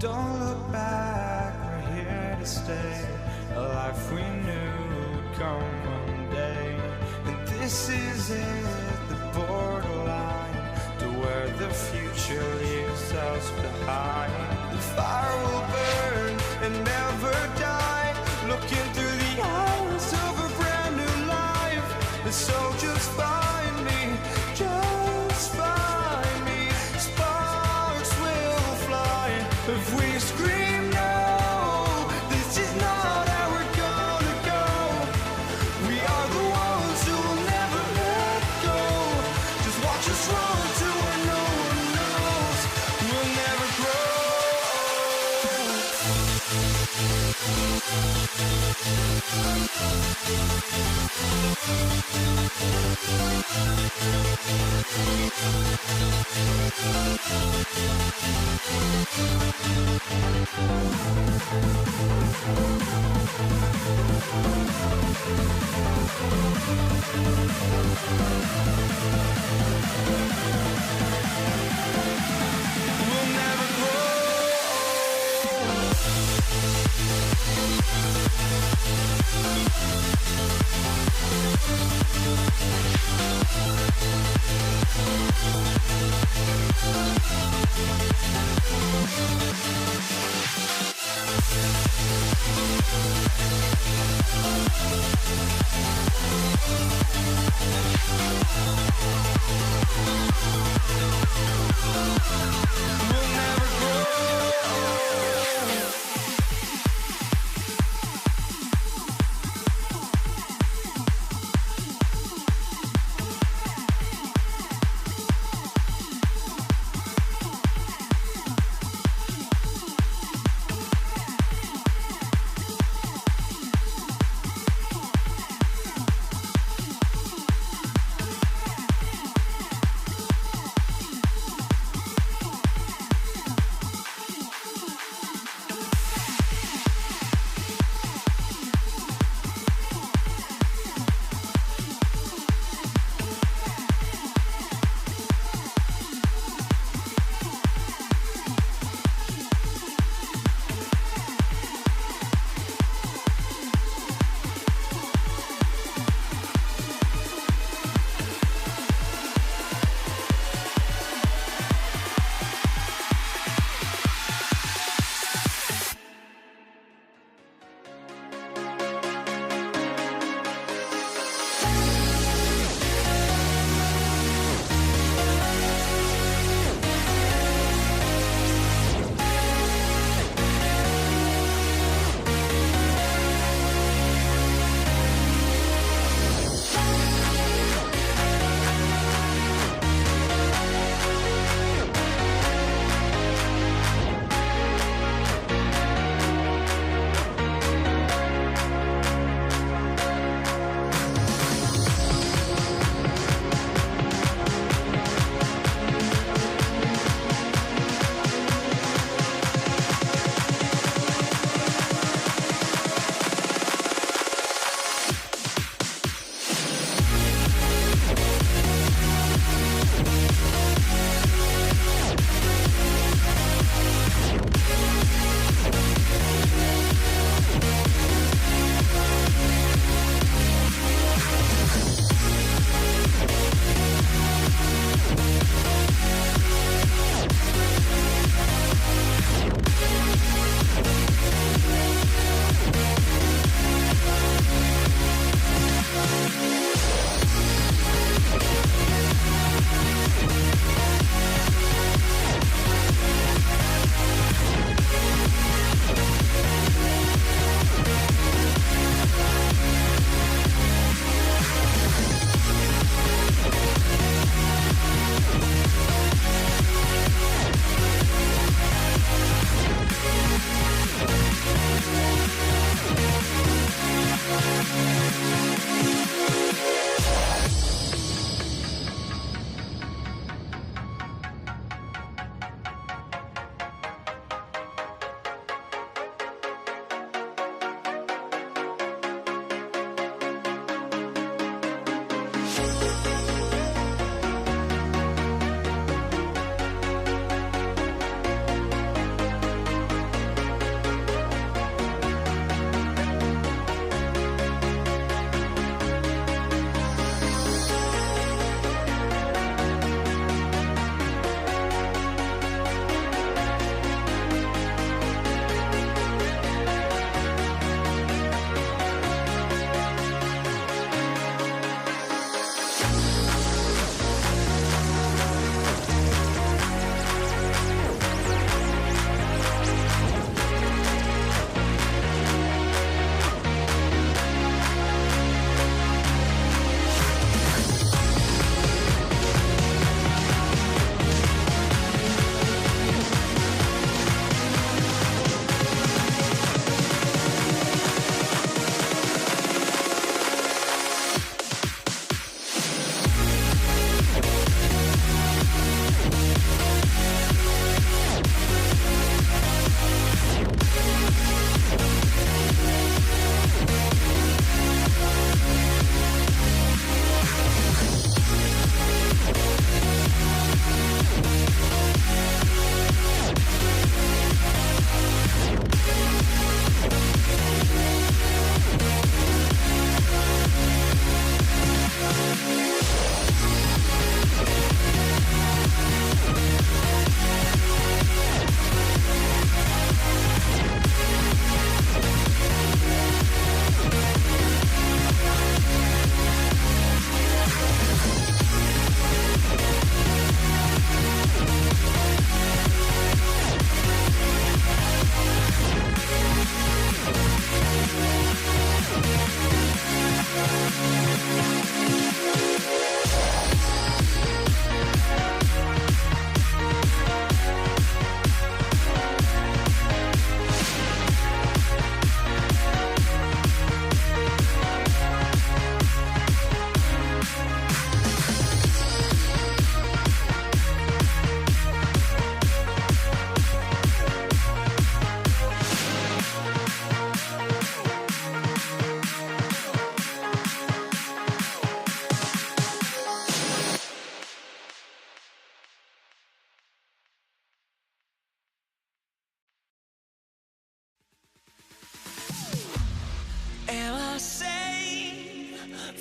Don't look back, we're here to stay. A life we knew would come one day. And this is it, the borderline to where the future leaves us behind. The fire will burn and never die, looking through the eyes of a brand new life. And so just find me, just find me. Sparks will fly if we scream no. This is not how we're gonna go. We are the ones who will never let go. Just watch us run to where no one knows. We'll never grow. We'll never grow. We'll never grow.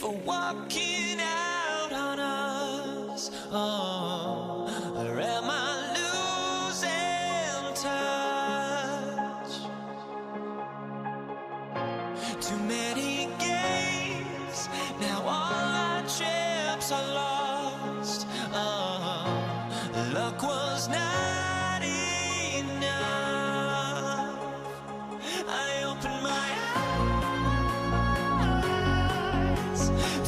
for walking out on us. Oh, or am I losing touch? Too many games, now all our chips are lost. Oh, luck was not enough. I opened my eyes.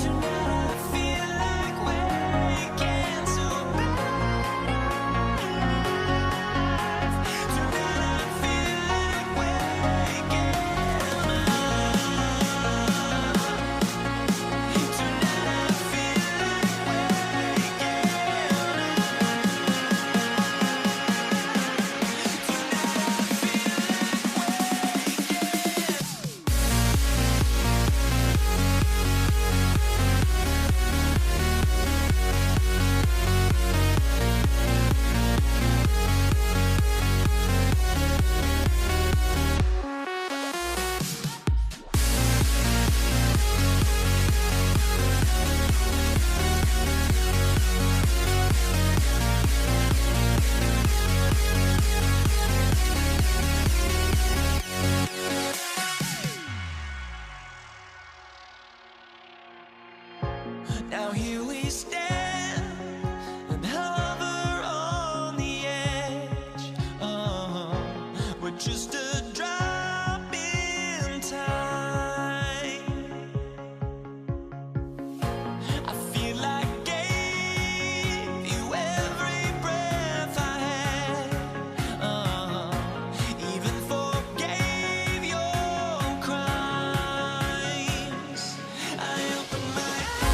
Tonight I feel like waking to life. Tonight I feel like waking up. Tonight I feel like waking now here we stand and hover on the edge. Oh, we're just a drop in time. I feel like I gave you every breath I had. Oh, even forgave your crimes. I opened my eyes.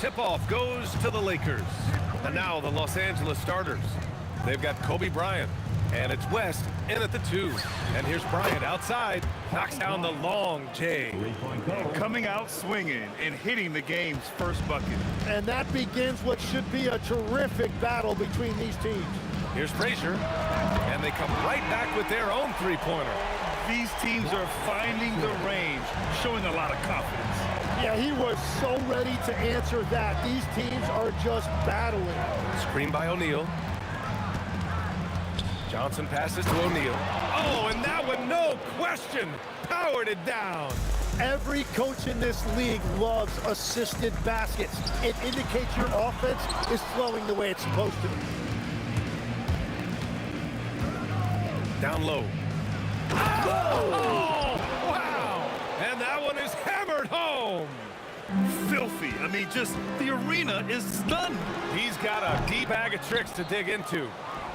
Tip-off goes to the Lakers. And now the Los Angeles starters. They've got Kobe Bryant, And it's West in at the 2. And here's Bryant outside. Knocks down the long J. Coming out swinging and hitting the game's first bucket. And that begins what should be a terrific battle between these teams. Here's Frazier. And they come right back with their own three-pointer. These teams are finding the range, showing a lot of confidence. Yeah, he was so ready to answer that. These teams are just battling. Screen by O'Neal. Johnson passes to O'Neal. Oh, and that one, no question, powered it down. Every coach in this league loves assisted baskets. It indicates your offense is flowing the way it's supposed to. Down low. Oh, wow! And that one is hammered home. Filthy. I mean, just the arena is stunned. He's got a deep bag of tricks to dig into.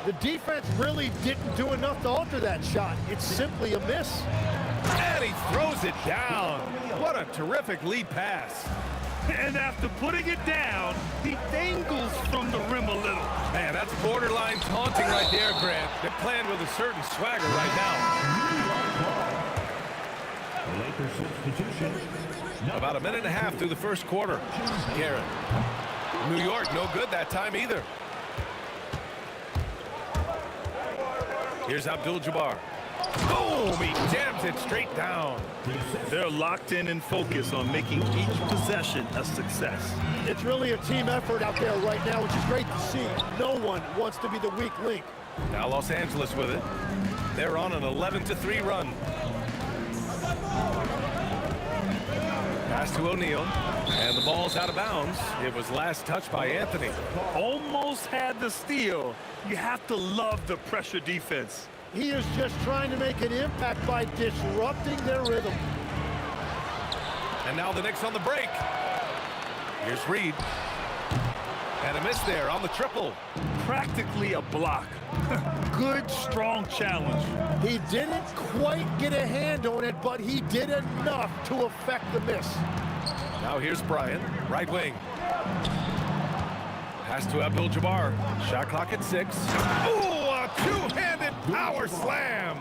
The defense really didn't do enough to alter that shot. It's simply a miss. And he throws it down. What a terrific lead pass. And after putting it down, he dangles from the rim a little. Man, that's borderline taunting right there, Grant. They're playing with a certain swagger right now. About a minute and a half through the first quarter. Garrett. New York, no good that time either. Here's Abdul-Jabbar. Boom! He jams it straight down. They're locked in and focused on making each possession a success. It's really a team effort out there right now, which is great to see. No one wants to be the weak link. Now Los Angeles with it. They're on an 11-3 run. Pass to O'Neal. And the ball's out of bounds. It was last touched by Anthony. Almost had the steal. You have to love the pressure defense. He is just trying to make an impact by disrupting their rhythm. And now the Knicks on the break. Here's Reed. And a miss there on the triple. Practically a block. Good, strong challenge. He didn't quite get a hand on it, but he did enough to affect the miss. Now here's Bryant, right wing. Pass to Abdul-Jabbar. Shot clock at 6. Ooh, a two-handed power slam.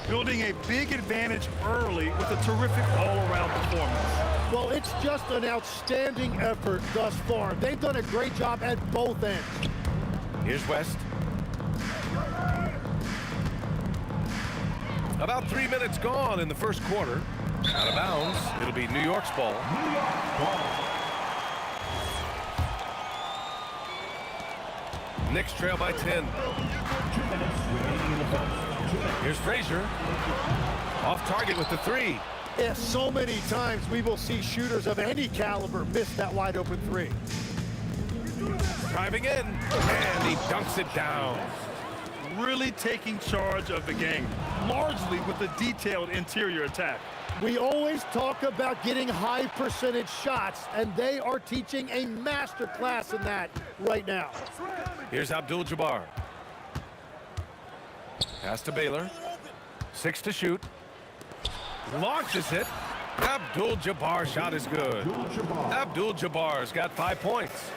Building a big advantage early with a terrific all-around performance. Well, it's just an outstanding effort thus far. They've done a great job at both ends. Here's West. About 3 minutes gone in the first quarter. Out of bounds. It'll be New York's ball. Knicks trail by 10. Here's Frazier. Off target with the 3. Yeah, so many times we will see shooters of any caliber miss that wide open 3. Driving in, and he dunks it down. Really taking charge of the game, largely with a detailed interior attack. We always talk about getting high percentage shots, and they are teaching a master class in that right now. Here's Abdul-Jabbar. Pass to Baylor. 6 to shoot. Launches it. Abdul-Jabbar's shot is good. Abdul-Jabbar's got 5 points.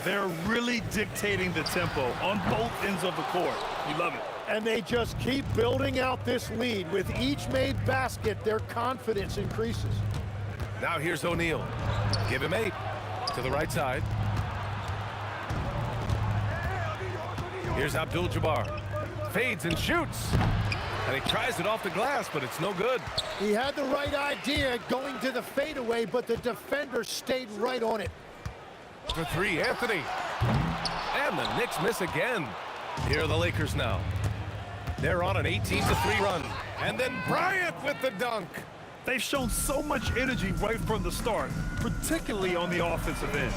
They're really dictating the tempo on both ends of the court. We love it. And they just keep building out this lead. With each made basket, their confidence increases. Now here's O'Neal. Give him 8 to the right side. Here's Abdul-Jabbar. Fades and shoots. And he tries it off the glass, but it's no good. He had the right idea going to the fadeaway, but the defender stayed right on it. For 3, Anthony. And the Knicks miss again. Here are the Lakers now. They're on an 18-3 run. And then Bryant with the dunk. They've shown so much energy right from the start, particularly on the offensive end.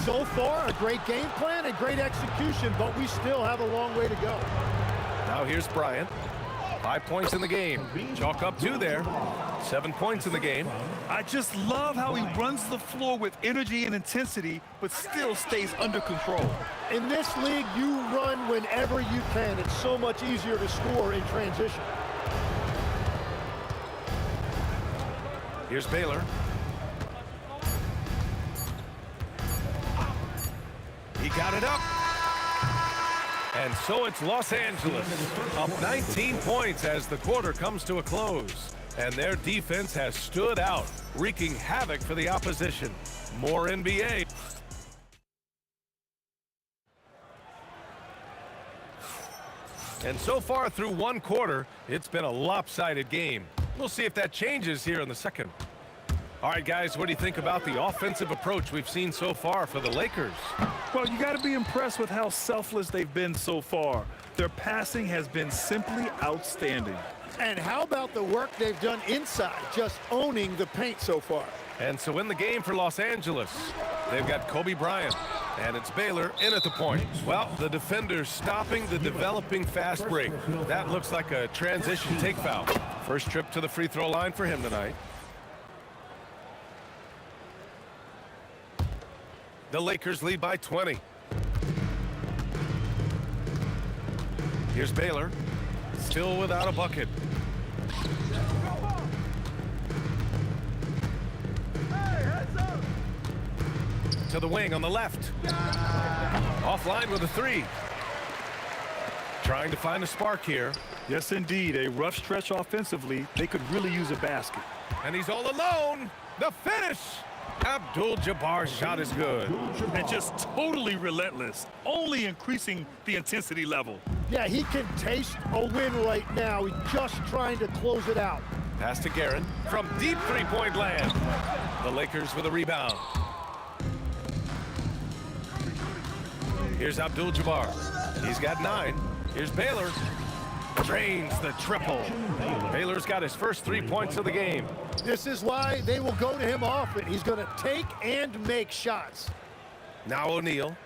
So far, a great game plan and great execution, but we still have a long way to go. Now here's Bryant. 5 points in the game. Chalk up 2 there. 7 points in the game. I just love how he runs the floor with energy and intensity, but still stays under control. In this league, you run whenever you can. It's so much easier to score in transition. Here's Baylor. He got it up. And so it's Los Angeles up 19 points as the quarter comes to a close. And their defense has stood out, wreaking havoc for the opposition. More NBA. And so far through one quarter, it's been a lopsided game. We'll see if that changes here in the second. All right, guys, what do you think about the offensive approach we've seen so far for the Lakers? Well, you got to be impressed with how selfless they've been so far. Their passing has been simply outstanding. And how about the work they've done inside, just owning the paint so far? And so in the game for Los Angeles, they've got Kobe Bryant, and it's Baylor in at the point. Well, the defender's stopping the developing fast break. That looks like a transition take foul. First trip to the free throw line for him tonight. The Lakers lead by 20. Here's Baylor, still without a bucket. To the wing on the left. Offline with a three. Trying to find a spark here. Yes, indeed. A rough stretch offensively. They could really use a basket. And he's all alone. The finish. Abdul-Jabbar's shot is good. And just totally relentless, only increasing the intensity level. Yeah, he can taste a win right now. He's just trying to close it out. Pass to Guerin from deep three-point land. The Lakers with a rebound. Here's Abdul-Jabbar. He's got 9. Here's Baylor. Drains the triple. Baylor's got his first 3 points of the game. This is why they will go to him often. He's going to take and make shots. Now O'Neal.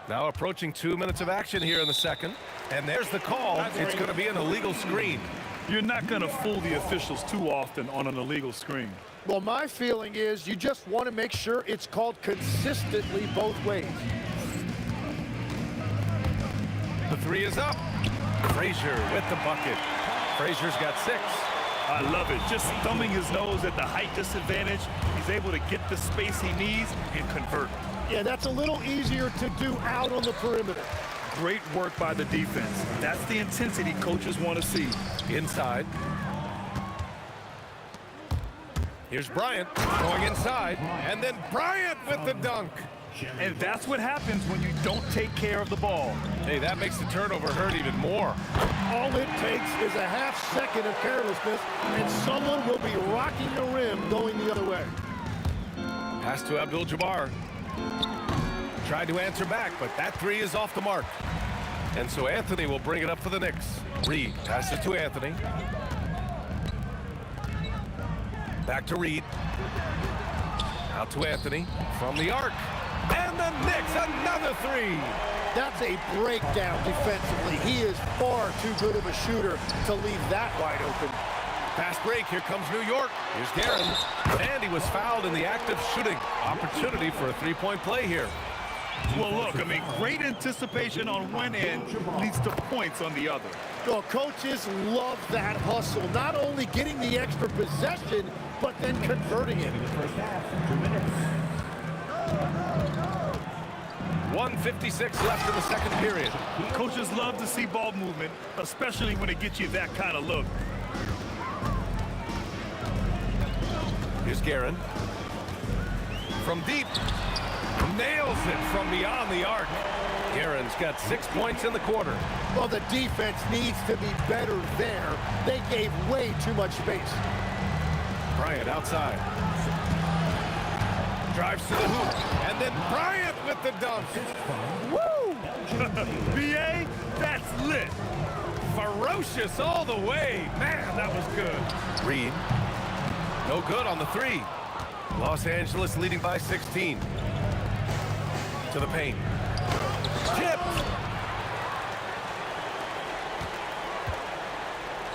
Now approaching 2 minutes of action here in the second. And there's the call. It's going to be an illegal screen. You're not going to fool the officials too often on an illegal screen. Well, my feeling is you just want to make sure it's called consistently both ways. The three is up. Frazier with the bucket. Frazier's got 6. I love it. Just thumbing his nose at the height disadvantage. He's able to get the space he needs and convert. Yeah, that's a little easier to do out on the perimeter. Great work by the defense. That's the intensity coaches want to see. Inside. Here's Bryant going inside. And then Bryant with the dunk. And that's what happens when you don't take care of the ball. Hey, that makes the turnover hurt even more. All it takes is a half second of carelessness, and someone will be rocking the rim going the other way. Pass to Abdul-Jabbar. Tried to answer back, but that three is off the mark. And so Anthony will bring it up for the Knicks. Reed passes to Anthony. Back to Reed. Out to Anthony from the arc. And the Knicks, another three. That's a breakdown defensively. He is far too good of a shooter to leave that wide open. Fast break, here comes New York. Here's Guerin. And he was fouled in the act of shooting. Opportunity for a three-point play here. Well, look, I mean, great anticipation on one end leads to points on the other. Well, coaches love that hustle. Not only getting the extra possession, but then converting it. 1:56 left in the second period. Coaches love to see ball movement, especially when it gets you that kind of look. Here's Guerin. From deep. Nails it from beyond the arc. Guerin's got 6 points in the quarter. Well, the defense needs to be better there. They gave way too much space. Bryant outside. Drives to the hoop. And then Bryant with the dunk. Woo! BA, that's lit. Ferocious all the way. Man, that was good. Reed. No good on the three. Los Angeles leading by 16. To the paint. Tipped.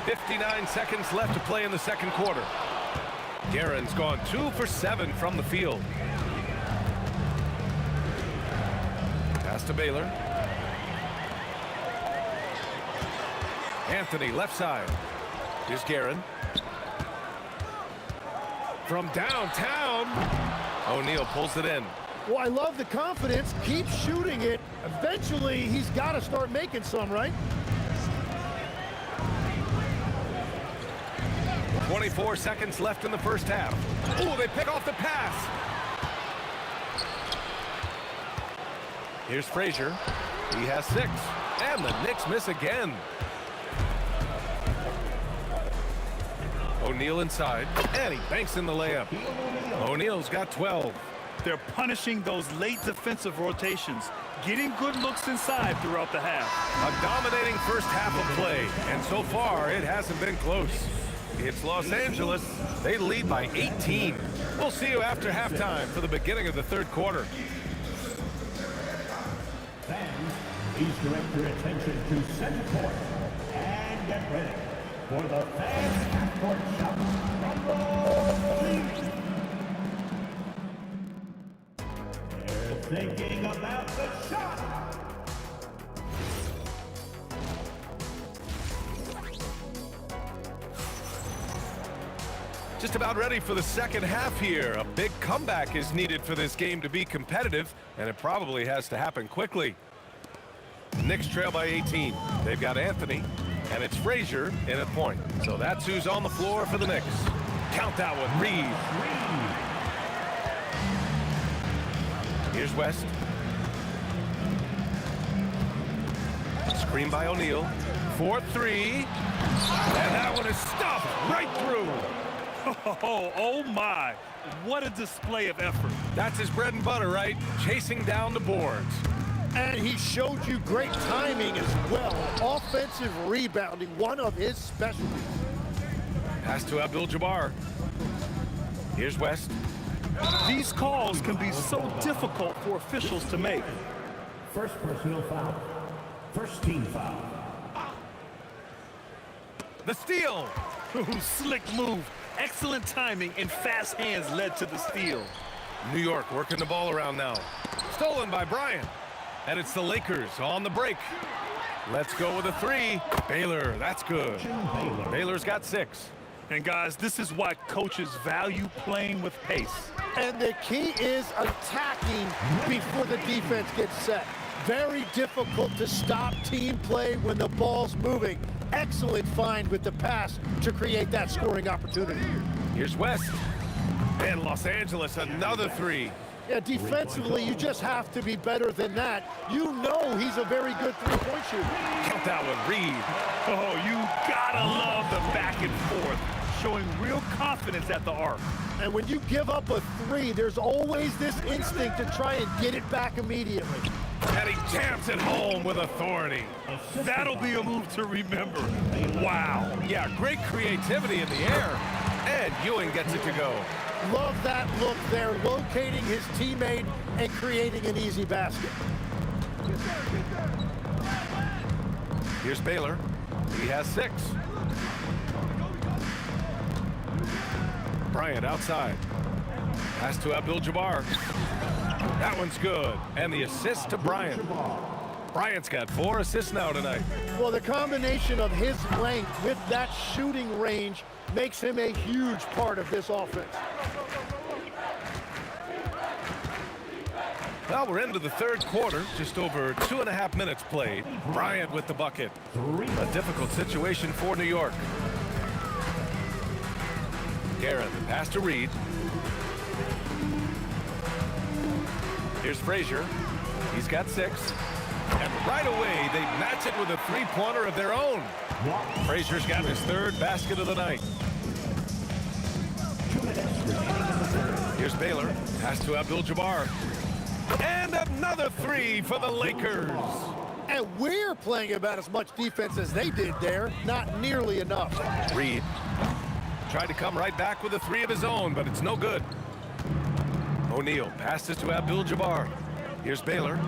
59 seconds left to play in the second quarter. Guerin's gone 2 for 7 from the field. Pass to Baylor. Anthony left side. Here's Guerin. From downtown. O'Neal pulls it in. Well, I love the confidence. Keep shooting it. Eventually, he's got to start making some, right? 24 seconds left in the first half. Ooh, they pick off the pass. Here's Frazier. He has 6. And the Knicks miss again. O'Neal inside. And he banks in the layup. O'Neal's got 12. They're punishing those late defensive rotations, getting good looks inside throughout the half. A dominating first half of play. And so far, it hasn't been close. It's Los Angeles. They lead by 18. We'll see you after halftime for the beginning of the third quarter. Fans, please direct your attention to center court and get ready for the fans half-court shot. They're thinking about the shot. Just about ready for the second half here. A big comeback is needed for this game to be competitive, and it probably has to happen quickly. Knicks trail by 18. They've got Anthony, and it's Frazier in at point. So that's who's on the floor for the Knicks. Count that one, Reed. Here's West. Screen by O'Neal. 4-3. And that one is stuffed right through. Oh my, what a display of effort. That's his bread and butter, right? Chasing down the boards. And he showed you great timing as well. Offensive rebounding, one of his specialties. Pass to Abdul-Jabbar. Here's West. These calls can be so difficult for officials to make. First personal foul. First team foul. The steal. Ooh, slick move. Excellent timing and fast hands led to the steal. New York working the ball around now. Stolen by Bryant. And it's the Lakers on the break. Let's go with a 3. Baylor, that's good. Baylor's got 6. And guys, this is why coaches value playing with pace. And the key is attacking before the defense gets set. Very difficult to stop team play when the ball's moving. Excellent find with the pass to create that scoring opportunity. Here's West. And Los Angeles, another 3. Yeah, defensively, you just have to be better than that. You know he's a very good three-point shooter. Count that one, Reed. Oh, you gotta love the back and forth, showing real confidence at the arc. And when you give up a 3, there's always this instinct to try and get it back immediately. And he jams it home with authority. That'll be a move to remember. Wow. Yeah, great creativity in the air. And Ewing gets it to go. Love that look there, locating his teammate and creating an easy basket. Here's Baylor. He has 6. Bryant outside. Pass to Abdul-Jabbar. That one's good. And the assist to Bryant. Bryant's got 4 assists now tonight. Well, the combination of his length with that shooting range makes him a huge part of this offense. Well, we're into the third quarter. Just over 2.5 minutes played. Bryant with the bucket. A difficult situation for New York. Garrett, pass to Reed. Here's Frazier. He's got 6. And right away, they match it with a three-pointer of their own. Frazier's got his 3rd basket of the night. Here's Baylor. Pass to Abdul-Jabbar. And another 3 for the Lakers. And we're playing about as much defense as they did there. Not nearly enough. Reed tried to come right back with a 3 of his own, but it's no good. O'Neal passes to Abdul-Jabbar. Here's Baylor.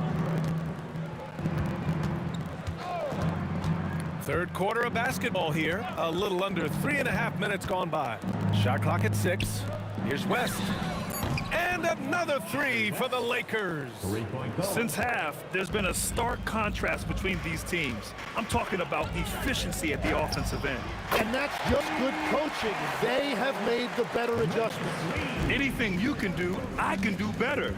Third quarter of basketball here. A little under 3.5 minutes gone by. Shot clock at 6. Here's West. And another three for the Lakers. Three-point goal. Since half, there's been a stark contrast between these teams. I'm talking about efficiency at the offensive end. And that's just good coaching. They have made the better adjustments. Anything you can do, I can do better.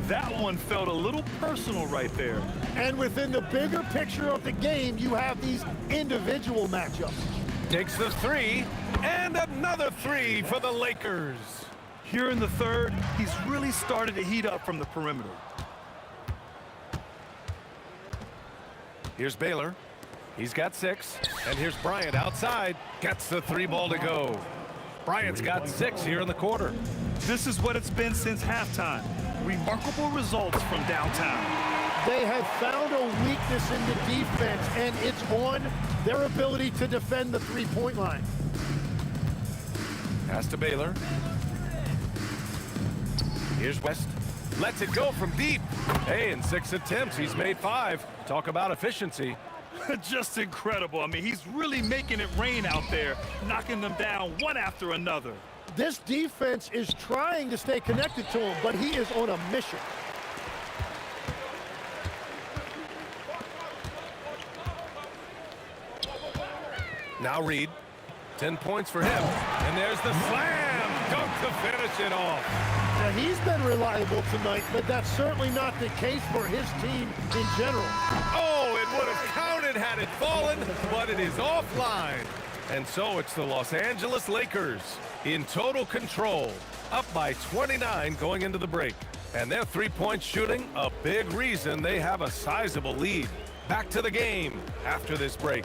That one felt a little personal right there. And within the bigger picture of the game, you have these individual matchups. Takes the three, and another three for the Lakers. Here in the third, he's really started to heat up from the perimeter. Here's Baylor. He's got 6. And here's Bryant outside. Gets the 3 ball to go. Bryant's got 6 here in the quarter. This is what it's been since halftime. Remarkable results from downtown. They have found a weakness in the defense, and it's on their ability to defend the three-point line. Pass to Baylor. Here's West. Lets it go from deep. Hey, in 6 attempts, he's made 5. Talk about efficiency. Just incredible. I mean, he's really making it rain out there, knocking them down one after another. This defense is trying to stay connected to him, but he is on a mission. Now Reed. 10 points for him. And there's the slam dunk to finish it off. Now, he's been reliable tonight, but that's certainly not the case for his team in general. Oh, it would have counted had it fallen, but it is offline. And so it's the Los Angeles Lakers in total control, up by 29 going into the break. And their three-point shooting, a big reason they have a sizable lead. Back to the game after this break.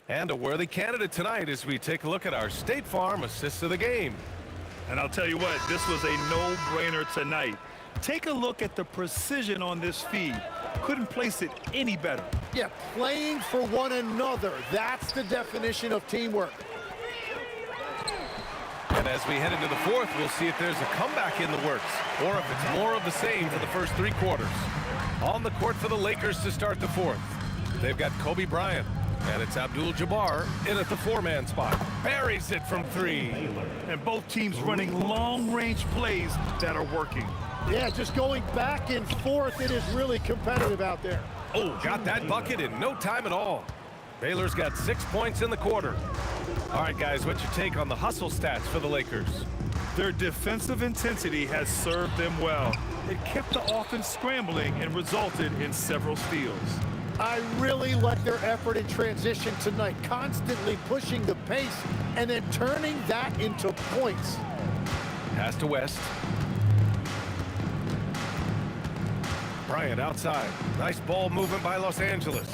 And a worthy candidate tonight as we take a look at our State Farm assists of the game. And I'll tell you what, this was a no-brainer tonight. Take a look at the precision on this feed. Couldn't place it any better. Yeah, playing for one another. That's the definition of teamwork. And as we head into the fourth, we'll see if there's a comeback in the works or if it's more of the same for the first 3 quarters. On the court for the Lakers to start the fourth. They've got Kobe Bryant. And it's Abdul-Jabbar in at the 4-man spot. Buries it from 3. And both teams running long-range plays that are working. Yeah, just going back and forth, it is really competitive out there. Oh, got that bucket in no time at all. Baylor's got 6 points in the quarter. All right, guys, what's your take on the hustle stats for the Lakers? Their defensive intensity has served them well. It kept the offense scrambling and resulted in several steals. I really like their effort in transition tonight, constantly pushing the pace and then turning that into points. Pass to West. Bryant outside. Nice ball movement by Los Angeles.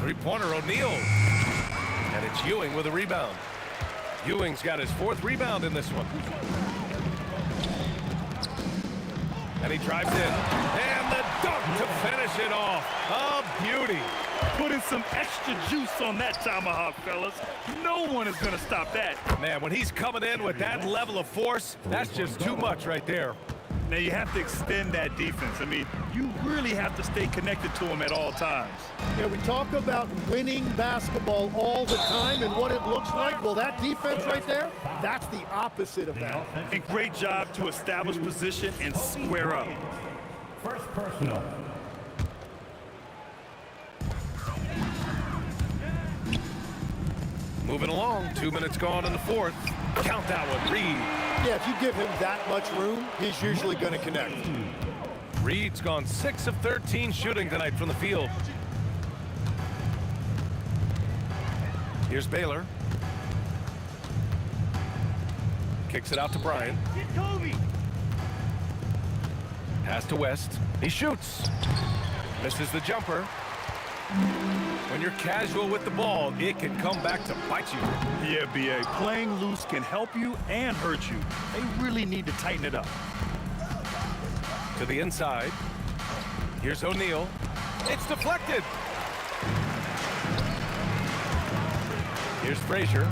Three-pointer O'Neal. And it's Ewing with a rebound. Ewing's got his 4th rebound in this one. And he drives in. And the dunk to finish it off. A beauty. Put in some extra juice on that tomahawk, fellas. No one is going to stop that. Man, when he's coming in with that level of force, that's just too much right there. Now, you have to extend that defense. I mean, you really have to stay connected to him at all times. Yeah, we talk about winning basketball all the time and what it looks like. Well, that defense right there, that's the opposite of that. And great job to establish position and square up. First personal. Moving along, 2 minutes gone in the fourth. Count that one, Reed. Yeah, if you give him that much room, he's usually going to connect. Reed's gone 6 of 13 shooting tonight from the field. Here's Baylor. Kicks it out to Bryant. Pass to West. He shoots. Misses the jumper. When you're casual with the ball, it can come back to bite you. Yeah, B.A., playing loose can help you and hurt you. They really need to tighten it up. To the inside. Here's O'Neal. It's deflected. Here's Frazier.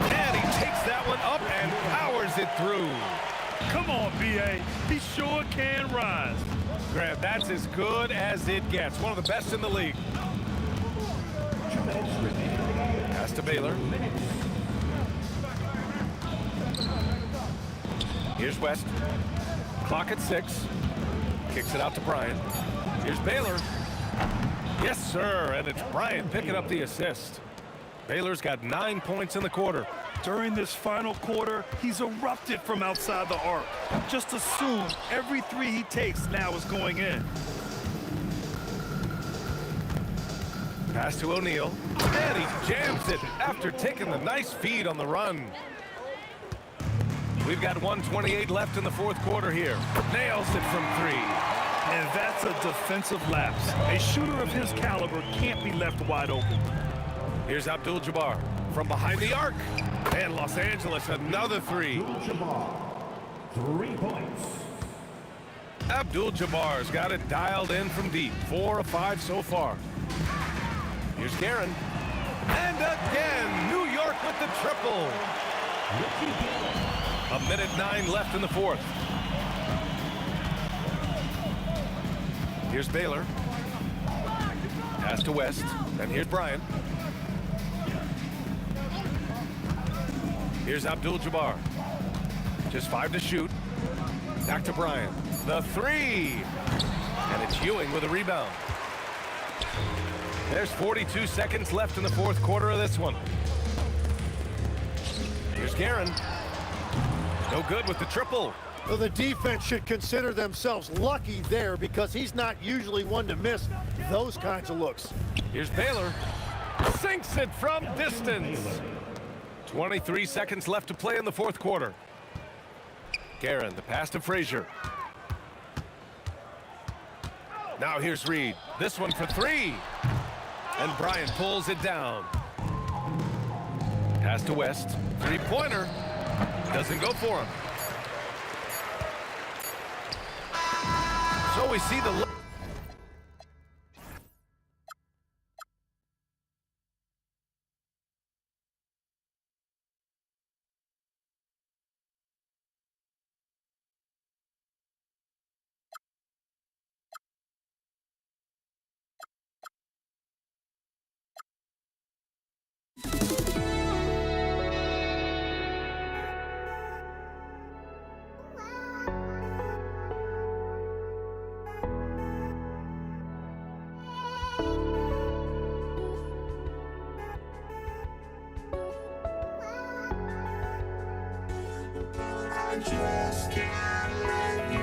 And he takes that one up and powers it through. Come on, B.A., he sure can rise. Grant, that's as good as it gets. One of the best in the league. Pass to Baylor. Here's West. Clock at 6. Kicks it out to Bryant. Here's Baylor. Yes, sir, and it's Bryant picking up the assist. Baylor's got 9 points in the quarter. During this final quarter, he's erupted from outside the arc. Just assume every three he takes now is going in. Pass to O'Neal, and he jams it after taking the nice feed on the run. We've got 1:28 left in the fourth quarter here. Nails it from 3. And that's a defensive lapse. A shooter of his caliber can't be left wide open. Here's Abdul-Jabbar from behind the arc. And Los Angeles, another 3. Abdul-Jabbar, 3 points. Abdul-Jabbar's got it dialed in from deep. 4 of 5 so far. Here's Guerin. And again, New York with the triple. 1:09 left in the fourth. Here's Baylor. Pass to West. And here's Bryant. Here's Abdul-Jabbar. Just 5 to shoot. Back to Bryant. The 3. And it's Ewing with a rebound. There's 42 seconds left in the fourth quarter of this one. Here's Guerin. No good with the triple. Well, the defense should consider themselves lucky there because he's not usually one to miss those kinds of looks. Here's Baylor. Sinks it from distance. 23 seconds left to play in the fourth quarter. Guerin, the pass to Frazier. Now here's Reed. This one for 3. And Bryant pulls it down. Pass to West. 3-pointer. Doesn't go for him. So we see the... just can't let you.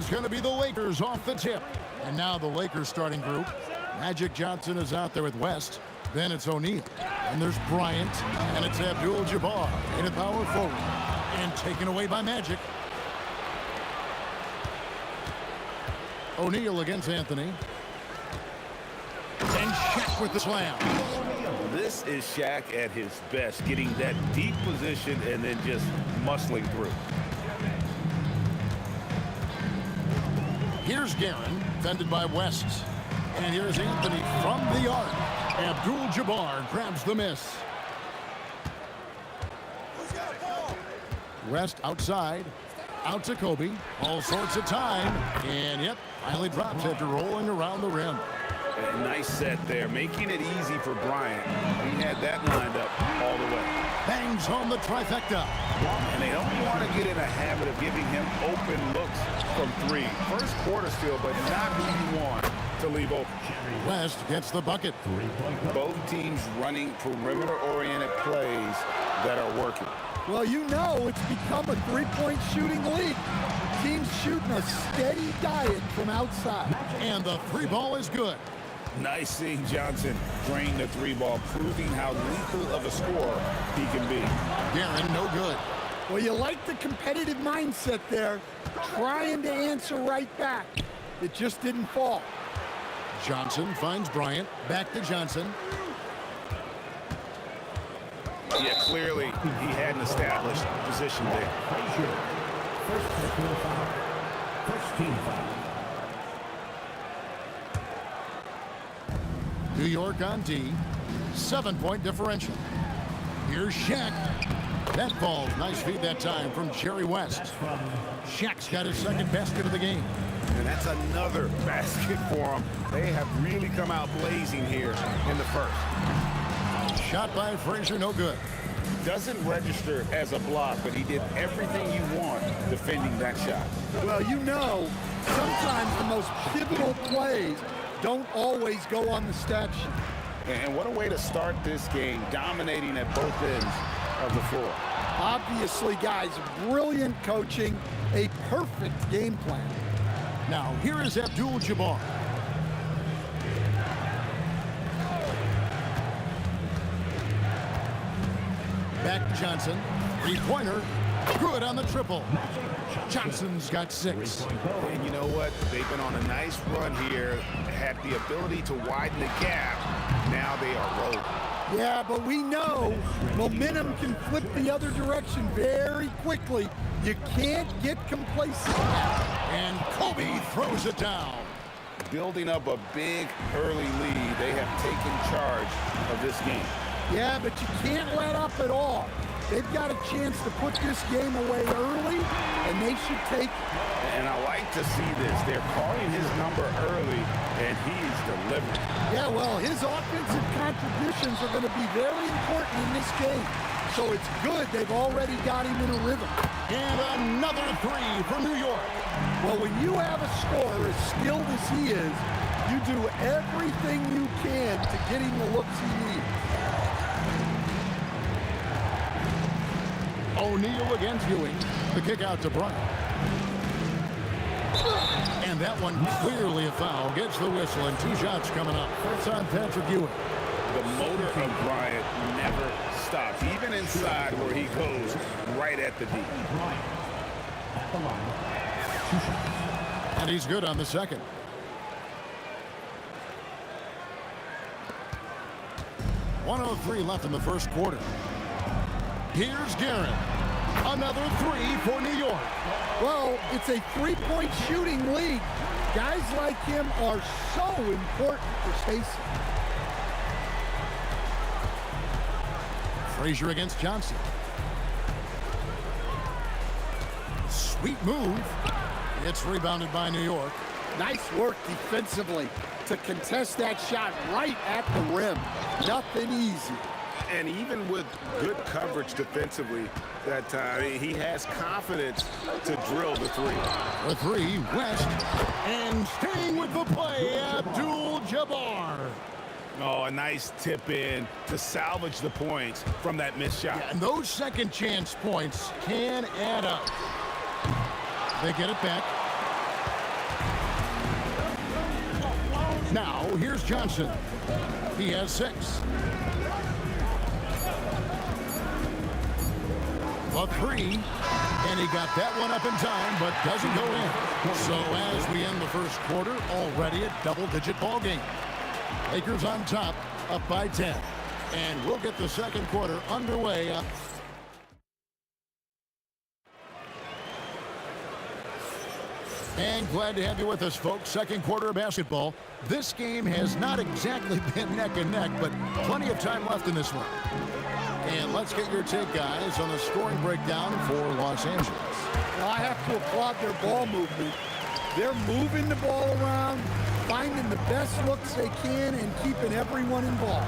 it's going to be the Lakers off the tip. And now the Lakers starting group. Magic Johnson is out there with West. Then it's O'Neal. And there's Bryant. And it's Abdul-Jabbar in a power forward. And taken away by Magic. O'Neal against Anthony. And Shaq with the slam. This is Shaq at his best, getting that deep position and then just muscling through. Here's Guerin, fended by West. And here's Anthony from the arc. Abdul-Jabbar grabs the miss. West outside. Out to Kobe. All sorts of time. And yep, finally drops after rolling around the rim. A nice set there, making it easy for Bryant. He had that lined up all the way. Bangs home the trifecta. And they don't want to get in a habit of giving him open looks from three. First quarter still, but not who you want to leave open. West gets the bucket. Both teams running perimeter-oriented plays that are working. Well, you know it's become a three-point shooting league. Teams shooting a steady diet from outside. And the three ball is good. Nice seeing Johnson drain the three ball, proving how lethal of a scorer he can be. Guerin, no good. Well, you like the competitive mindset there, trying to answer right back. It just didn't fall. Johnson finds Bryant. Back to Johnson. Yeah, clearly he had an established position there. First personal foul. First team foul. New York on D. 7-point differential. Here's Shaq. That ball, nice feed that time from Jerry West. Shaq's got his second basket of the game. And that's another basket for them. They have really come out blazing here in the first. Shot by Frazier, no good. Doesn't register as a block, but he did everything you want defending that shot. Well, you know, sometimes the most pivotal plays don't always go on the stat sheet. And what a way to start this game, dominating at both ends of the floor. Obviously, guys, brilliant coaching, a perfect game plan. Now, here is Abdul-Jabbar. Back to Johnson. Three-pointer. Good on the triple. Johnson's got 6. And you know what? They've been on a nice run here, had the ability to widen the gap. Now they are rolling. Yeah, but we know momentum can flip the other direction very quickly. You can't get complacent. And Kobe throws it down. Building up a big early lead, they have taken charge of this game. Yeah, but you can't let up at all. They've got a chance to put this game away early, and they should take it. And I like to see this. They're calling his number early, and he's delivering. Yeah, well, his offensive contributions are going to be very important in this game. So it's good they've already got him in a rhythm. And another 3 for New York. Well, when you have a scorer as skilled as he is, you do everything you can to get him the looks he needs. O'Neal against Ewing. The kick out to Bryant. And that one clearly a foul. Gets the whistle and 2 shots coming up. It's on Patrick Ewing. The motor of Bryant never stops, even inside where he goes right at the D. Bryant at the line. 2 shots. And he's good on the second. .103 left in the first quarter. Here's Guerin. Another 3 for New York. Well, it's a three-point shooting league. Guys like him are so important for Stacey. Frazier against Johnson. Sweet move. It's rebounded by New York. Nice work defensively to contest that shot right at the rim. Nothing easy. And even with good coverage defensively that time, he has confidence to drill the 3. The 3, West. And staying with the play, Abdul-Jabbar. Oh, a nice tip in to salvage the points from that missed shot. And those second chance points can add up. They get it back. here's Johnson. He has 6. A 3. And he got that one up in time, but doesn't go in. So as we end the first quarter, already a double-digit ball game. Lakers on top, up by 10. And we'll get the second quarter underway. And glad to have you with us, folks. Second quarter of basketball. This game has not exactly been neck and neck, but plenty of time left in this one. And let's get your take, guys, on the scoring breakdown for Los Angeles. Well, I have to applaud their ball movement. They're moving the ball around, finding the best looks they can, and keeping everyone involved.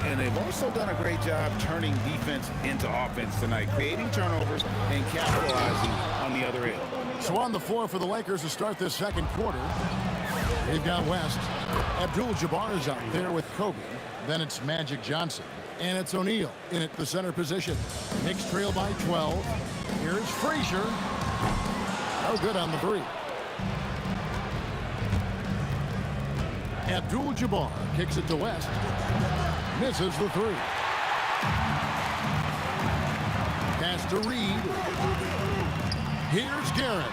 And they've also done a great job turning defense into offense tonight, creating turnovers and capitalizing on the other end. So on the floor for the Lakers to start this second quarter, they've got West. Abdul-Jabbar is out there with Kobe. Then it's Magic Johnson. And it's O'Neal in at the center position. Knicks trail by 12. Here's Frazier. No good on the 3. Abdul-Jabbar kicks it to West. Misses the 3. Pass to Reed. Here's Guerin.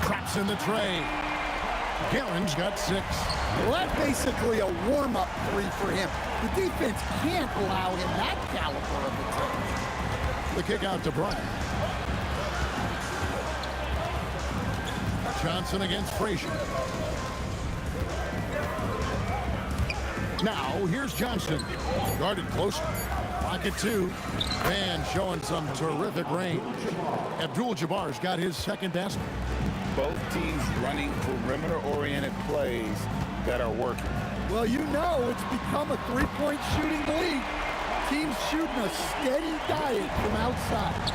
Traps in the tray. Guerin's got 6. Well, that's basically a warm-up 3 for him. The defense can't allow him that caliber of attack. The kick out to Bryant. Johnson against Frazier. Now, here's Johnson. Guarded closely. Pocket 2. And showing some terrific range. Abdul-Jabbar's got his second basket. Both teams running perimeter-oriented plays that are working. Well, you know it's become a three-point shooting league. Teams shooting a steady diet from outside.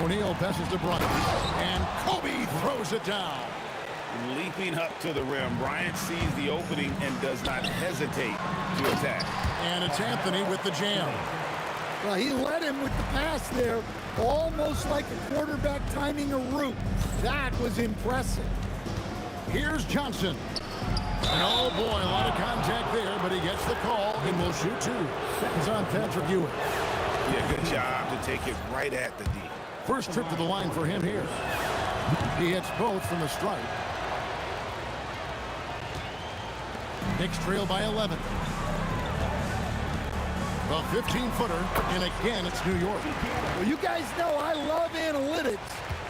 O'Neal passes to Bryant. And Kobe throws it down. Leaping up to the rim, Bryant sees the opening and does not hesitate to attack. And it's Anthony with the jam. Well, he led him with the pass there, almost like a quarterback timing a route. That was impressive. Here's Johnson. And oh boy, a lot of contact there, but he gets the call and will shoot 2. Seconds on Patrick Ewing. Yeah, good job to take it right at the D. First trip to the line for him here. He hits both from the stripe. Knicks trail by 11. A 15-footer, and again, it's New York. Well, you guys know I love analytics,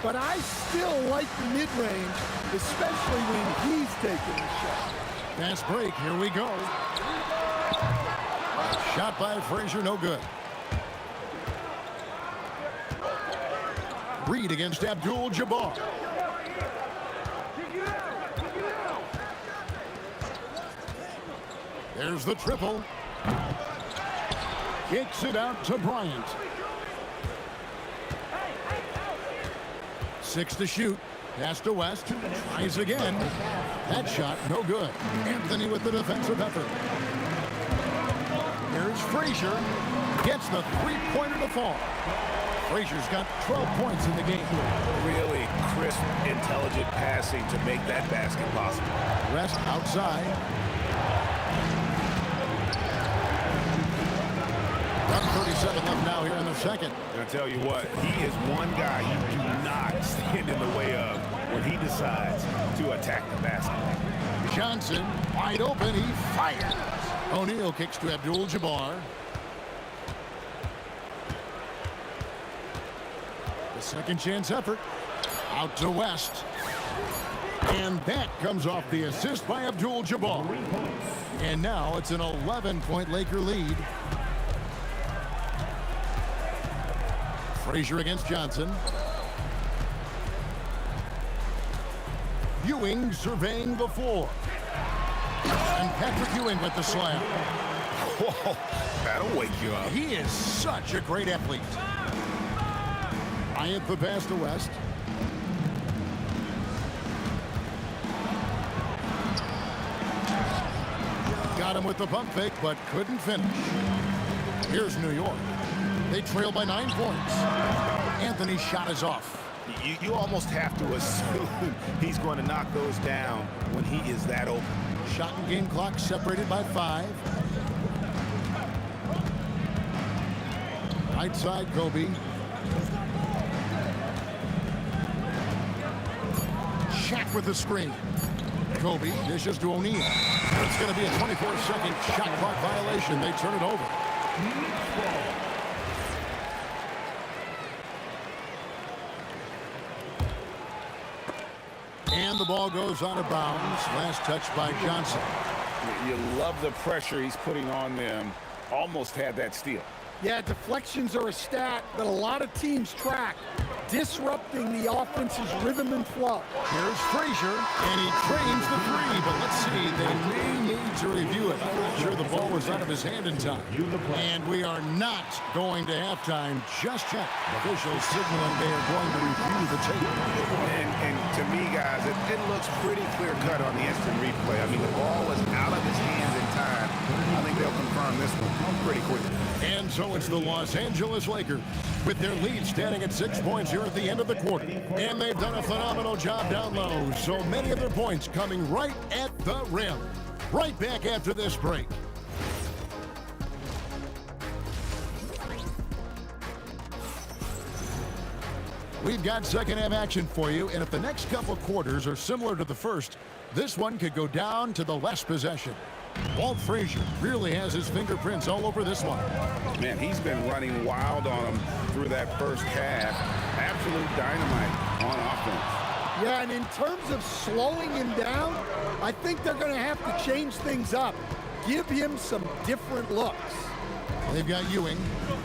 but I still like the mid-range, especially when he's taking a shot. Fast break, here we go. Shot by Frazier, no good. Reed against Abdul-Jabbar. There's the triple. Kicks it out to Bryant. 6 to shoot. Pass to West. Tries again. That shot, no good. Anthony with the defensive effort. Here's Frazier. Gets the three-pointer to fall. Frazier's got 12 points in the game. Really crisp, intelligent passing to make that basket possible. West outside. 37 left now here in the second. And I tell you what, he is one guy you do not stand in the way of when he decides to attack the basket. Johnson, wide open, he fires. O'Neal kicks to Abdul-Jabbar. The second chance effort. Out to West. And that comes off the assist by Abdul-Jabbar. And now it's an 11-point Laker lead. Frazier against Johnson. Ewing surveying the floor. And Patrick Ewing with the slam. Whoa, that'll wake you up. He is such a great athlete. Bryant the pass to West. Got him with the pump fake, but couldn't finish. Here's New York. They trail by 9 points. Anthony's shot is off. You almost have to assume he's going to knock those down when he is that open. Shot and game clock separated by 5. Right side, Kobe. Shaq with the screen. Kobe dishes to O'Neal. It's going to be a 24-second shot clock violation. They turn it over. And the ball goes out of bounds. Last touch by Johnson. You love the pressure he's putting on them. Almost had that steal. Yeah, deflections are a stat that a lot of teams track, disrupting the offense's rhythm and flow. Here's Frazier, and he trains the 3, but let's see, they may need to review it. I'm not sure the ball was out of his hand in time. And we are not going to halftime just yet. Officials signaling they are going to review the tape. And to me, guys, it looks pretty clear-cut on the instant replay. I mean, the ball was out of his hands in time. I think they'll confirm this one pretty quickly. And so it's the Los Angeles Lakers with their lead standing at 6 points here at the end of the quarter. And they've done a phenomenal job down low. So many of their points coming right at the rim. Right back after this break. We've got second half action for you, and if the next couple quarters are similar to the first, this one could go down to the last possession. Walt Frazier really has his fingerprints all over this one. Man, he's been running wild on him through that first half. Absolute dynamite on offense. Yeah, and in terms of slowing him down, I think they're going to have to change things up. Give him some different looks. They've got Ewing.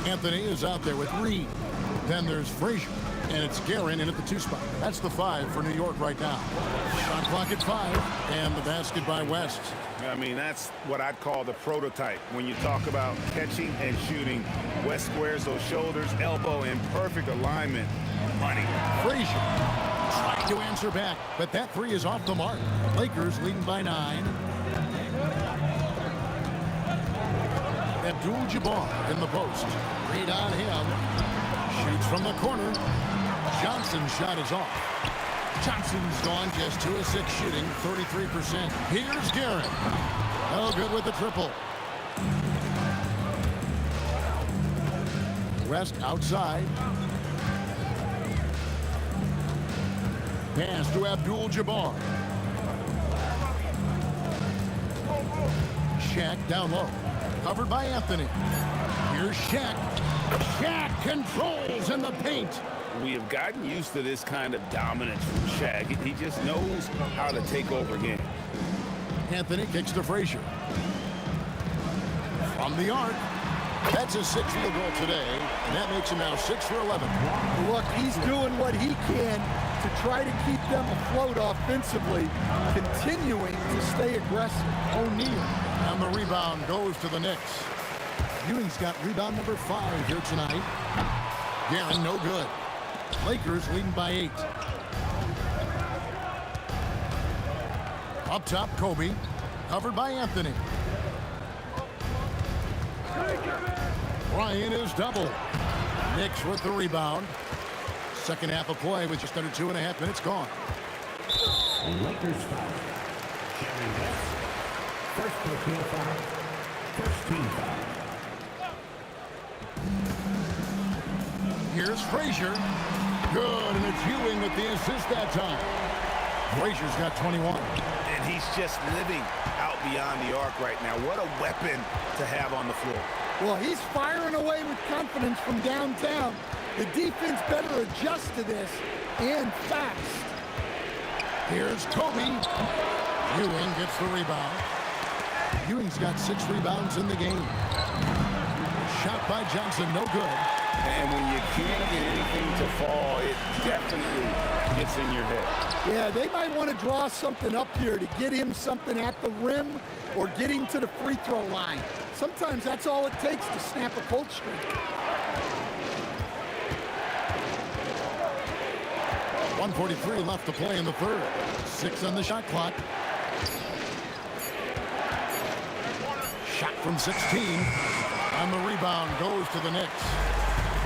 Anthony is out there with Reed. Then there's Frazier. And it's Guerin in at the 2 spot. That's the 5 for New York right now. Shot clock at 5. And the basket by West. I mean, that's what I'd call the prototype. When you talk about catching and shooting, West squares those shoulders, elbow in perfect alignment. Money. Frazier trying to answer back, but that 3 is off the mark. Lakers leading by 9. Abdul-Jabbar in the post. Read on him. Shoots from the corner. Johnson's shot is off. Johnson's gone just 2 of 6 shooting, 33%. Here's Guerin. No good with the triple. West outside. Pass to Abdul-Jabbar. Shaq down low. Covered by Anthony. Here's Shaq. Shaq controls in the paint. We have gotten used to this kind of dominance from Shaq. He just knows how to take over games. Anthony kicks to Frazier. From the arc. That's a 6th field goal today, and that makes him now 6 for 11. Look, he's doing what he can to try to keep them afloat offensively, continuing to stay aggressive. O'Neal, and the rebound goes to the Knicks. Ewing's got rebound number 5 here tonight. Guerin, no good. Lakers leading by 8. Up top, Kobe. Covered by Anthony. Bryant is double. Knicks with the rebound. Second half of play with just under 2.5 minutes gone. Lakers foul. Jerry West. First personal foul. First team foul. Here's Frazier. Good, and it's Ewing with the assist that time. Frazier's got 21. And he's just living out beyond the arc right now. What a weapon to have on the floor. Well, he's firing away with confidence from downtown. The defense better adjust to this, and fast. Here's Kobe. Ewing gets the rebound. Ewing's got 6 rebounds in the game. Shot by Johnson, no good. And when you can't get anything to fall, it definitely gets in your head. Yeah, they might want to draw something up here to get him something at the rim or get him to the free throw line. Sometimes that's all it takes to snap a cold streak. 1:43 left to play in the third. 6 on the shot clock. Shot from 16. On the rebound goes to the Knicks.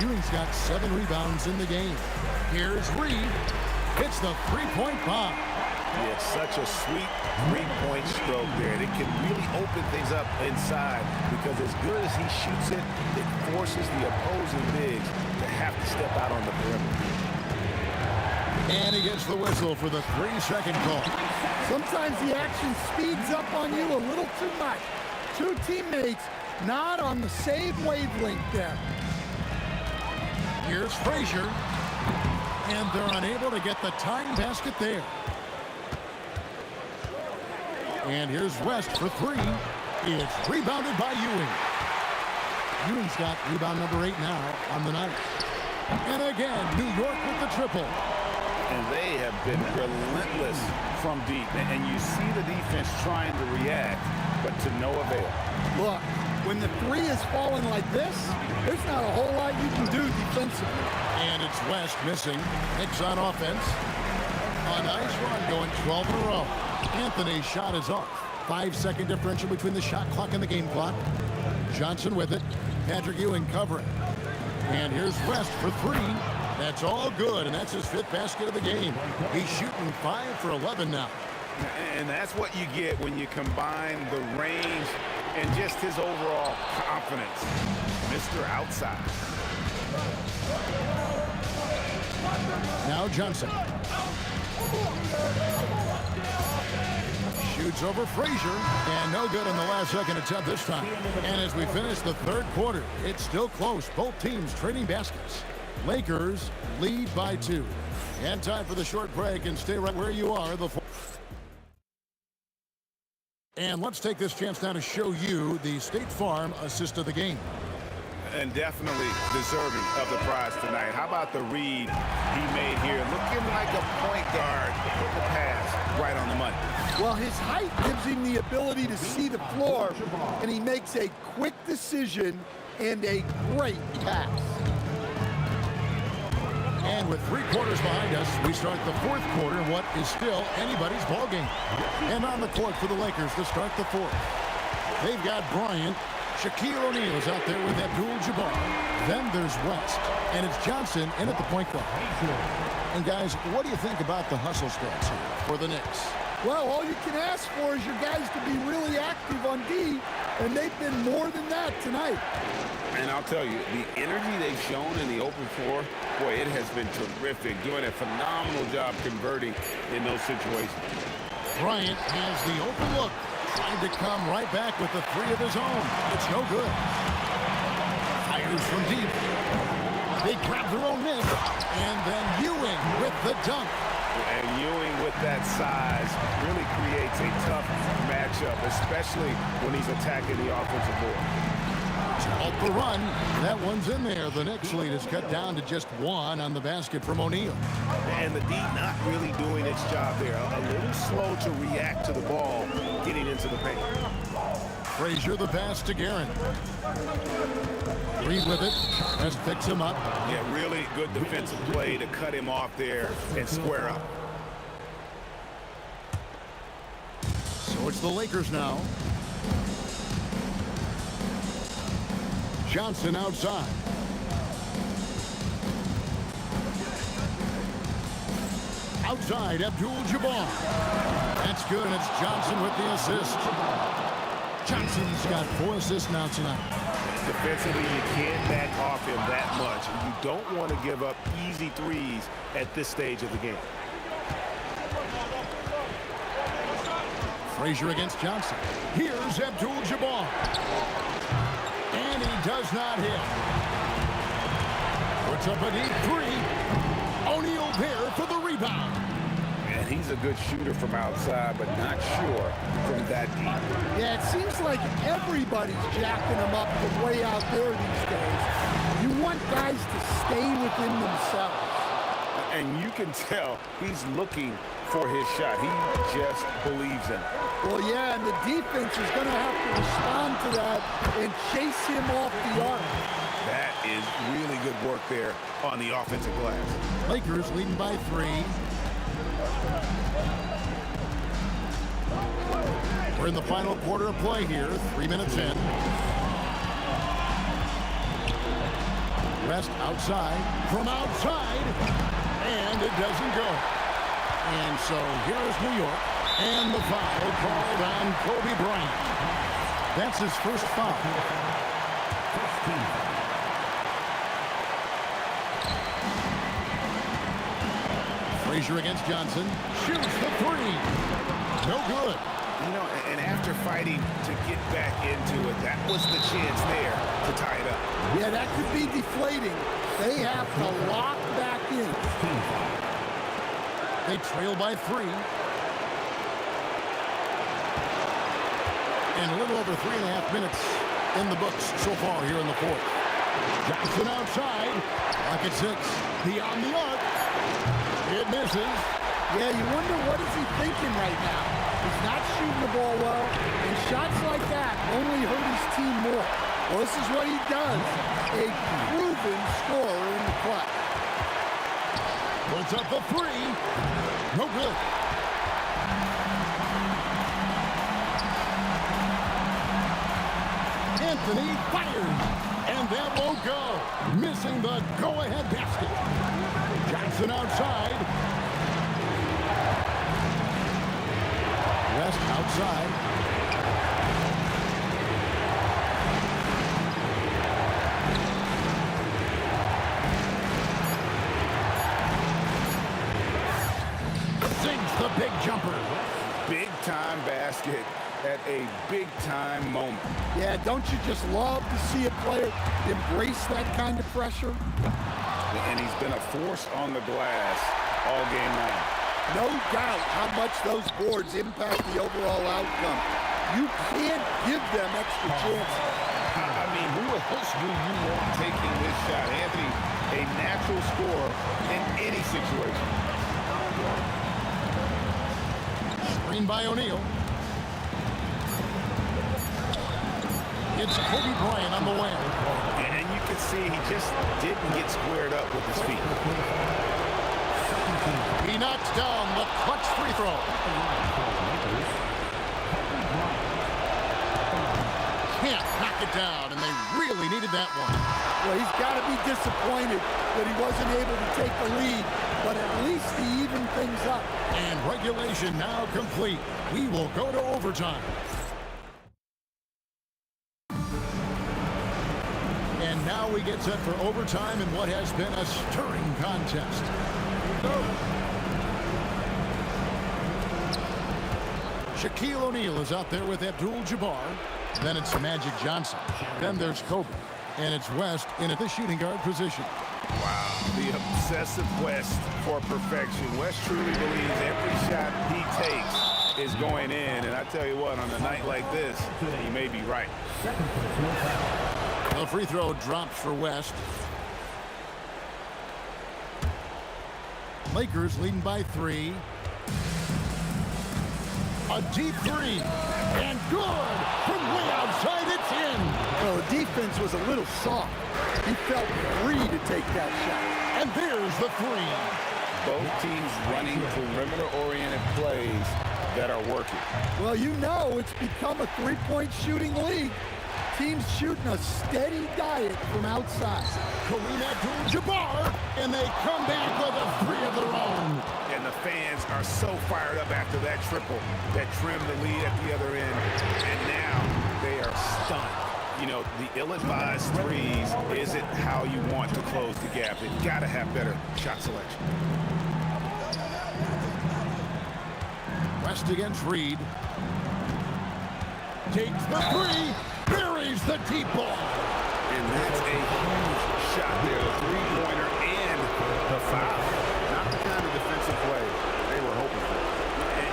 Ewing's got 7 rebounds in the game. Here's Reed. Hits the 3-point bomb. Yeah, it's such a sweet three-point stroke there. And it can really open things up inside because as good as he shoots it, it forces the opposing bigs to have to step out on the perimeter. And he gets the whistle for the 3-second call. Sometimes the action speeds up on you a little too much. Two teammates not on the same wavelength there. Here's Frazier. And they're unable to get the tying basket there. And here's West for three. It's rebounded by Ewing. Ewing's got rebound number 8 now on the night. And again, New York with the triple. And they have been relentless from deep. And you see the defense trying to react, but to no avail. Look, when the three is falling like this, there's not a whole lot you can do defensively. And it's West missing. Knicks on offense. A nice run going 12 in a row. Anthony's shot is off. 5-second differential between the shot clock and the game clock. Johnson with it. Patrick Ewing covering. And here's West for three. That's all good, and that's his 5th basket of the game. He's shooting 5 for 11 now. And that's what you get when you combine the range and just his overall confidence. Mr. Outside. Now Johnson. Shoots over Frazier, and no good on the last second attempt this time. And as we finish the 3rd quarter, it's still close. Both teams trading baskets. Lakers lead by 2. And time for the short break, and stay right where you are. And let's take this chance now to show you the State Farm assist of the game. And definitely deserving of the prize tonight. How about the read he made here? Looking like a point guard. Put the pass right on the money. Well, his height gives him the ability to see the floor, and he makes a quick decision and a great pass. And with 3 quarters behind us, we start the 4th quarter in what is still anybody's ball game. And on the court for the Lakers to start the 4th. They've got Bryant. Shaquille O'Neal is out there with Abdul-Jabbar. Then there's West. And it's Johnson in at the point guard. And guys, what do you think about the hustle stats here for the Knicks? Well, all you can ask for is your guys to be really active on D, and they've been more than that tonight. And I'll tell you, the energy they've shown in the open floor, boy, it has been terrific. Doing a phenomenal job converting in those situations. Bryant has the open look. Trying to come right back with the 3 of his own. It's no good. Fires from deep. They grab their own miss. And then Ewing with the dunk. And Ewing with that size really creates a tough matchup, especially when he's attacking the offensive board. Off the run. That one's in there. The Knicks lead is cut down to just 1 on the basket from O'Neal. And the D not really doing its job there. A little slow to react to the ball getting into the paint. Frazier the pass to Guerin. Reed with it. Just picks him up. Yeah, really good defensive play to cut him off there and square up. So it's the Lakers now. Johnson outside. Outside, Abdul-Jabbar. That's good, and it's Johnson with the assist. Johnson's got 4 assists now tonight. Defensively, you can't back off him that much. You don't want to give up easy threes at this stage of the game. Frazier against Johnson. Here's Abdul-Jabbar. And he does not hit. Puts up a deep 3. O'Neal there for the rebound. And he's a good shooter from outside, but not sure from that deep. Yeah, it seems like everybody's jacking him up from way out there these days. You want guys to stay within themselves. And you can tell he's looking for his shot. He just believes in it. Well, yeah, and the defense is going to have to respond to that and chase him off the arc. That is really good work there on the offensive glass. Lakers leading by 3. We're in the final quarter of play here, 3 minutes in. West outside, from outside, and it doesn't go. And so here is New York. And the foul called on Kobe Bryant. That's his first foul. Frazier against Johnson. Shoots the three. No good. You know, and after fighting to get back into it, that was the chance there to tie it up. Yeah, that could be deflating. They have to lock back in. They trail by 3. And a little over 3.5 minutes in the books so far here in the fourth. Johnson outside. Lock at 6. Beyond the arc. It misses. Yeah, you wonder what is he thinking right now. He's not shooting the ball well, and shots like that only hurt his team more. Well, this is what he does. A proven scorer in the clutch. Puts up a 3. No good. Anthony fires, and that won't go. Missing the go-ahead basket. Johnson outside. West outside. Sinks the big jumper. Big-time basket at a big-time moment. Yeah, don't you just love to see a player embrace that kind of pressure? And he's been a force on the glass all game long. No doubt how much those boards impact the overall outcome. You can't give them extra chances. I mean, who else do you want taking this shot? Anthony, a natural scorer in any situation. Screen by O'Neal. It's Kobe Bryant on the wing. And you can see he just didn't get squared up with his feet. He knocks down the clutch free throw. Can't knock it down, and they really needed that one. Well, he's got to be disappointed that he wasn't able to take the lead, but at least he evened things up. And regulation now complete. We will go to overtime. And now we get set for overtime in what has been a stirring contest. Shaquille O'Neal is out there with Abdul-Jabbar. Then it's Magic Johnson. Then there's Kobe. And it's West in at the shooting guard position. Wow, the obsessive West for perfection. West truly believes every shot he takes is going in. And I tell you what, on a night like this, he may be right. The free throw drops for West. Lakers leading by 3. A deep 3. And good! From way outside, it's in! Well, the defense was a little soft. He felt free to take that shot. And there's the 3. Both teams running perimeter-oriented plays that are working. Well, you know it's become a three-point shooting league. Teams shooting a steady diet from outside. Kareem Abdul-Jabbar, and they come back with a 3 of their own. And the fans are so fired up after that triple that trimmed the lead at the other end. And now they are stunned. You know, the ill-advised threes isn't how you want to close the gap. They've got to have better shot selection. West against Reed. Takes the 3. Buries the deep ball. And that's a huge shot there. The three-pointer and the foul. Not the kind of defensive play they were hoping for.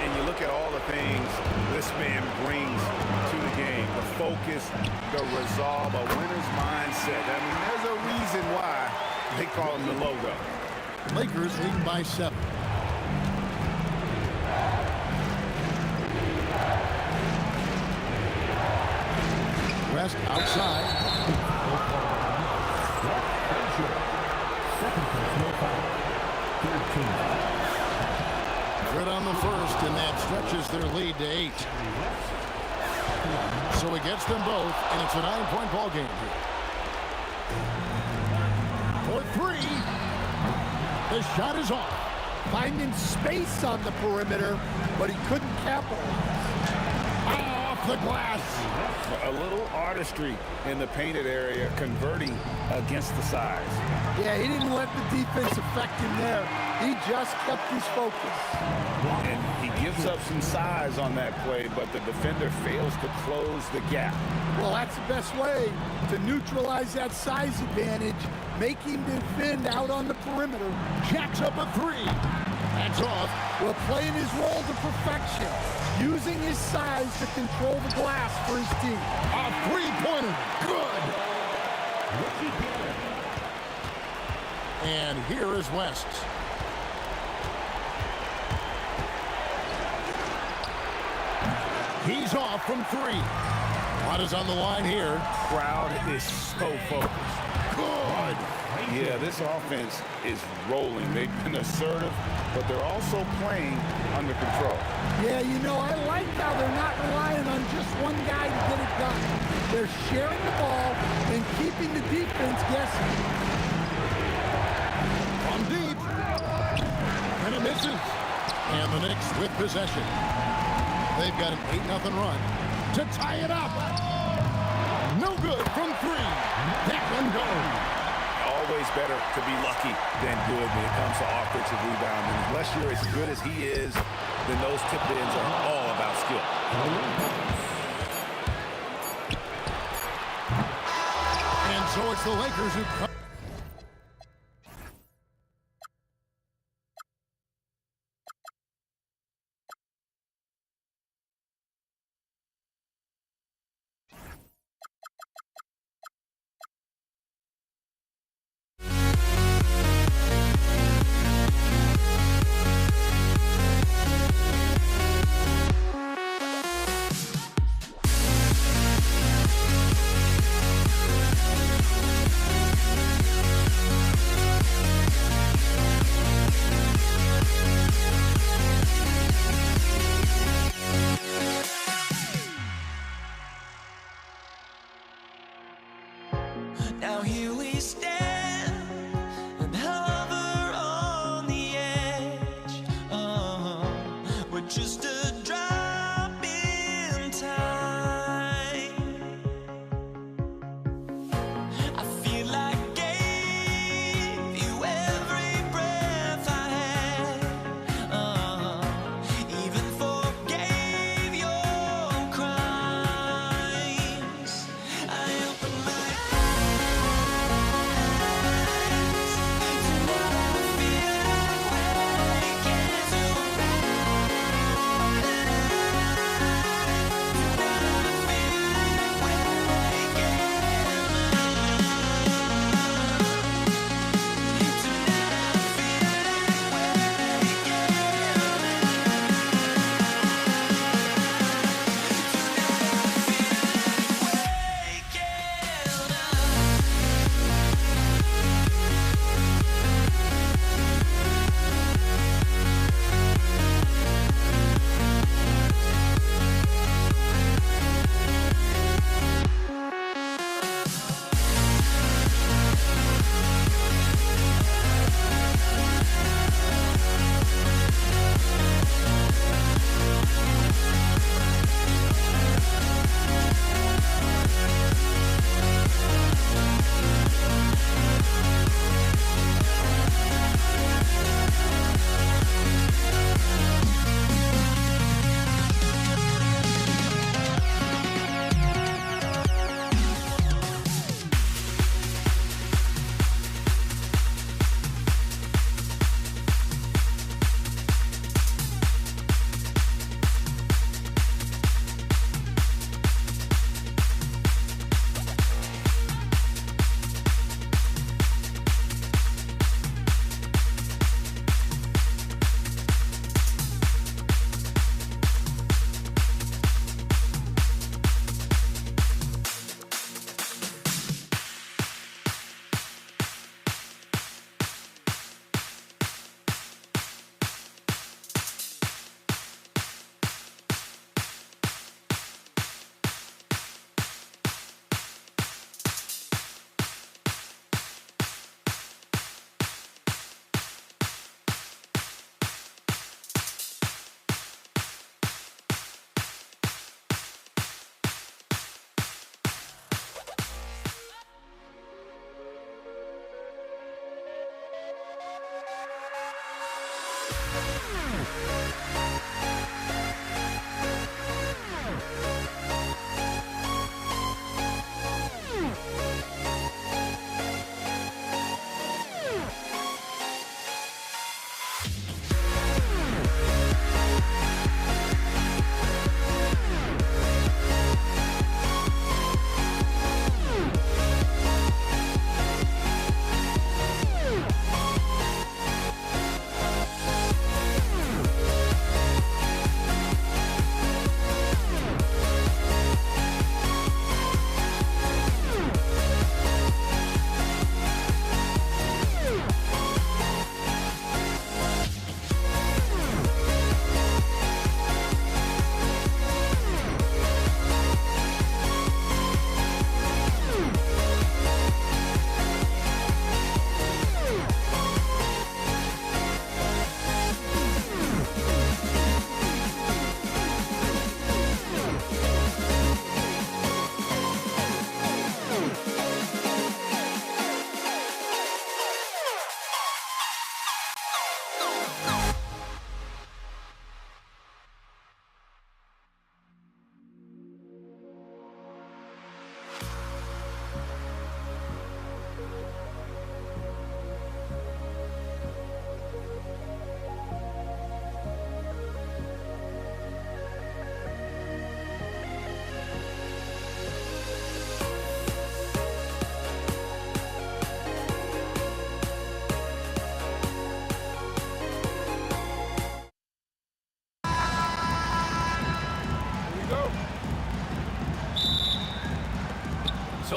And you look at all the things this man brings to the game. The focus, the resolve, a winner's mindset. I mean, there's a reason why they call him the logo. Lakers leading by 7. West outside. Good on the first, and that stretches their lead to 8. So it gets them both, and it's a 9-point ball game here. For 3. The shot is off. finding space on the perimeter, but he couldn't capitalize. Off the glass. A little artistry in the painted area, converting against the size. Yeah, he didn't let the defense affect him there. He just kept his focus. And he gives up some size on that play, but the defender fails to close the gap. Well, that's the best way to neutralize that size advantage. Make him defend out on the perimeter. Jacks up a three. That's off. Well, playing his role to perfection. Using his size to control the glass for his team. A three-pointer. Good. And here is West. He's off from three. What is on the line here? Crowd is so focused. Good. Yeah, this offense is rolling. They've been assertive, but they're also playing under control. Yeah, you know, I like how they're not relying on just one guy to get it done. They're sharing the ball and keeping the defense guessing. From deep. And it misses. And the Knicks with possession. They've got an 8-0 run to tie it up. No good from three. That one goes. Always better to be lucky than good when it comes to offensive rebounding. Unless you're as good as he is, then those tip-ins are all about skill. And so it's the Lakers who come. Now here we stand and hover on the edge. We're just a drop in time. I feel like I gave you every breath I had. Even forgave your crimes. I opened my eyes.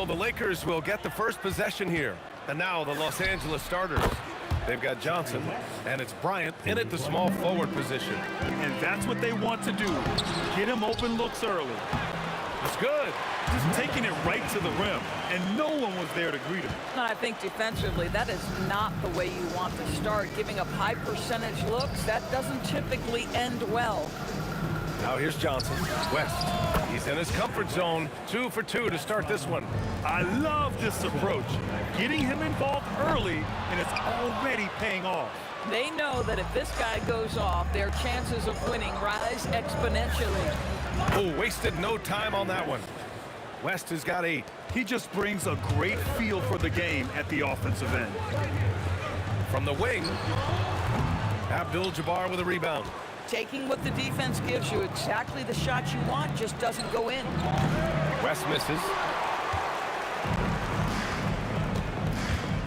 So the Lakers will get the first possession here. And now the Los Angeles starters. They've got Johnson, and it's Bryant in at the small forward position. And that's what they want to do. Get him open looks early. It's good. Just taking it right to the rim, and no one was there to greet him. And I think defensively, that is not the way you want to start. Giving up high percentage looks, that doesn't typically end well. Now here's Johnson. West. He's in his comfort zone. 2 for 2 to start this one. I love this approach. Getting him involved early, and it's already paying off. They know that if this guy goes off, their chances of winning rise exponentially. Oh, wasted no time on that one. West has got 8. He just brings a great feel for the game at the offensive end. From the wing, Abdul-Jabbar with a rebound. Taking what the defense gives you, exactly the shot you want, just doesn't go in. West misses.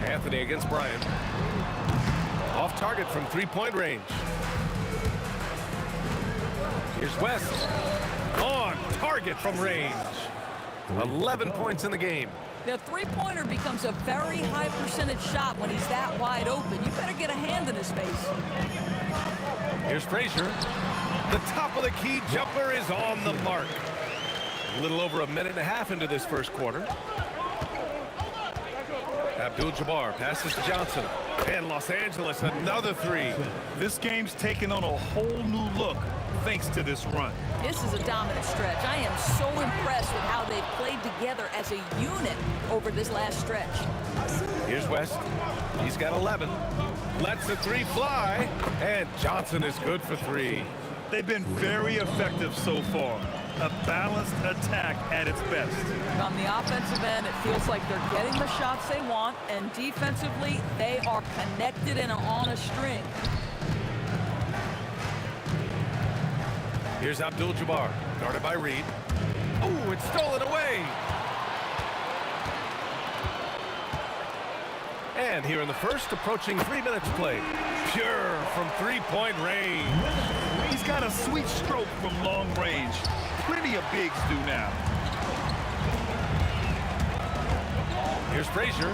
Anthony against Bryant. Off target from three-point range. Here's West. On target from range. 11 points in the game. The three-pointer becomes a very high percentage shot when he's that wide open. You better get a hand in his face. Here's Frazier. The top of the key jumper is on the mark. A little over a minute and a half into this first quarter. Abdul-Jabbar passes to Johnson. And Los Angeles, another 3. This game's taken on a whole new look thanks to this run. This is a dominant stretch. I am so impressed with how they've played together as a unit over this last stretch. Here's West. He's got 11. Lets the 3 fly. And Johnson is good for 3. They've been very effective so far. A balanced attack at its best. On the offensive end, it feels like they're getting the shots they want, and defensively, they are connected and on a string. Here's Abdul-Jabbar, guarded by Reed. Oh, it's stolen away. And here in the first, approaching 3 minutes played. Pure from three-point range. He's got a sweet stroke from long range. Plenty of bigs do now. Here's Frazier.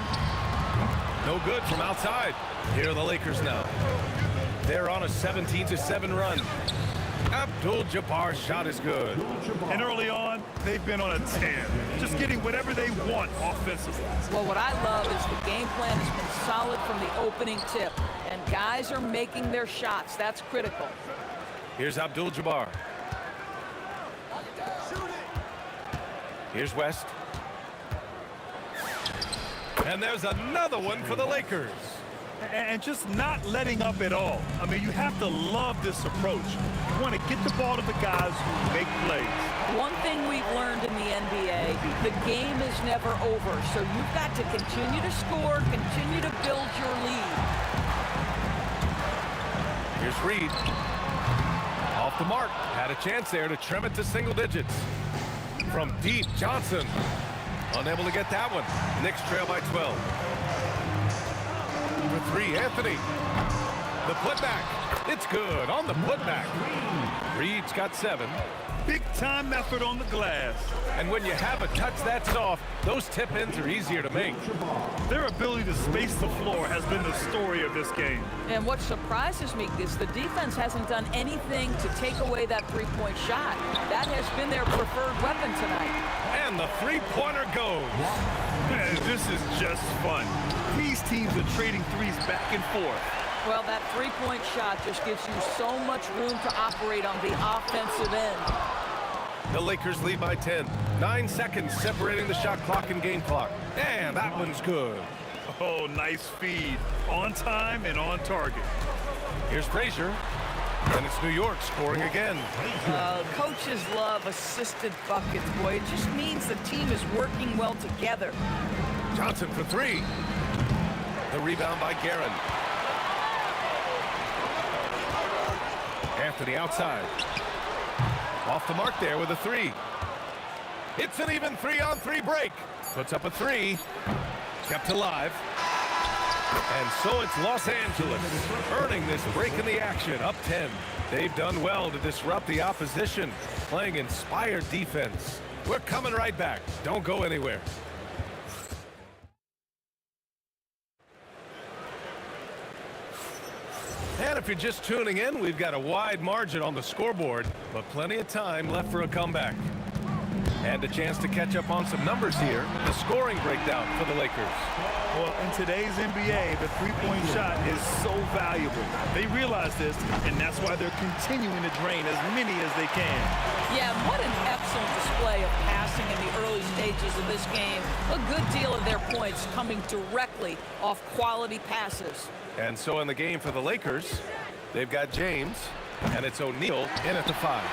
No good from outside. Here are the Lakers now. They're on a 17-7 run. Abdul-Jabbar's shot is good. And early on, they've been on a 10. Just getting whatever they want offensively. Well, what I love is the game plan has been solid from the opening tip, and guys are making their shots. That's critical. Here's Abdul-Jabbar. Here's West. And there's another one for the Lakers. And just not letting up at all. I mean, you have to love this approach. You want to get the ball to the guys who make plays. One thing we've learned in the NBA, the game is never over. So you've got to continue to score, continue to build your lead. Here's Reed. Off the mark. Had a chance there to trim it to single digits. From deep, Johnson. Unable to get that one. Knicks trail by 12. For 3, Anthony. The putback. It's good on the putback. Reed's got 7. Big-time effort on the glass. And when you have a touch that soft, those tip-ins are easier to make. Their ability to space the floor has been the story of this game. And what surprises me is the defense hasn't done anything to take away that three-point shot. That has been their preferred weapon tonight. And the three-pointer goes. Man, this is just fun. These teams are trading threes back and forth. Well, that three-point shot just gives you so much room to operate on the offensive end. The Lakers lead by 10. 9 seconds separating the shot clock and game clock. And that one's good. Oh, nice feed. On time and on target. Here's Frazier. And it's New York scoring again. Coaches love assisted buckets, boy. It just means the team is working well together. Johnson for 3. The rebound by Guerin. Anthony outside. Off the mark there with a 3. It's an even 3-on-3 break. Puts up a 3. Kept alive. And so it's Los Angeles earning this break in the action, up 10. They've done well to disrupt the opposition, playing inspired defense. We're coming right back. Don't go anywhere. if you're just tuning in, we've got a wide margin on the scoreboard, but plenty of time left for a comeback. And a chance to catch up on some numbers here. The scoring breakdown for the Lakers. Well, in today's NBA, the three-point shot is so valuable. They realize this, and that's why they're continuing to drain as many as they can. Yeah, what an excellent display of passing in the early stages of this game. A good deal of their points coming directly off quality passes. And so in the game for the Lakers, they've got James, and it's O'Neal in at the 5.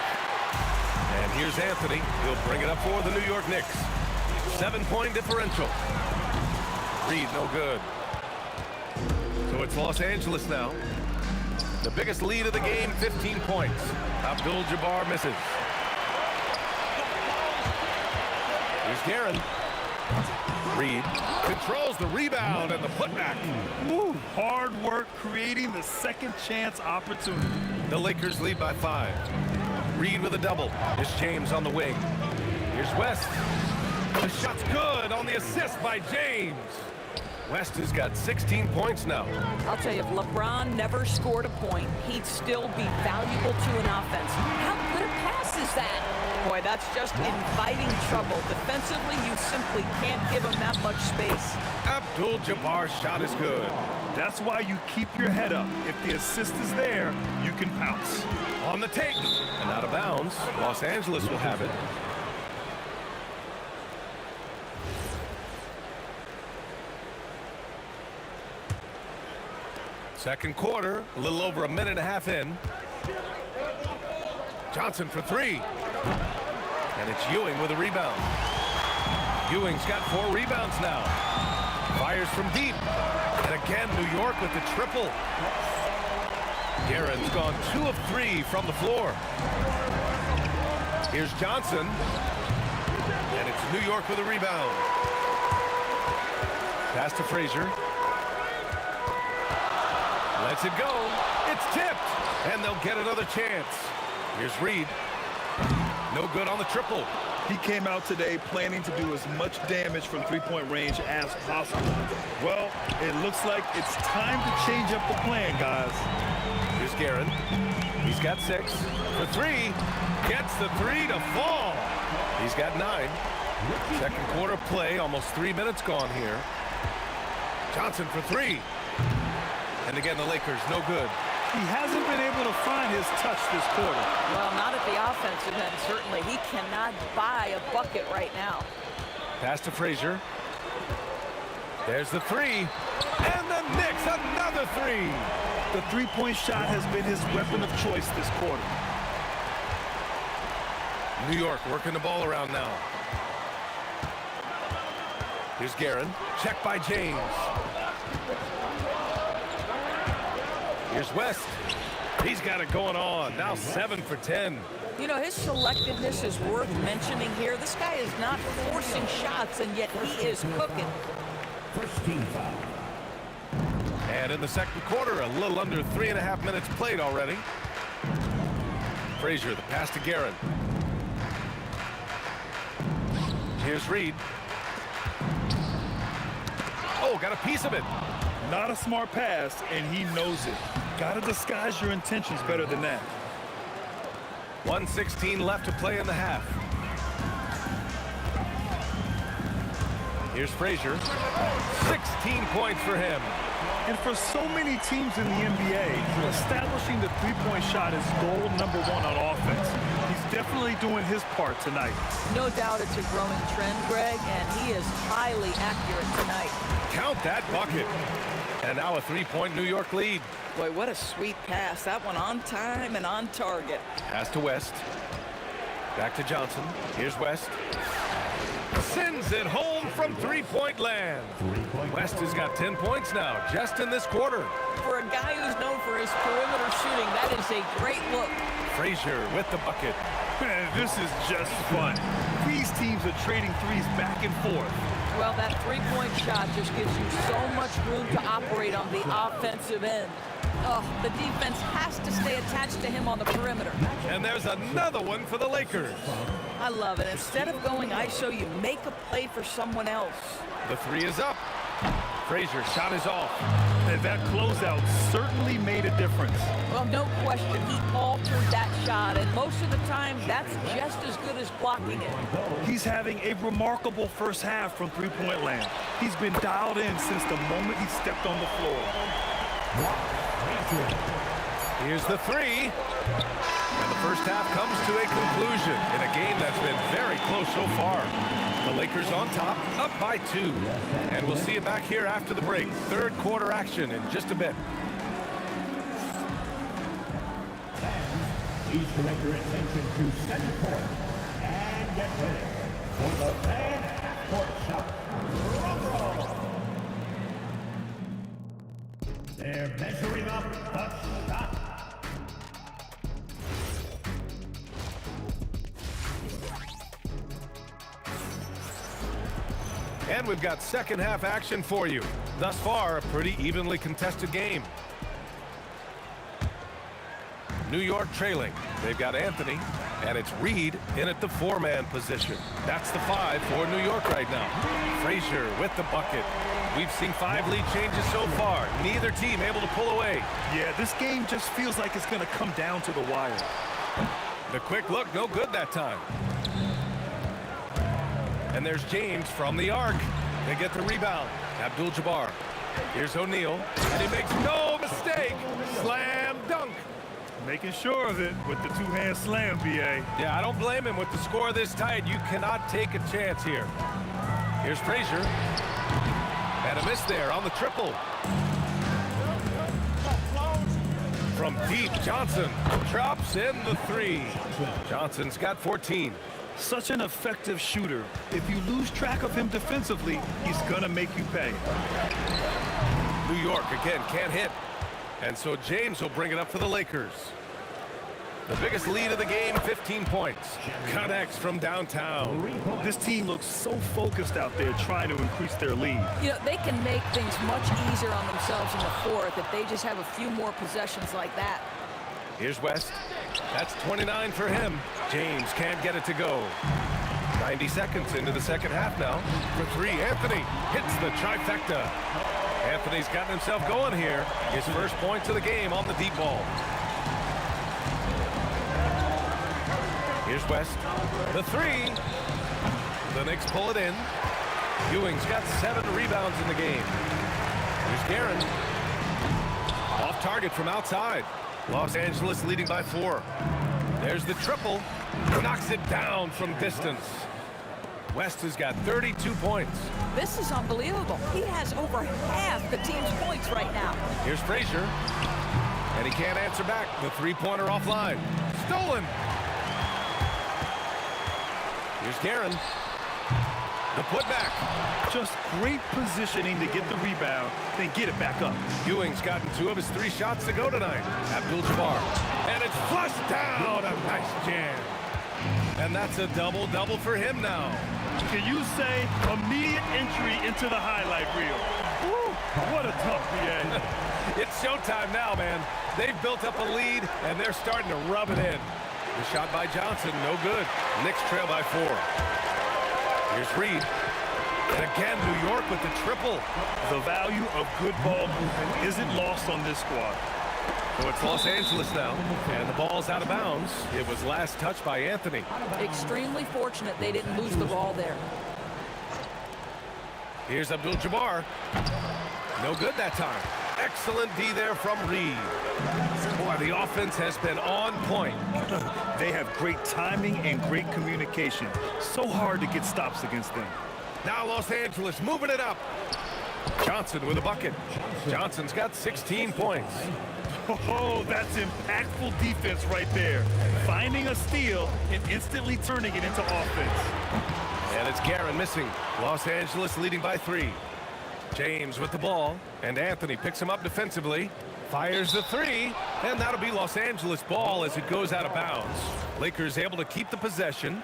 And here's Anthony. He'll bring it up for the New York Knicks. 7-point differential. Reed, no good. So it's Los Angeles now. The biggest lead of the game, 15 points. Abdul-Jabbar misses. Here's Guerin. Reed controls the rebound and the putback. Ooh, hard work creating the second chance opportunity. The Lakers lead by 5. Reed with a double. Here's James on the wing. Here's West. The shot's good on the assist by James. West has got 16 points now. I'll tell you, if LeBron never scored a point, he'd still be valuable to an offense. How good a pass is that? Boy, that's just inviting trouble. Defensively, you simply can't give him that much space. Abdul-Jabbar's shot is good. That's why you keep your head up. If the assist is there, you can pounce. On the take. And out of bounds. Los Angeles will have it. Second quarter, a little over a minute and a half in. Johnson for 3. And it's Ewing with a rebound. Ewing's got 4 rebounds now. Fires from deep. And again, New York with the triple. Guerin's gone 2 of 3 from the floor. Here's Johnson. And it's New York with a rebound. Pass to Frazier. Lets it go. It's tipped. And they'll get another chance. Here's Reed. No good on the triple. He came out today planning to do as much damage from three-point range as possible. Well, it looks like it's time to change up the plan, guys. Here's Guerin. He's got 6. For 3. Gets the 3 to fall. He's got 9. Second quarter play. Almost 3 minutes gone here. Johnson for 3. And again, the Lakers, no good. He hasn't been able to find his touch this quarter. Well, not at the offensive end, certainly. He cannot buy a bucket right now. Pass to Frazier. There's the 3. And the Knicks, another 3. The three-point shot has been his weapon of choice this quarter. New York working the ball around now. Here's Guerin. Check by James. Here's West. He's got it going on. Now 7 for 10. You know, his selectiveness is worth mentioning here. This guy is not forcing shots, and yet he is cooking. First team foul. And in the second quarter, a little under 3.5 minutes played already. Frazier, the pass to Guerin. Here's Reed. Oh, got a piece of it. Not a smart pass, and he knows it. Gotta disguise your intentions better than that. 1:16 left to play in the half. Here's Frazier. 16 points for him. And for so many teams in the NBA, establishing the three-point shot is goal number 1 on offense. He's definitely doing his part tonight. No doubt it's a growing trend, Greg, and he is highly accurate tonight. Count that bucket. And now a 3-point New York lead. Boy, what a sweet pass. That one on time and on target. Pass to West. Back to Johnson. Here's West. Sends it home from 3-point land. West has got 10 points now, just in this quarter. For a guy who's known for his perimeter shooting, that is a great look. Frazier with the bucket. Man, this is just fun. These teams are trading threes back and forth. Well, that three-point shot just gives you so much room to operate on the offensive end. Oh, the defense has to stay attached to him on the perimeter. And there's another one for the Lakers. I love it. Instead of going ISO, you make a play for someone else. The 3 is up. Frazier, shot is off. And that closeout certainly made a difference. Well, no question, he altered that shot, and most of the time, that's just as good as blocking it. He's having a remarkable first half from three-point land. He's been dialed in since the moment he stepped on the floor. Here's the three. And the first half comes to a conclusion in a game that's been very close so far. The Lakers on top, up by 2. And we'll see you back here after the break. Third quarter action in just a bit. Please direct your attention to center court and get ready for the fan half-court shot. They're measuring up the shot. And we've got second half action for you. Thus far, a pretty evenly contested game. New York trailing. They've got Anthony, and it's Reed in at the 4-man position. That's the 5 for New York right now. Frazier with the bucket. We've seen 5 lead changes so far. Neither team able to pull away. Yeah, this game just feels like it's going to come down to the wire. The quick look, no good that time. And there's James from the arc. They get the rebound. Abdul-Jabbar. Here's O'Neal, and he makes no mistake. Slam dunk. Making sure of it with the two-hand slam, B.A. Yeah, I don't blame him with the score this tight. You cannot take a chance here. Here's Frazier. And a miss there on the triple. From deep, Johnson drops in the 3. Johnson's got 14. Such an effective shooter. If you lose track of him defensively, he's going to make you pay. New York, again, can't hit. And so James will bring it up for the Lakers. The biggest lead of the game, 15 points. Connects from downtown. This team looks so focused out there trying to increase their lead. You know, they can make things much easier on themselves in the fourth if they just have a few more possessions like that. Here's West. That's 29 for him. James can't get it to go. 90 seconds into the second half now. For 3, Anthony hits the trifecta. Anthony's gotten himself going here. His first points of the game on the deep ball. Here's West. The 3. The Knicks pull it in. Ewing's got 7 rebounds in the game. Here's Guerin. Off target from outside. Los Angeles leading by 4. There's the triple. Knocks it down from distance. West has got 32 points. This is unbelievable. He has over half the team's points right now. Here's Frazier. And he can't answer back. The three-pointer offline. Stolen. Here's Guerin. The putback. Just great positioning to get the rebound, then get it back up. Ewing's gotten 2 of his 3 shots to go tonight. Abdul-Jabbar. And it's flushed down. A nice jam. And that's a double-double for him now. Can you say immediate entry into the highlight reel? Woo, what a tough BA. It's showtime now, man. They've built up a lead, and they're starting to rub it in. The shot by Johnson, no good. Knicks trail by 4. Here's Reed. And again, New York with the triple. The value of good ball movement isn't lost on this squad. So it's Los Angeles now, and the ball's out of bounds. It was last touched by Anthony. Extremely fortunate they didn't lose the ball there. Here's Abdul-Jabbar. No good that time. Excellent D there from Reed. Boy, the offense has been on point. They have great timing and great communication. So hard to get stops against them. Now Los Angeles moving it up. Johnson with a bucket. Johnson's got 16 points. Oh, that's impactful defense right there. Finding a steal and instantly turning it into offense. And it's Guerin missing. Los Angeles leading by 3. James with the ball, and Anthony picks him up defensively. Fires the 3, and that'll be Los Angeles ball as it goes out of bounds. Lakers able to keep the possession.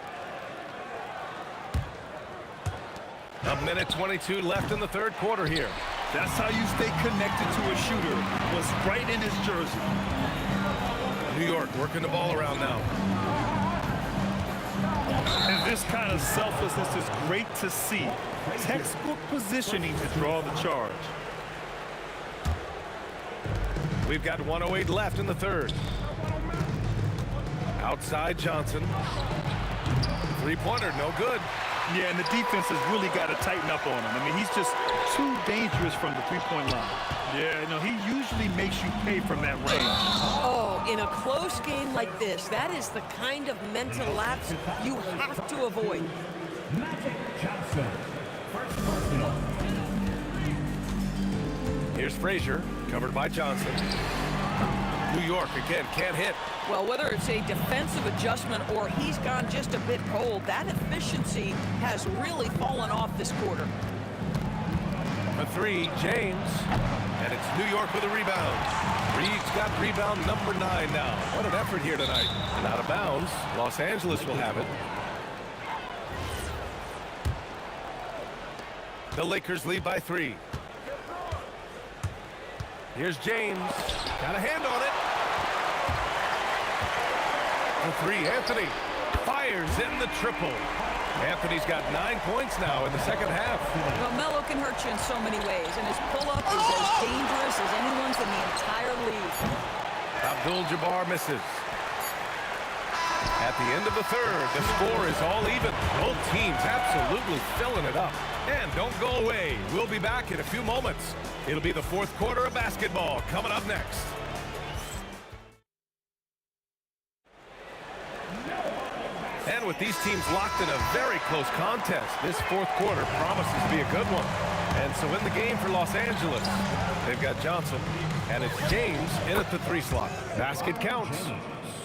A minute 22 left in the third quarter here. That's how you stay connected to a shooter. Was right in his jersey. New York working the ball around now. And This kind of selflessness is great to see. Textbook positioning to draw the charge. We've got 1:08 left in the third. Outside Johnson. Three-pointer, no good. Yeah, and the defense has really got to tighten up on him. I mean, he's just too dangerous from the three-point line. Yeah, you know, he usually makes you pay from that range. Oh, in a close game like this, that is the kind of mental lapse you have to avoid. Magic Johnson. First personal. Here's Frazier, covered by Johnson. New York again, can't hit. Well, whether it's a defensive adjustment or he's gone just a bit cold, that efficiency has really fallen off this quarter. A three, James. And it's New York with a rebound. Reed's got rebound number 9 now. What an effort here tonight. And out of bounds, Los Angeles will have it. The Lakers lead by 3. Here's James. Got a hand on it. The three, Anthony. Fires in the triple. Anthony's got 9 points now in the second half. Well, Melo can hurt you in so many ways, and his pull-up is as dangerous as anyone's in the entire league. Abdul-Jabbar misses. At the end of the third, the score is all even. Both teams absolutely filling it up. And don't go away. We'll be back in a few moments. It'll be the fourth quarter of basketball coming up next. And with these teams locked in a very close contest, this fourth quarter promises to be a good one. And so in the game for Los Angeles, they've got Johnson, and it's James in at the 3 slot. Basket counts.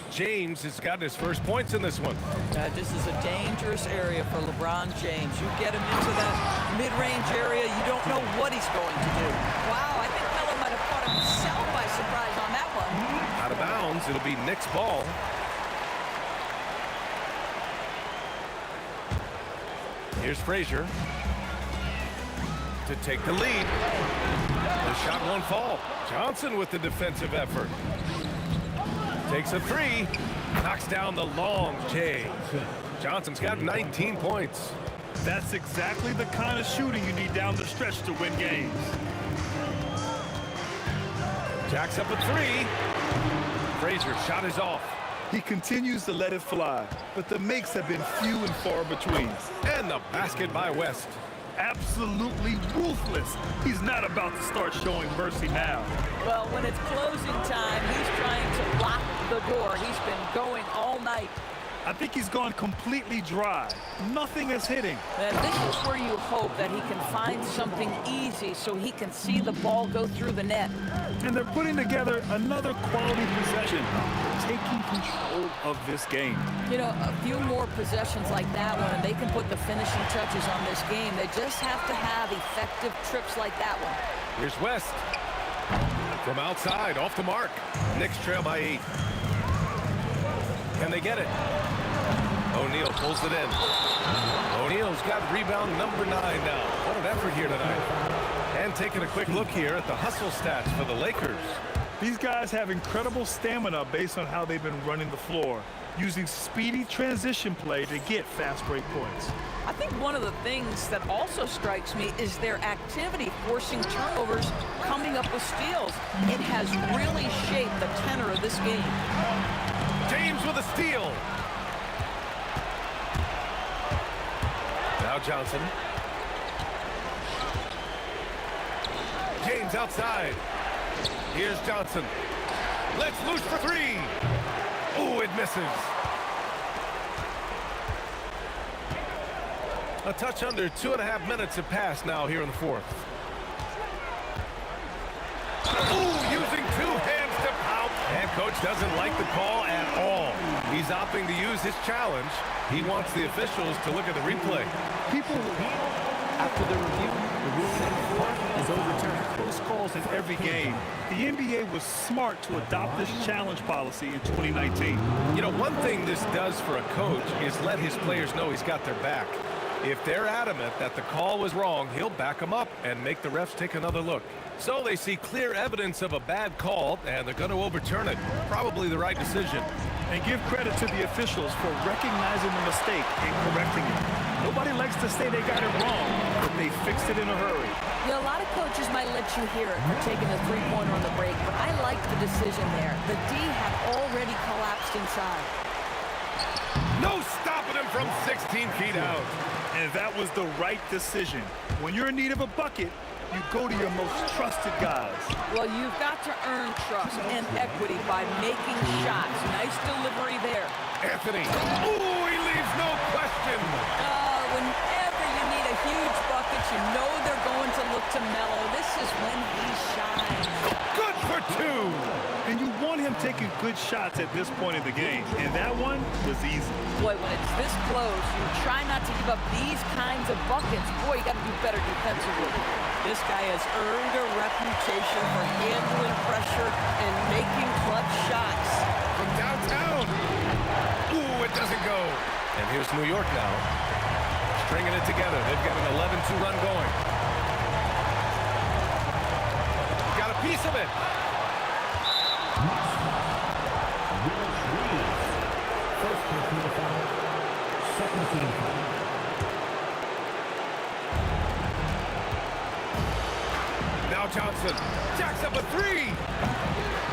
James has gotten his first points in this one. This is a dangerous area for LeBron James. You get him into that mid-range area, you don't know what he's going to do. Wow, I think Melo might have caught himself by surprise on that one. Out of bounds, it'll be Knicks' ball. Here's Frazier to take the lead. The shot won't fall. Johnson with the defensive effort. Takes a 3. Knocks down the long J. Johnson's got 19 points. That's exactly the kind of shooting you need down the stretch to win games. Jacks up a 3. Frazier shot is off. He continues to let it fly, but the makes have been few and far between. And the basket by West. Absolutely ruthless. He's not about to start showing mercy now. Well, when it's closing time, he's trying to lock the door. He's been going all night. I think he's gone completely dry. Nothing is hitting. And this is where you hope that he can find something easy so he can see the ball go through the net. And they're putting together another quality possession, taking control of this game. You know, a few more possessions like that one, and they can put the finishing touches on this game. They just have to have effective trips like that one. Here's West. From outside, off the mark. Knicks trail by 8. Can they get it? O'Neal pulls it in. O'Neal's got rebound number 9 now. What an effort here tonight. And taking a quick look here at the hustle stats for the Lakers. These guys have incredible stamina based on how they've been running the floor, using speedy transition play to get fast break points. I think one of the things that also strikes me is their activity forcing turnovers, coming up with steals. It has really shaped the tenor of this game. James with a steal. Now Johnson. James outside. Here's Johnson. Let's loose for 3. Oh, it misses. A touch under 2.5 minutes have passed now here in the fourth. Oh, using 2 hands to pout. And coach doesn't like the call at all. He's opting to use his challenge. He wants the officials to look at the replay. People, after the review, the rule-setting court is overturned. Close calls in every game. The NBA was smart to adopt this challenge policy in 2019. You know, one thing this does for a coach is let his players know he's got their back. If they're adamant that the call was wrong, he'll back them up and make the refs take another look. So they see clear evidence of a bad call, and they're going to overturn it. Probably the right decision. And give credit to the officials for recognizing the mistake and correcting it. Nobody likes to say they got it wrong, but they fixed it in a hurry. You know, a lot of coaches might let you hear it for taking a three-pointer on the break, but I like the decision there. The D had already collapsed inside. No stopping him from 16 feet out. And that was the right decision. When you're in need of a bucket, you go to your most trusted guys. Well, you've got to earn trust and equity by making shots. Nice delivery there. Anthony. Ooh, he leaves no question. Whenever you need a huge bucket, you know they're going to look to Melo. This is when he shines. Good for two. And you want him taking good shots at this point in the game. And that one was easy. Boy, when it's this close, you try not to give up these kinds of buckets. Boy, you got to do better defensively. This guy has earned a reputation for handling pressure and making clutch shots. From downtown. Ooh, it doesn't go. And here's New York now. Stringing it together. They've got an 11-2 run going. Got a piece of it. First personal foul, second team foul. Now Johnson jacks up a three.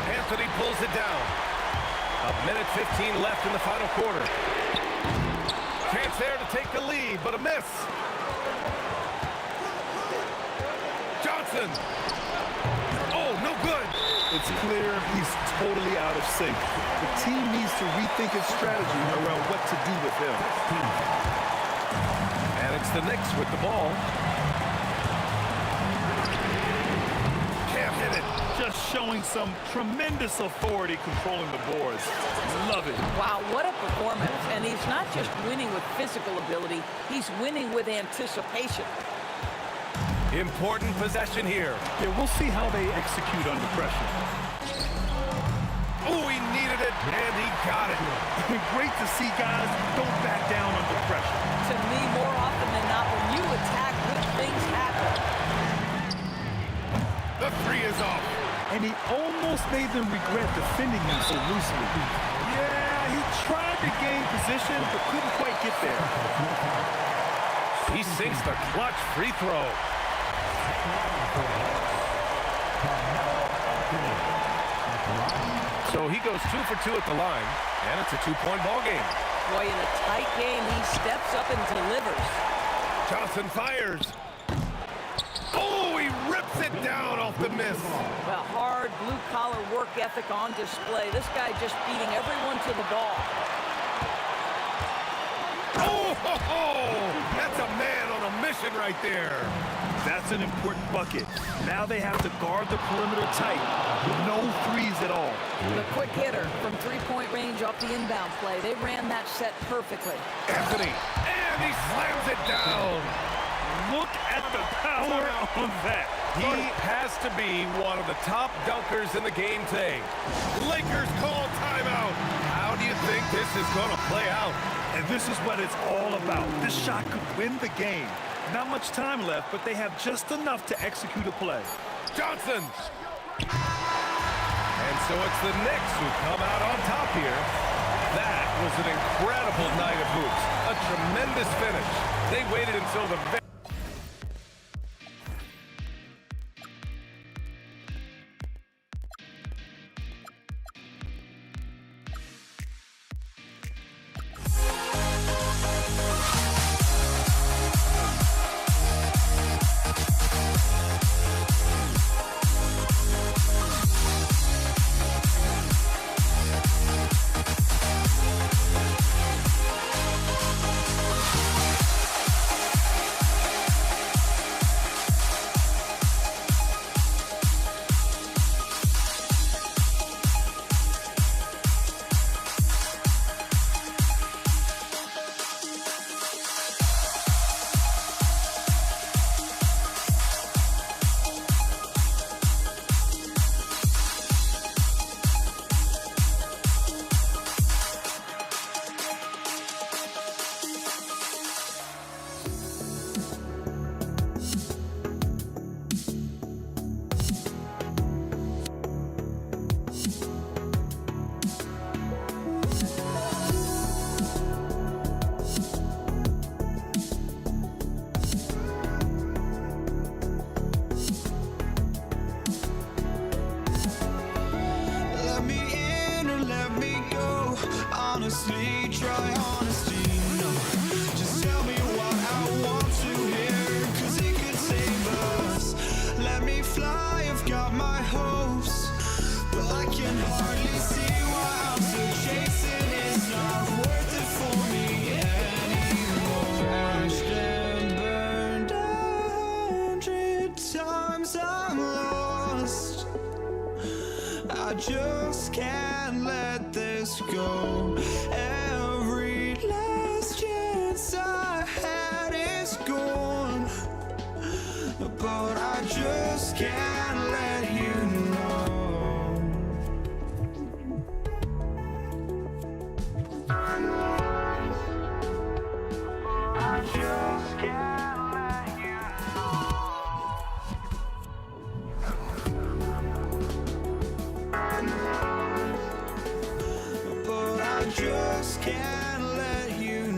Anthony pulls it down. A minute 15 left in the final quarter. Chance there to take the lead, but a miss. Johnson. Oh, no good. It's clear he's totally out of sync. The team needs to rethink its strategy around what to do with him. And it's the Knicks with the ball. Can't hit it. Just showing some tremendous authority controlling the boards. Love it. Wow, what a performance. And he's not just winning with physical ability, he's winning with anticipation. Important possession here. Yeah, we'll see how they execute under pressure. Oh, he needed it, and he got it. Great to see guys don't back down under pressure. To me, more often than not, when you attack, good things happen. The three is off. And he almost made them regret defending him so loosely. Yeah, he tried to gain position, but couldn't quite get there. He sinks the clutch free throw. So he goes 2 for 2 at the line, and it's a two-point ball game. Boy, in a tight game, he steps up and delivers. Johnson fires. Oh, he rips it down off the miss. Well, hard blue-collar work ethic on display. This guy just beating everyone to the ball. Oh, ho, ho. That's a man on a mission right there. That's an important bucket. Now they have to guard the perimeter tight with no threes at all. The quick hitter from three-point range off the inbound play. They ran that set perfectly. Anthony, and he slams it down. Look at the power on that. He has to be one of the top dunkers in the game today. Lakers call timeout. How do you think this is going to play out? And this is what it's all about. This shot could win the game. Not much time left, but they have just enough to execute a play. Johnson. And so it's the Knicks who come out on top here. That was an incredible night of hoops. A tremendous finish. They waited until the very honestly, try honesty. No, just tell me what I want to hear, 'cause it could save us. Let me fly, I've got my hopes, but I can hardly see why I'm still chasing. It's not worth it for me anymore. Crashed and burned 100 times, I'm lost. I just can't let this go. Every last chance I had is gone, but I just can't let you know. I just can't let you know. But I just can't let you know.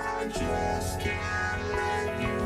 I just can't let you know.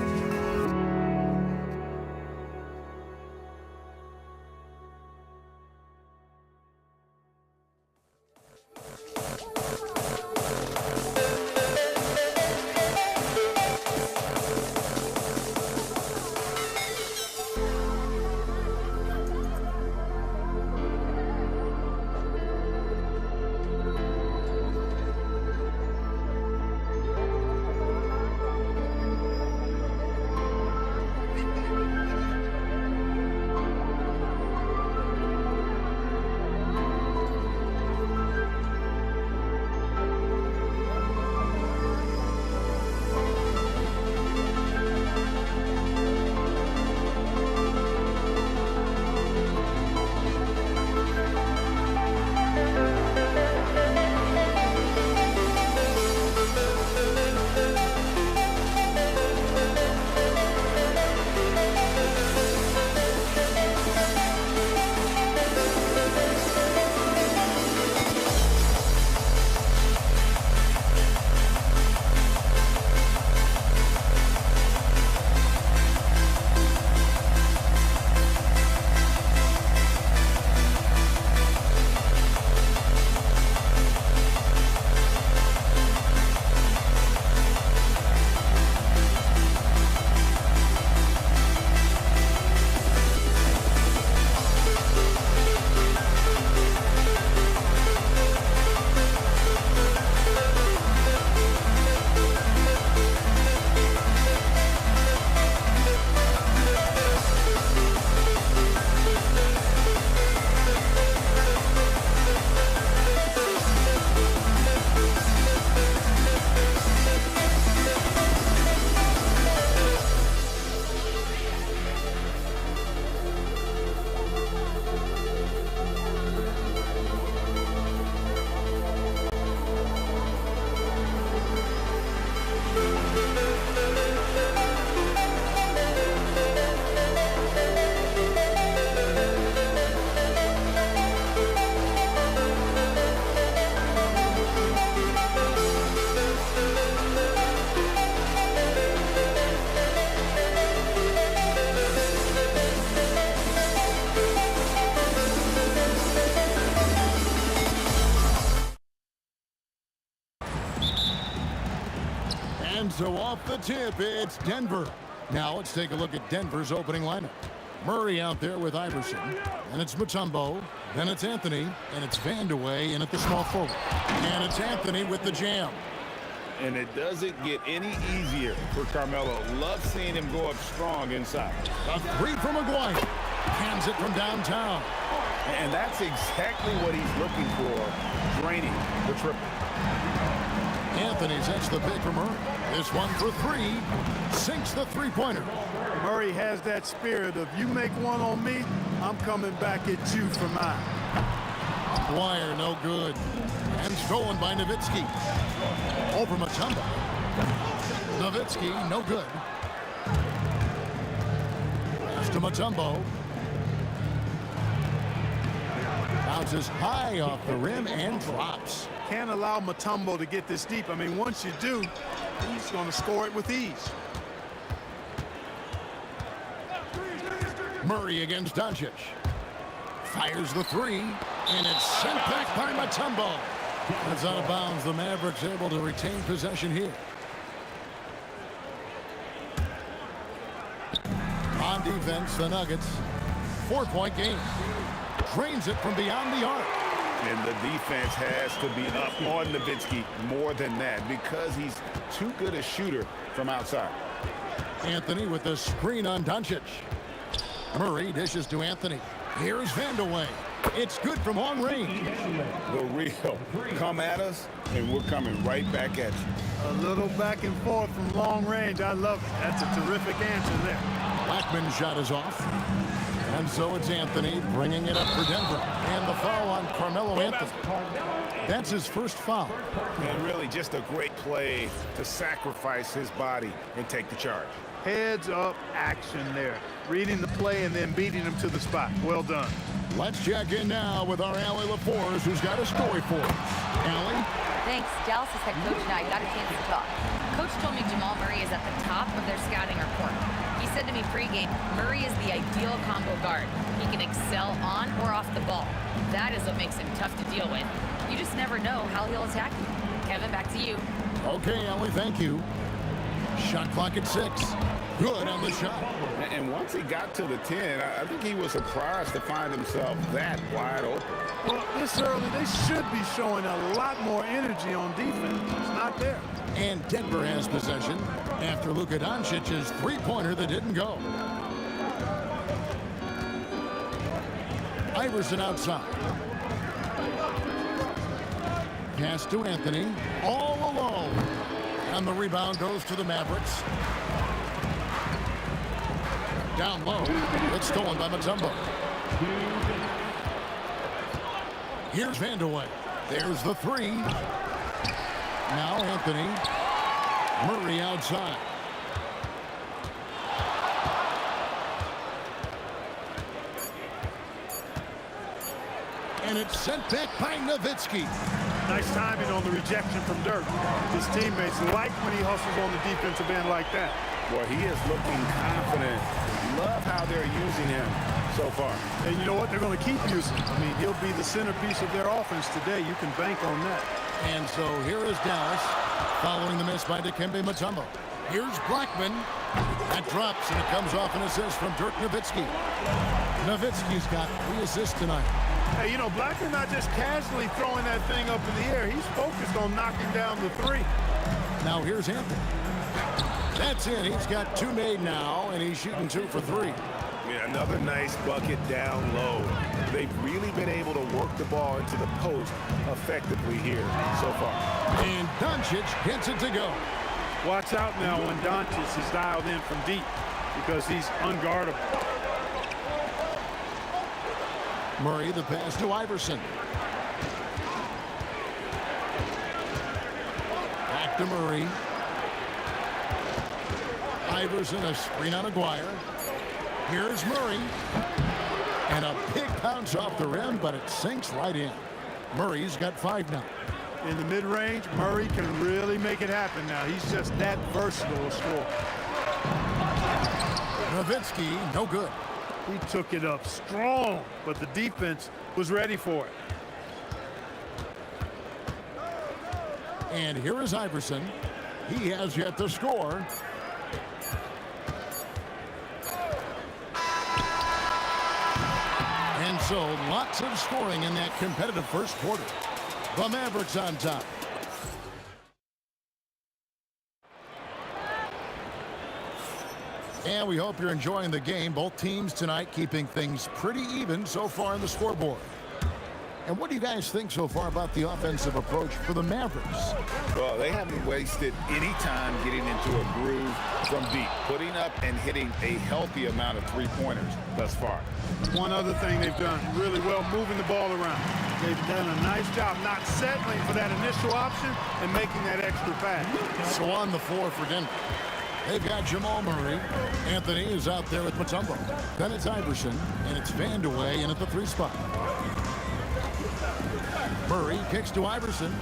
And so off the tip, it's Denver. Now let's take a look at Denver's opening lineup. Murray out there with Iverson. And it's Mutombo. Then it's Anthony. And it's Vandeweghe in at the small forward. And it's Anthony with the jam. And it doesn't get any easier for Carmelo. Love seeing him go up strong inside. A three from McGuire. Hands it from downtown. And that's exactly what he's looking for, draining the triple. Anthony sets the pick for Murray. This one for three. Sinks the three-pointer. Murray has that spirit of you make one on me, I'm coming back at you for mine. McGuire, no good. And stolen by Nowitzki. Over Mutombo. Nowitzki, no good. Pass to Mutombo. Bounces high off the rim and drops. Can't allow Mutombo to get this deep. I mean, once you do, he's going to score it with ease. Murray against Doncic. Fires the three, and it's sent back by Mutombo. That's out of bounds. The Mavericks able to retain possession here. On defense, the Nuggets. 4-point game. Drains it from beyond the arc. And the defense has to be up on Nowitzki more than that because he's too good a shooter from outside. Anthony with the screen on Doncic. Murray dishes to Anthony. Here's Vandeweghe. It's good from long range. The real. Come at us, and we're coming right back at you. A little back and forth from long range. I love it. That's a terrific answer there. Blackman's shot is off. And so it's Anthony bringing it up for Denver. And the foul on Carmelo Anthony. That's his first foul. And really just a great play to sacrifice his body and take the charge. Heads up action there. Reading the play and then beating him to the spot. Well done. Let's check in now with our Allie LaForce, who's got a story for us. Allie? Thanks. Dallas's head coach and I got a chance to talk. Coach told me Jamal Murray is at the top of their scouting report. He said to me pregame, Murray is the ideal combo guard. He can excel on or off the ball. That is what makes him tough to deal with. You just never know how he'll attack you. Kevin, back to you. Okay, Allie, thank you. Shot clock at 6. Good on the shot. And once he got to the 10, I think he was surprised to find himself that wide open. Well, this early, they should be showing a lot more energy on defense. It's not there. And Denver has possession after Luka Doncic's three-pointer that didn't go. Iverson outside. Pass to Anthony. All alone. And the rebound goes to the Mavericks. Down low. It's stolen by Mutombo. Here's Vandeweghe. There's the three. Now Anthony. Murray outside. And it's sent back by Nowitzki. Nice timing on the rejection from Dirk. His teammates like when he hustles on the defensive end like that. Boy, he is looking confident. Love how they're using him so far. And you know what? They're going to keep using him. I mean, he'll be the centerpiece of their offense today. You can bank on that. And so here is Dallas following the miss by Dikembe Mutombo. Here's Blackman. That drops, and it comes off an assist from Dirk Nowitzki. Nowitzki's got 3 assists tonight. Hey, you know, Blackman not just casually throwing that thing up in the air. He's focused on knocking down the three. Now here's Anthony. That's it. He's got 2 made now, and he's shooting 2 for 3. Yeah, another nice bucket down low. They've really been able to work the ball into the post effectively here so far. And Doncic gets it to go. Watch out now when Doncic is dialed in from deep because he's unguardable. Murray, the pass to Iverson. Back to Murray. Iverson, a screen on Aguirre. Here's Murray. And a big bounce off the rim, but it sinks right in. Murray's got 5 now. In the mid-range, Murray can really make it happen now. He's just that versatile a scorer. Nowitzki, no good. He took it up strong, but the defense was ready for it. And here is Iverson. He has yet to score. And so lots of scoring in that competitive first quarter. The Mavericks on top. And we hope you're enjoying the game. Both teams tonight keeping things pretty even so far on the scoreboard. And what do you guys think so far about the offensive approach for the Mavericks? Well, they haven't wasted any time getting into a groove from deep, putting up and hitting a healthy amount of three-pointers thus far. One other thing they've done really well, moving the ball around. They've done a nice job not settling for that initial option and making that extra pass. So on the floor for Denver, they've got Jamal Murray. Anthony is out there with Mutombo. Then it's Iverson, and it's Vandeweghe in at the 3 spot. Murray kicks to Iverson.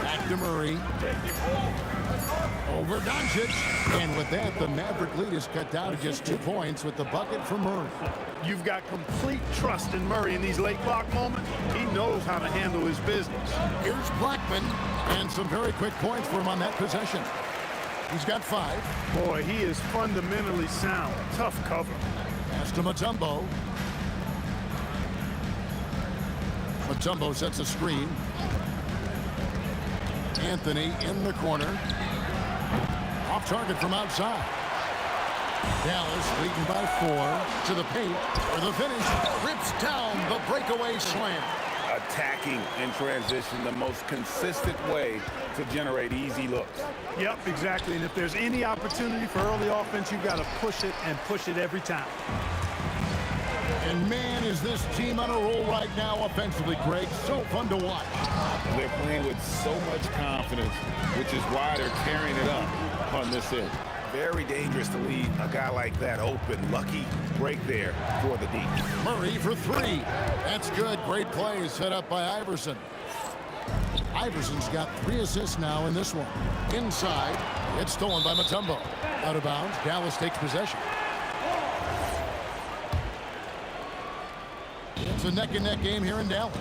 Back to Murray. Over Doncic. And with that, the Maverick lead is cut down to just 2 points with the bucket from Murray. You've got complete trust in Murray in these late clock moments. He knows how to handle his business. Here's Blackman. And some very quick points for him on that possession. He's got 5. Boy, he is fundamentally sound. Tough cover. Pass to Mutombo. Mutombo sets a screen. Anthony in the corner. Off target from outside. Dallas leading by 4 to the paint for the finish. Rips down the breakaway slam. Attacking in transition, the most consistent way to generate easy looks. Yep, exactly. And if there's any opportunity for early offense, you've got to push it and push it every time. And man, is this team on a roll right now offensively, Greg. So fun to watch. They're playing with so much confidence, which is why they're tearing it up on this end. Very dangerous to leave a guy like that open. Lucky break there for the D. Murray for 3. That's good. Great play set up by Iverson. Iverson's got 3 assists now in this one. Inside, it's stolen by Mutombo. Out of bounds, Dallas takes possession. It's a neck-and-neck game here in Dallas.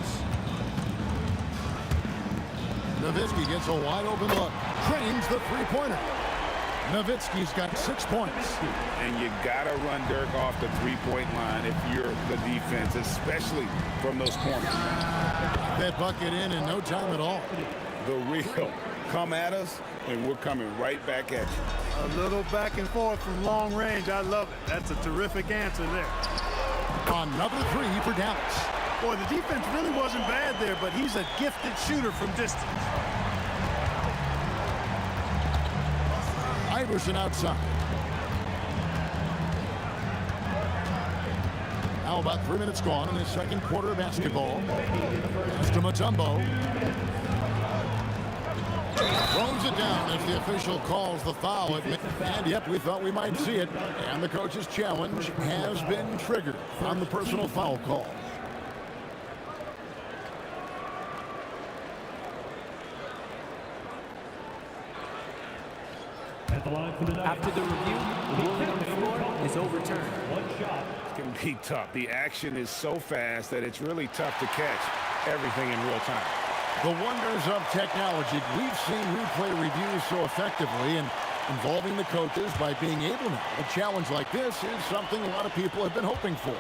Nowitzki gets a wide-open look. Trains the three-pointer. Nowitzki's got 6 points. And you got to run Dirk off the three-point line if you're the defense, especially from those corners. That bucket in no time at all. The real come at us, and we're coming right back at you. A little back and forth from long range. I love it. That's a terrific answer there. Another 3 for Dallas. Boy, the defense really wasn't bad there, but he's a gifted shooter from distance. Iverson outside. Now about 3 minutes gone in the second quarter of basketball. Pass to Mutombo. Throws it down as the official calls the foul. And yep, we thought we might see it. And the coach's challenge has been triggered on the personal foul call. After the review, the ruling on the floor is overturned. It can be tough. The action is so fast that it's really tough to catch everything in real time. The wonders of technology. We've seen replay reviews so effectively and involving the coaches by being able to. A challenge like this is something a lot of people have been hoping for.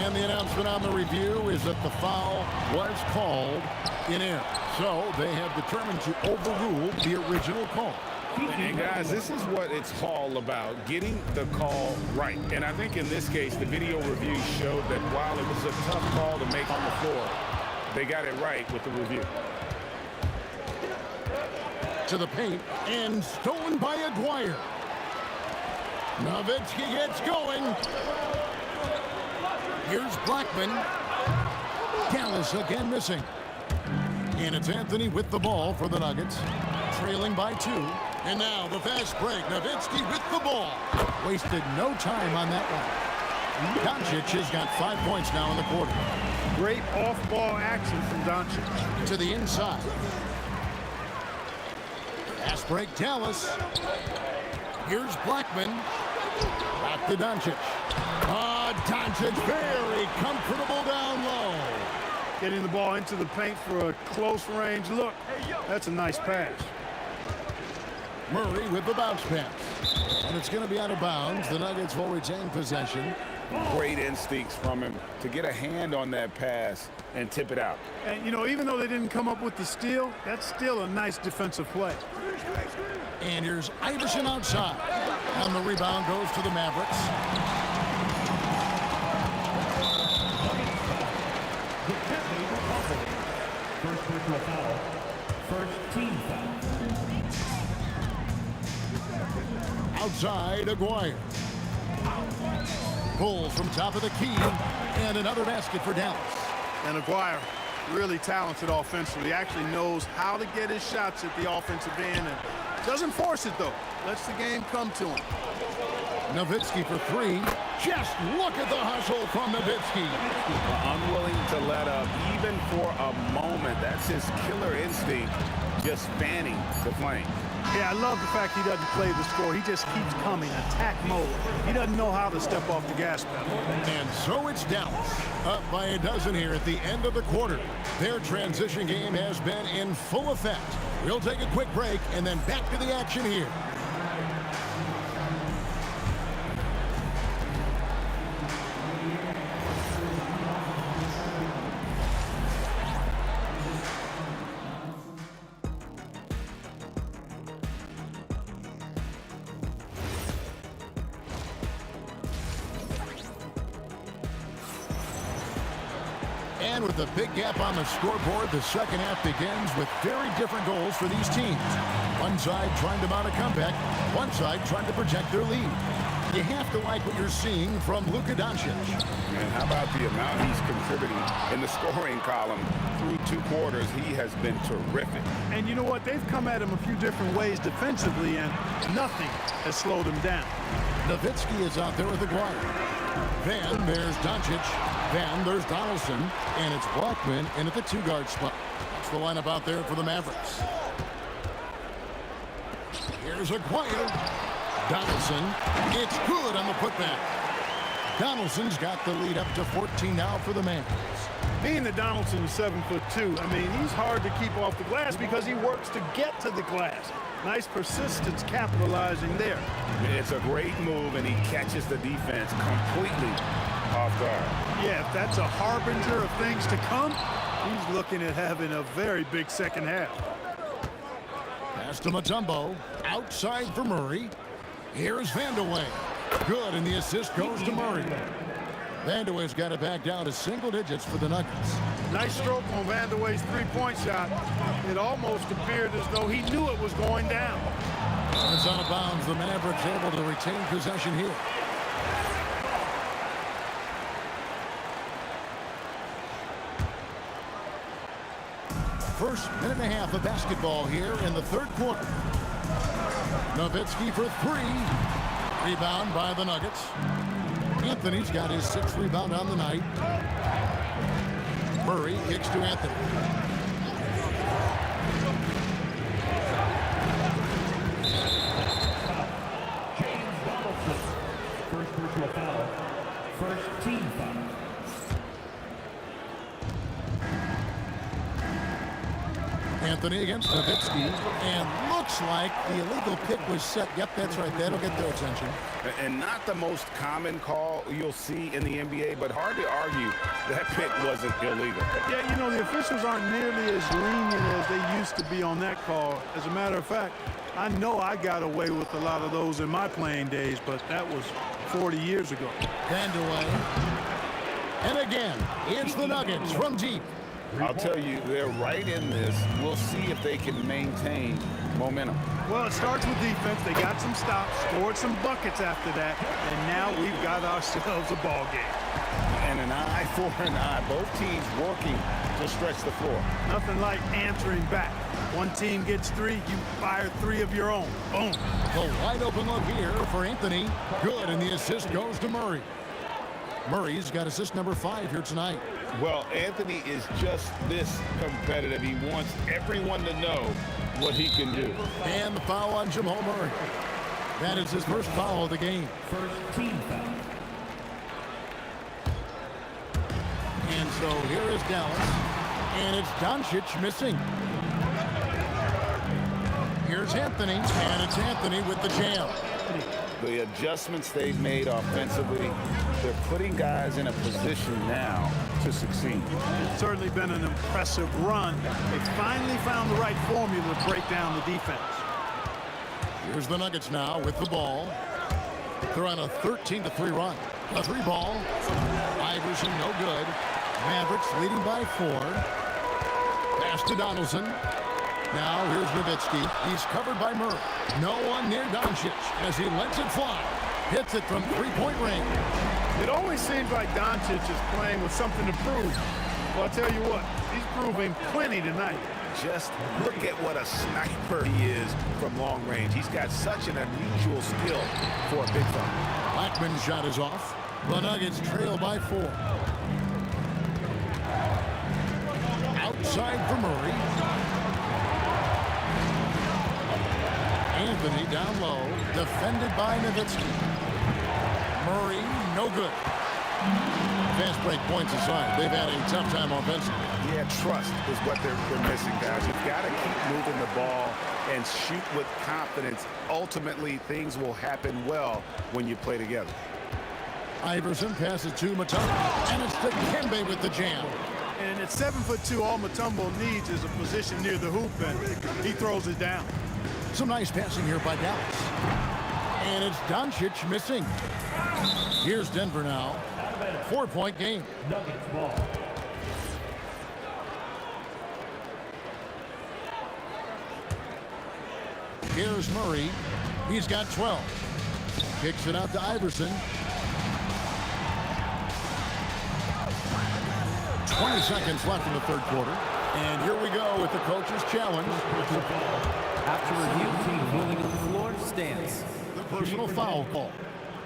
And the announcement on the review is that the foul was called in error. So they have determined to overrule the original call. And guys, this is what it's all about, getting the call right. And I think in this case, the video review showed that while it was a tough call to make on the floor, they got it right with the review. To the paint, and stolen by Aguirre. Nowitzki gets going. Here's Blackman. Dallas again missing. And it's Anthony with the ball for the Nuggets. Trailing by 2. And now the fast break. Nowitzki with the ball. Wasted no time on that one. Doncic has got 5 points now in the quarter. Great off-ball action from Doncic. To the inside. Fast break, Dallas. Here's Blackman. Back to Doncic. Doncic very comfortable down low. Getting the ball into the paint for a close range look. That's a nice pass. Murray with the bounce pass. And it's going to be out of bounds. The Nuggets will retain possession. Great instincts from him to get a hand on that pass and tip it out. And, you know, even though they didn't come up with the steal, that's still a nice defensive play. And here's Iverson outside. And the rebound goes to the Mavericks. First personal foul. First team foul. Outside, Aguirre. Pulls from top of the key. And another basket for Dallas. And Aguirre, really talented offensively. Actually knows how to get his shots at the offensive end and doesn't force it, though. Lets the game come to him. Nowitzki for three. Just look at the hustle from Nowitzki. Unwilling to let up, even for a moment. That's his killer instinct, just fanning the flame. Yeah, I love the fact he doesn't play the score. He just keeps coming, attack mode. He doesn't know how to step off the gas pedal. And so it's Dallas, up by a dozen here at the end of the quarter. Their transition game has been in full effect. We'll take a quick break and then back to the action here. And with a big gap on the scoreboard, the second half begins with very different goals for these teams. One side trying to mount a comeback, one side trying to protect their lead. You have to like what you're seeing from Luka Doncic. And how about the amount he's contributing in the scoring column through 2 quarters? He has been terrific. And you know what? They've come at him a few different ways defensively, and nothing has slowed him down. Nowitzki is out there with Aguirre. Then there's Doncic. Then there's Donaldson. And it's Blackman in at the 2-guard spot. That's the lineup out there for the Mavericks. Here's Aguirre. Donaldson. It's good on the putback. Donaldson's got the lead up to 14 now for the Mavericks. Being that Donaldson is 7'2", I mean, he's hard to keep off the glass because he works to get to the glass. Nice persistence capitalizing there. It's a great move, and he catches the defense completely off guard. Yeah, if that's a harbinger of things to come, he's looking at having a very big second half. Pass to Mutombo. Outside for Murray. Here's Vandeweghe. Good, and the assist goes to Murray. Vandeweghe's got it back down to single digits for the Nuggets. Nice stroke on Vandeweghe's three-point shot. It almost appeared as though he knew it was going down. It's out of bounds. The Mavericks able to retain possession here. First minute and a half of basketball here in the third quarter. Nowitzki for three. Rebound by the Nuggets. Anthony's got his 6th rebound on the night. Murray kicks to Anthony. James Donaldson. First personal foul. First team foul. Anthony against Nowitzki, and looks like the illegal pick was set. Yep, that's right. That'll get their attention. And not the most common call you'll see in the NBA, but hard to argue that pick wasn't illegal. Yeah, you know, the officials aren't nearly as lenient as they used to be on that call. As a matter of fact, I know I got away with a lot of those in my playing days, but that was 40 years ago. Vandeweghe. And again, it's the Nuggets from deep. I'll tell you, they're right in this. We'll see if they can maintain momentum. Well, it starts with defense. They got some stops, scored some buckets after that, and now we've got ourselves a ball game. And an eye for an eye. Both teams working to stretch the floor. Nothing like answering back. One team gets 3, you fire 3 of your own. Boom. The wide open look here for Anthony. Good, and the assist goes to Murray. Murray's got assist number 5 here tonight. Well, Anthony is just this competitive. He wants everyone to know what he can do. And the foul on Jamal Murray. That is his first foul of the game. First team foul. And so here is Dallas. And it's Doncic missing. Here's Anthony, and it's Anthony with the jam. The adjustments they've made offensively, they're putting guys in a position now to succeed. It's certainly been an impressive run. They finally found the right formula to break down the defense. Here's the Nuggets now with the ball. They're on a 13-3 run. A 3-ball. Iverson, no good. Mavericks leading by 4. Pass to Donaldson. Now here's Nowitzki. He's covered by Murray. No one near Doncic as he lets it fly. Hits it from three-point range. It always seems like Doncic is playing with something to prove. Well, I'll tell you what, he's proving plenty tonight. Just look at what a sniper he is from long range. He's got such an unusual skill for a big fella. Blackman's shot is off. The Nuggets trail by 4. Outside for Murray. Anthony down low, defended by Nowitzki. Murray, no good. Fast break points aside, they've had a tough time offensively. Yeah, trust is what they're missing, guys. You've got to keep moving the ball and shoot with confidence. Ultimately, things will happen well when you play together. Iverson passes to Mutombo, and it's to Kembe with the jam. And at 7'2", all Mutombo needs is a position near the hoop, and he throws it down. Some nice passing here by Dallas. And it's Doncic missing. Here's Denver now. 4-point game. Nuggets ball. Here's Murray. He's got 12. Kicks it out to Iverson. 20 seconds left in the third quarter. And here we go with the coach's challenge. After review, team kneeling on the floor stands. The personal foul call.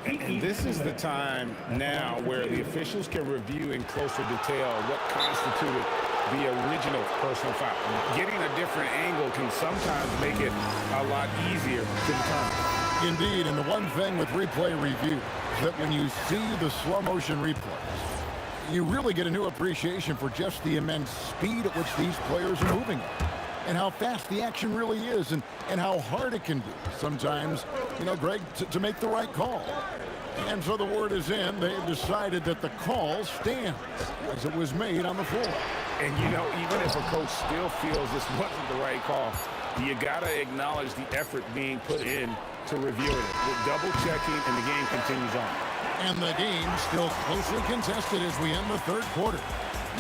And this is the time now where the officials can review in closer detail what constituted the original personal foul. Getting a different angle can sometimes make it a lot easier to determine. Indeed, and the one thing with replay review is that when you see the slow motion replays, you really get a new appreciation for just the immense speed at which these players are moving and how fast the action really is and how hard it can be sometimes, you know, Greg, to make the right call. And so the word is in. They've decided that the call stands as it was made on the floor. And, you know, even if a coach still feels this wasn't the right call, you got to acknowledge the effort being put in to review it. With double-checking, and the game continues on. And the game still closely contested as we end the third quarter.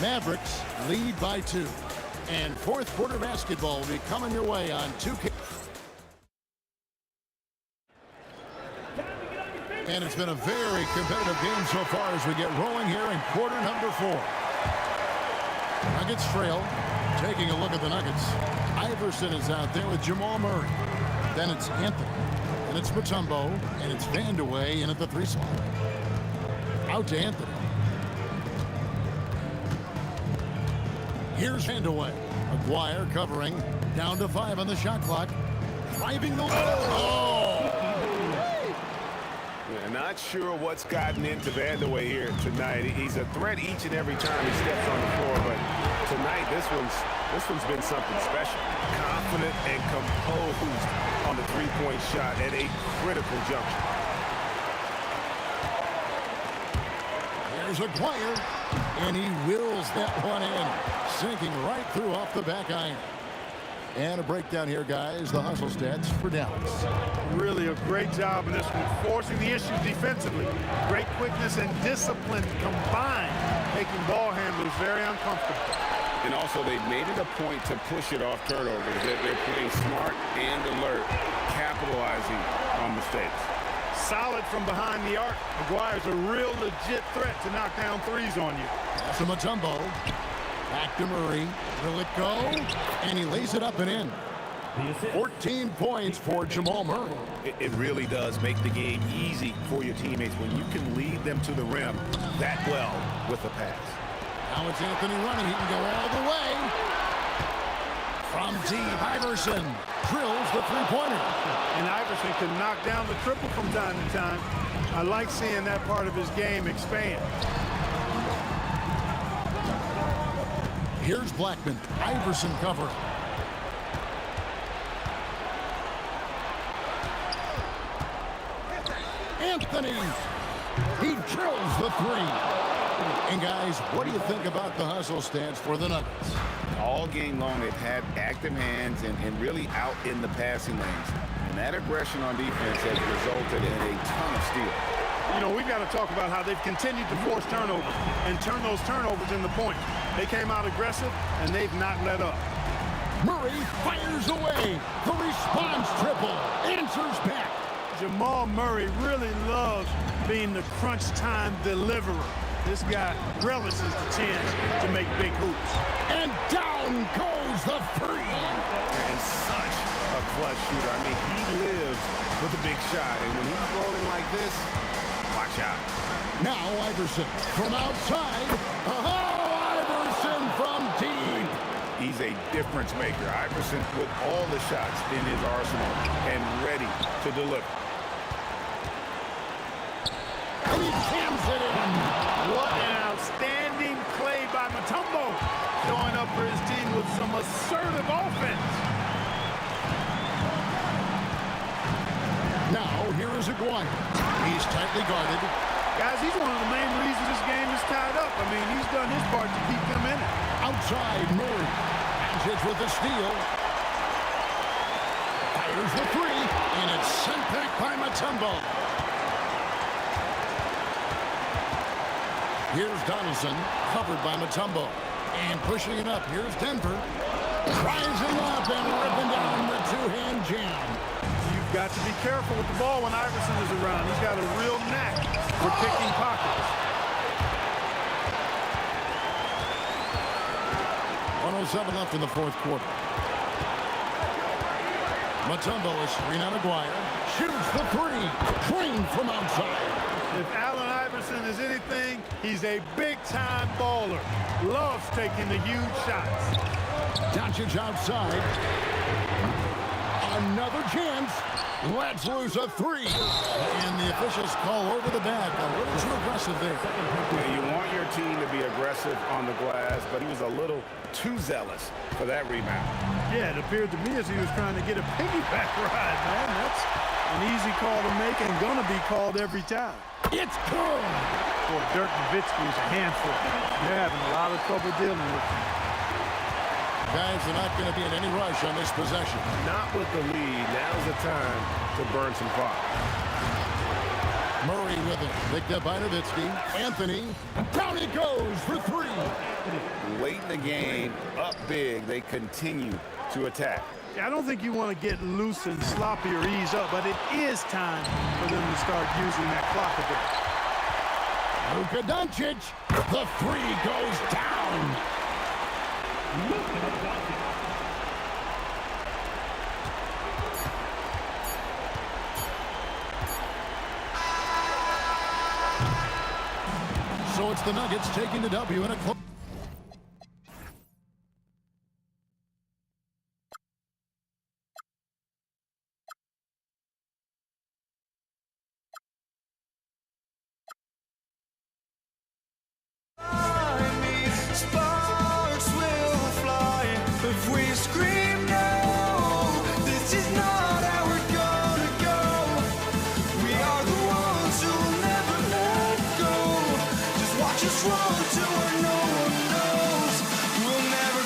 Mavericks lead by 2. And fourth quarter basketball will be coming your way on 2K. And it's been a very competitive game so far as we get rolling here in quarter number 4. Nuggets trail. Taking a look at the Nuggets. Iverson is out there with Jamal Murray. Then it's Anthony. And it's Mutombo. And it's Vandeweghe in at the 3 slot. Out to Anthony. Here's Vandeweghe. McGuire covering. Down to 5 on the shot clock. Driving the... Yeah, not sure what's gotten into Vandeweghe here tonight. He's a threat each and every time he steps on the floor, but tonight this one's been something special. Confident and composed on the three-point shot at a critical juncture. There's McGuire, and he wills that one in, sinking right through off the back iron. And a breakdown here, guys. The hustle stats for Dallas. Really a great job in this one, forcing the issues defensively. Great quickness and discipline combined, making ball handlers very uncomfortable. And also, they've made it a point to push it off turnovers. They're playing smart and alert, capitalizing on mistakes. Solid from behind the arc. McGuire's a real legit threat to knock down threes on you. So Mutombo. Back to Murray. Will it go? And he lays it up and in. 14 points for Jamal Murray. It really does make the game easy for your teammates when you can lead them to the rim that well with a pass. Now it's Anthony running. He can go all the way. From deep, Iverson drills the three-pointer. And Iverson can knock down the triple from time to time. I like seeing that part of his game expand. Here's Blackman. Iverson cover. Anthony. He drills the three. And guys, what do you think about the hustle stance for the Nuggets? All game long, they've had active hands and really out in the passing lanes. And that aggression on defense has resulted in a ton of steals. You know, we've got to talk about how they've continued to force turnovers and turn those turnovers into points. They came out aggressive, and they've not let up. Murray fires away. The response triple. Answers back. Jamal Murray really loves being the crunch time deliverer. This guy relishes the chance to make big hoops. And down goes the three. And such a clutch shooter. I mean, he lives with a big shot. And when he's rolling like this, watch out. Now Iverson from outside. Oh, Iverson from deep. He's a difference maker. Iverson with all the shots in his arsenal and ready to deliver. And he jams it in. What an outstanding play by Mutombo, showing up for his team with some assertive offense. Now, here is Aguirre. He's tightly guarded. Guys, he's one of the main reasons this game is tied up. I mean, he's done his part to keep them in it. Outside, Murray. Magic with the steal. Fires the three, and it's sent back by Mutombo. Here's Donaldson, covered by Mutombo. And pushing it up, here's Denver. Rising up and ripping down the two-hand jam. You've got to be careful with the ball when Iverson is around. He's got a real knack for picking pockets. 107 left in the fourth quarter. Mutombo is screen on Aguirre. Shoots the three. Drained from outside. If Allen Iverson is anything, he's a big-time baller. Loves taking the huge shots. Doncic outside. Another chance. Let's lose a three. And the officials call over the back. A little too aggressive there. You want your team to be aggressive on the glass, but he was a little too zealous for that rebound. Yeah, it appeared to me as he was trying to get a piggyback ride, man. That's an easy call to make and going to be called every time. It's good. Boy, Dirk Nowitzki is a handful. They're having a lot of trouble dealing with him. Guys, they're not going to be in any rush on this possession. Not with the lead. Now's the time to burn some clock. Murray with it. Picked up by Nowitzki. Anthony. Down he goes for three. Late in the game, up big, they continue to attack. I don't think you want to get loose and sloppy or ease up, but it is time for them to start using that clock a bit. Luka Doncic. The three goes down. So it's the Nuggets taking the W in a close. Sparks will fly if we scream no. This is not how we're gonna go. We are the ones who will never let go. Just watch us run to where no one knows. We'll never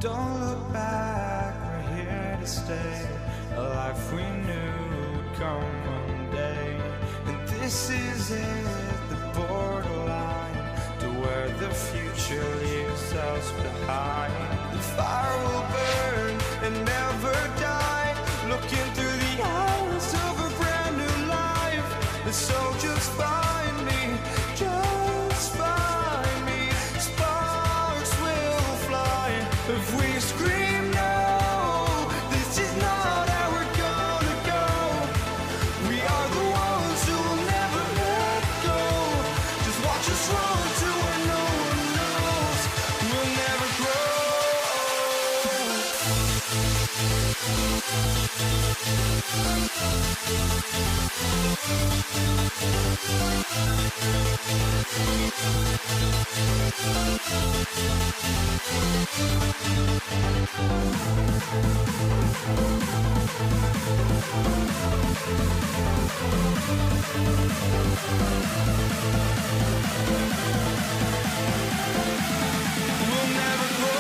Don't look back, we're here to stay. A life we knew would come one day. And this is it, the borderline to where the future leaves us. us behind. The fire will burn and never die, looking through the eyes of a brand new life. And so just find me, just find me. Sparks will fly if we scream no. This is not how we're gonna go. We are the ones who will never let go. Just watch us run to where no one knows. We'll never grow. We'll never grow. We'll never grow.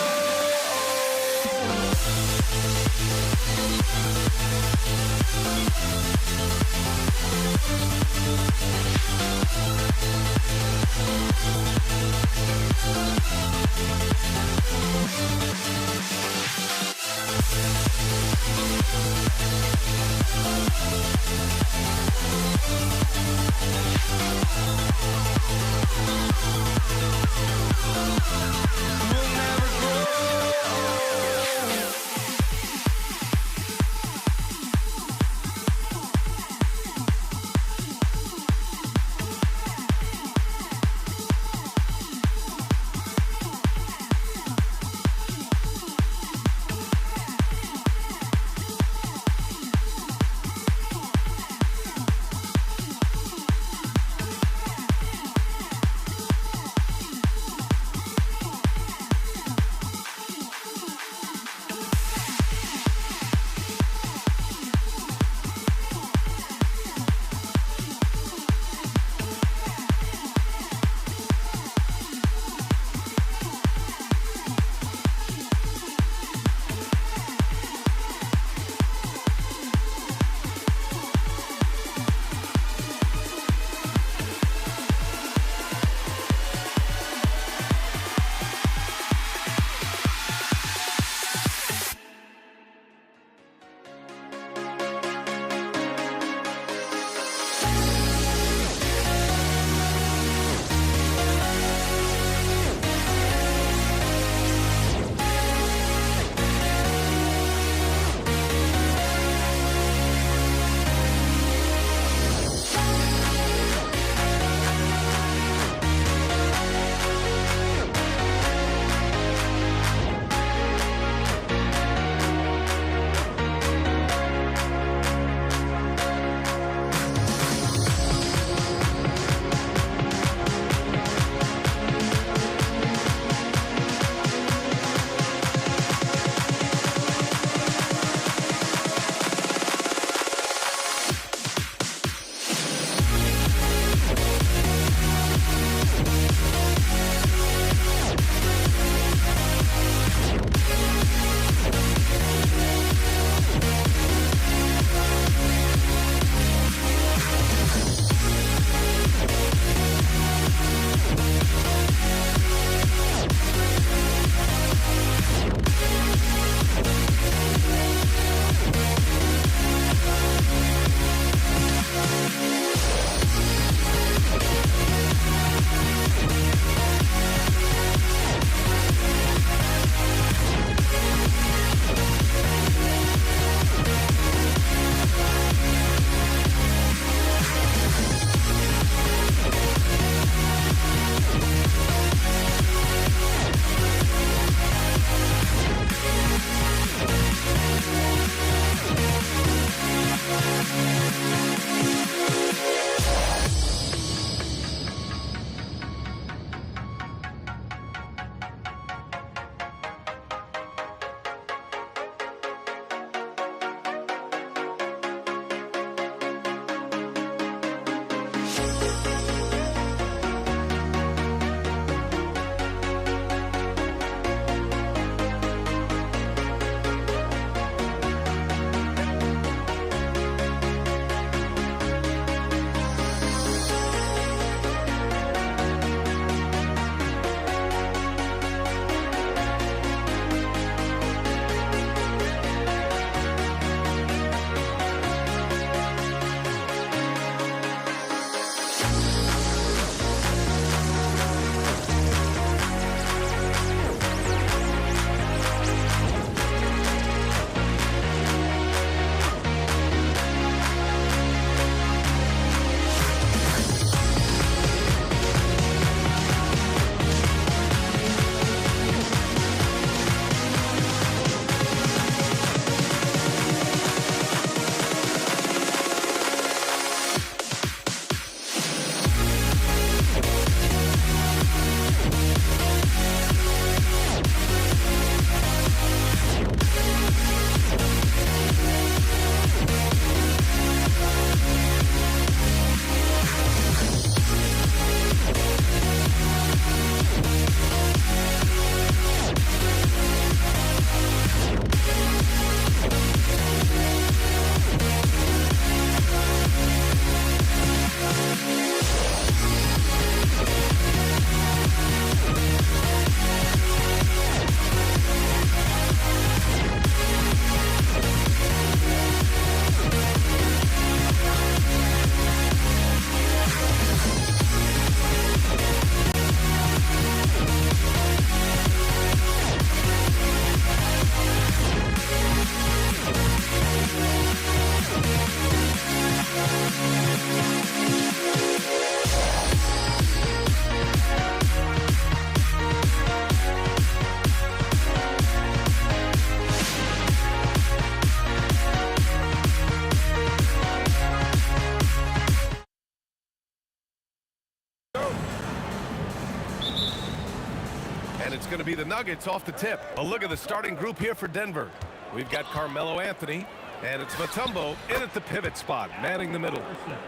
And it's going to be the Nuggets off the tip. A look at the starting group here for Denver. We've got Carmelo Anthony, and it's Mutombo in at the pivot spot, manning the middle.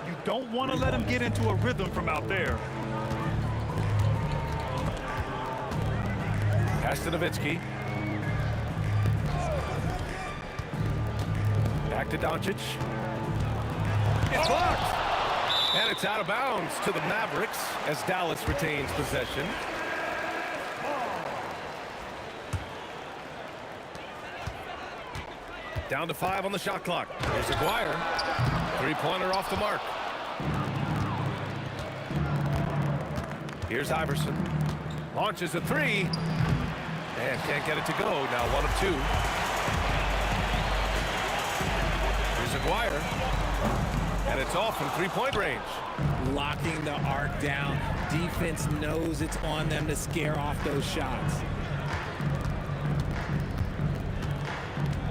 You don't want to let him get into a rhythm from out there. Pass to Nowitzki. Back to Doncic. It's blocked. And it's out of bounds to the Mavericks as Dallas retains possession. Down to 5 on the shot clock. Here's Aguirre. Three-pointer off the mark. Here's Iverson. Launches a three. And can't get it to go. Now 1 of 2. Here's Aguirre. And it's off from three-point range. Locking the arc down. Defense knows it's on them to scare off those shots.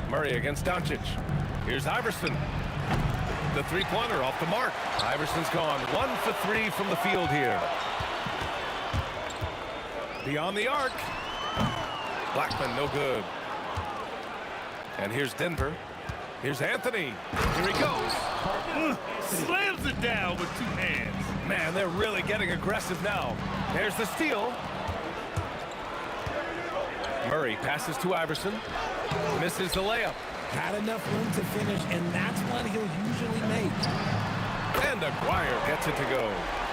Murray against Doncic. Here's Iverson. The three-pointer off the mark. Iverson's gone 1 for 3 from the field here. Beyond the arc. Blackman, no good. And here's Denver. Here's Anthony. Here he goes. Slams it down with 2 hands. Man, they're really getting aggressive now. There's the steal. Murray passes to Iverson. Misses the layup. Got enough room to finish, and that's one he'll usually make. And Aguirre gets it to go.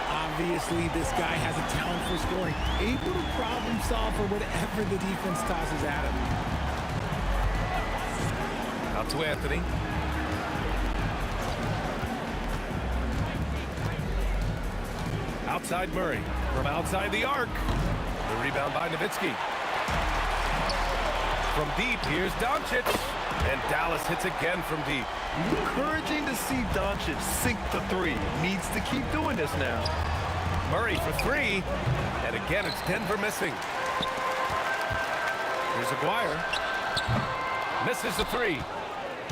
Obviously, this guy has a talent for scoring. Able to problem solve for whatever the defense tosses at him. Out to Anthony. Outside Murray. From outside the arc. The rebound by Nowitzki. From deep, here's Doncic. And Dallas hits again from deep. Encouraging to see Doncic sink the 3. Needs to keep doing this now. Murray for 3. And again, it's Denver missing. Here's Aguirre. Misses the 3.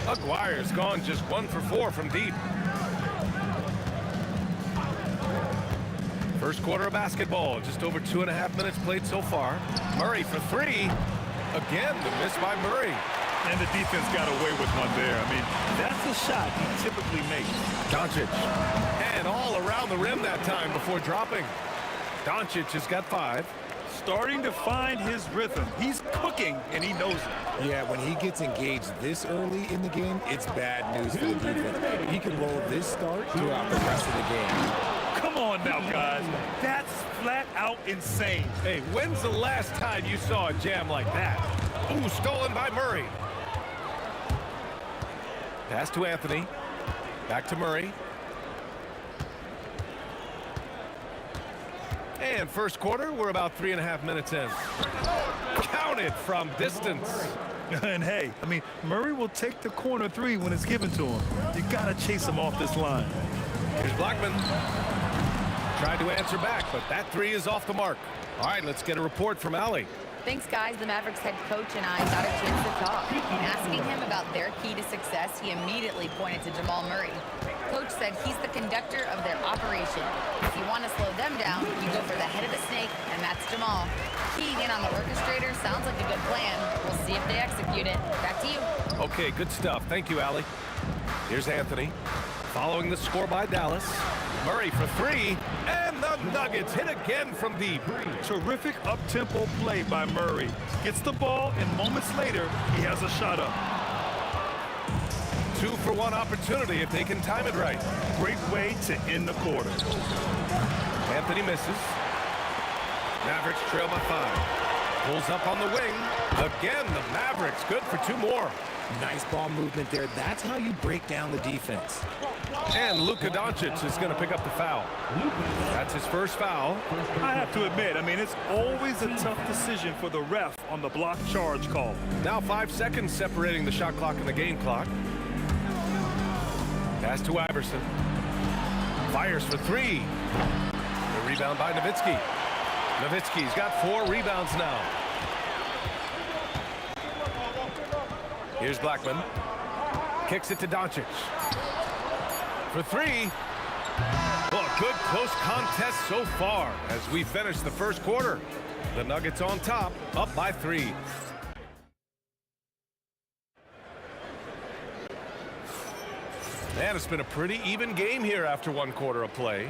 Aguirre's gone just 1 for 4 from deep. First quarter of basketball, just over 2.5 minutes played so far. Murray for 3. Again, the miss by Murray. And the defense got away with one there. I mean, that's a shot he typically makes. Doncic. And all around the rim that time before dropping. Doncic has got 5. Starting to find his rhythm. He's cooking, and he knows it. Yeah, when he gets engaged this early in the game, it's bad news for the defense. He can roll this start throughout the rest of the game. Come on now, guys. That's flat out insane. Hey, when's the last time you saw a jam like that? Ooh, stolen by Murray. Pass to Anthony. Back to Murray. And first quarter, we're about 3.5 minutes in. Counted from distance. And hey, I mean, Murray will take the corner 3 when it's given to him. You gotta chase him off this line. Here's Blackman. Tried to answer back, but that 3 is off the mark. All right, let's get a report from Allie. Thanks, guys. The Mavericks head coach and I got a chance to talk. Asking him about their key to success, he immediately pointed to Jamal Murray. Coach said he's the conductor of their operation. If you want to slow them down, you go for the head of the snake, and that's Jamal. Keying in on the orchestrator sounds like a good plan. We'll see if they execute it. Back to you. Okay, good stuff. Thank you, Allie. Here's Anthony. Following the score by Dallas. Murray for 3, and the Nuggets hit again from deep. Terrific up-tempo play by Murray. Gets the ball, and moments later, he has a shot up. 2-for-1 opportunity if they can time it right. Great way to end the quarter. Anthony misses. Mavericks trail by 5. Pulls up on the wing. Again, the Mavericks good for 2 more. Nice ball movement there. That's how you break down the defense. And Luka Doncic is going to pick up the foul. That's his first foul. I have to admit, I mean, it's always a tough decision for the ref on the block charge call. Now 5 seconds separating the shot clock and the game clock. Pass to Iverson. Fires for 3. The rebound by Nowitzki. Nowitzki's got 4 rebounds now. Here's Blackman. Kicks it to Doncic. For 3. Well, good close contest so far as we finish the first quarter. The Nuggets on top, up by 3. And it's been a pretty even game here after 1 quarter of play.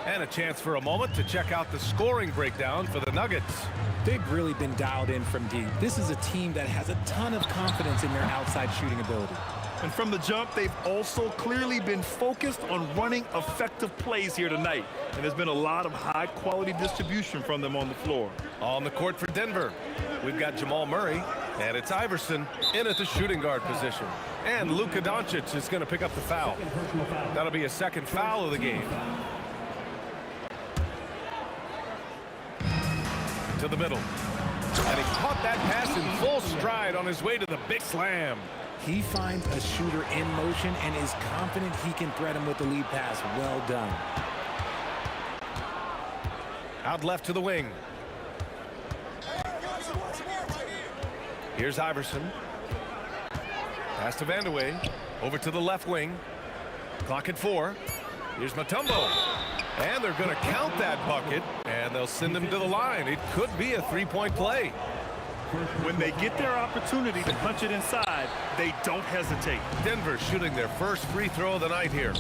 And a chance for a moment to check out the scoring breakdown for the Nuggets. They've really been dialed in from deep. This is a team that has a ton of confidence in their outside shooting ability. And from the jump, they've also clearly been focused on running effective plays here tonight. And there's been a lot of high-quality distribution from them on the floor. On the court for Denver, we've got Jamal Murray, and it's Iverson in at the shooting guard position. And Luka Doncic is going to pick up the foul. That'll be a second foul of the game. To the middle. And he caught that pass in full stride on his way to the big slam. He finds a shooter in motion and is confident he can thread him with the lead pass. Well done. Out left to the wing. Here's Iverson. Pass to Vandeweghe. Over to the left wing. Clock at 4. Here's Mutombo. And they're going to count that bucket, and they'll send him to the line. It could be a 3-point play. When they get their opportunity to punch it inside, they don't hesitate. Denver shooting their first free throw of the night here.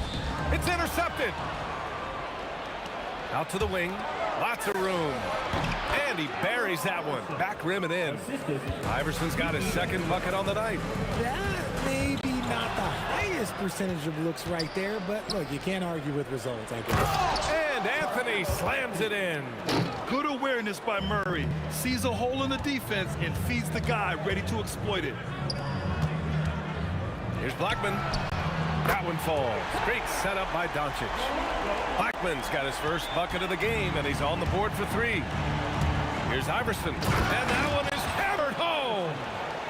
It's intercepted. Out to the wing. Lots of room. And he buries that one. Back rim and in. Iverson's got his second bucket on the night. That may be not the highest percentage of looks right there, but look, you can't argue with results, I guess. And Anthony slams it in. Good awareness by Murray. Sees a hole in the defense and feeds the guy ready to exploit it. Here's Blackman. That one falls. Great setup by Doncic. Blackman's got his first bucket of the game, and he's on the board for 3. Here's Iverson. And that one is hammered home.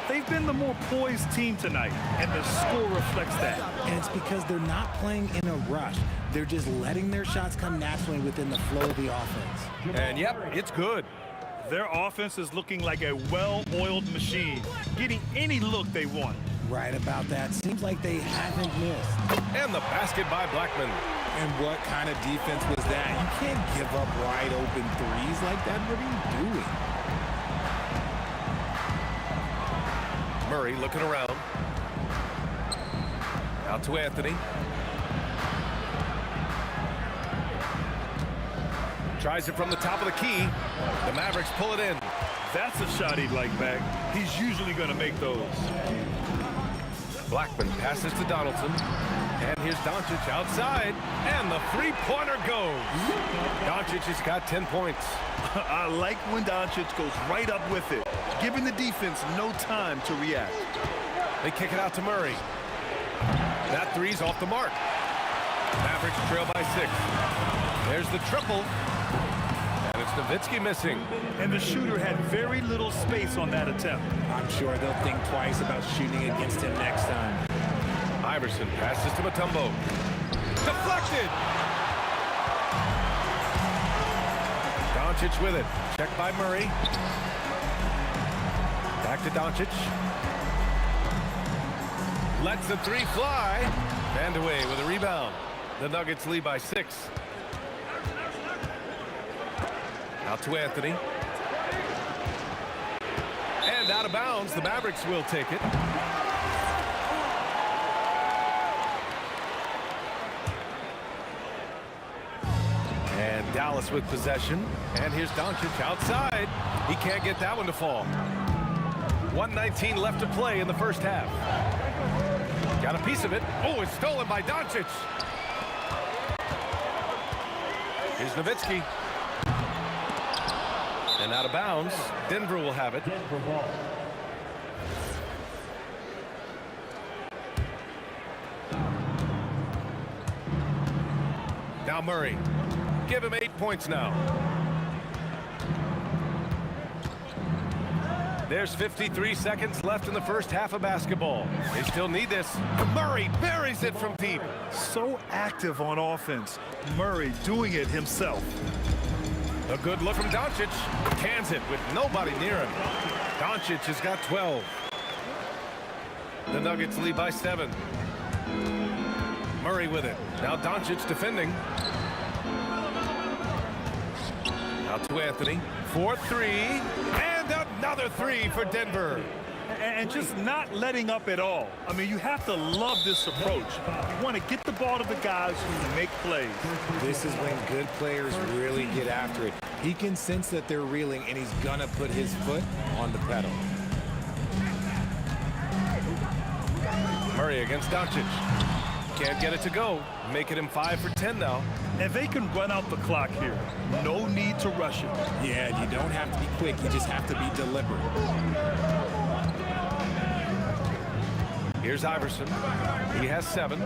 They've been the more poised team tonight, and the score reflects that. And it's because they're not playing in a rush. They're just letting their shots come naturally within the flow of the offense. And yep, it's good. Their offense is looking like a well-oiled machine, getting any look they want. Right about that. Seems like they haven't missed. And the basket by Blackman. And what kind of defense was that? You can't give up wide open threes like that. What are you doing? Murray looking around. Out to Anthony. Tries it from the top of the key. The Mavericks pull it in. That's a shot he'd like back. He's usually going to make those. Blackman passes to Donaldson. And here's Doncic outside. And the three-pointer goes. Doncic has got 10 points. I like when Doncic goes right up with it, giving the defense no time to react. They kick it out to Murray. That three's off the mark. Mavericks trail by 6. There's the triple. And it's Nowitzki missing. And the shooter had very little space on that attempt. I'm sure they'll think twice about shooting against him next time. Iverson passes to Mutombo. Deflected! Doncic with it. Checked by Murray. Back to Doncic. Lets the 3 fly. Vandeweghe with a rebound. The Nuggets lead by 6. Out to Anthony. And out of bounds. The Mavericks will take it. And Dallas with possession. And here's Doncic outside. He can't get that one to fall. 1:19 left to play in the first half. Got a piece of it. Oh, it's stolen by Doncic. Here's Nowitzki. And out of bounds. Denver will have it. Now Murray. Give him 8 points now. There's 53 seconds left in the first half of basketball. They still need this. Murray buries it from deep. So active on offense. Murray doing it himself. A good look from Doncic. Cans it with nobody near him. Doncic has got 12. The Nuggets lead by 7. Murray with it. Now Doncic defending. Out to Anthony. for three, and another three for Denver. And just not letting up at all. I mean, you have to love this approach. You want to get the ball to the guys who can make plays. This is when good players really get after it. He can sense that they're reeling, and he's going to put his foot on the pedal. Murray against Doncic. Can't get it to go. Making him 5 for 10 now. And they can run out the clock here. No need to rush it. Yeah, you don't have to be quick. You just have to be deliberate. Here's Iverson. He has 7.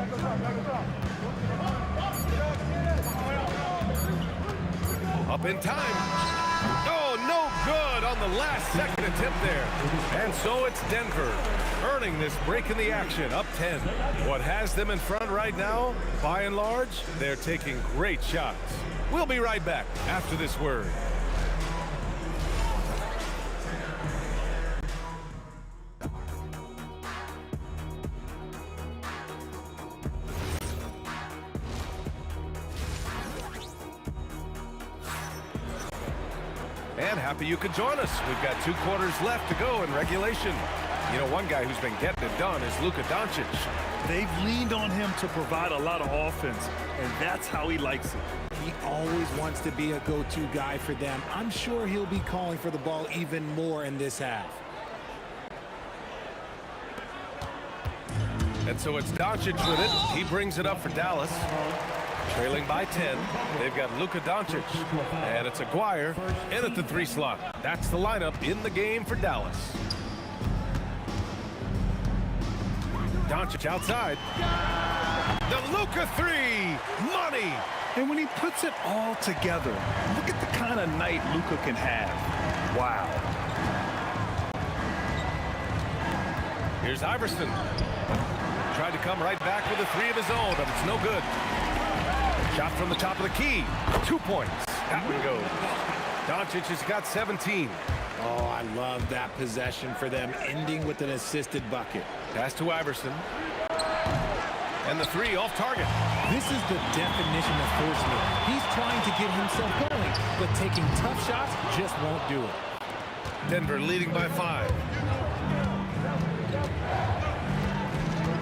Up in time. Oh, no good on the last second attempt there. And so it's Denver earning this break in the action, up 10. What has them in front right now, by and large, they're taking great shots. We'll be right back after this word. And happy you could join us. We've got 2 quarters left to go in regulation. You know, one guy who's been getting it done is Luka Doncic. They've leaned on him to provide a lot of offense, and that's how he likes it. He always wants to be a go-to guy for them. I'm sure he'll be calling for the ball even more in this half. And so it's Doncic with it. He brings it up for Dallas. Trailing by 10. They've got Luka Doncic. And it's Aguirre in at the 3 slot. That's the lineup in the game for Dallas. Doncic outside. The Luka 3. Money. And when he puts it all together, look at the kind of night Luka can have. Wow. Here's Iverson. Tried to come right back with a 3 of his own, but it's no good. Shot from the top of the key. 2 points. That one goes. Doncic has got 17. Oh, I love that possession for them, ending with an assisted bucket. Pass to Iverson. And the 3 off target. This is the definition of forcing it. He's trying to get himself going, but taking tough shots just won't do it. Denver leading by 5.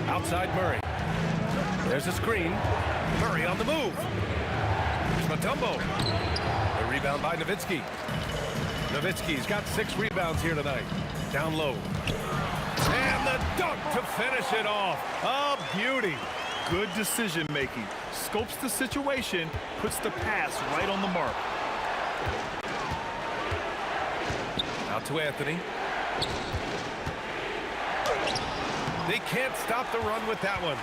Outside Murray. There's a screen. Murray on the move. Here's Mutombo. The rebound by Nowitzki. Nowitzki's got 6 rebounds here tonight. Down low. And the dunk to finish it off. A beauty. Good decision making. Scopes the situation, puts the pass right on the mark. Out to Anthony. They can't stop the run with that one.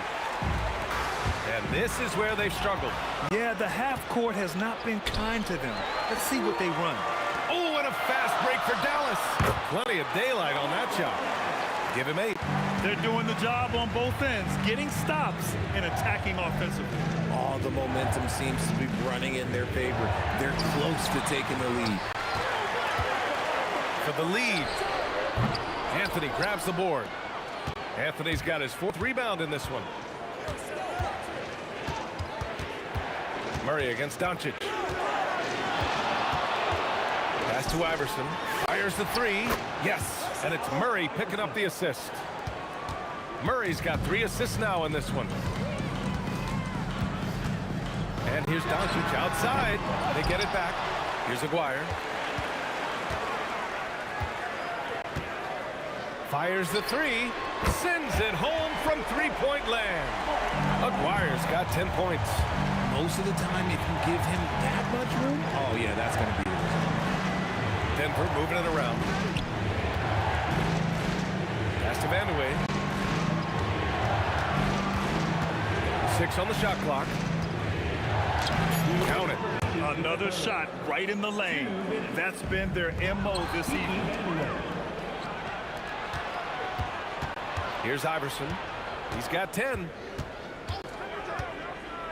And this is where they've struggled. Yeah, the half court has not been kind to them. Let's see what they run. Oh, and a fast break for Dallas. Plenty of daylight on that shot. Give him 8. They're doing the job on both ends, getting stops and attacking offensively. All the momentum seems to be running in their favor. They're close to taking the lead. For the lead, Anthony grabs the board. Anthony's got his 4th rebound in this one. Murray against Doncic. Pass to Iverson. Fires the 3. Yes, and it's Murray picking up the assist. Murray's got 3 assists now in this one. And here's Doncic outside. They get it back. Here's Aguirre. Fires the 3. Sends it home from 3-point land. Aguirre's got 10 points. Most of the time, if you give him that much room, oh yeah, that's going to be the result. Denver moving it around. Pass to Vandeweghe. 6 on the shot clock. Count it. Another shot right in the lane. That's been their MO this evening. Here's Iverson. He's got 10.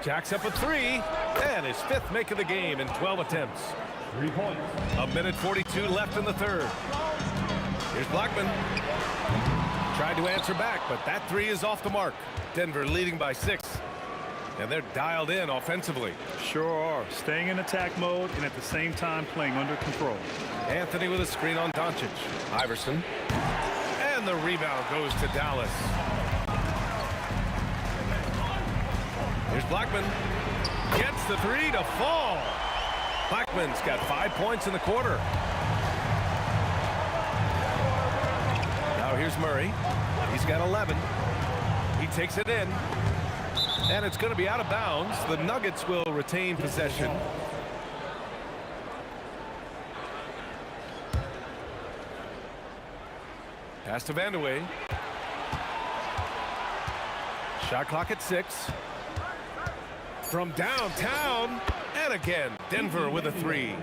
Jacks up a 3. And his 5th make of the game in 12 attempts. 3 points. A minute 42 left in the 3rd. Here's Blackman. Tried to answer back, but that 3 is off the mark. Denver leading by 6. And they're dialed in offensively. Sure are. Staying in attack mode and at the same time playing under control. Anthony with a screen on Doncic. Iverson. And the rebound goes to Dallas. Here's Blackman. Gets the three to fall. Blackman's got 5 points in the quarter. Now here's Murray. He's got 11. He takes it in. And it's going to be out of bounds. The Nuggets will retain possession. Pass to Vandeweghe. Shot clock at 6. From downtown. And again, Denver with a 3.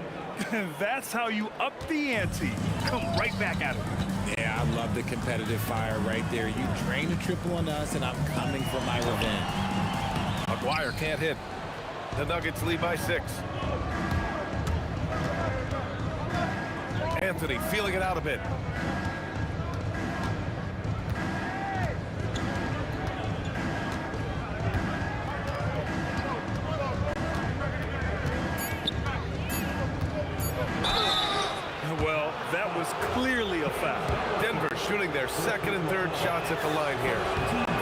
That's how you up the ante. Come right back at it. Yeah, I love the competitive fire right there. You drain a triple on us, and I'm coming for my revenge. McGuire can't hit. The Nuggets lead by 6. Anthony feeling it out a bit. Well, that was clearly a foul. Denver shooting their second and third shots at the line here.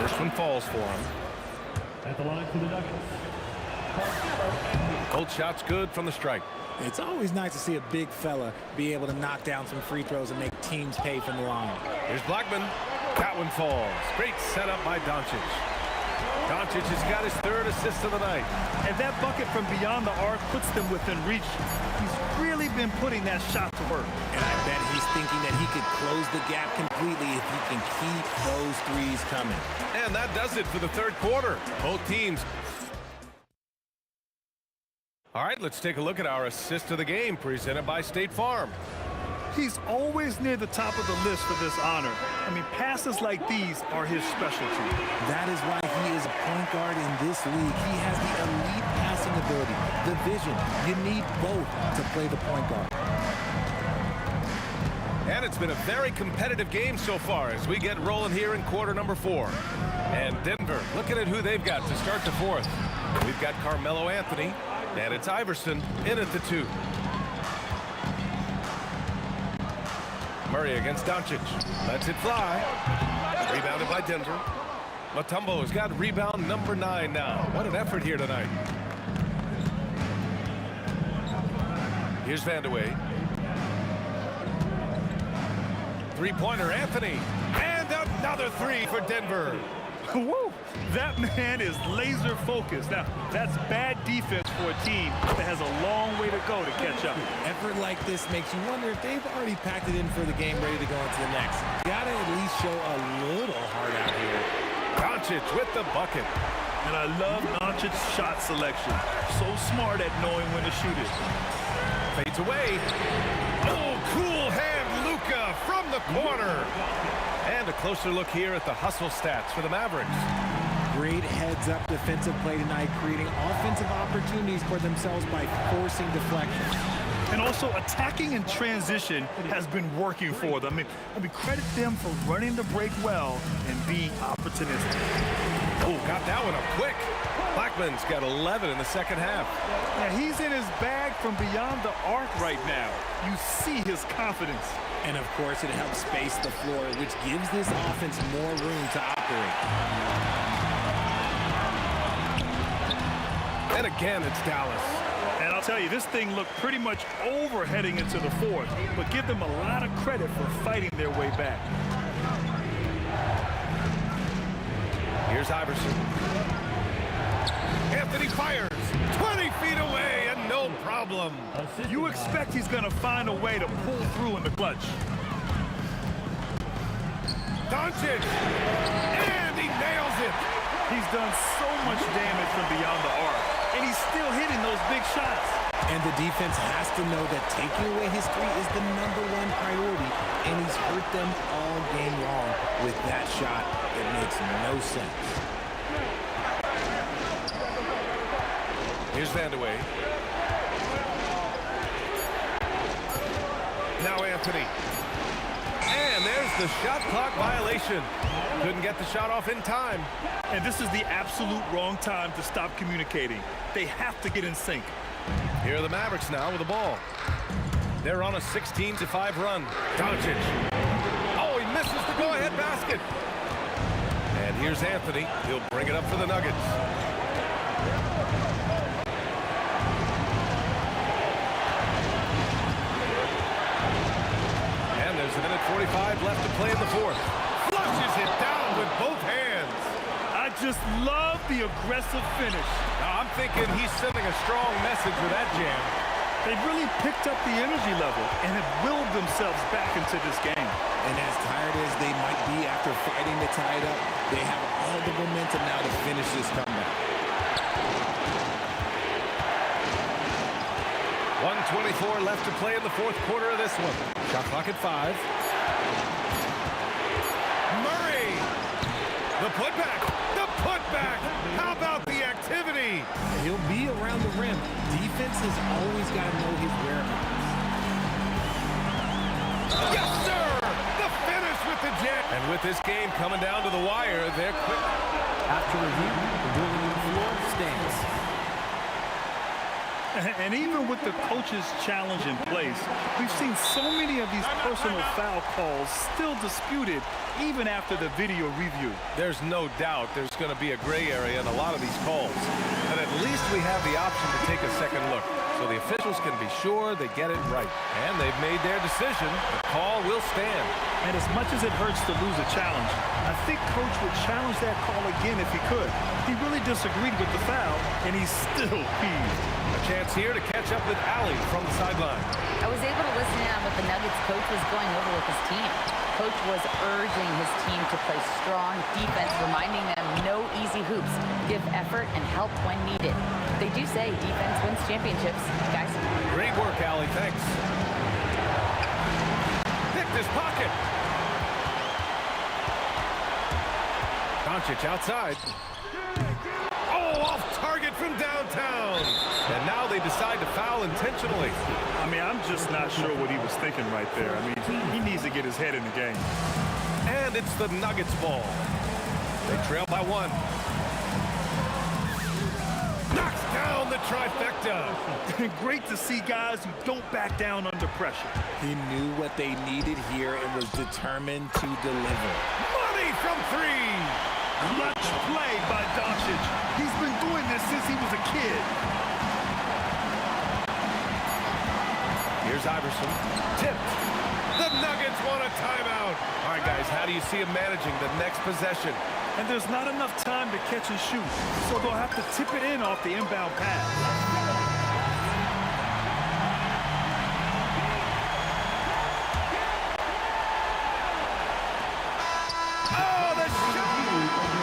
First one falls for him. At the line for the Nuggets. Both shots good from the strike. It's always nice to see a big fella be able to knock down some free throws and make teams pay from the line. Here's Blackman. That one falls. Great setup by Doncic. Doncic has got his 3rd assist of the night. And that bucket from beyond the arc puts them within reach. He's really been putting that shot to work. And I bet he's thinking that he could close the gap completely if he can keep those threes coming. And that does it for the 3rd quarter. Both teams. All right, let's take a look at our assist of the game presented by State Farm. He's always near the top of the list for this honor. I mean, passes like these are his specialty. That is why he is a point guard in this league. He has the elite passing ability, the vision. You need both to play the point guard. And it's been a very competitive game so far as we get rolling here in quarter number 4. And Denver looking at who they've got to start the 4th. We've got Carmelo Anthony, and it's Iverson in at the 2. Murray against Doncic. Lets it fly. Rebounded by Denver. Mutombo has got rebound number 9 now. What an effort here tonight. Here's Vandeweghe. Three-pointer, Anthony. And another 3 for Denver. Woo! That man is laser focused. Now, that's bad defense for a team that has a long way to go to catch up. Effort like this makes you wonder if they've already packed it in for the game, ready to go into the next. Gotta at least show a little heart out here. Doncic with the bucket. And I love Doncic's shot selection. So smart at knowing when to shoot it. Fades away. Oh, cool hand Luka from the corner. And a closer look here at the hustle stats for the Mavericks. Great heads-up defensive play tonight, creating offensive opportunities for themselves by forcing deflections. And also attacking in transition has been working for them. I mean, credit them for running the break well and being opportunistic. Oh, got that one up quick. Blackman's got 11 in the second half. Yeah, he's in his bag from beyond the arc right now. You see his confidence. And of course, it helps space the floor, which gives this offense more room to operate. And again, it's Dallas. And I'll tell you, this thing looked pretty much over heading into the 4th, but give them a lot of credit for fighting their way back. Here's Iverson. Anthony fires 20 feet away and no problem. You expect he's going to find a way to pull through in the clutch. Doncic, and he nails it. He's done so much damage from beyond the arc, and he's still hitting those big shots. And the defense has to know that taking away his 3 is the #1 priority, and he's hurt them all game long with that shot. It makes no sense. Here's Vandeweghe. Now Anthony. And there's the shot clock violation. Couldn't get the shot off in time. And this is the absolute wrong time to stop communicating. They have to get in sync. Here are the Mavericks now with the ball. They're on a 16-5 run. Doncic. Oh, he misses the go-ahead basket. And here's Anthony. He'll bring it up for the Nuggets. And there's a minute 45 left to play in the fourth. Flushes it down with both hands. I just love the aggressive finish. Now, I'm thinking he's sending a strong message with that jam. They've really picked up the energy level and have willed themselves back into this game. And as tired as they might be after fighting to tie it up, they have all the momentum now to finish this comeback. 1:24 left to play in the fourth quarter of this one. Shot clock at 5. Murray! The putback! The putback! How about the activity? He'll be around the rim. Defense has always got to know his whereabouts. Yes, sir! The finish with the jam. And with this game coming down to the wire, they're quick. After review, the ruling on the floor stands. And even with the coach's challenge in place, we've seen so many of these personal foul calls still disputed even after the video review. There's no doubt there's going to be a gray area in a lot of these calls. But at least we have the option to take a second look, so the officials can be sure they get it right. And they've made their decision. The call will stand. And as much as it hurts to lose a challenge, I think Coach would challenge that call again if he could. He really disagreed with the foul, and he's still peeved. A chance here to catch up with Allie from the sideline. I was able to listen in on what the Nuggets coach was going over with his team. Coach was urging his team to play strong defense, reminding them no easy hoops, give effort and help when needed. They do say defense wins championships, guys. Great work, Allie. Thanks. Picked his pocket. Doncic outside. Oh, off target from downtown. And now they decide to foul intentionally. I mean, I'm just not sure what he was thinking right there. I mean, he needs to get his head in the game. And it's the Nuggets ball. They trail by 1. Knocks down the trifecta. Great to see guys who don't back down under pressure. He knew what they needed here and was determined to deliver. Money from 3. Clutch play by Doncic. He's been doing this since he was a kid. Here's Iverson. Tipped. The Nuggets want a timeout. All right, guys, how do you see him managing the next possession? And there's not enough time to catch and shoot, so they'll have to tip it in off the inbound pass. Oh, the shot!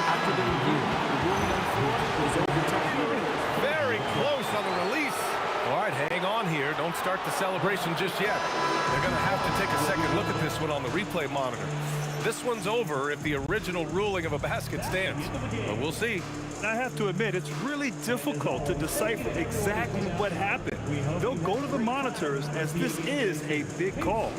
After the review, the ruling on the floor is overturned. Very close on the release. All right, hang on here. Don't start the celebration just yet. They're going to have to take a second look at this one on the replay monitor. This one's over if the original ruling of a basket stands. But we'll see. I have to admit, it's really difficult to decipher exactly what happened. They'll go to the monitors as this is a big call.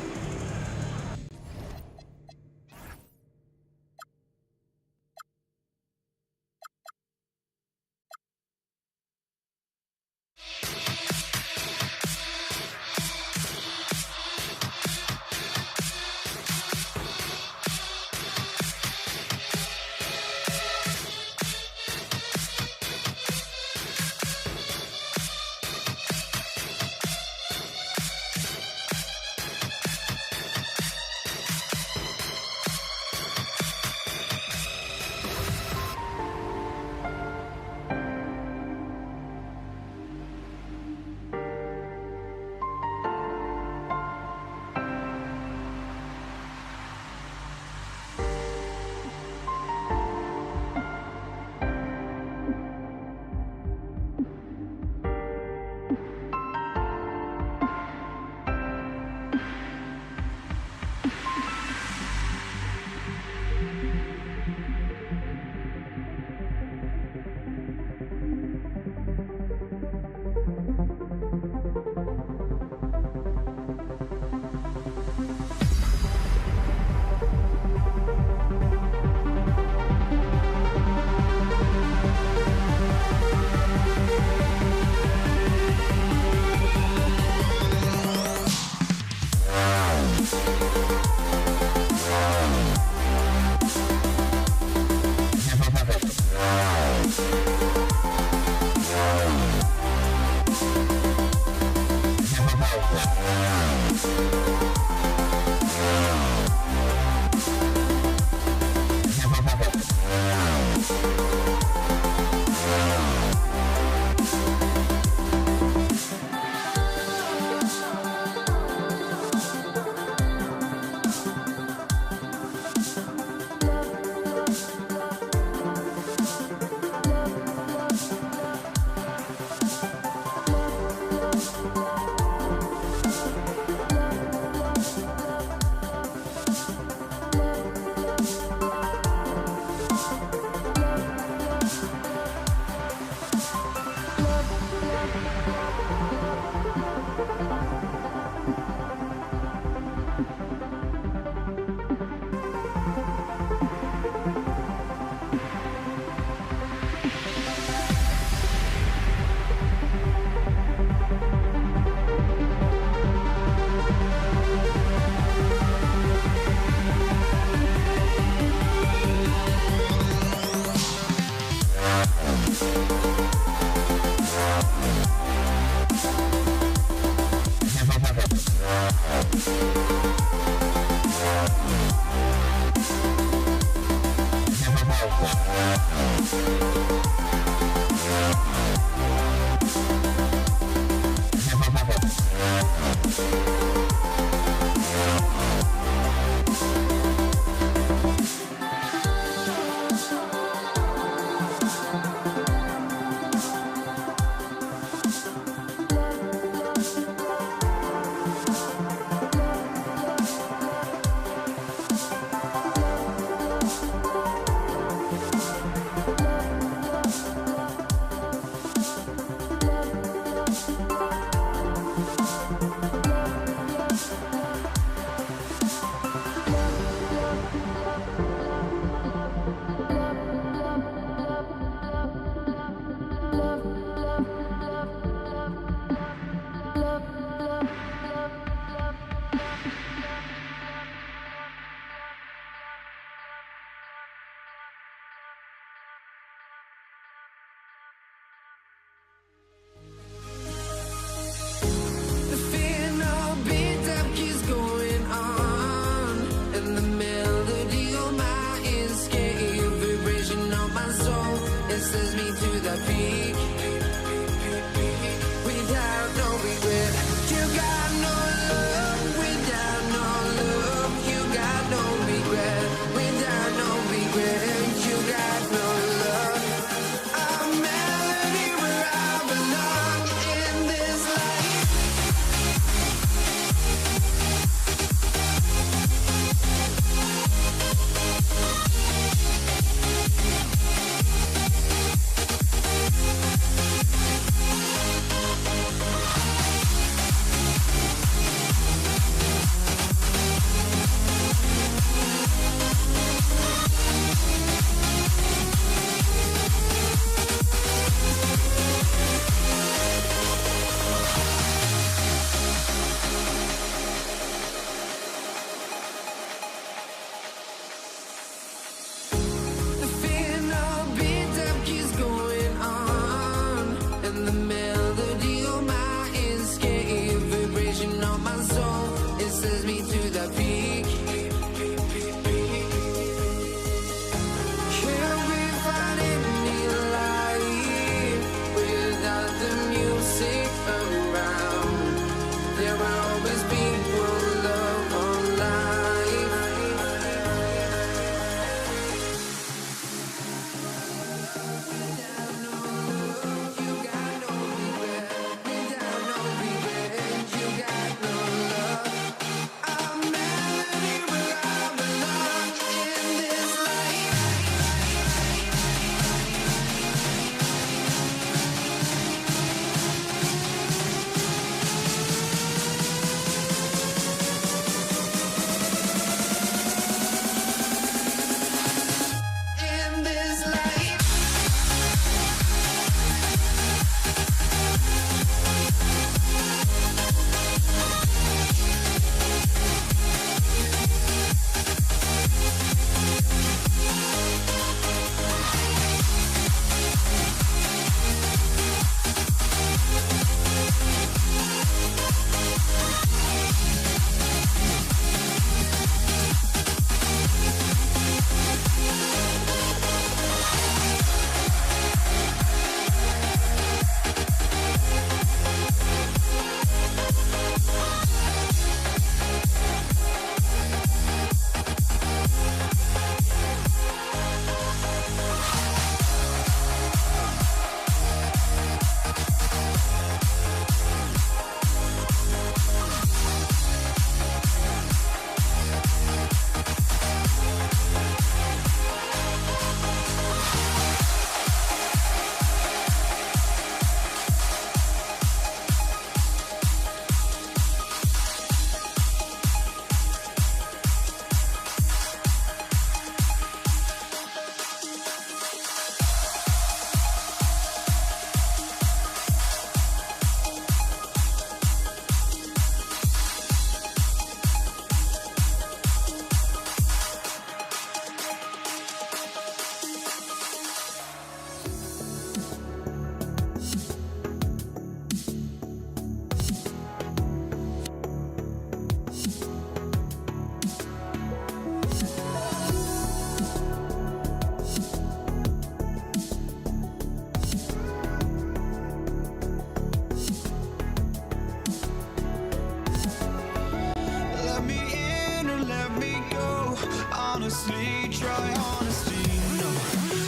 honestly, try honesty. No,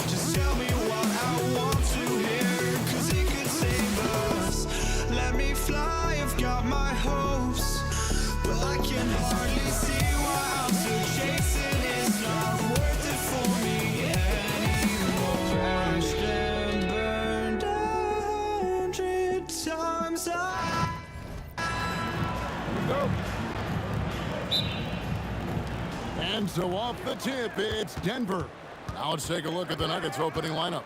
just tell me what I want to hear, 'cause it could save us. Let me fly, I've got my hopes, but I can hardly see why I'm still chasing. It's not worth it for me anymore. Crashed and burned 100 times. And so off the tip, it's Denver. Now let's take a look at the Nuggets opening lineup.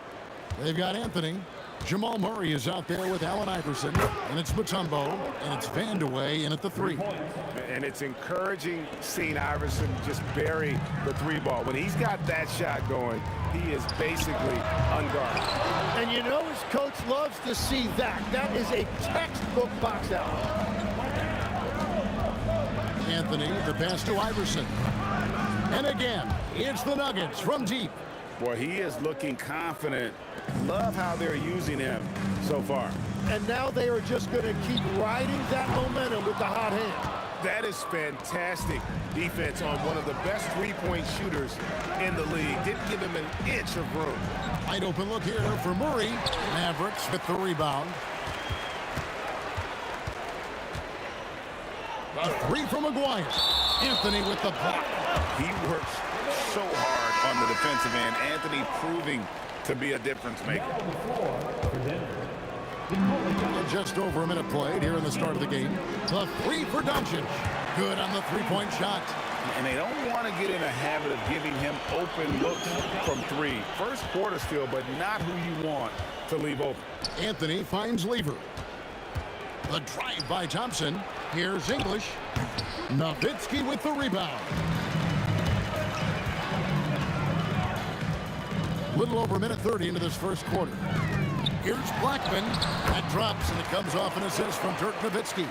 They've got Anthony. Jamal Murray is out there with Allen Iverson. And it's Mutombo. And it's Vandeweghe in at the 3. And it's encouraging seeing Iverson just bury the 3 ball. When he's got that shot going, he is basically unguarded. And you know his coach loves to see that. That is a textbook box out. Anthony, the pass to Iverson. And again, it's the Nuggets from deep. Boy, he is looking confident. Love how they're using him so far. And now they are just going to keep riding that momentum with the hot hand. That is fantastic defense on one of the best three-point shooters in the league. Didn't give him an inch of room. Wide open look here for Murray. Mavericks with the rebound. A 3 from McGuire. Anthony with the block. He works so hard on the defensive end. Anthony proving to be a difference maker. Just over a minute played here in the start of the game. The 3 for Doncic. Good on the three-point shot. And they don't want to get in a habit of giving him open looks from 3. First quarter still, but not who you want to leave open. Anthony finds Lever. The drive by Thompson. Here's English. Nowitzki with the rebound. Little over a minute 30 into this first quarter. Here's Blackman. That drops, and it comes off an assist from Dirk Nowitzki.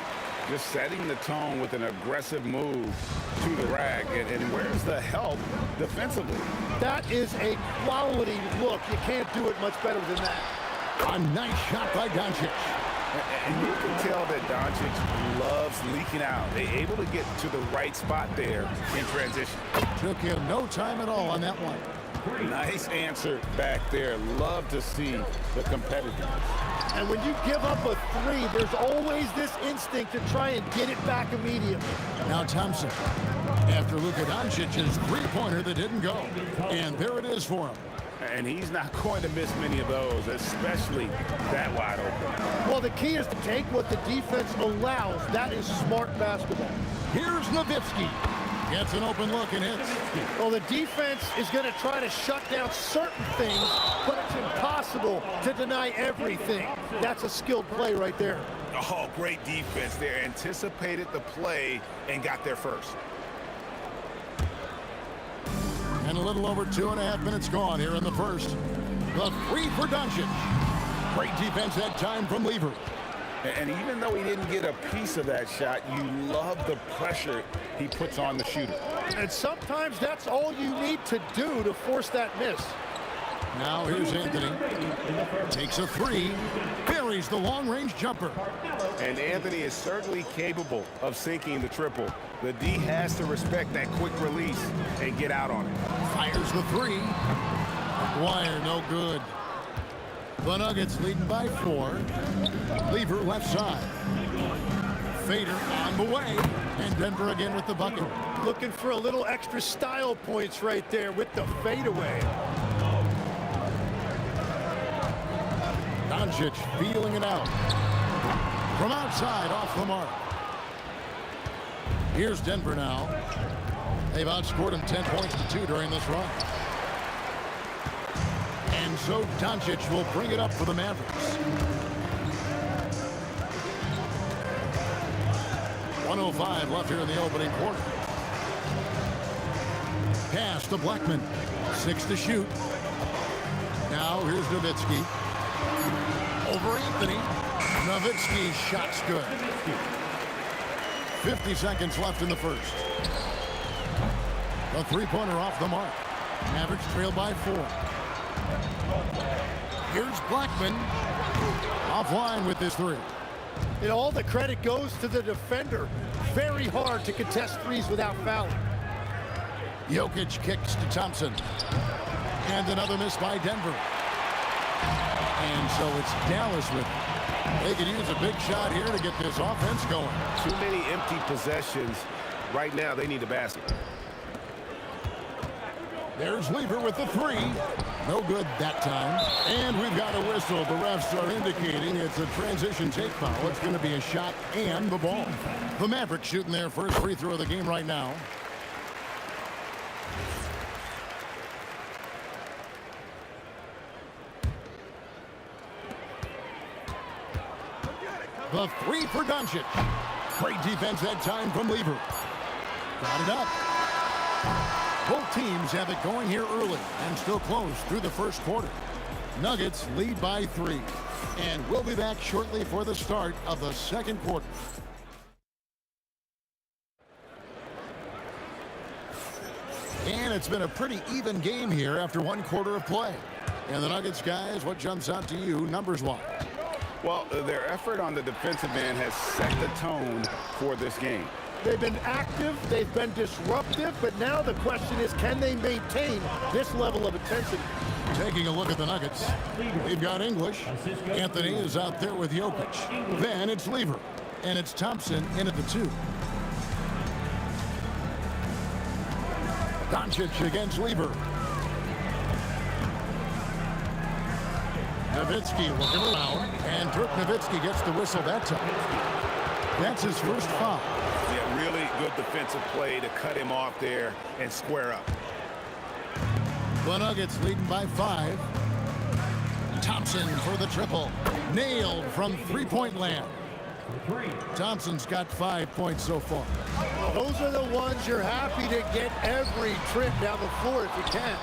Just setting the tone with an aggressive move to the rack. And where's the help defensively? That is a quality look. You can't do it much better than that. A nice shot by Doncic. And you can tell that Doncic loves leaking out. They're able to get to the right spot there in transition. Took him no time at all on that one. Nice answer back there. Love to see the competitiveness. And when you give up a 3, there's always this instinct to try and get it back immediately. Now Thompson, after Luka Doncic's three-pointer that didn't go. And there it is for him. And he's not going to miss many of those, especially that wide open. Well, the key is to take what the defense allows. That is smart basketball. Here's Nowitzki. Gets an open look and hits. Well, the defense is going to try to shut down certain things, but it's impossible to deny everything. That's a skilled play right there. Oh, great defense there. Anticipated the play and got there first. And a little over 2.5 minutes gone here in the first. The 3 for Doncic. Great defense that time from Lever. And even though he didn't get a piece of that shot, you love the pressure he puts on the shooter. And sometimes that's all you need to do to force that miss. Now here's Anthony. Takes a 3. Buries the long-range jumper. And Anthony is certainly capable of sinking the triple. The D has to respect that quick release and get out on it. Fires the 3. McGuire, no good. The Nuggets leading by 4. Lever left side. Fader on the way. And Denver again with the bucket. Looking for a little extra style points right there with the fadeaway. Doncic feeling it out. From outside, off the mark. Here's Denver now. They've outscored him 10 points to 2 during this run. And so Doncic will bring it up for the Mavericks. 1:05 left here in the opening quarter. Pass to Blackman. 6 to shoot. Now here's Nowitzki. Over Anthony. Nowitzki's shot's good. 50 seconds left in the first. A three-pointer off the mark. Mavericks trail by 4. Here's Blackman. Offline with this 3. And all the credit goes to the defender. Very hard to contest threes without fouling. Jokic kicks to Thompson. And another miss by Denver. And so it's Dallas with it. They could use a big shot here to get this offense going. Too many empty possessions. Right now, they need a basket. There's Lever with the three. No good that time. And we've got a whistle. The refs are indicating it's a transition take foul. It's going to be a shot and the ball. The Mavericks shooting their first free throw of the game right now. The three for Doncic. Great defense that time from Lever. Got it up. Both teams have it going here early and still close through the first quarter. Nuggets lead by 3. And we'll be back shortly for the start of the second quarter. And it's been a pretty even game here after one quarter of play. And the Nuggets guys, what jumps out to you numbers-wise? Well, their effort on the defensive end has set the tone for this game. They've been active, they've been disruptive, but now the question is, can they maintain this level of intensity? Taking a look at the Nuggets, we've got English. Anthony is out there with Jokic. Then it's Lever, and it's Thompson in at the 2. Doncic against Lever. Nowitzki looking around, and Dirk Nowitzki gets the whistle that time. That's his first foul. Yeah, really good defensive play to cut him off there and square up. The Nuggets leading by 5. Thompson for the triple. Nailed from three-point land. Thompson's got 5 points so far. Those are the ones you're happy to get every trip down the floor if you can.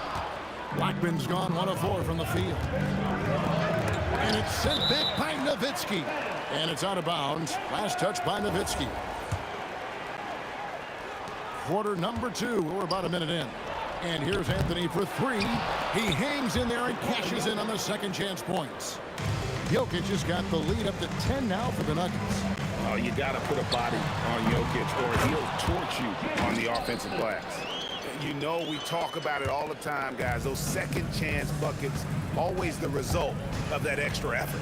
Blackman's gone 1 of 4 from the field. And it's sent back by Nowitzki. And it's out of bounds. Last touch by Nowitzki. Quarter number 2. We're about a minute in. And here's Anthony for 3. He hangs in there and cashes in on the second chance points. Jokic has got the lead up to 10 now for the Nuggets. Oh, you got to put a body on Jokic or he'll torch you on the offensive glass. You know, we talk about it all the time, guys. Those second chance buckets, always the result of that extra effort.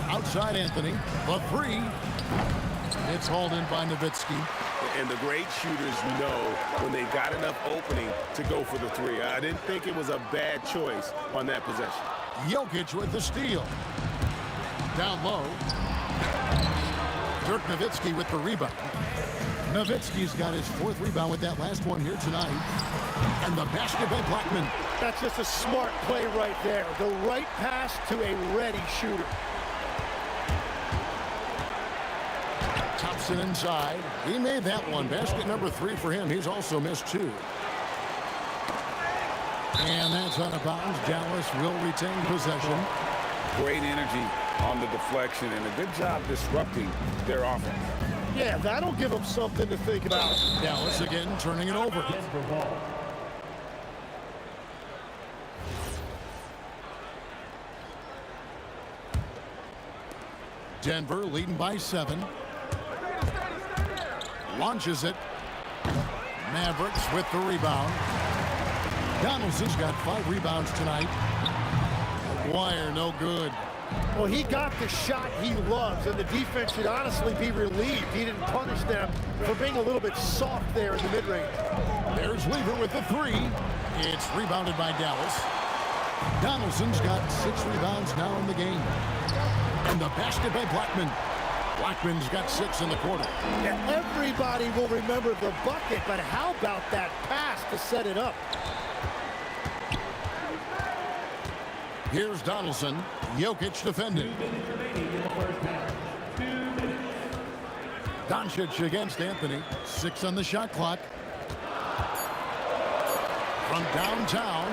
Outside Anthony, the 3. It's hauled in by Nowitzki. And the great shooters know when they've got enough opening to go for the 3. I didn't think it was a bad choice on that possession. Jokic with the steal. Down low. Dirk Nowitzki with the rebound. Nowitzki's got his 4th rebound with that last one here tonight. And the basket by Blackman. That's just a smart play right there. The right pass to a ready shooter. Thompson inside. He made that one. Basket number 3 for him. He's also missed 2. And that's out of bounds. Dallas will retain possession. Great energy on the deflection and a good job disrupting their offense. Yeah, that'll give them something to think about. Dallas again turning it over. Denver leading by 7. Launches it. Mavericks with the rebound. Donaldson's got 5 rebounds tonight. Wire no good. Well, he got the shot he loves, and the defense should honestly be relieved he didn't punish them for being a little bit soft there in the mid-range. There's Lever with the 3. It's rebounded by Dallas. Donaldson's got 6 rebounds now in the game. And the basket by Blackman. Blackman's got 6 in the quarter. Yeah, everybody will remember the bucket, but how about that pass to set it up? Here's Donaldson. Jokic defending. Doncic against Anthony. 6 on the shot clock. From downtown.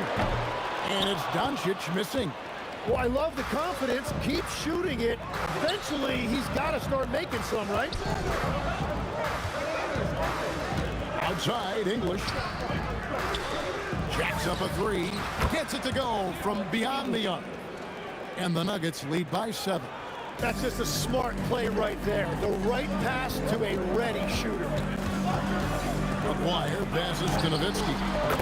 And it's Doncic missing. Well, I love the confidence. Keep shooting it. Eventually, he's got to start making some, right? Outside, English. Jacks up a 3. Gets it to go from beyond the arc. And the Nuggets lead by 7. That's just a smart play right there. The right pass to a ready shooter. Aguirre passes to Nowitzki.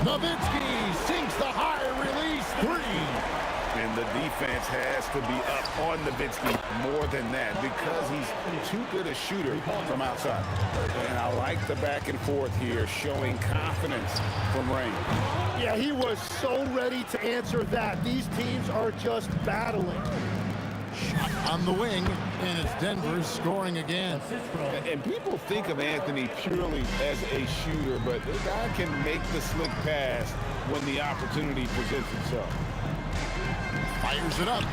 Nowitzki sinks the high release three. And the defense has to be up on Nowitzki more than that because he's too good a shooter from outside. And I like the back and forth here, showing confidence from Rain. Yeah, he was so ready to answer that. These teams are just battling. Shot on the wing, and it's Denver scoring again. And people think of Anthony purely as a shooter, but the guy can make the slick pass when the opportunity presents itself. Fires it up.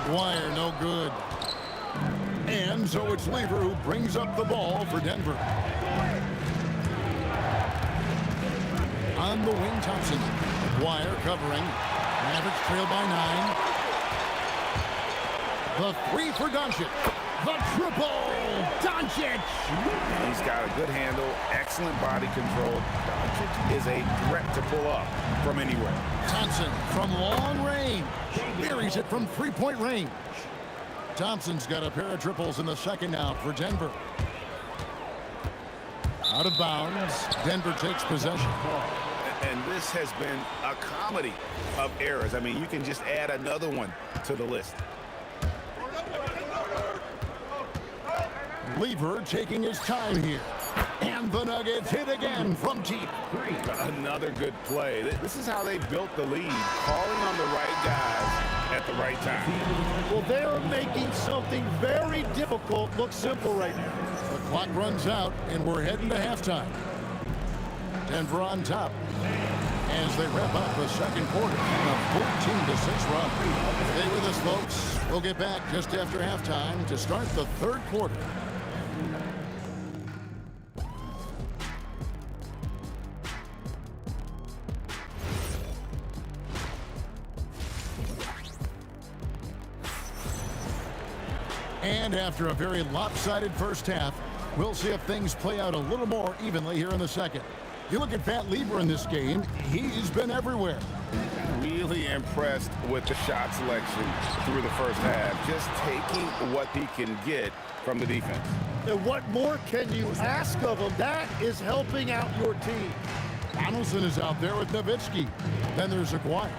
Wire, no good. And so it's Lever who brings up the ball for Denver. On the wing, Thompson. Wire covering. Mavericks trail by 9. The three for Doncic. The triple. Doncic. He's got a good handle, excellent body control. Doncic is a threat to pull up from anywhere. Thompson from long range. Buries it from three-point range. Thompson's got a pair of triples in the second now for Denver. Out of bounds. Denver takes possession. And this has been a comedy of errors. I mean, you can just add another one to the list. Lever taking his time here. And the Nuggets hit again from deep. Another good play. This is how they built the lead, calling on the right guys at the right time. Well, they're making something very difficult look simple right now. The clock runs out, and we're heading to halftime. Denver on top as they wrap up the second quarter. A 14-6 run. Stay with us, folks. We'll get back just after halftime to start the third quarter. And after a very lopsided first half, we'll see if things play out a little more evenly here in the second. You look at Pat Lever in this game, he's been everywhere. Really impressed with the shot selection through the first half. Just taking what he can get from the defense. And what more can you ask of him? That is helping out your team. Donaldson is out there with Nowitzki. Then there's Aguirre.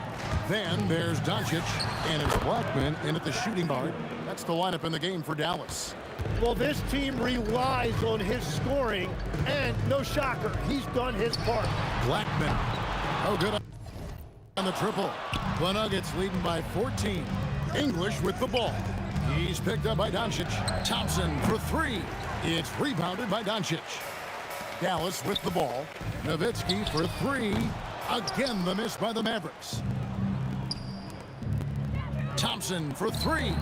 Then there's Doncic and his Blackman in at the shooting guard. That's the lineup in the game for Dallas. Well, this team relies on his scoring, and no shocker, he's done his part. Blackman, oh good on the triple. The Nuggets leading by 14. English with the ball. He's picked up by Doncic. Thompson for three. It's rebounded by Doncic. Dallas with the ball. Nowitzki for three. Again, the miss by the Mavericks. Thompson for three.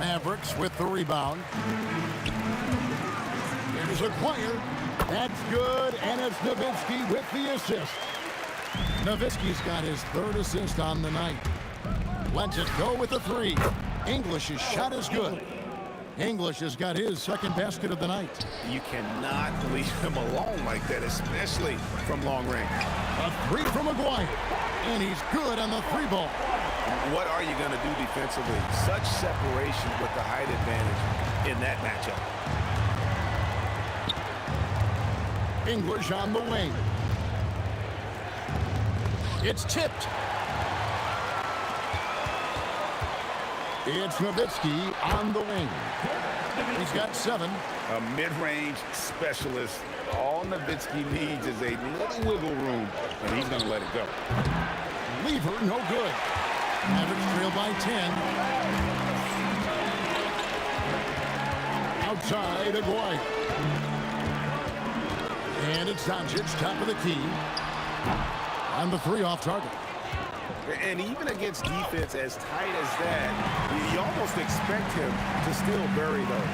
Mavericks with the rebound. Here's Aguirre. That's good, and it's Nowitzki with the assist. Nowitzki's got his third assist on the night. Lets it go with the three. English's shot is good. English has got his second basket of the night. You cannot leave him alone like that, especially from long range. A three from Aguirre, and he's good on the three ball. What are you going to do defensively? Such separation with the height advantage in that matchup. English on the wing. It's tipped. It's Nowitzki on the wing. He's got 7. A mid-range specialist. All Nowitzki needs is a little wiggle room, and he's going to let it go. Lever, no good. Mavericks trail by 10. Outside, Aguirre. And it's Doncic, top of the key. On the three off target. And even against defense as tight as that, you almost expect him to still bury those.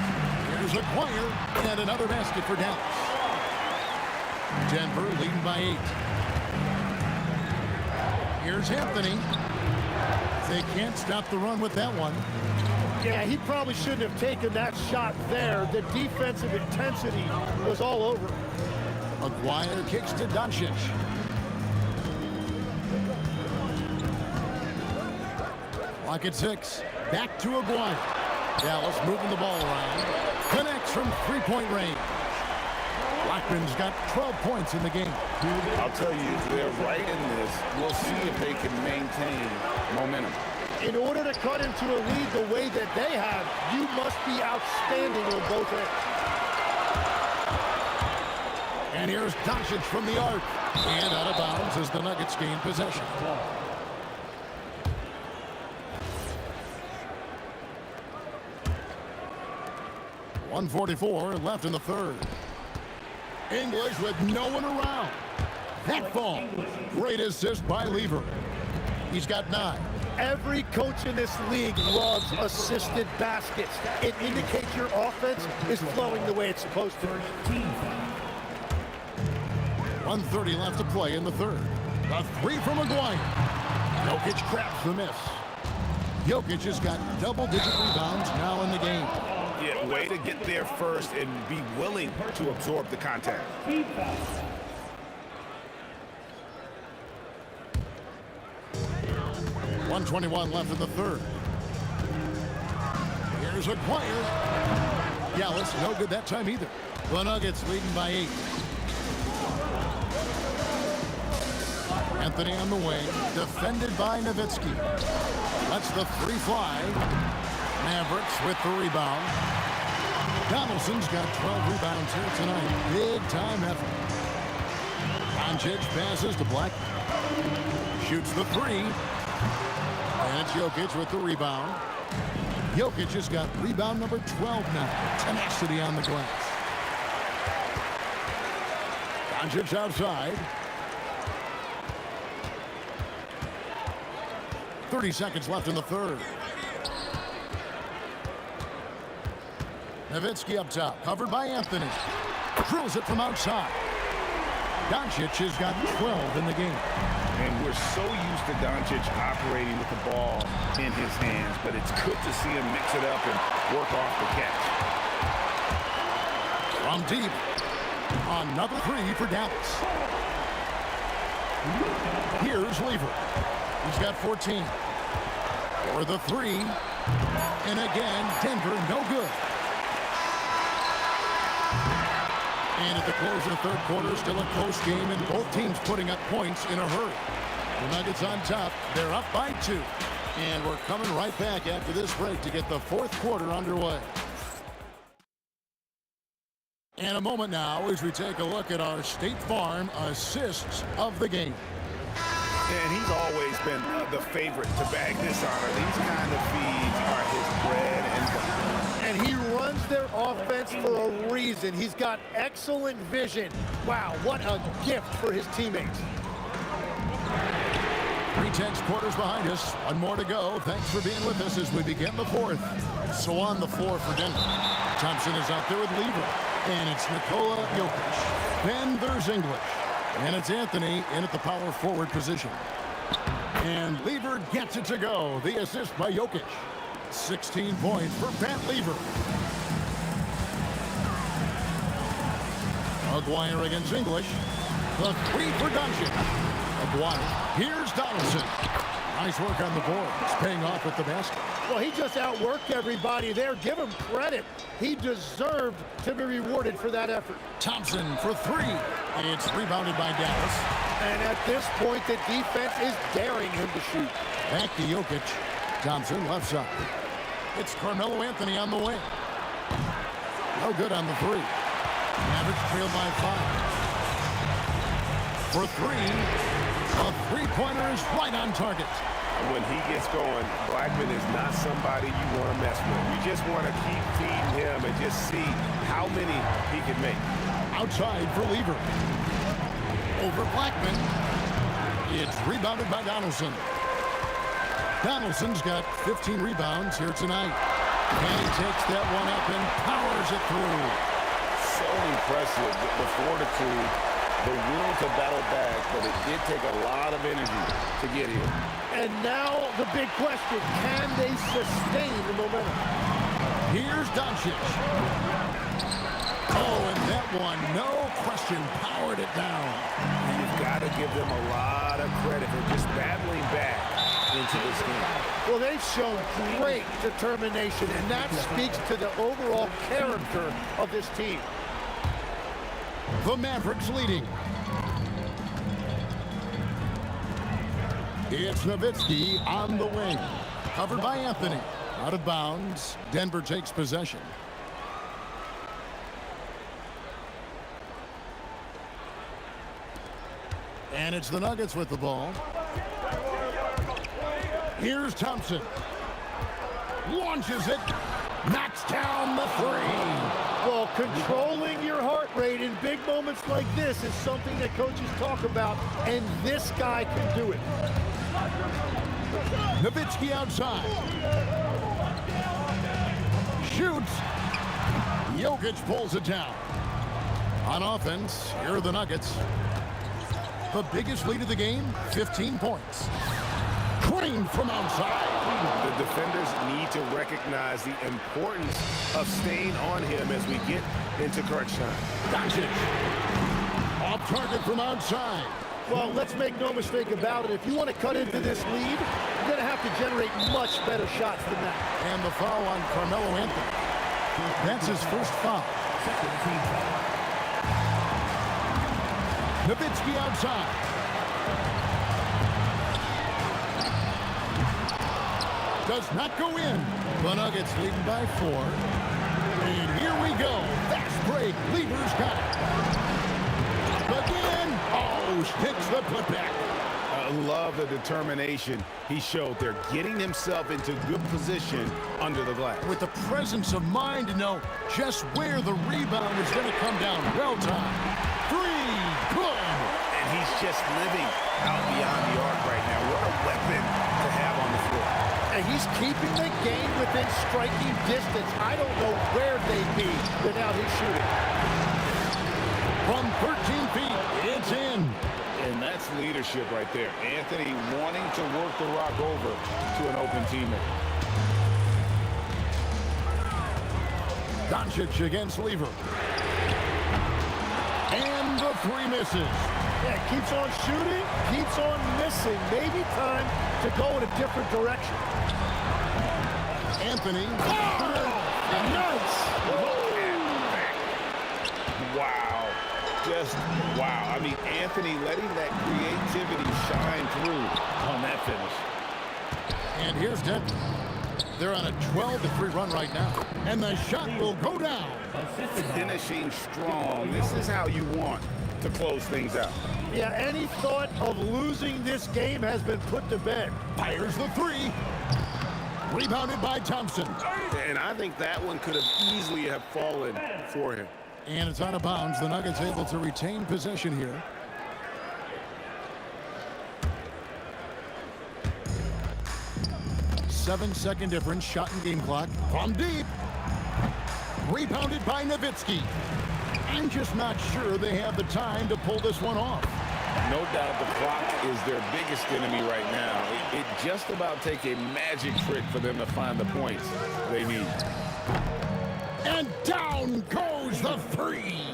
Here's Aguirre, and another basket for Dallas. Denver leading by 8. Here's Anthony. They can't stop the run with that one. Yeah, he probably shouldn't have taken that shot there. The defensive intensity was all over. Aguirre kicks to Doncic. Clock at 6. Back to Aguirre. Dallas moving the ball around. Connects from three-point range. Blackman Blackman's got 12 points in the game. I'll tell you, they're right in this. We'll see if they can maintain momentum. In order to cut into a lead the way that they have, you must be outstanding on both ends. And here's Doncic from the arc. And out of bounds as the Nuggets gain possession. .144 left in the third. English with no one around. That ball. Great assist by Lever. He's got 9. Every coach in this league loves assisted baskets. It indicates your offense is flowing the way it's supposed to. 1:30 left to play in the third. A 3 from Maguire. Jokic cracks the miss. Jokic has got double-digit rebounds now in the game. Yeah, way to get there first and be willing to absorb the contact. 1:21 left in the third. Here's Aguirre. Gallus, no good that time either. The Nuggets leading by 8. Anthony on the wing, defended by Nowitzki. Lets the 3 fly. Mavericks with the rebound. Donaldson's got 12 rebounds here tonight. Big time effort. Doncic passes to Blackman. Shoots the 3. And it's Jokic with the rebound. Jokic has got rebound number 12 now. Tenacity on the glass. Doncic outside. 30 seconds left in the third. Nowitzki up top, covered by Anthony. Drills it from outside. Doncic has got 12 in the game. And we're so used to Doncic operating with the ball in his hands, but it's good to see him mix it up and work off the catch. From deep. Another 3 for Dallas. Here's Lever. He's got 14. For the 3. And again, Denver, no good. And at the close of the third quarter, still a close game, and both teams putting up points in a hurry. The Nuggets on top. They're up by 2. And we're coming right back after this break to get the fourth quarter underway. And a moment now as we take a look at our State Farm assists of the game. And he's always been the favorite to bag this honor. These kind of feeds are his bread and butter. And he runs their offense for a reason. He's got excellent vision. Wow, what a gift for his teammates. 3 quarters behind us. 1 more to go. Thanks for being with us as we begin the fourth. So on the floor for Denver. Thompson is out there with Lever. And it's Nikola Jokic. Then there's English. And it's Anthony in at the power forward position. And Lever gets it to go. The assist by Jokic. 16 points for Pat Lever. Aguirre against English. The 3 for Doncic. Aguirre. Here's Donaldson. Nice work on the board. It's paying off with the basket. Well, he just outworked everybody there. Give him credit. He deserved to be rewarded for that effort. Thompson for 3. It's rebounded by Dallas. And at this point, the defense is daring him to shoot. Back to Jokic. Thompson left side. It's Carmelo Anthony on the wing. No good on the 3. Mavericks trailed by 5. For 3. A 3-pointer is right on target. When he gets going, Blackman is not somebody you want to mess with. You just want to keep feeding him and just see how many he can make. Outside for Lever. Over Blackman. It's rebounded by Donaldson. Donaldson's got 15 rebounds here tonight. And he takes that one up and powers it through. So impressive, the fortitude, the will to battle back, but it did take a lot of energy to get here. And now the big question, can they sustain the momentum? Here's Doncic. Oh, and that one, no question, powered it down. You've got to give them a lot of credit for just battling back into this game. Well, they've shown great determination, and that speaks to the overall character of this team. The Mavericks leading. It's Nowitzki on the wing. Covered by Anthony. Out of bounds. Denver takes possession. And it's the Nuggets with the ball. Here's Thompson. Launches it. Knocks down the three. Well, controlling your heart rate in big moments like this is something that coaches talk about, and this guy can do it. Nowitzki outside. Shoots. Jokic pulls it down. On offense, here are the Nuggets. The biggest lead of the game, 15 points. Crane from outside. The defenders need to recognize the importance of staying on him as we get into crunch time. Doncic. Off target from outside. Well, let's make no mistake about it. If you want to cut into this lead, you're going to have to generate much better shots than that. And the foul on Carmelo Anthony. That's his first foul. Nowitzki outside. Does not go in. The Nuggets leading by 4. And here we go. Fast break. Lever's got it. Again. Oh, hits the putback. I love the determination he showed there, getting himself into good position under the glass. With the presence of mind to know just where the rebound is going to come down. Well timed. 3. Good. And he's just living out beyond the arc right now. What a weapon to have on the floor. And he's keeping the game within striking distance. I don't know where they'd be without his shooting. From 13 feet, it's in. And that's leadership right there. Anthony wanting to work the rock over to an open teammate. Doncic against Lever. And the 3 misses. Yeah, keeps on shooting, keeps on missing. Maybe time to go in a different direction. Anthony. Oh, nice. Wow. Just wow. I mean, Anthony letting that creativity shine through on that finish. And here's Denver. They're on a 12-3 run right now. And the shot will go down. Finishing strong. This is how you want to close things out. Yeah, any thought of losing this game has been put to bed. Fires the 3. Rebounded by Thompson. And I think that one could have easily have fallen for him. And it's out of bounds. The Nuggets able to retain possession here. Seven-second difference. Shot and game clock. From deep. Rebounded by Nowitzki. I'm just not sure they have the time to pull this one off. No doubt the clock is their biggest enemy right now. It just about takes a magic trick for them to find the points they need. And down goes the 3.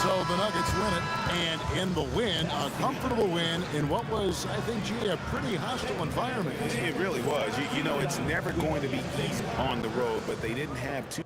So the Nuggets win it, and in the win, a comfortable win in what was, I think, a pretty hostile environment. It really was. You know, it's never going to be easy on the road, but they didn't have too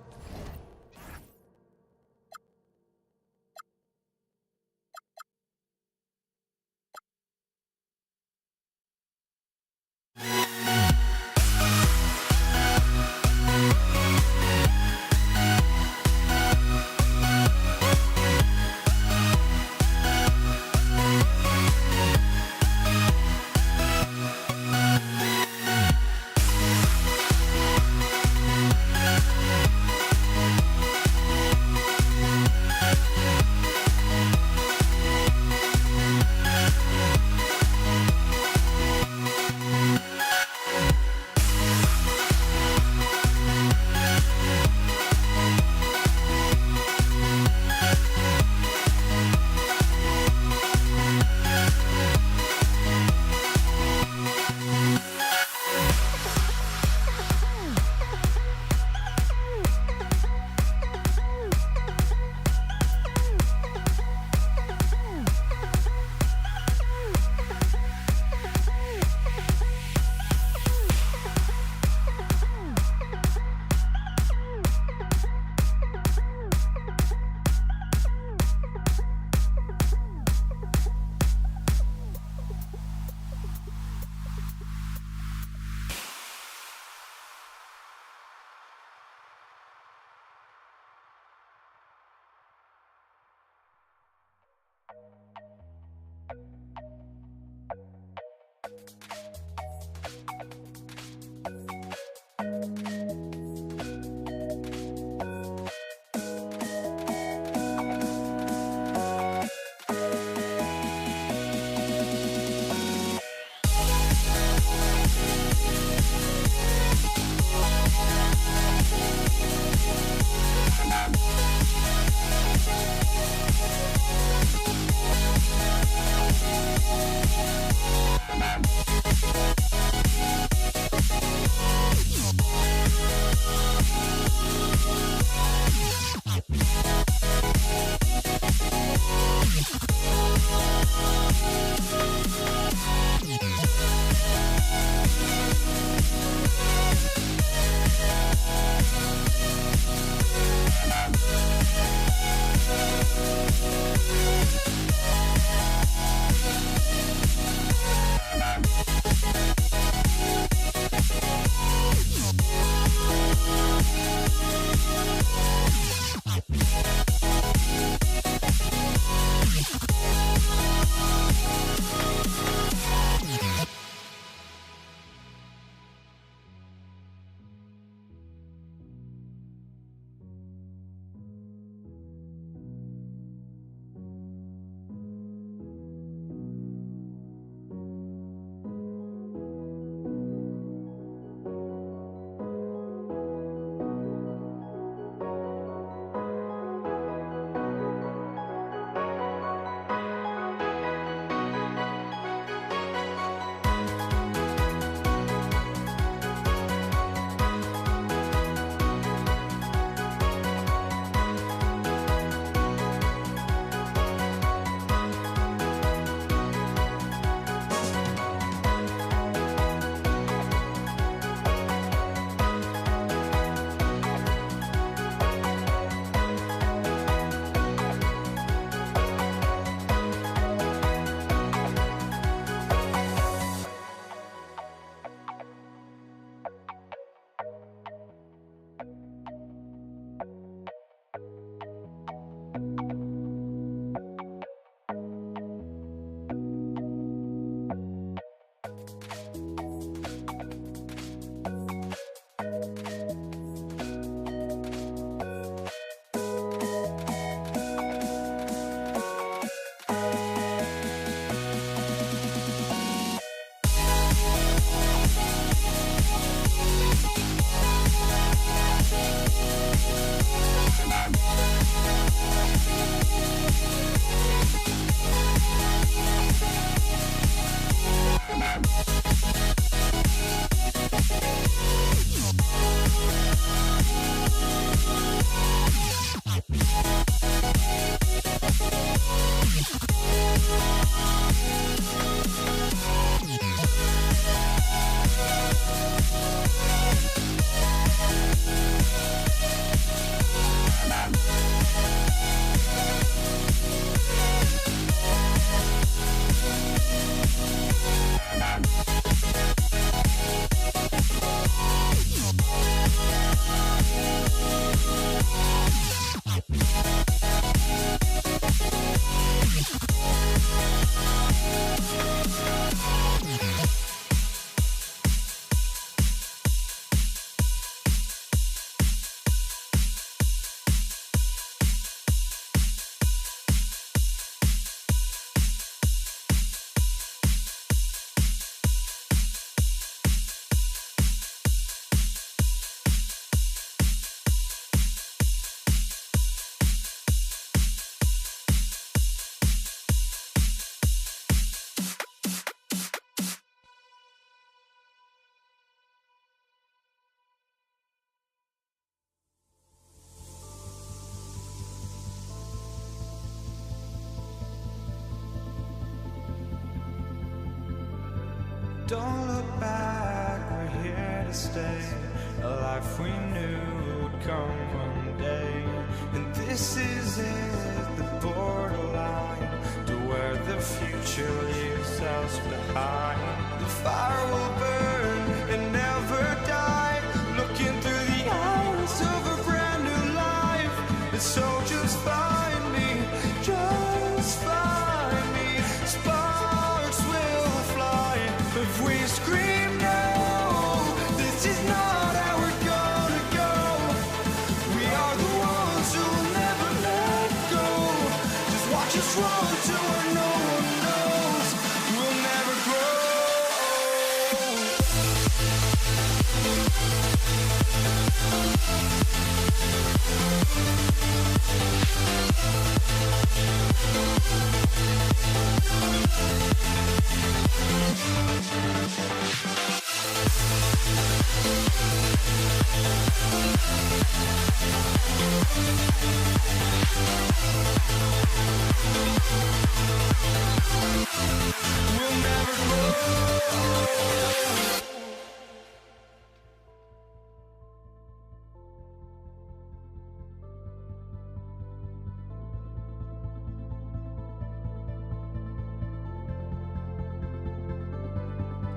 Don't look back, we're here to stay. A life we knew would come one day. And this is it, the borderline, to where the future leaves us behind. The fire will burn and never die, looking through the eyes of a brand new life. And so just find me, just find me. Sparks will fly if we scream no. This is not how we're gonna go. We are the ones who will never let go. Just watch us run to where no one knows. We'll never grow. We'll never grow.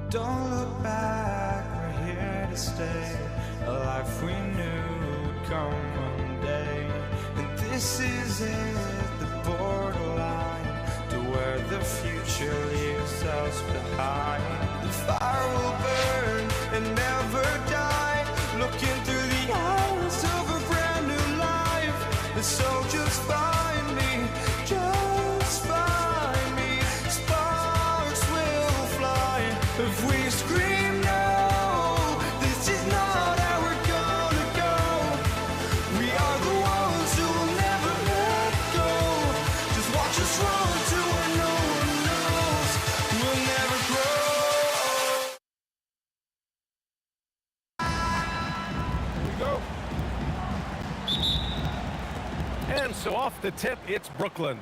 Don't look back, we're here to stay. A life we knew would come one day. And this is it, the borderline, to where the future leaves us behind. The fire will burn and never die, looking through the eyes of a brand new life. And so just find me, just find me. Sparks will fly if we scream no. This is not how we're gonna go. We are the ones who will never let go. Just watch us run to where no one knows. We'll never grow. Here we go. And so off the tip, it's Brooklyn.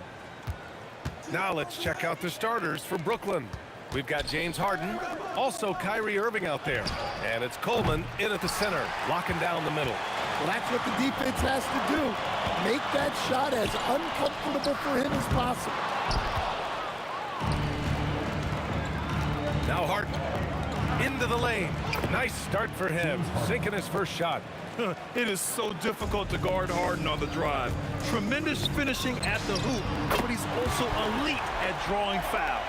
Now let's check out the starters for Brooklyn. We've got James Harden, also Kyrie Irving out there. And it's Coleman in at the center, locking down the middle. Well, that's what the defense has to do. Make that shot as uncomfortable for him as possible. Now Harden, into the lane. Nice start for him, sinking his first shot. It is so difficult to guard Harden on the drive. Tremendous finishing at the hoop, but he's also elite at drawing fouls.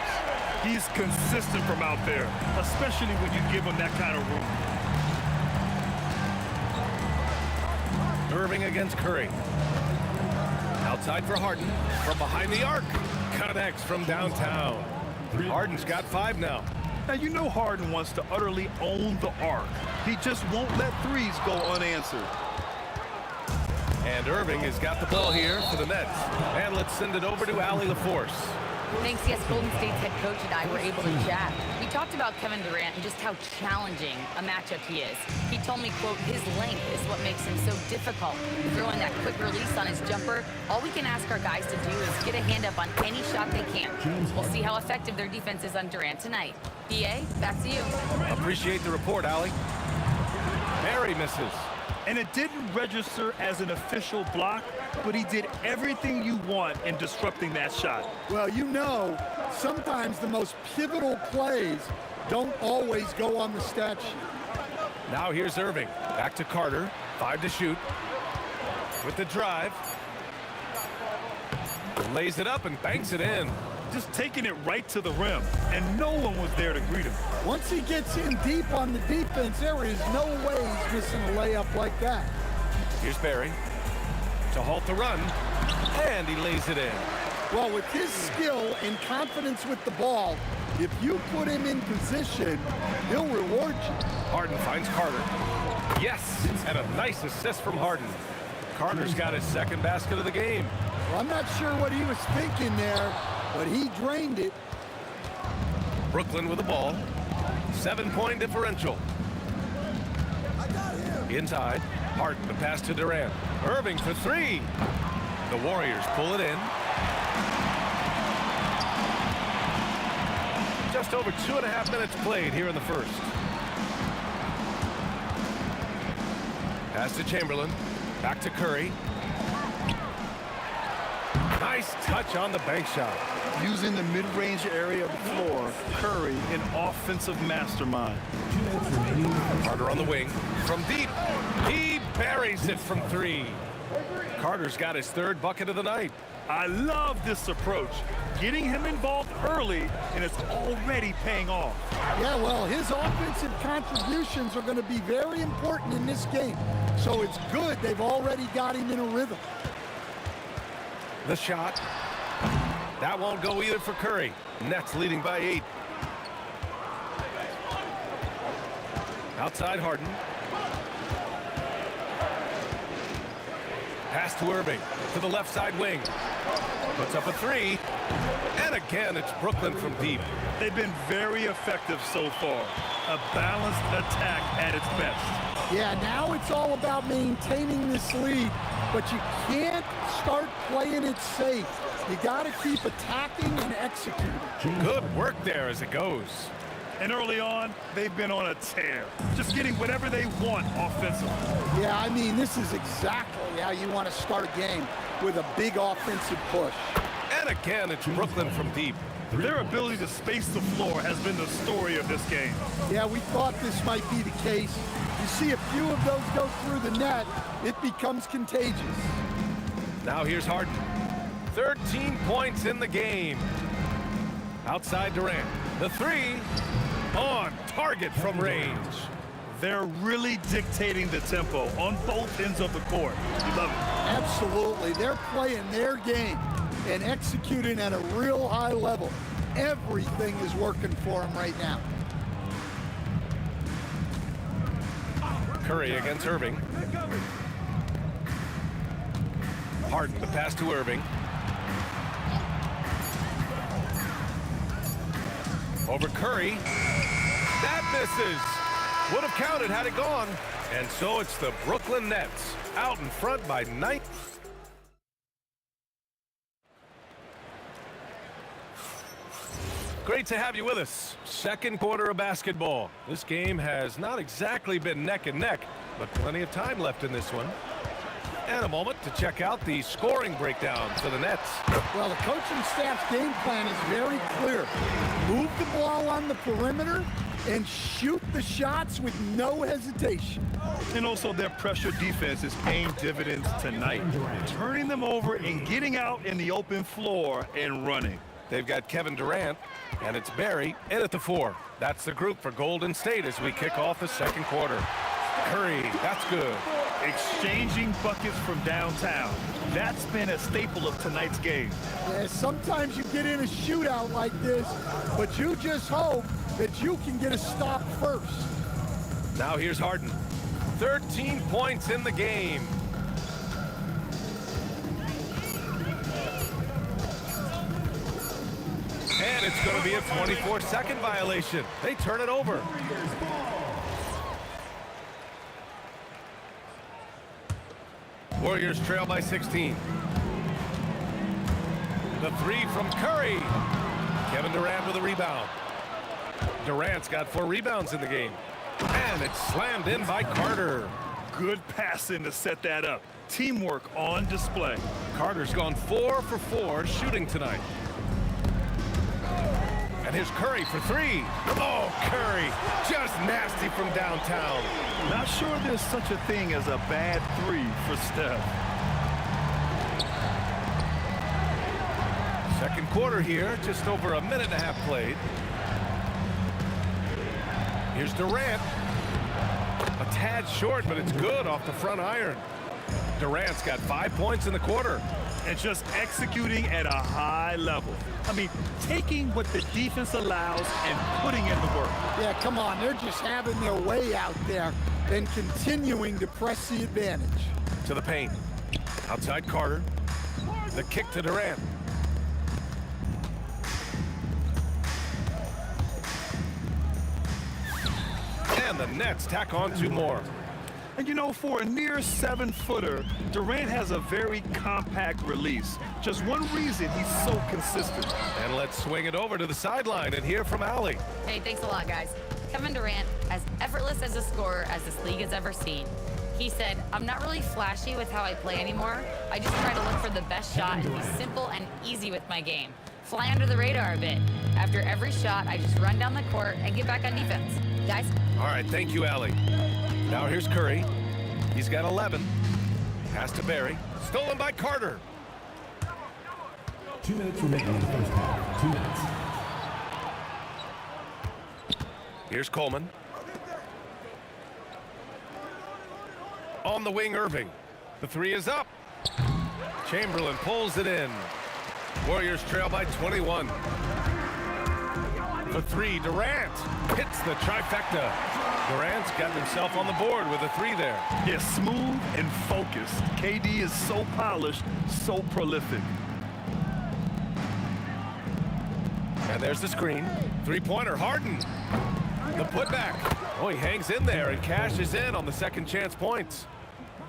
He's consistent from out there, especially when you give him that kind of room. Irving against Curry. Outside for Harden, from behind the arc. Connects from downtown. Harden's got 5 now. Now, you know Harden wants to utterly own the arc. He just won't let threes go unanswered. And Irving has got the ball here for the Nets. And let's send it over to Allie LaForce. Thanks, yes, Golden State's head coach and I were able to chat. We talked about Kevin Durant and just how challenging a matchup he is. He told me, quote, his length is what makes him so difficult. Throwing that quick release on his jumper, all we can ask our guys to do is get a hand up on any shot they can. We'll see how effective their defense is on Durant tonight. BA, back to you. Appreciate the report, Allie. Barry misses. And it didn't register as an official block, but he did everything you want in disrupting that shot. Well, you know, sometimes the most pivotal plays don't always go on the stat sheet. Now here's Irving. Back to Carter. 5 to shoot. With the drive. Lays it up and banks it in. Just taking it right to the rim, and no one was there to greet him. Once he gets in deep on the defense, there is no way he's missing a layup like that. Here's Barry to halt the run, and he lays it in. Well, with his skill and confidence with the ball, if you put him in position, he'll reward you. Harden finds Carter. Yes, and a nice assist from Harden. Carter's got his second basket of the game. Well, I'm not sure what he was thinking there, but he drained it. Brooklyn with the ball. 7-point differential. Inside. Harden, the pass to Durant. Irving for 3. The Warriors pull it in. Just over 2.5 minutes played here in the first. Pass to Chamberlain. Back to Curry. Nice touch on the bank shot. Using the mid-range area of the floor, Curry, an offensive mastermind. Carter on the wing. From deep, he buries it from 3. Carter's got his 3rd bucket of the night. I love this approach. Getting him involved early, and it's already paying off. Yeah, well, his offensive contributions are going to be very important in this game. So it's good they've already got him in a rhythm. The shot. That won't go either for Curry. Nets leading by 8. Outside Harden. Pass to Irving. To the left side wing. Puts up a 3. And again, it's Brooklyn from deep. They've been very effective so far. A balanced attack at its best. Yeah, now it's all about maintaining this lead, but you can't start playing it safe. You got to keep attacking and executing. Good work there as it goes. And early on, they've been on a tear. Just getting whatever they want offensively. Yeah, I mean, this is exactly how you want to start a game, with a big offensive push. And again, it's Brooklyn from deep. Their ability to space the floor has been the story of this game. Yeah, we thought this might be the case. You see a few of those go through the net, it becomes contagious. Now here's Harden. 13 points in the game. Outside Durant. The 3 on target from range. They're really dictating the tempo on both ends of the court. You love it. Absolutely. They're playing their game and executing at a real high level. Everything is working for them right now. Curry against Irving. Harden, the pass to Irving. Over Curry. That misses. Would have counted had it gone. And so it's the Brooklyn Nets out in front by 9. Great to have you with us. Second quarter of basketball. This game has not exactly been neck and neck, but plenty of time left in this one. And a moment to check out the scoring breakdown for the Nets. Well, the coaching staff's game plan is very clear. Move the ball on the perimeter and shoot the shots with no hesitation. And also their pressure defense is paying dividends tonight, turning them over and getting out in the open floor and running. They've got Kevin Durant, and it's Barry in at the 4. That's the group for Golden State as we kick off the second quarter. Curry, that's good. Exchanging buckets from downtown. That's been a staple of tonight's game. Yeah, sometimes you get in a shootout like this, but you just hope that you can get a stop first. Now here's Harden. 13 points in the game. And it's going to be a 24-second violation. They turn it over. Warriors trail by 16. The three from Curry. Kevin Durant with a rebound. Durant's got 4 rebounds in the game. And it's slammed in by Carter. Good passing to set that up. Teamwork on display. Carter's gone 4 for 4 shooting tonight. And here's Curry for 3. Oh, Curry, just nasty from downtown. Not sure there's such a thing as a bad 3 for Steph. Second quarter here, just over a minute and a half played. Here's Durant. A tad short, but it's good off the front iron. Durant's got 5 points in the quarter. And just executing at a high level. I mean, taking what the defense allows and putting in the work. Yeah, come on. They're just having their way out there and continuing to press the advantage. To the paint. Outside Carter. The kick to Durant. And the Nets tack on 2 more. And you know, for a near 7-footer, Durant has a very compact release. Just one reason he's so consistent. And let's swing it over to the sideline and hear from Allie. Hey, thanks a lot, guys. Kevin Durant, as effortless as a scorer as this league has ever seen. He said, I'm not really flashy with how I play anymore. I just try to look for the best shot and be simple and easy with my game. Fly under the radar a bit. After every shot, I just run down the court and get back on defense. Guys? All right, thank you, Allie. Now here's Curry. He's got 11. Pass to Barry. Stolen by Carter. 2 minutes remaining in the first half. 2 minutes. Here's Coleman. On the wing, Irving. The 3 is up. Chamberlain pulls it in. Warriors trail by 21. The 3, Durant hits the trifecta. Durant's got himself on the board with a 3 there. Yeah, smooth and focused. KD is so polished, so prolific. And there's the screen. 3-pointer, Harden. The putback. Oh, he hangs in there and cashes in on the second chance points.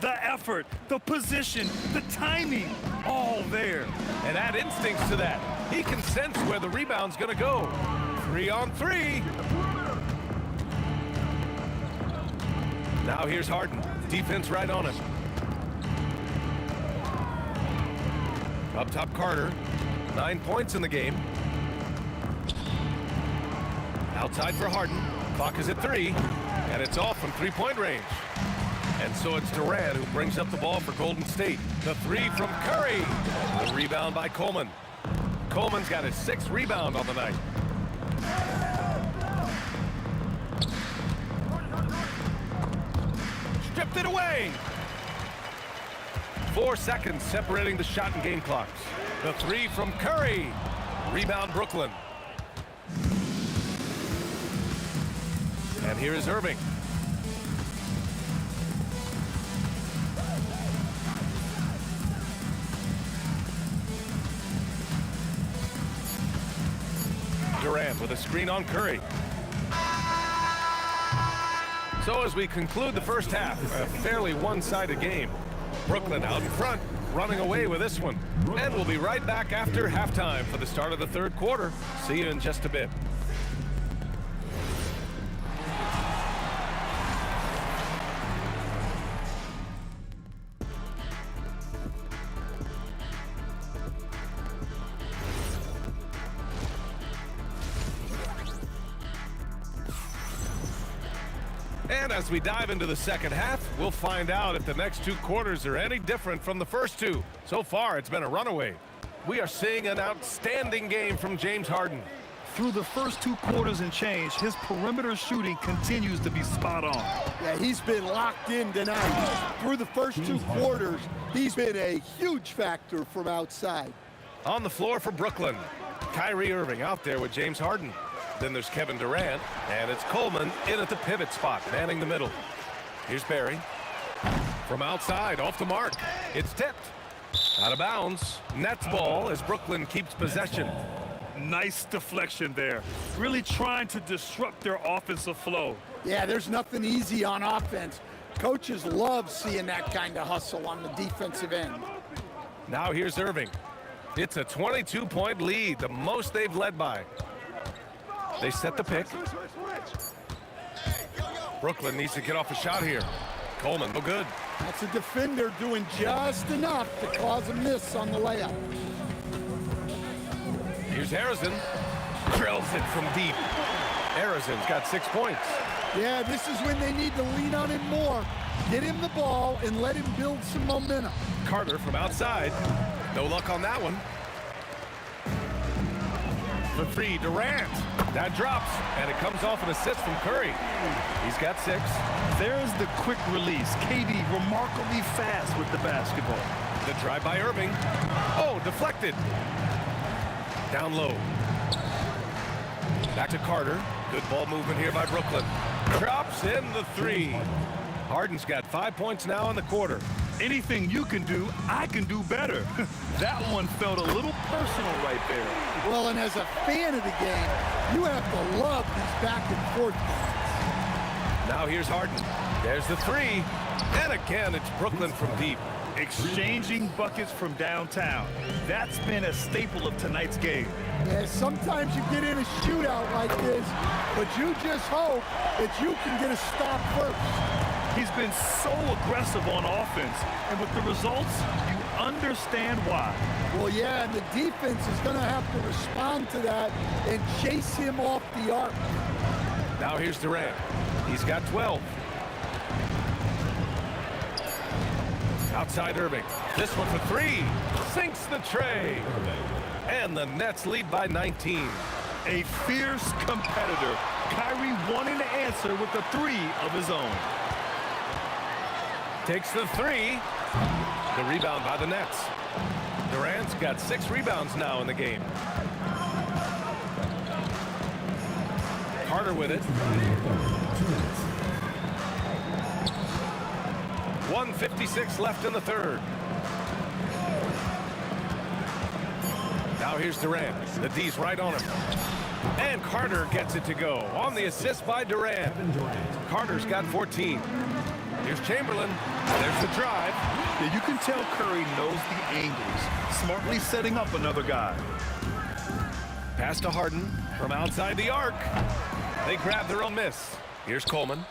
The effort, the position, the timing, all there. And add instincts to that. He can sense where the rebound's going to go. 3 on 3. Now here's Harden. Defense right on him. Up top, Carter. 9 points in the game. Outside for Harden. Clock is at 3. And it's off from 3-point range. And so it's Durant who brings up the ball for Golden State. The 3 from Curry. The rebound by Coleman. Coleman's got his 6th rebound on the night. Stripped it away. 4 seconds separating the shot and game clocks. The 3 from Curry. Rebound Brooklyn. And here is Irving. Durant with a screen on Curry. So as we conclude the first half, a fairly one-sided game. Brooklyn out in front, running away with this one. And we'll be right back after halftime for the start of the third quarter. See you in just a bit. And as we dive into the second half, we'll find out if the next 2 quarters are any different from the first 2. So far, it's been a runaway. We are seeing an outstanding game from James Harden. Through the first 2 quarters and change, his perimeter shooting continues to be spot on. Yeah, he's been locked in tonight. Through the first 2 quarters, he's been a huge factor from outside. On the floor for Brooklyn, Kyrie Irving out there with James Harden. Then there's Kevin Durant, and it's Coleman in at the pivot spot, manning the middle. Here's Barry. From outside, off the mark. It's tipped. Out of bounds. Nets ball as Brooklyn keeps possession. Nice deflection there. Really trying to disrupt their offensive flow. Yeah, there's nothing easy on offense. Coaches love seeing that kind of hustle on the defensive end. Now here's Irving. It's a 22-point lead, the most they've led by. They set the pick. Brooklyn needs to get off a shot here. Coleman, no good. That's a defender doing just enough to cause a miss on the layup. Here's Harrison. Drills it from deep. Harrison's got 6 points. Yeah, this is when they need to lean on him more. Get him the ball and let him build some momentum. Carter from outside. No luck on that one. For three, Durant. That drops, and it comes off an assist from Curry. He's got 6. There's the quick release. KD remarkably fast with the basketball. The drive by Irving. Oh, deflected. Down low. Back to Carter. Good ball movement here by Brooklyn. Drops in the 3. Harden's got 5 points now in the quarter. Anything you can do, I can do better. That one felt a little personal right there. Well, and as a fan of the game, you have to love these back and forth games. Now here's Harden. There's the 3. And again, it's Brooklyn from deep. Exchanging buckets from downtown. That's been a staple of tonight's game. Yeah, sometimes you get in a shootout like this, but you just hope that you can get a stop first. He's been so aggressive on offense, and with the results, you understand why. Well, yeah, and the defense is going to have to respond to that and chase him off the arc. Now here's Durant. He's got 12. Outside Irving. This one for 3. Sinks the tray. And the Nets lead by 19. A fierce competitor. Kyrie wanting to answer with a 3 of his own. Takes the 3. The rebound by the Nets. Durant's got 6 rebounds now in the game. Carter with it. 1:56 left in the third. Now here's Durant. The D's right on him. And Carter gets it to go on the assist by Durant. Carter's got 14. Here's Chamberlain. There's the drive. Yeah, you can tell Curry knows the angles, smartly setting up another guy. Pass to Harden from outside the arc. They grab their own miss. Here's Coleman.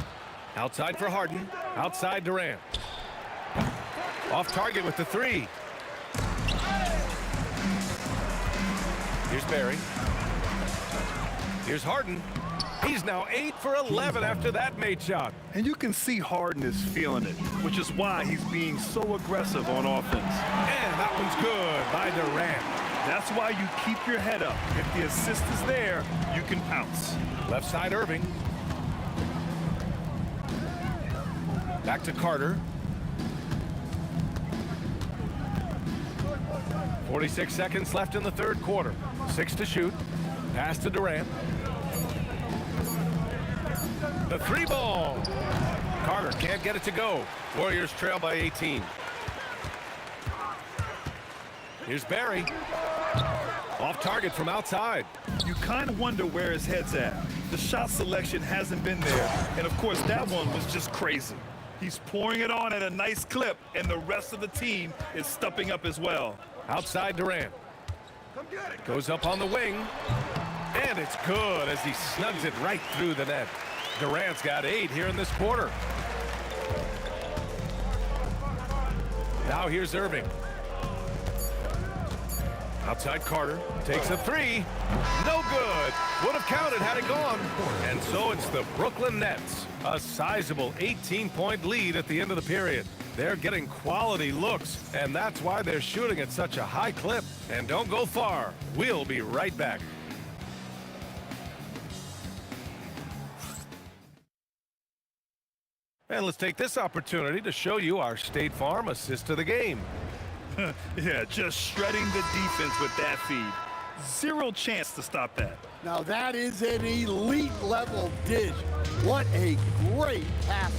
Outside for Harden. Outside Durant. Off target with the 3. Here's Barry. Here's Harden. He's now 8 for 11 after that made shot. And you can see Harden is feeling it, which is why he's being so aggressive on offense. And that one's good by Durant. That's why you keep your head up. If the assist is there, you can pounce. Left side Irving. Back to Carter. 46 seconds left in the third quarter. 6 to shoot. Pass to Durant. The 3 ball. Carter can't get it to go. Warriors trail by 18. Here's Barry. Off target from outside. You kind of wonder where his head's at. The shot selection hasn't been there. And of course, that one was just crazy. He's pouring it on at a nice clip, and the rest of the team is stepping up as well. Outside Durant. Goes up on the wing. And it's good as he snugs it right through the net. Durant's got 8 here in this quarter. Now here's Irving. Outside Carter. Takes a 3. No good. Would have counted had it gone. And so it's the Brooklyn Nets. A sizable 18-point lead at the end of the period. They're getting quality looks, and that's why they're shooting at such a high clip. And don't go far. We'll be right back. And let's take this opportunity to show you our State Farm assist to the game. Yeah, just shredding the defense with that feed. Zero chance to stop that. Now that is an elite level dish. What a great pass.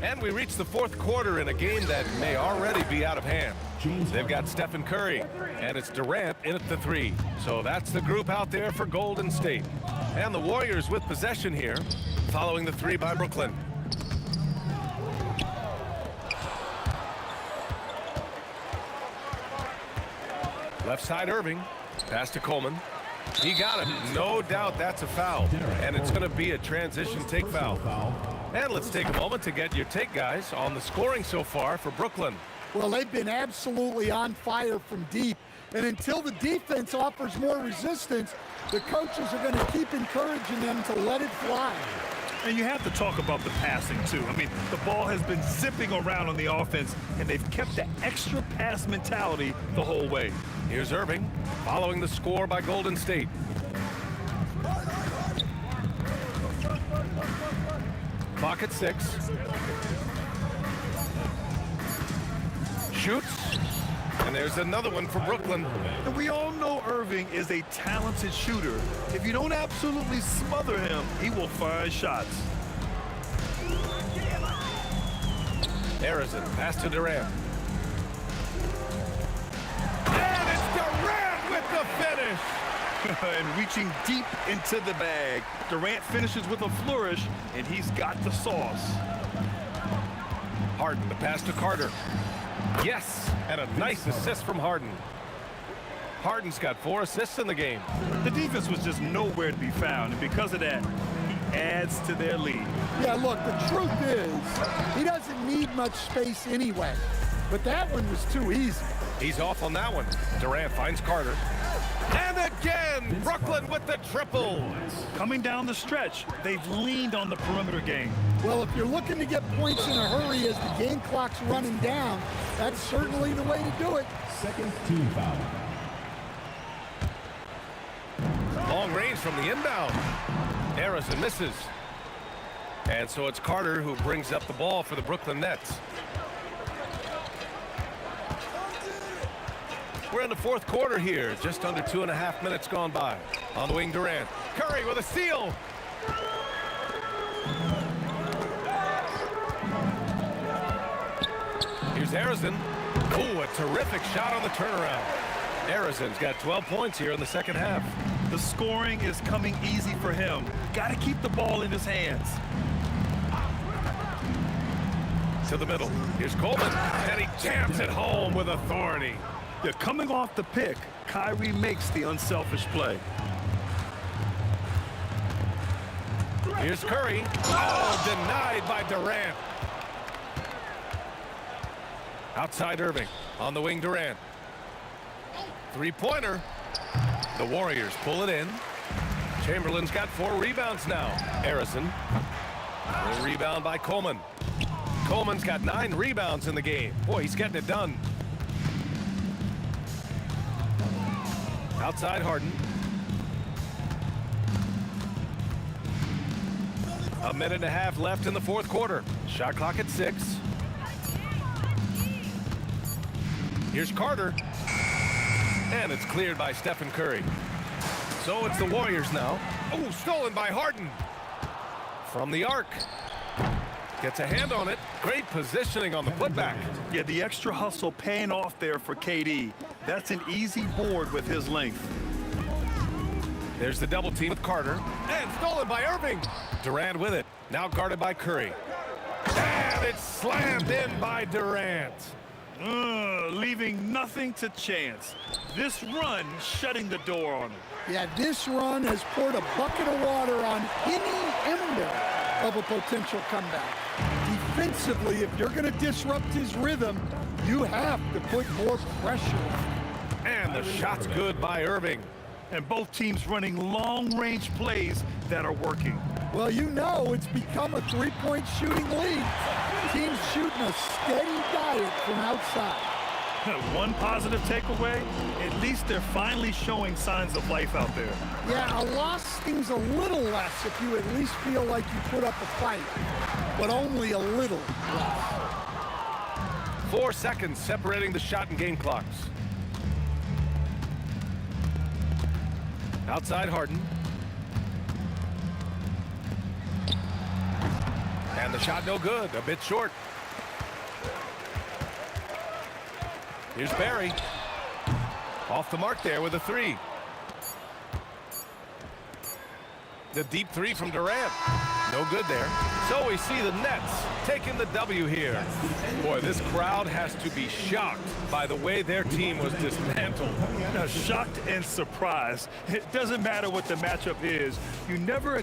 And we reach the fourth quarter in a game that may already be out of hand. They've got Stephen Curry, and it's Durant in at the 3. So that's the group out there for Golden State. And the Warriors with possession here, following the 3 by Brooklyn. Left side Irving, pass to Coleman. He got it. No doubt that's a foul. And it's going to be a transition take foul. And let's take a moment to get your take, guys, on the scoring so far for Brooklyn. Well, they've been absolutely on fire from deep. And until the defense offers more resistance, the coaches are going to keep encouraging them to let it fly. And you have to talk about the passing, too. I mean, the ball has been zipping around on the offense, and they've kept the extra pass mentality the whole way. Here's Irving, following the score by Golden State. Clock at 6. Shoots. And there's another one for Brooklyn. And we all know Irving is a talented shooter. If you don't absolutely smother him, he will find shots. Harrison, pass to Durant. And it's Durant with the finish. And reaching deep into the bag. Durant finishes with a flourish, and he's got the sauce. Harden, the pass to Carter. Yes, and a nice assist from Harden. Harden's got 4 assists in the game. The defense was just nowhere to be found, and because of that, he adds to their lead. Yeah, look, the truth is, he doesn't need much space anyway. But that one was too easy. He's off on that one. Durant finds Carter. And again, Brooklyn with the triple. Coming down the stretch, they've leaned on the perimeter game. Well, if you're looking to get points in a hurry as the game clock's running down, that's certainly the way to do it. Second team foul. Long range from the inbound. Harrison misses. And so it's Carter who brings up the ball for the Brooklyn Nets. We're in the fourth quarter here, just under 2.5 minutes gone by. On the wing, Durant. Curry with a steal. Here's Harrison. Ooh, a terrific shot on the turnaround. Harrison's got 12 points here in the second half. The scoring is coming easy for him. Got to keep the ball in his hands. To the middle. Here's Coleman, and he jams it home with authority. Yeah, coming off the pick, Kyrie makes the unselfish play. Here's Curry. Oh, denied by Durant. Outside Irving. On the wing, Durant. Three-pointer. The Warriors pull it in. Chamberlain's got 4 rebounds now. Harrison. A rebound by Coleman. Coleman's got 9 rebounds in the game. Boy, he's getting it done. Outside Harden. A minute and a half left in the fourth quarter. Shot clock at 6. Here's Carter. And it's cleared by Stephen Curry. So it's the Warriors now. Oh, stolen by Harden. From the arc. Gets a hand on it. Great positioning on the putback. Yeah, the extra hustle paying off there for KD. That's an easy board with his length. There's the double team with Carter. And stolen by Irving. Durant with it. Now guarded by Curry. And it's slammed in by Durant. Leaving nothing to chance. This run shutting the door on him. Yeah, this run has poured a bucket of water on any ember of a potential comeback. Defensively, if you're going to disrupt his rhythm, you have to put more pressure on. And the shot's good by Irving. And both teams running long-range plays that are working. Well, you know it's become a three-point shooting league. Teams shooting a steady diet from outside. One positive takeaway, at least they're finally showing signs of life out there. Yeah, a loss seems a little less if you at least feel like you put up a fight, but only a little less. 4 seconds separating the shot and game clocks. Outside Harden. And And the shot no good, a bit short. Here's Barry. Off the mark there with a three. The deep three from Durant. No good there. So we see the Nets taking the W here. Boy, this crowd has to be shocked by the way their team was dismantled. Now, shocked and surprised. It doesn't matter what the matchup is. You never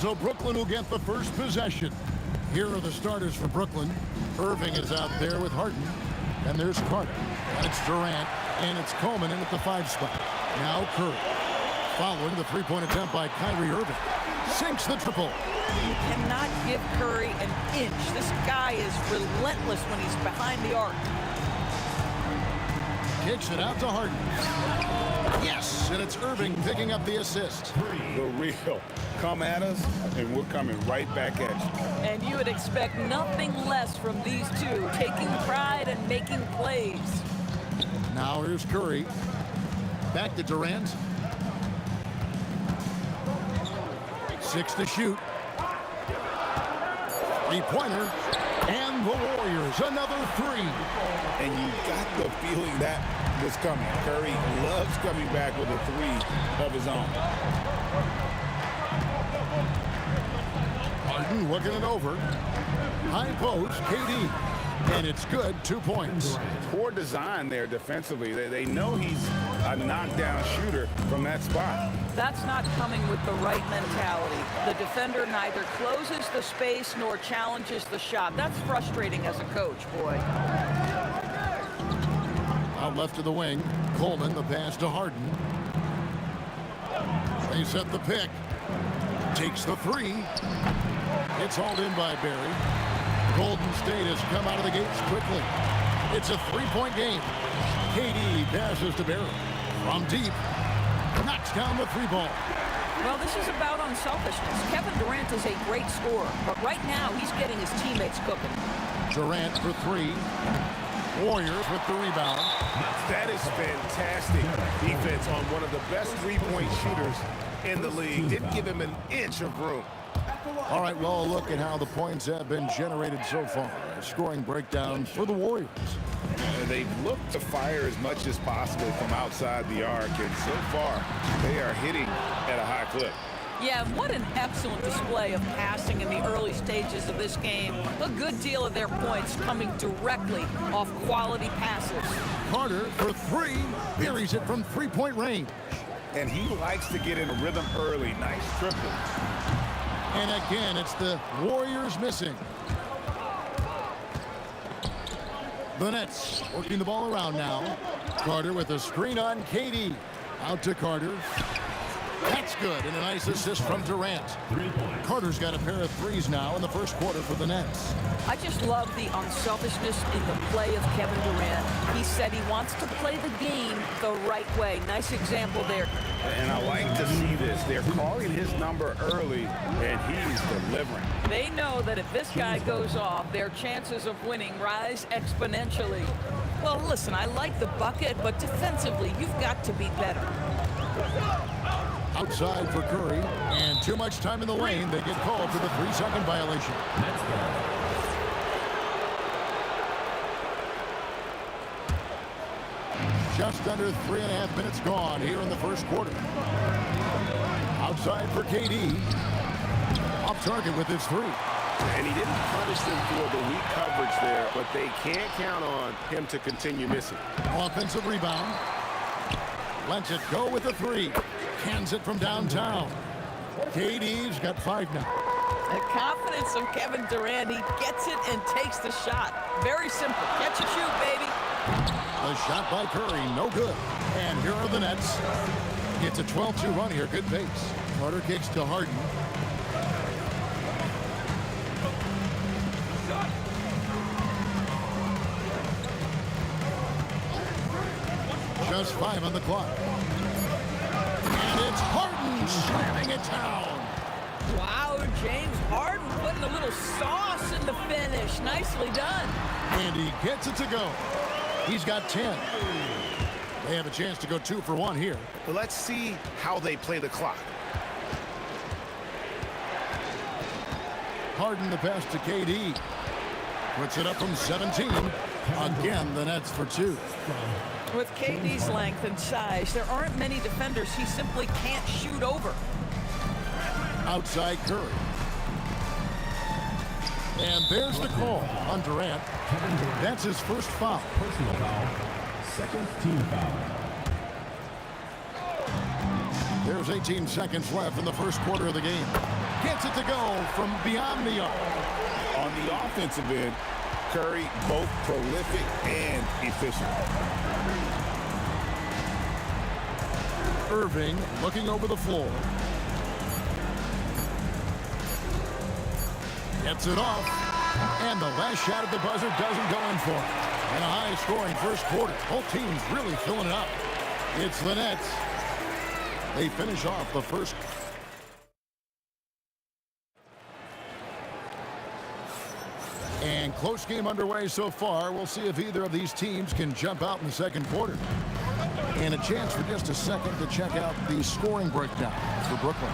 So Brooklyn will get the first possession. Here are the starters for Brooklyn. Irving is out there with Harden. And there's Carter. And it's Durant. And it's Coleman in at the 5 spot. Now Curry. Following the three-point attempt by Kyrie Irving. Sinks the triple. You cannot give Curry an inch. This guy is relentless when he's behind the arc. Kicks it out to Harden. Yes, and it's Irving picking up the assist. The real. Come at us, and we're coming right back at you. And you would expect nothing less from these two, taking pride and making plays. Now here's Curry. Back to Durant. 6 to shoot. Three-pointer. And the Warriors, another three. And you got the feeling that was coming. Curry loves coming back with a three of his own. Harden looking it over. High post, KD. And it's good, 2 points. Poor design there defensively. They know he's a knockdown shooter from that spot. That's not coming with the right mentality. The defender neither closes the space nor challenges the shot. That's frustrating as a coach, boy. Out left of the wing. Coleman, the pass to Harden. They set the pick. Takes the three. It's hauled in by Barry. Golden State has come out of the gates quickly. It's a three-point game. KD passes to Barry. From deep. Knocks down the three ball. Well, this is about unselfishness. Kevin Durant is a great scorer, but right now he's getting his teammates cooking. Durant for three. Warriors with the rebound. That is fantastic defense on one of the best three-point shooters in the league. Didn't give him an inch of room. All right, well, a look at how the points have been generated so far. A scoring breakdown for the Warriors. They've looked to fire as much as possible from outside the arc, and so far, they are hitting at a high clip. Yeah, what an excellent display of passing in the early stages of this game. A good deal of their points coming directly off quality passes. Carter for three. Buries it from three-point range. And he likes to get in a rhythm early. Nice triple. And again, it's the Warriors missing. The Nets working the ball around now. Carter with a screen on KD. Out to Carter. That's good, and a nice assist from Durant. Carter's got a pair of threes now in the first quarter for the Nets. I just love the unselfishness in the play of Kevin Durant. He said he wants to play the game the right way. Nice example there. And I like to see this. They're calling his number early, and he's delivering. They know that if this guy goes off, their chances of winning rise exponentially. Well, listen, I like the bucket, but defensively, you've got to be better. Outside for Curry, and too much time in the lane. They get called for the 3-second violation. Just under 3.5 minutes gone here in the first quarter. Outside for KD. Off target with his three. And he didn't punish them for the weak coverage there, but they can't count on him to continue missing. Offensive rebound. Lets it go with the three. Cans it from downtown. KD's got 5 now. The confidence of Kevin Durant. He gets it and takes the shot. Very simple. Catch and shoot, baby. The shot by Curry, no good. And here are the Nets. It's a 12-2 run here. Good pace. Carter kicks to Harden. Just 5 on the clock. And it's Harden slamming it down. Wow, James Harden putting a little sauce in the finish. Nicely done. And he gets it to go. He's got 10. They have a chance to go 2 for 1 here. But let's see how they play the clock. Harden the pass to KD. Puts it up from 17. Again, the Nets for 2. With KD's length and size, there aren't many defenders he simply can't shoot over. Outside Curry. And there's the call on Durant. That's his first foul. Personal foul. Second team foul. There's 18 seconds left in the first quarter of the game. Gets it to go from beyond the arc. On the offensive end, Curry both prolific and efficient. Irving looking over the floor. Gets it off. And the last shot at the buzzer doesn't go in for it. And a high-scoring first quarter. Both teams really filling it up. It's the Nets. They finish off the first. And close game underway so far. We'll see if either of these teams can jump out in the second quarter. And a chance for just a second to check out the scoring breakdown for Brooklyn.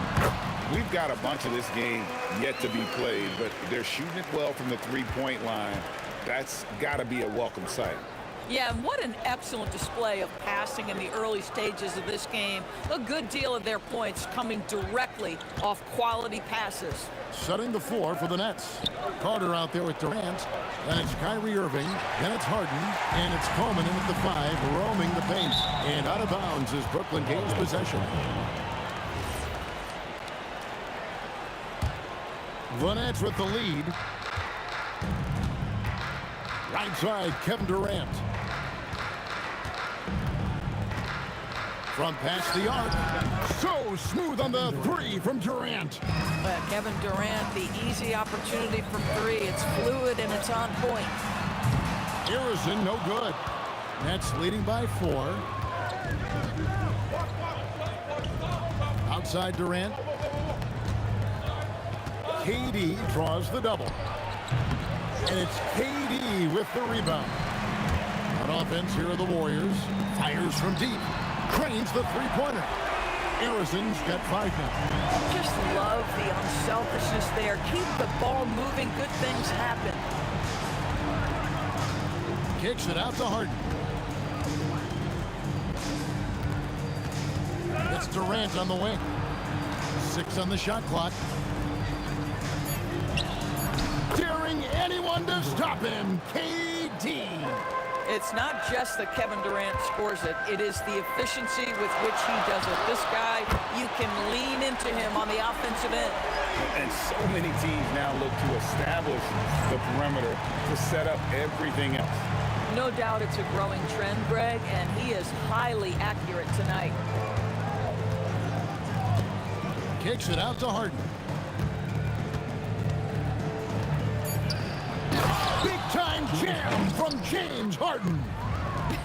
We've got a bunch of this game yet to be played, but they're shooting it well from the three-point line. That's got to be a welcome sight. Yeah, and what an excellent display of passing in the early stages of this game. A good deal of their points coming directly off quality passes. Setting the floor for the Nets. Carter out there with Durant. Then it's Kyrie Irving. Then it's Harden. And it's Coleman in at the 5, roaming the paint. And out of bounds as Brooklyn gains possession. The Nets with the lead. Right side, Kevin Durant. From past the arc. So smooth on the 3 from Durant. Kevin Durant, the easy opportunity from 3. It's fluid and it's on point. Harrison, no good. Nets leading by 4. Outside Durant. KD draws the double. And it's KD with the rebound. On offense, here are the Warriors. Fires from deep. Cranes the three-pointer. Harrison's got 5 now. Just love the unselfishness there. Keep the ball moving. Good things happen. Kicks it out to Harden. It's Durant on the wing. 6 on the shot clock. Daring anyone to stop him. KD. It's not just that Kevin Durant scores it. It is the efficiency with which he does it. This guy, you can lean into him on the offensive end. And so many teams now look to establish the perimeter to set up everything else. No doubt it's a growing trend, Greg, and he is highly accurate tonight. Kicks it out to Harden. Big-time jam from James Harden.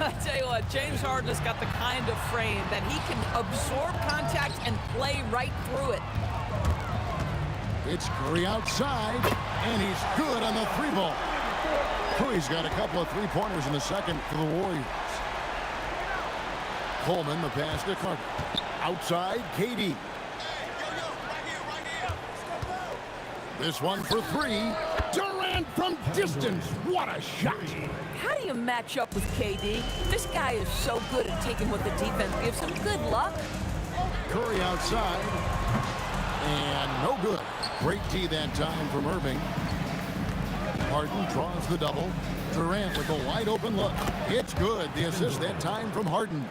I tell you what, James Harden has got the kind of frame that he can absorb contact and play right through it. It's Curry outside, and he's good on the 3-ball. Curry's got a couple of three-pointers in the second for the Warriors. Coleman, the pass to Carter. Outside, KD. This one for 3. Durant from distance. What a shot. How do you match up with KD? This guy is so good at taking what the defense gives him. Good luck. Curry outside. And no good. Great D that time from Irving. Harden draws the double. Durant with a wide open look. It's good. The assist that time from Harden.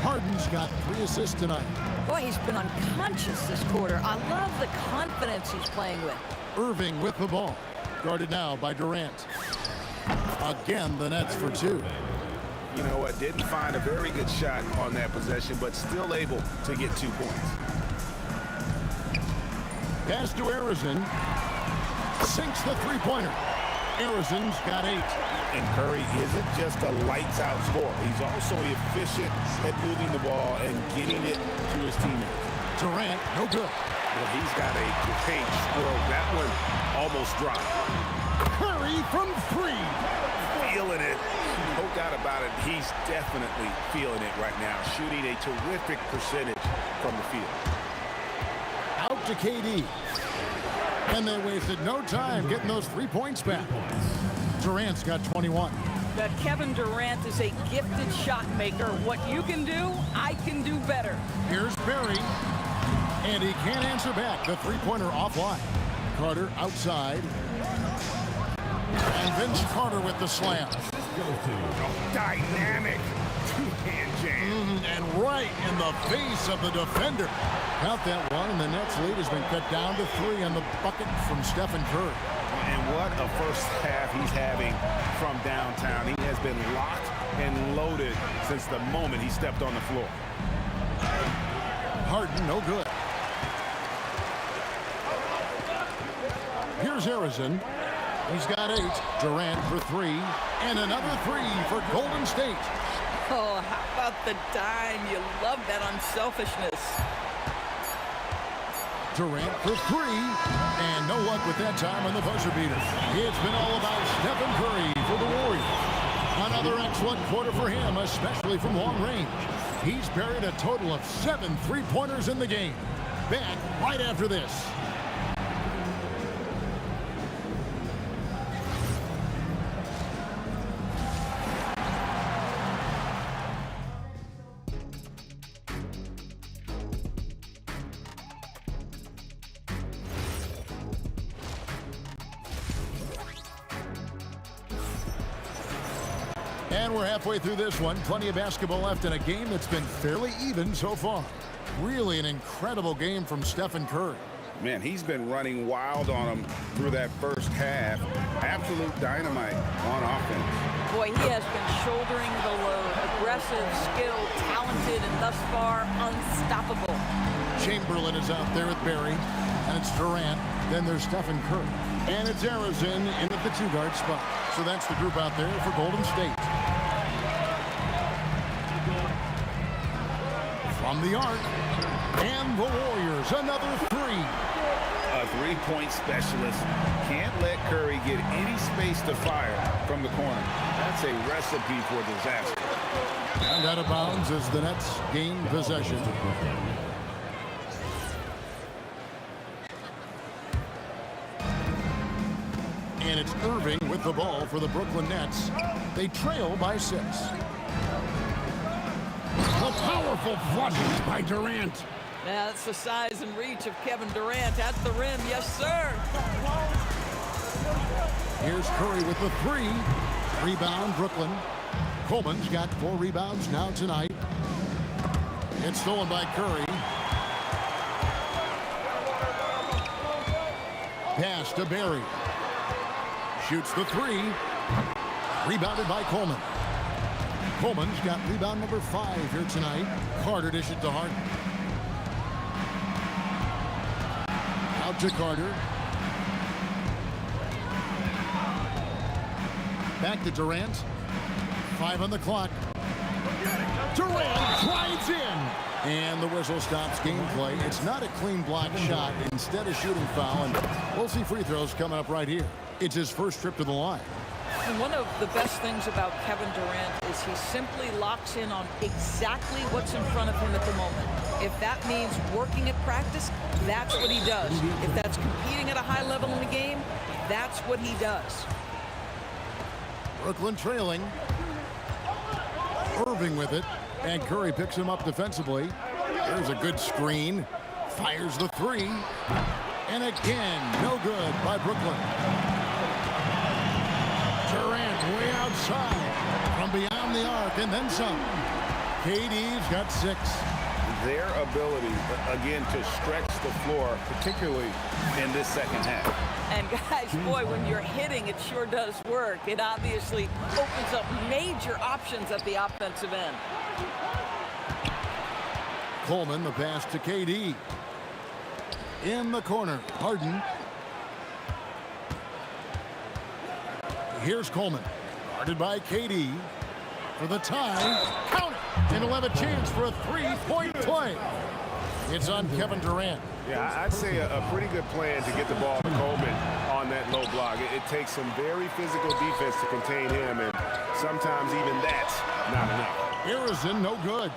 Harden's got 3 assists tonight. Boy, he's been unconscious this quarter. I love the confidence he's playing with. Irving with the ball. Guarded now by Durant. Again, the Nets for 2. You know what? Didn't find a very good shot on that possession, but still able to get 2 points. Pass to Harrison. Sinks the three-pointer. Harrison's got 8. And Curry isn't just a lights-out scorer. He's also efficient at moving the ball and getting it to his teammates. Durant, no good. Well, he's got a great stroke. That one almost dropped. Curry from 3. Feeling it. No doubt about it. He's definitely feeling it right now. Shooting a terrific percentage from the field. Out to KD. And they wasted no time getting those 3 points back. Durant's got 21. That Kevin Durant is a gifted shot maker. What you can do, I can do better. Here's Barry. And he can't answer back. The three-pointer offline. Carter outside. And Vince Carter with the slam. Dynamic two-hand jam. And right in the face of the defender. Count that one, and the Nets lead has been cut down to 3 on the bucket from Stephen Curry. And what a first half he's having from downtown. He has been locked and loaded since the moment he stepped on the floor. Harden, no good. Here's Harrison. He's got 8. Durant for 3. And another 3 for Golden State. Oh, how about the dime? You love that unselfishness. Durant for 3. And no luck with that time on the buzzer beater. It's been all about Stephen Curry for the Warriors. Another excellent quarter for him, especially from long range. He's buried a total of 7 3-pointers in the game. Back right after this. And we're halfway through this one. Plenty of basketball left in a game that's been fairly even so far. Really an incredible game from Stephen Curry. Man, he's been running wild on him through that first half. Absolute dynamite on offense. Boy, he has been shouldering the load. Aggressive, skilled, talented, and thus far unstoppable. Chamberlain is out there with Barry. And it's Durant. Then there's Stephen Curry. And it's Harrison in at the 2-guard spot. So that's the group out there for Golden State. From the arc, and the Warriors, another 3. A three-point specialist can't let Curry get any space to fire from the corner. That's a recipe for disaster. And out of bounds as the Nets gain possession. And it's Irving with the ball for the Brooklyn Nets. They trail by 6. A powerful flush by Durant. Yeah, that's the size and reach of Kevin Durant at the rim. Yes, sir. Here's Curry with the 3. Rebound, Brooklyn. Coleman's got 4 rebounds now tonight. It's stolen by Curry. Pass to Barry. Shoots the 3. Rebounded by Coleman. Coleman's got rebound number 5 here tonight. Carter dished it to Harden. Out to Carter. Back to Durant. 5 on the clock. Durant drives in. And the whistle stops gameplay. It's not a clean block shot. Instead, a shooting foul. And we'll see free throws coming up right here. It's his first trip to the line. And one of the best things about Kevin Durant is he simply locks in on exactly what's in front of him at the moment. If that means working at practice, that's what he does. If that's competing at a high level in the game, that's what he does. Brooklyn trailing. Irving with it. And Curry picks him up defensively. There's a good screen. Fires the 3. And again, no good by Brooklyn. Durant way outside from beyond the arc and then some. KD's got 6. Their ability, again, to stretch the floor, particularly in this second half. And guys, boy, when you're hitting, it sure does work. It obviously opens up major options at the offensive end. Coleman, the pass to KD. In the corner, Harden. Here's Coleman, guarded by KD for the tie. Count it! And he'll have a chance for a 3-point play. It's on Kevin Durant. Yeah, I'd say a pretty good plan to get the ball to Coleman on that low block. It takes some very physical defense to contain him, and sometimes even that's not enough. Harrison, no good.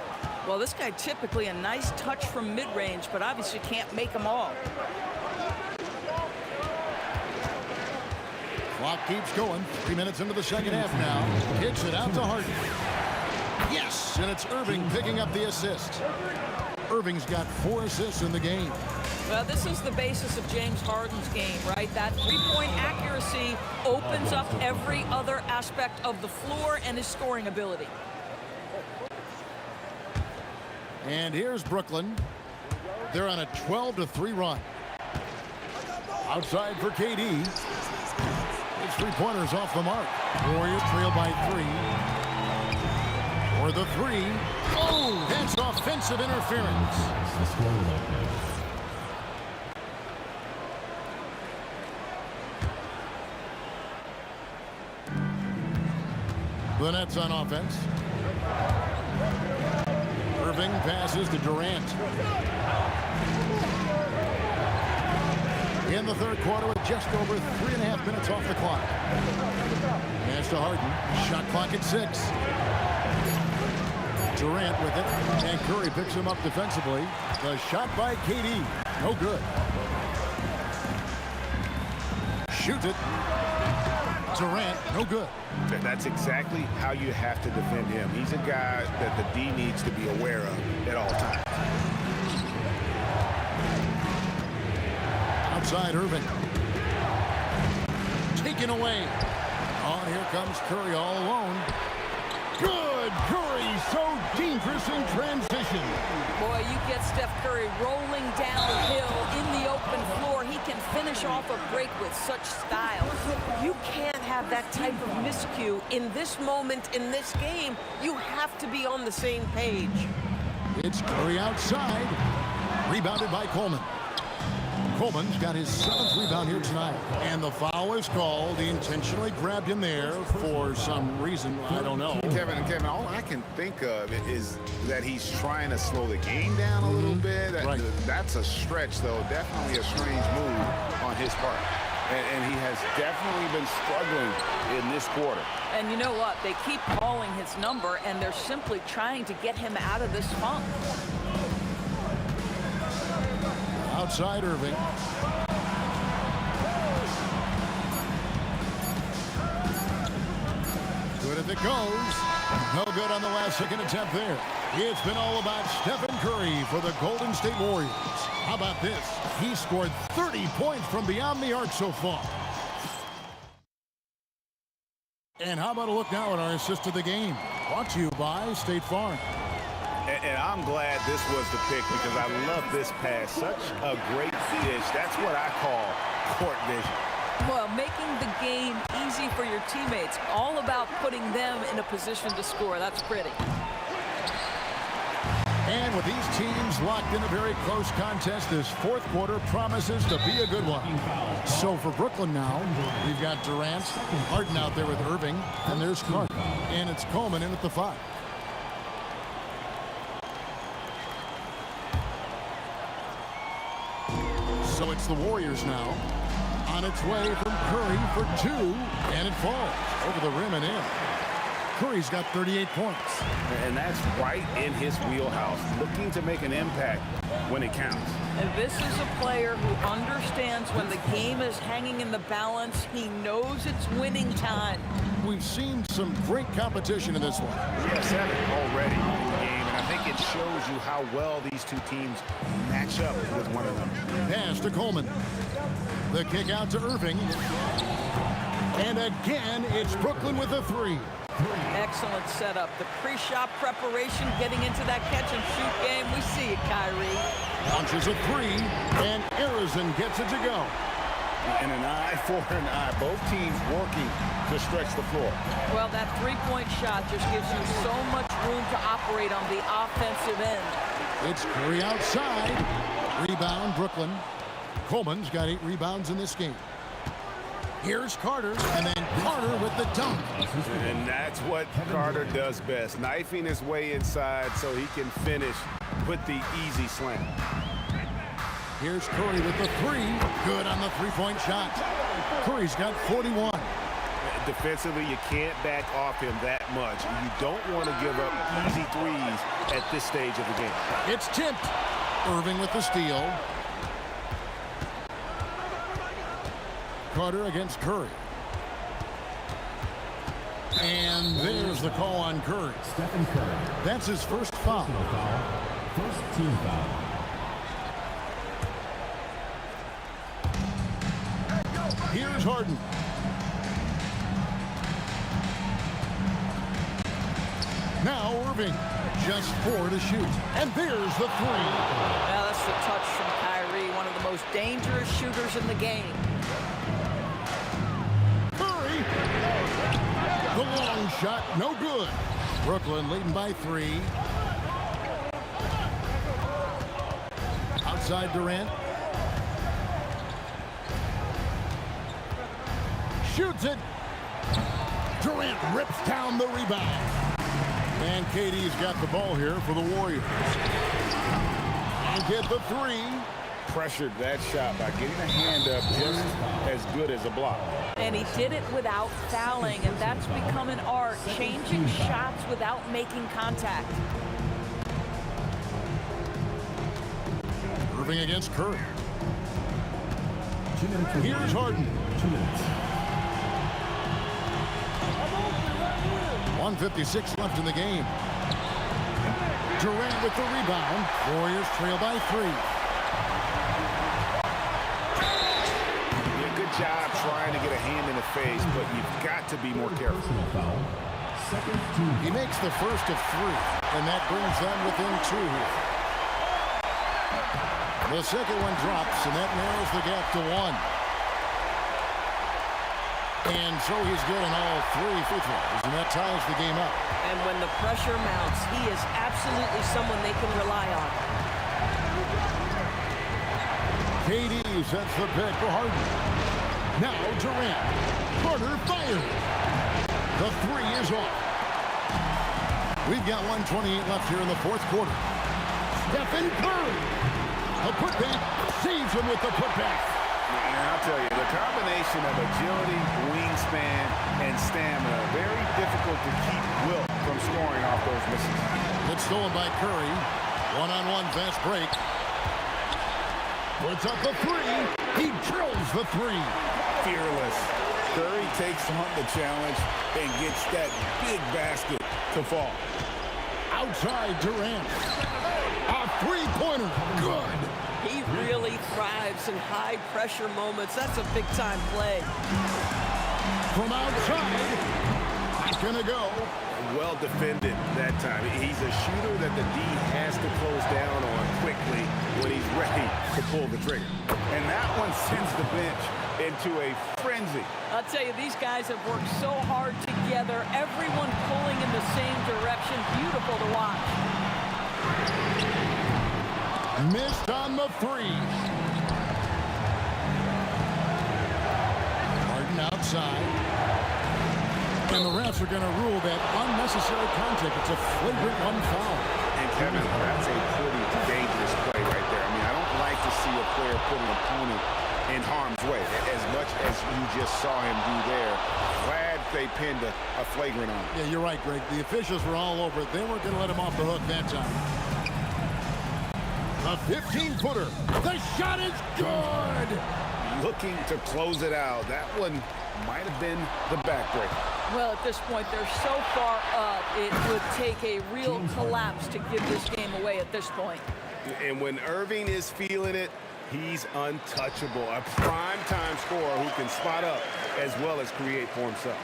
Well, this guy typically a nice touch from mid-range, but obviously can't make them all. Clock keeps going. 3 minutes into the second half now. Kicks it out to Harden. Yes, and it's Irving picking up the assist. Irving's got 4 assists in the game. Well, this is the basis of James Harden's game, right? That three-point accuracy opens up every other aspect of the floor and his scoring ability. And here's Brooklyn. They're on a 12-3 run. Outside for KD. His 3-pointers off the mark. Warriors trail by 3. for the three. Oh, that's offensive interference. The Nets on offense. Irving passes to Durant. In the third quarter with just over 3.5 minutes off the clock. Pass to Harden. Shot clock at 6. Durant with it. And Curry picks him up defensively. The shot by KD. No good. Shoots it. Durant, no good. That's exactly how you have to defend him. He's a guy that the D needs to be aware of at all times. Outside Irving. Taken away. Oh, here comes Curry all alone. Good. Curry so dangerous in transition. Boy, you get Steph Curry rolling downhill in the open floor. He can finish off a break with such style. You can't have that type of miscue in this moment in this game. You have to be on the same page. It's Curry outside. Rebounded by Coleman. Coleman's got his 7th rebound here tonight. And the foul is called. He intentionally grabbed him there for some reason. I don't know. Kevin, all I can think of is that he's trying to slow the game down a little bit. Right. That's a stretch, though. Definitely a strange move on his part. And he has definitely been struggling in this quarter. And you know what? They keep calling his number, and they're simply trying to get him out of this funk. Outside Irving. Good if it goes. No good on the last second attempt there. It's been all about Stephen Curry for the Golden State Warriors. How about this? He scored 30 points from beyond the arc so far. And how about a look now at our assist of the game? Brought to you by State Farm. And I'm glad this was the pick because I love this pass. Such a great dish. That's what I call court vision. Well, making the game easy for your teammates. All about putting them in a position to score. That's pretty. And with these teams locked in a very close contest, this fourth quarter promises to be a good one. So for Brooklyn now, we've got Durant, Harden out there with Irving, and there's Carter. And it's Coleman in at the 5. So it's the Warriors now. On its way from Curry for 2, and it falls over the rim and in. Curry's got 38 points. And that's right in his wheelhouse, looking to make an impact when it counts. And this is a player who understands when the game is hanging in the balance. He knows it's winning time. We've seen some great competition in this one. Yeah, 7 already in the game, and I think it shows you how well these two teams match up with one another. Pass to Coleman. The kick out to Irving. And again, it's Brooklyn with a 3. Excellent setup. The pre-shot preparation, getting into that catch-and-shoot game. We see it, Kyrie. Launches a 3, and Arizon gets it to go. And an eye for an eye. Both teams working to stretch the floor. Well, that three-point shot just gives you so much room to operate on the offensive end. It's Curry outside. Rebound, Brooklyn. Coleman's got 8 rebounds in this game. Here's Carter, and then Carter with the dunk. And that's what Carter does best, knifing his way inside so he can finish, put the easy slam. Here's Curry with the 3. Good on the 3-point shot. Curry's got 41. Defensively, you can't back off him that much. You don't want to give up easy threes at this stage of the game. It's tipped. Irving with the steal. Carter against Curry. And there's the call on Curry. Stephen Curry. That's his first foul. First team foul. Here's Harden. Now Irving. Just 4 to shoot. And there's the 3. Now that's the touch from Kyrie, one of the most dangerous shooters in the game. Curry. The long Long shot, no good. Brooklyn leading by 3. Outside Durant. Shoots it. Durant rips down the rebound. And KD's got the ball here for the Warriors. And get the 3. Pressured that shot by getting a hand up just as good as a block. And he did it without fouling, and that's become an art, changing shots without making contact. Irving against Curry. Here's Harden. 1:56 left in the game. Durant with the rebound. Warriors trail by 3. Good job trying to get a hand in the face, but you've got to be more careful. He makes the first of 3, and that brings them within 2 here. The second one drops, and that narrows the gap to 1. And so he's getting all 3 free throws, and that ties the game up. And when the pressure mounts, he is absolutely someone they can rely on. KD sets the pick for Harden. Now Durant. Carter fires. The 3 is off. We've got 1:28 left here in the 4th quarter. Stephen Curry. A putback. Saves him with the putback. And I'll tell you, the combination of agility, wingspan, and stamina, very difficult to keep Wilt from scoring off those misses. It's stolen by Curry. One-on-one fast break. Puts up the 3. He drills the 3. Fearless. Curry takes on the challenge and gets that big basket to fall. Outside Durant. A 3-pointer. Good. He really thrives in high-pressure moments. That's a big-time play. From outside. Not gonna go. Well defended that time. He's a shooter that the D has to close down on quickly when he's ready to pull the trigger. And that one sends the bench into a frenzy. I'll tell you, these guys have worked so hard together, everyone pulling in the same direction. Beautiful to watch. Missed on the 3. Harden outside. And the refs are going to rule that unnecessary contact. It's a flagrant 1 foul. And Kevin, that's a pretty dangerous play right there. I mean, I don't like to see a player put an opponent in harm's way, as much as you just saw him do there. Glad they pinned a flagrant on him. Yeah, you're right, Greg. The officials were all over it. They weren't going to let him off the hook that time. A 15-footer. The shot is good. Looking to close it out. That one might have been the backbreaker. Well, at this point, they're so far up, it would take a real collapse to give this game away at this point. And when Irving is feeling it, he's untouchable. A prime-time scorer who can spot up as well as create for himself.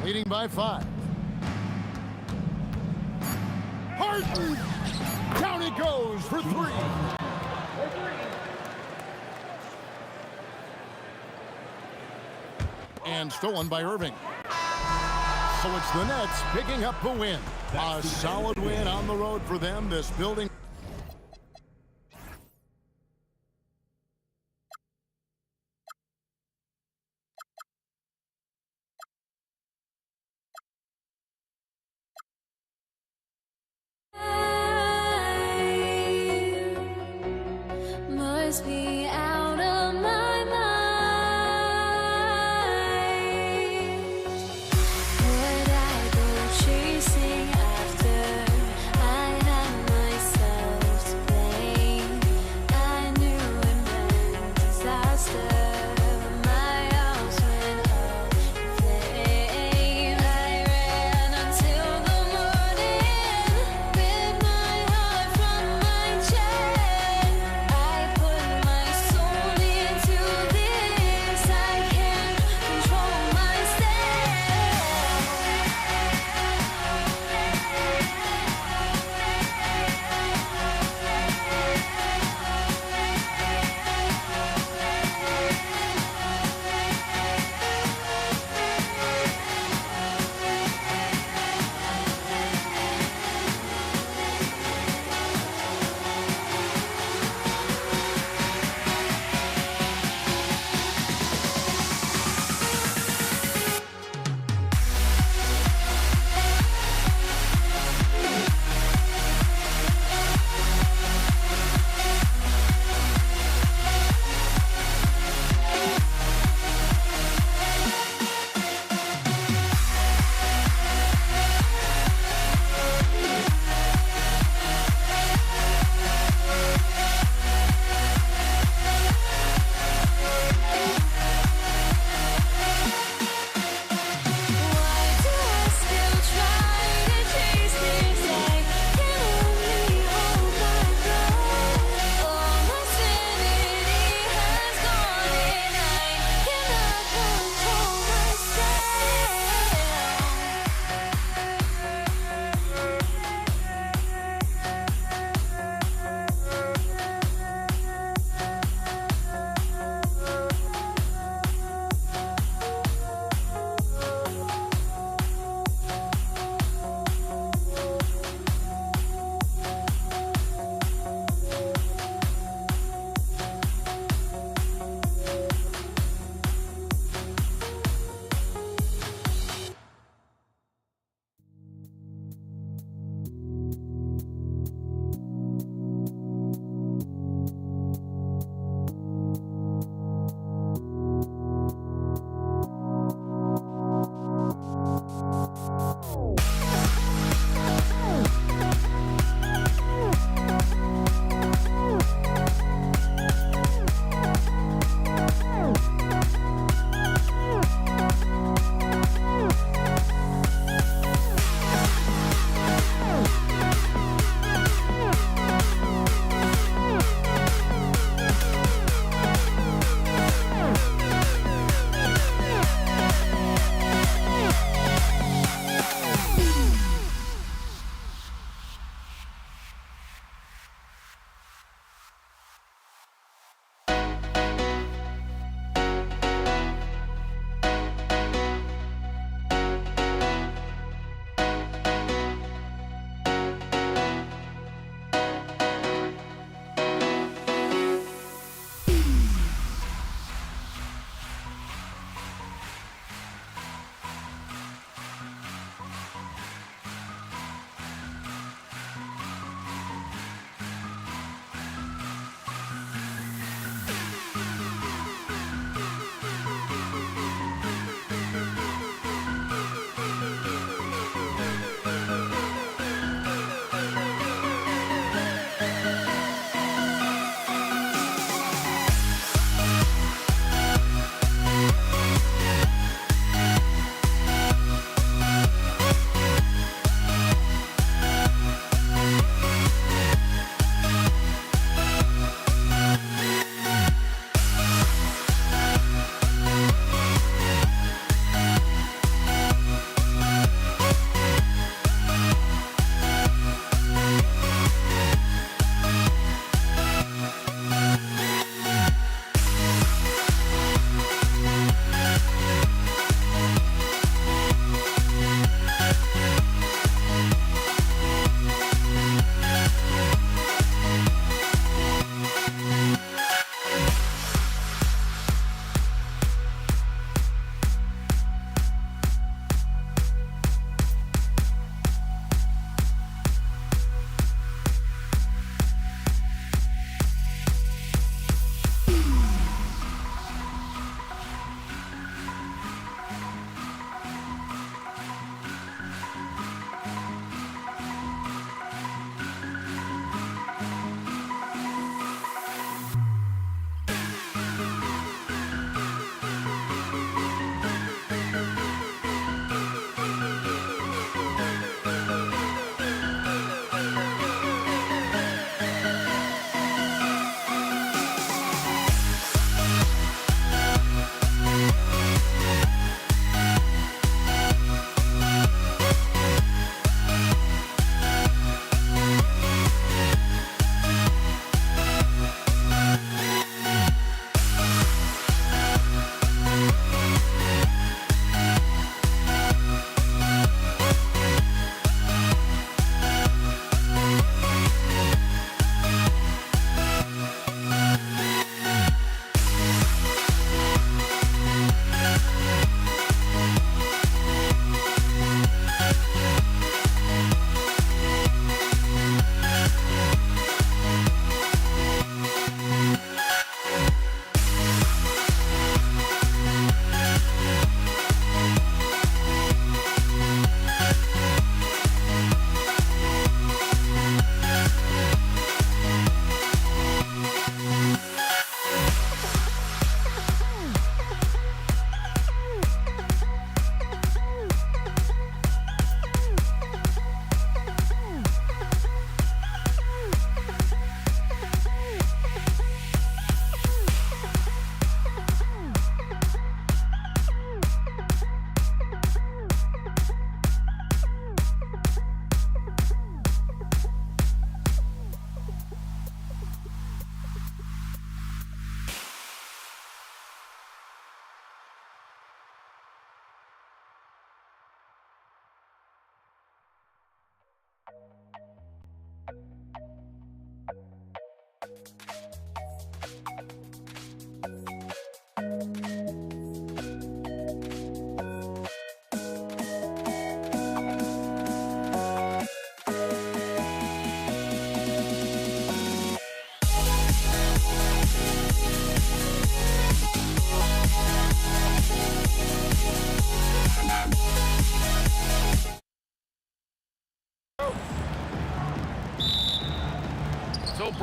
Leading by 5. Harden! Down it goes for 3. And stolen by Irving. So it's the Nets picking up the win. A solid win on the road for them. This building. Must be out of my mind. Would I go chasing after I had myself?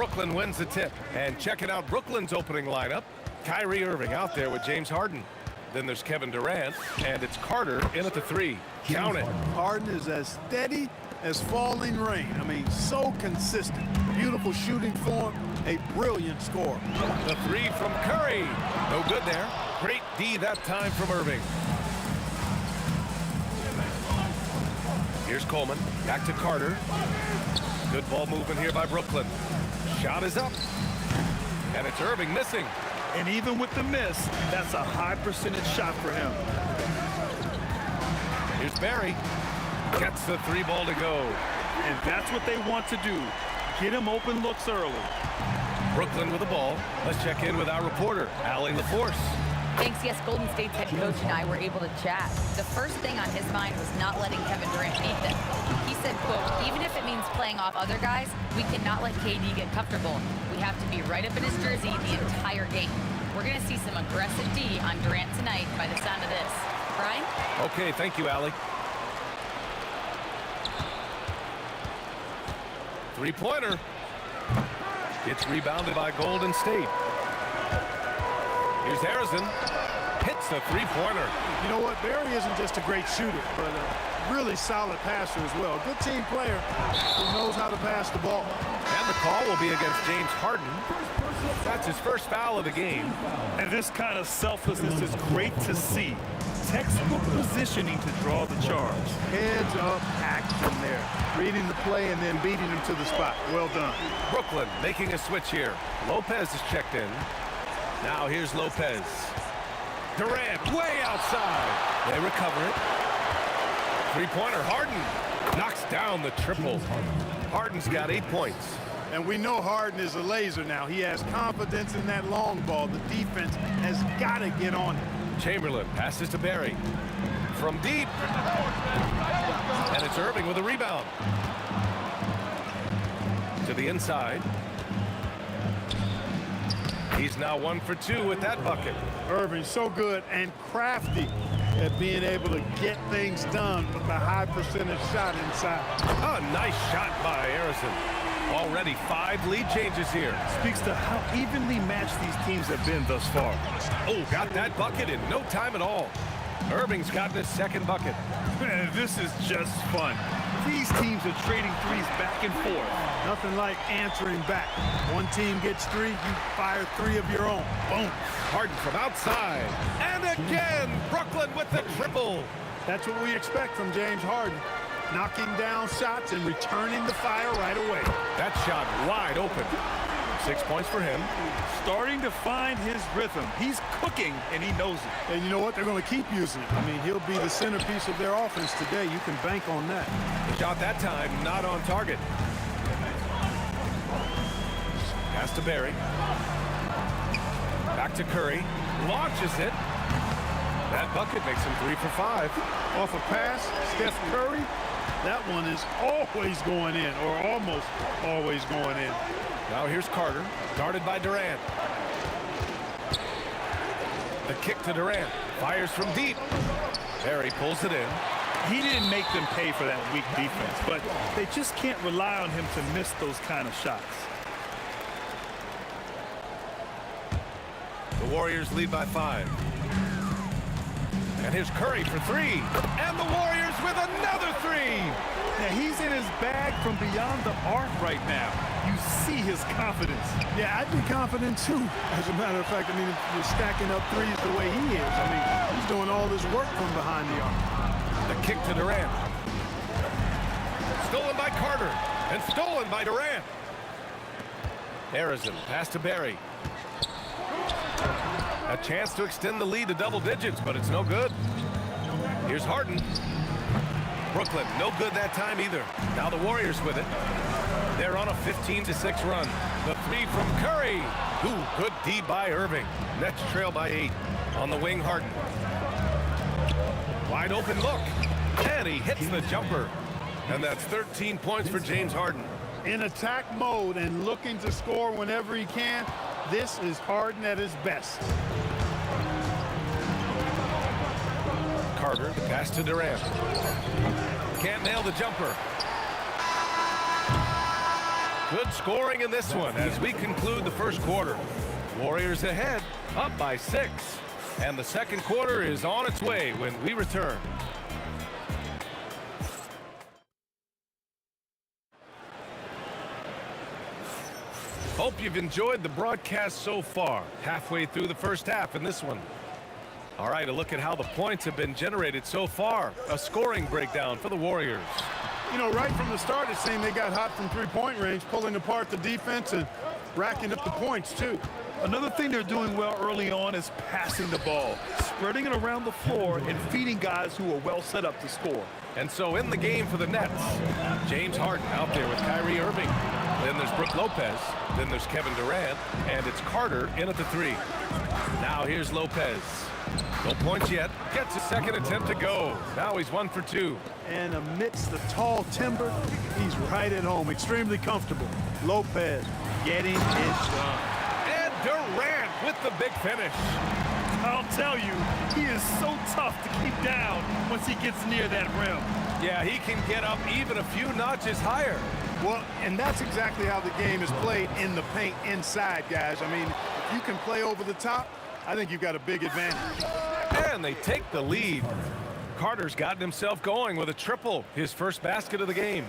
Brooklyn wins the tip. And checking out Brooklyn's opening lineup, Kyrie Irving out there with James Harden. Then there's Kevin Durant, and it's Carter in at the 3. Count it. Harden is as steady as falling rain. I mean, so consistent. Beautiful shooting form, a brilliant score. The 3 from Curry. No good there. Great D that time from Irving. Here's Coleman. Back to Carter. Good ball movement here by Brooklyn. Shot is up. And it's Irving missing. And even with the miss, that's a high percentage shot for him. Here's Barry. Gets the 3 ball to go. And that's what they want to do. Get him open looks early. Brooklyn with the ball. Let's check in with our reporter, Allie LaForce. Thanks. Yes, Golden State's head coach and I were able to chat. The first thing on his mind was not letting Kevin Durant beat them. He said, quote, even if it means playing off other guys, we cannot let KD get comfortable. We have to be right up in his jersey the entire game. We're going to see some aggressive D on Durant tonight by the sound of this. Brian? Okay, thank you, Allie. 3-pointer. It's rebounded by Golden State. Here's Harrison. Hits the 3-pointer. You know what? Barry isn't just a great shooter, but a really solid passer as well. Good team player who knows how to pass the ball. And the call will be against James Harden. That's his first foul of the game. And this kind of selflessness is great to see. Textbook positioning to draw the charge. Heads up action there. Reading the play and then beating him to the spot. Well done. Brooklyn making a switch here. Lopez is checked in. Now here's Lopez. Durant way outside. They recover it. 3-pointer. Harden knocks down the triple. Harden's got 8 points. And we know Harden is a laser now. He has confidence in that long ball. The defense has got to get on it. Chamberlain passes to Barry. From deep. And it's Irving with a rebound. To the inside. He's now 1 for 2 with that bucket. Irving so good and crafty at being able to get things done with a high percentage shot inside. A nice shot by Harrison. Already 5 lead changes here. Speaks to how evenly matched these teams have been thus far. Oh, got that bucket in no time at all. Irving's gotten his 2nd bucket. Man, this is just fun. These teams are trading threes back and forth. Nothing like answering back. One team gets 3, you fire 3 of your own. Boom. Harden from outside. And again, Brooklyn with the triple. That's what we expect from James Harden. Knocking down shots and returning the fire right away. That shot wide open. 6 points for him. Starting to find his rhythm. He's cooking, and he knows it. And you know what? They're going to keep using it. I mean, he'll be the centerpiece of their offense today. You can bank on that. The shot that time not on target. Pass to Barry. Back to Curry. Launches it. That bucket makes him 3 for 5. Off a pass, Steph Curry. That one is always going in, or almost always going in. Now here's Carter, guarded by Durant. The kick to Durant. Fires from deep. Barry pulls it in. He didn't make them pay for that weak defense, but they just can't rely on him to miss those kind of shots. The Warriors lead by 5. And here's Curry for 3. And the Warriors with another 3. Now he's in his bag from beyond the arc right now. You see his confidence. Yeah, I'd be confident too. As a matter of fact, I mean, if you're stacking up threes the way he is, I mean, he's doing all this work from behind the arc. The kick to Durant. Stolen by Carter. And stolen by Durant. Harrison, pass to Barry. A chance to extend the lead to double digits, but it's no good. Here's Harden. Brooklyn, no good that time either. Now the Warriors with it. They're on a 15-6 run. The 3 from Curry. Ooh, good D by Irving. Nets trail by 8. On the wing, Harden. Wide open look. And he hits the jumper. And that's 13 points for James Harden. In attack mode and looking to score whenever he can, this is Harden at his best. Carter, the pass to Durant. Can't nail the jumper. Good scoring in this one as we conclude the first quarter. Warriors ahead, up by 6. And the second quarter is on its way when we return. Hope you've enjoyed the broadcast so far. Halfway through the first half in this one. All right, a look at how the points have been generated so far. A scoring breakdown for the Warriors. You know, right from the start, it seemed they got hot from three-point range, pulling apart the defense and racking up the points, too. Another thing they're doing well early on is passing the ball, spreading it around the floor and feeding guys who are well set up to score. And so in the game for the Nets, James Harden out there with Kyrie Irving. Then there's Brook Lopez. Then there's Kevin Durant. And it's Carter in at the 3. Now here's Lopez. No points yet. Gets his second attempt to go. Now he's 1 for 2. And amidst the tall timber, he's right at home. Extremely comfortable. Lopez getting it done. And Durant with the big finish. I'll tell you, he is so tough to keep down once he gets near that rim. Yeah, he can get up even a few notches higher. Well, and that's exactly how the game is played in the paint inside, guys. I mean, if you can play over the top, I think you've got a big advantage. And they take the lead. Carter's gotten himself going with a triple, his first basket of the game.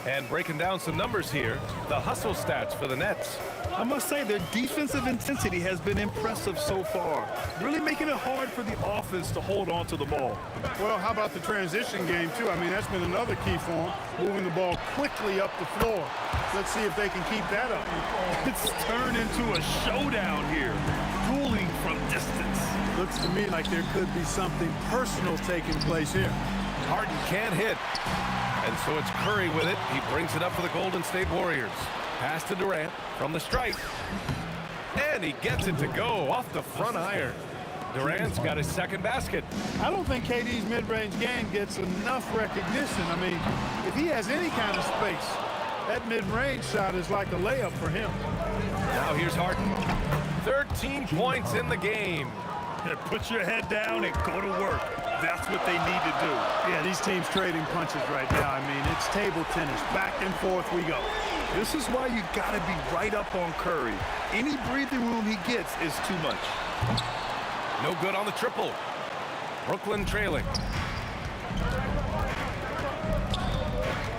And breaking down some numbers here, the hustle stats for the Nets. I must say their defensive intensity has been impressive so far, really making it hard for the offense to hold on to the ball. Well, how about the transition game, too? I mean, that's been another key for them, moving the ball quickly up the floor. Let's see if they can keep that up. It's turned into a showdown here, dueling from distance. Looks to me like there could be something personal taking place here. Harden can't hit. And so it's Curry with it. He brings it up for the Golden State Warriors. Pass to Durant from the stripe. And he gets it to go off the front iron. Durant's got his second basket. I don't think KD's mid-range game gets enough recognition. I mean, if he has any kind of space, that mid-range shot is like a layup for him. Now here's Harden. 13 points in the game. Yeah, put your head down and go to work. That's what they need to do. Yeah, these teams trading punches right now. I mean, it's table tennis. Back and forth we go. This is why you got to be right up on Curry. Any breathing room he gets is too much. No good on the triple. Brooklyn trailing.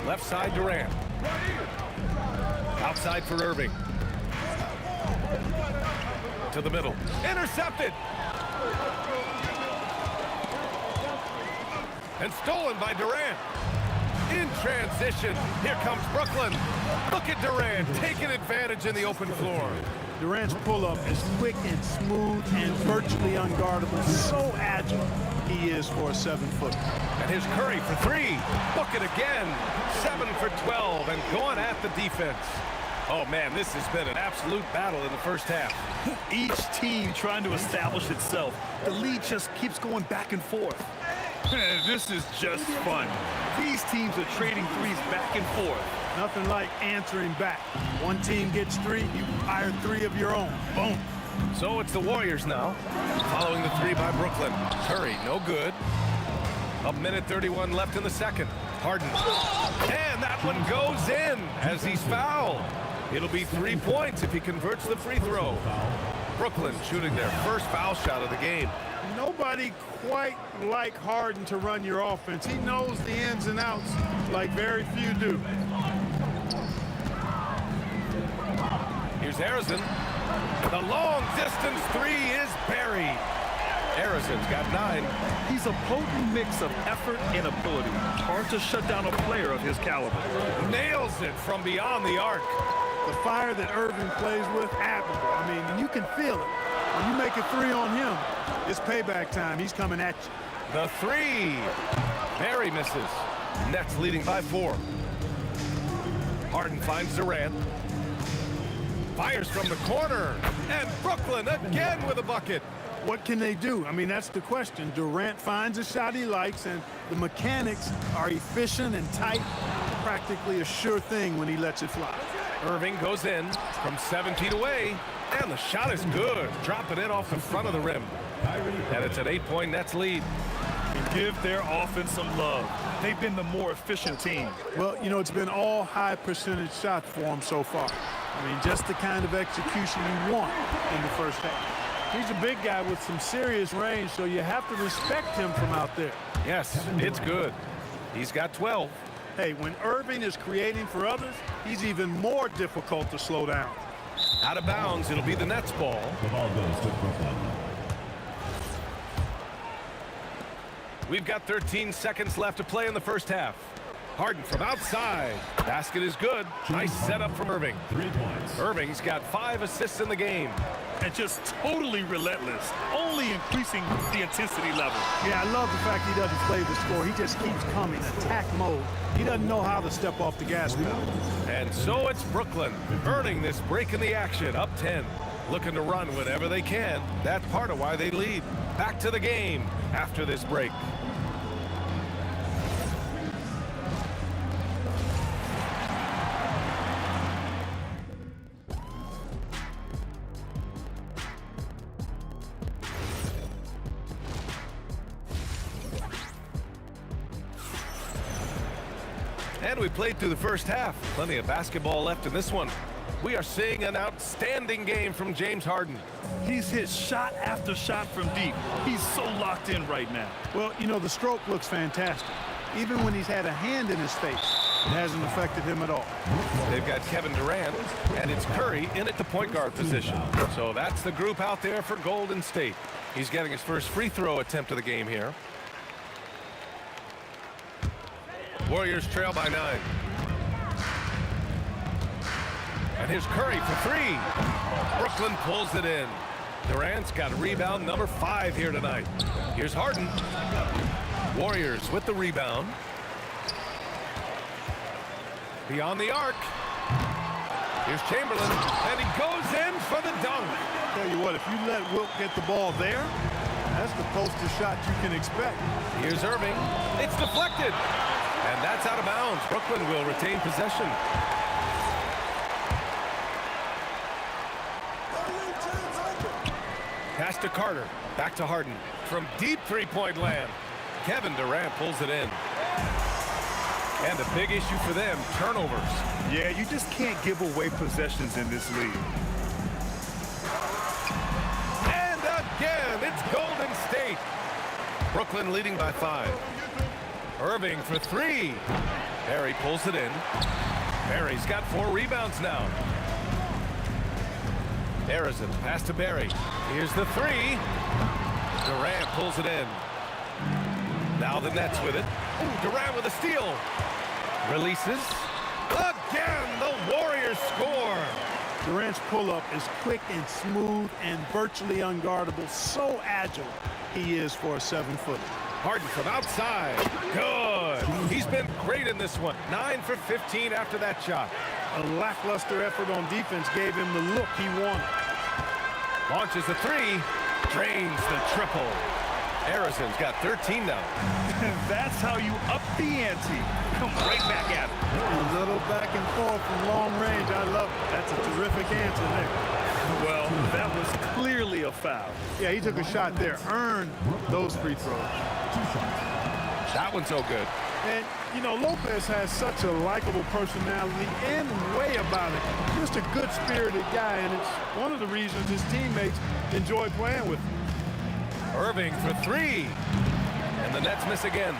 Left side Durant. Outside for Irving. To the middle. Intercepted. And stolen by Durant. In transition, here comes Brooklyn. Look at Durant taking advantage in the open floor. Durant's pull-up is quick and smooth and virtually unguardable. So agile he is for a 7-footer. And here's Curry for 3. Book it again. 7 for 12 and going at the defense. Oh, man, this has been an absolute battle in the first half. Each team trying to establish itself. The lead just keeps going back and forth. This is just fun. These teams are trading threes back and forth. Nothing like answering back. One team gets 3, you fire 3 of your own. Boom. So it's the Warriors now. Following the 3 by Brooklyn. Curry, no good. A minute 31 left in the second. Harden. And that one goes in as he's fouled. It'll be 3 points if he converts the free throw. Brooklyn shooting their first foul shot of the game. Nobody quite like Harden to run your offense. He knows the ins and outs like very few do. Here's Harrison. The long distance 3 is buried. Harrison's got 9. He's a potent mix of effort and ability. Hard to shut down a player of his caliber. Nails it from beyond the arc. The fire that Irving plays with, admirable. I mean, you can feel it. When you make a 3 on him, it's payback time. He's coming at you. The 3. Barry misses. Nets leading by 4. Harden finds Durant. Fires from the corner. And Brooklyn again with a bucket. What can they do? I mean, that's the question. Durant finds a shot he likes, and the mechanics are efficient and tight. Practically a sure thing when he lets it fly. Irving goes in from 7 feet away. And the shot is good. Dropping it off the front of the rim. And it's an 8-point Nets lead. and give their offense some love. They've been the more efficient team. Well, you know, it's been all high percentage shots for him so far. I mean, just the kind of execution you want in the first half. He's a big guy with some serious range, so you have to respect him from out there. Yes, it's good. He's got 12. Hey, when Irving is creating for others, he's even more difficult to slow down. Out of bounds, it'll be the Nets ball. The ball goes to Brooklyn. We've got 13 seconds left to play in the first half. Harden from outside. Basket is good. Nice setup from Irving. 3 points. Irving's got 5 assists in the game. And just totally relentless, only increasing the intensity level. Yeah, I love the fact he doesn't play the score. He just keeps coming, attack mode. He doesn't know how to step off the gas pedal. And so it's Brooklyn earning this break in the action, up 10. Looking to run whenever they can. That's part of why they lead. Back to the game after this break. And we played through the first half. Plenty of basketball left in this one. We are seeing an outstanding game from James Harden. He's hit shot after shot from deep. He's so locked in right now. Well, you know, the stroke looks fantastic. Even when he's had a hand in his face, it hasn't affected him at all. They've got Kevin Durant, and it's Curry in at the point guard position. So that's the group out there for Golden State. He's getting his first free throw attempt of the game here. Warriors trail by 9. And here's Curry for 3. Brooklyn pulls it in. Durant's got rebound number 5 here tonight. Here's Harden. Warriors with the rebound. Beyond the arc. Here's Chamberlain, and he goes in for the dunk. Tell you what, if you let Wilt get the ball there, that's the postest shot you can expect. Here's Irving. It's deflected. And that's out of bounds. Brooklyn will retain possession. Pass to Carter. Back to Harden. From deep three-point land. Kevin Durant pulls it in. And a big issue for them, turnovers. Yeah, you just can't give away possessions in this league. And again, it's Golden State. Brooklyn leading by 5. Irving for 3. Barry pulls it in. Barry's got 4 rebounds now. Arizon, pass to Barry. Here's the 3. Durant pulls it in. Now the Nets with it. Ooh, Durant with a steal. Releases. Again, the Warriors score. Durant's pull-up is quick and smooth and virtually unguardable. So agile he is for a 7-footer. Harden from outside. Good. He's been great in this one. 9 for 15 after that shot. A lackluster effort on defense gave him the look he wanted. Launches a 3. Drains the triple. Arizon's got 13 now. That's how you up the ante. Come right back at it. A little back and forth from long range. I love it. That's a terrific answer there. Well, that was clearly a foul. Yeah, he took a shot there. Earned those free throws. That one's so good. And, you know, Lopez has such a likable personality and way about it. Just a good-spirited guy, and it's one of the reasons his teammates enjoy playing with him. Irving for 3. And the Nets miss again.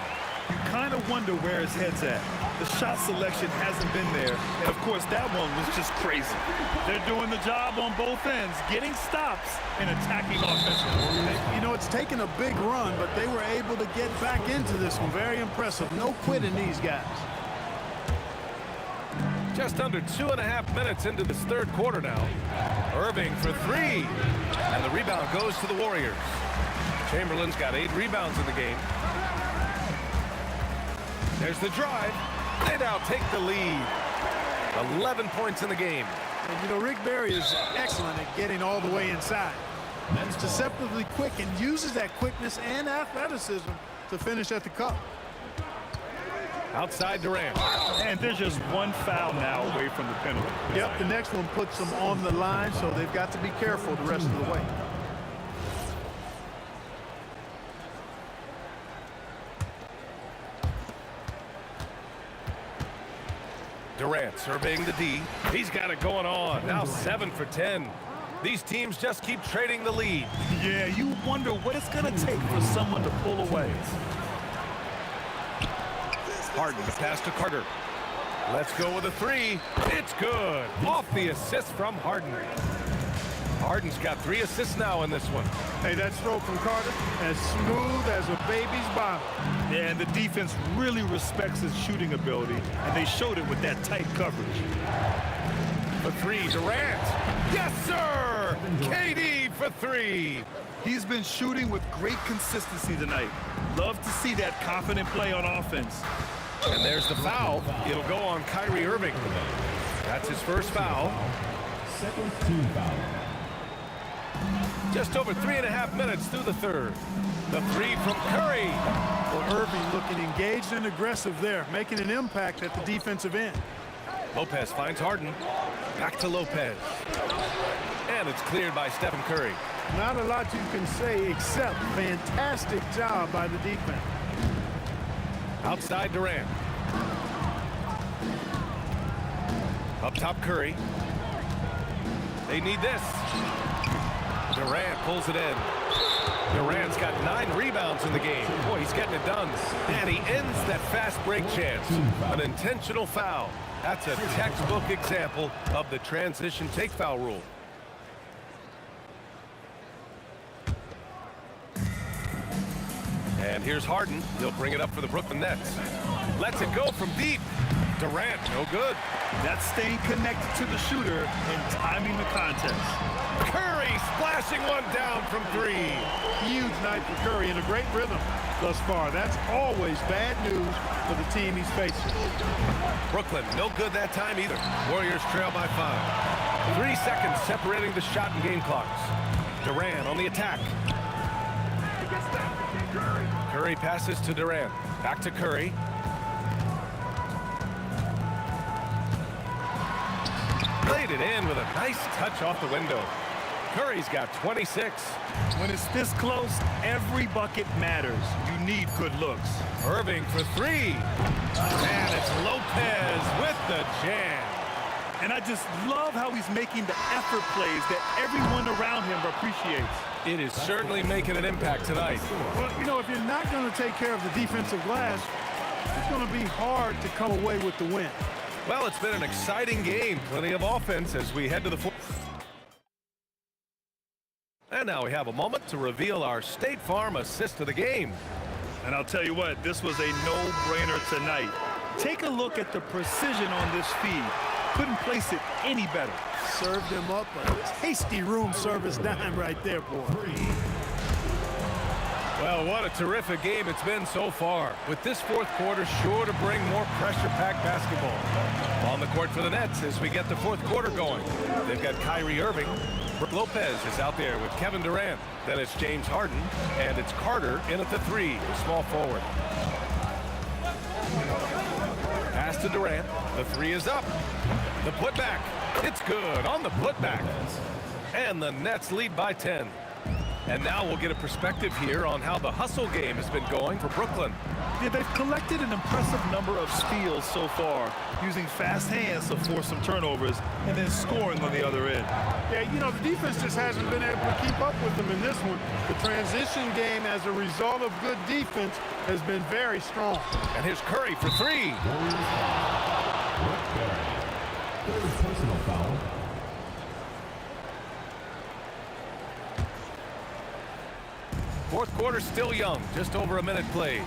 You kind of wonder where his head's at. The shot selection hasn't been there. And, of course, that one was just crazy. They're doing the job on both ends, getting stops and attacking offensively. You know, it's taken a big run, but they were able to get back into this one. Very impressive. No quitting these guys. Just under 2.5 minutes into this third quarter now. Irving for 3. And the rebound goes to the Warriors. Chamberlain's got 8 rebounds in the game. There's the drive. They now take the lead. 11 points in the game. And, you know, Rick Barry is excellent at getting all the way inside. He's deceptively quick and uses that quickness and athleticism to finish at the cup. Outside Durant. And there's just one foul now away from the penalty. Yep, the next one puts them on the line, so they've got to be careful the rest of the way. Durant surveying the D. He's got it going on. Now 7 for 10. These teams just keep trading the lead. Yeah, you wonder what it's going to take for someone to pull away. Harden to pass to Carter. Let's go with a three. It's good. Off the assist from Harden. Harden's got 3 assists now in this one. Hey, that stroke from Carter, as smooth as a baby's bottom. Yeah, and the defense really respects his shooting ability, and they showed it with that tight coverage. For 3, Durant. Yes, sir! KD for 3. He's been shooting with great consistency tonight. Love to see that confident play on offense. And there's the foul. It'll go on Kyrie Irving. That's his first foul. Second team foul. Just over 3.5 minutes through the third. The 3 from Curry. Well, Irving looking engaged and aggressive there, making an impact at the defensive end. Lopez finds Harden. Back to Lopez. And it's cleared by Stephen Curry. Not a lot you can say except fantastic job by the defense. Outside Durant. Up top Curry. They need this. Durant pulls it in. Durant's got 9 rebounds in the game. Boy, he's getting it done. And he ends that fast break chance. An intentional foul. That's a textbook example of the transition take foul rule. And here's Harden. He'll bring it up for the Brooklyn Nets. Lets it go from deep. Durant, no good. That's staying connected to the shooter and timing the contest. Curry splashing one down from 3. Huge night for Curry and a great rhythm thus far. That's always bad news for the team he's facing. Brooklyn, no good that time either. Warriors trail by 5. 3 seconds separating the shot and game clocks. Durant on the attack. Curry passes to Durant. Back to Curry. Laid it in with a nice touch off the window. Curry's got 26. When it's this close, every bucket matters. You need good looks. Irving for 3. And it's Lopez with the jam. And I just love how he's making the effort plays that everyone around him appreciates. It is certainly making an impact tonight. Well, you know, if you're not going to take care of the defensive glass, it's going to be hard to come away with the win. Well, it's been an exciting game. Plenty of offense as we head to the fourth. And now we have a moment to reveal our State Farm assist of the game. And I'll tell you what, this was a no-brainer tonight. Take a look at the precision on this feed. Couldn't place it any better. Served him up a tasty room service dime right there, boy. Well, what a terrific game it's been so far. With this fourth quarter sure to bring more pressure-packed basketball. On the court for the Nets as we get the fourth quarter going. They've got Kyrie Irving. Brook Lopez is out there with Kevin Durant. Then it's James Harden. And it's Carter in at the 3, the small forward. Pass to Durant. The 3 is up. The putback. It's good on the putback. And the Nets lead by 10. And now we'll get a perspective here on how the hustle game has been going for Brooklyn. Yeah, they've collected an impressive number of steals so far, using fast hands to force some turnovers and then scoring on the other end. Yeah, you know, the defense just hasn't been able to keep up with them in this one. The transition game as a result of good defense has been very strong. And here's Curry for 3. Third personal foul. Fourth quarter still young, just over a minute played.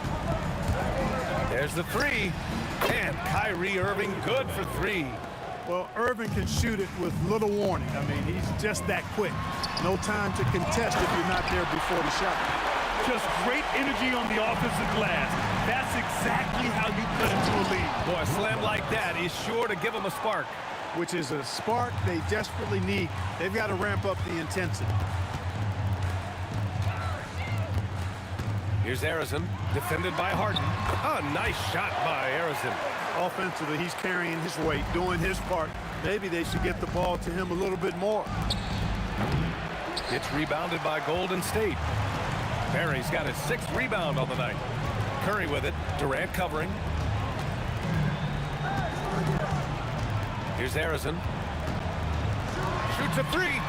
There's the 3. And Kyrie Irving good for 3. Well, Irving can shoot it with little warning. I mean, he's just that quick. No time to contest if you're not there before the shot. Just great energy on the offensive glass. That's exactly how you cut into a lead. Boy, a slam like that is sure to give them a spark. Which is a spark they desperately need. They've got to ramp up the intensity. Here's Arizon, defended by Harden. A nice shot by Arizon. Offensively, he's carrying his weight, doing his part. Maybe they should get the ball to him a little bit more. It's rebounded by Golden State. Barry's got his 6th rebound on the night. Curry with it. Durant covering. Here's Harrison. Shoots a three.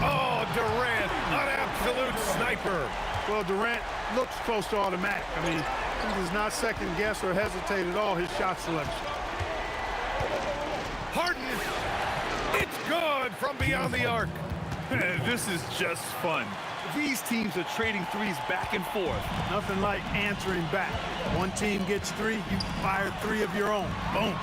Oh, Durant, an absolute sniper. Well, Durant looks close to automatic. I mean, he does not second guess or hesitate at all his shot selection. Harden. It's good from beyond the arc. This is just fun. These teams are trading threes back and forth. Nothing like answering back. One team gets three, you fire three of your own. Boom.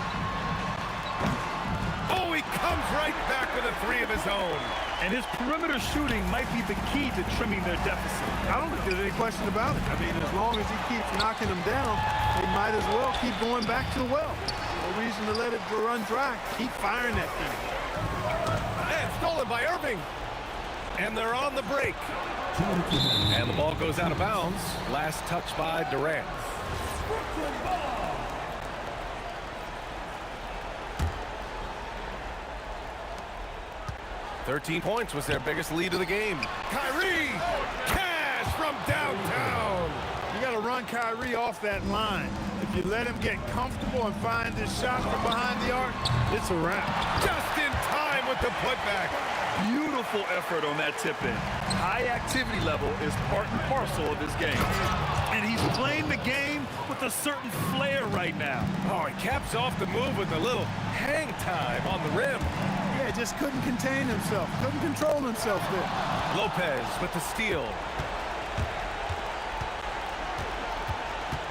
Oh, he comes right back with a three of his own. And his perimeter shooting might be the key to trimming their deficit. I don't think there's any question about it. I mean, as long as he keeps knocking them down, they might as well keep going back to the well. No reason to let it run dry. Keep firing that thing. And stolen by Irving. And they're on the break. And the ball goes out of bounds. Last touch by Durant. 13 points was their biggest lead of the game. Kyrie! Cash from downtown! You got to run Kyrie off that line. If you let him get comfortable and find his shot from behind the arc, it's a wrap. Just in time with the putback. Beautiful effort on that tip-in. High activity level is part and parcel of his game. And he's playing the game with a certain flair right now. Oh, he caps off the move with a little hang time on the rim. Yeah, just couldn't contain himself. Couldn't control himself there. Lopez with the steal.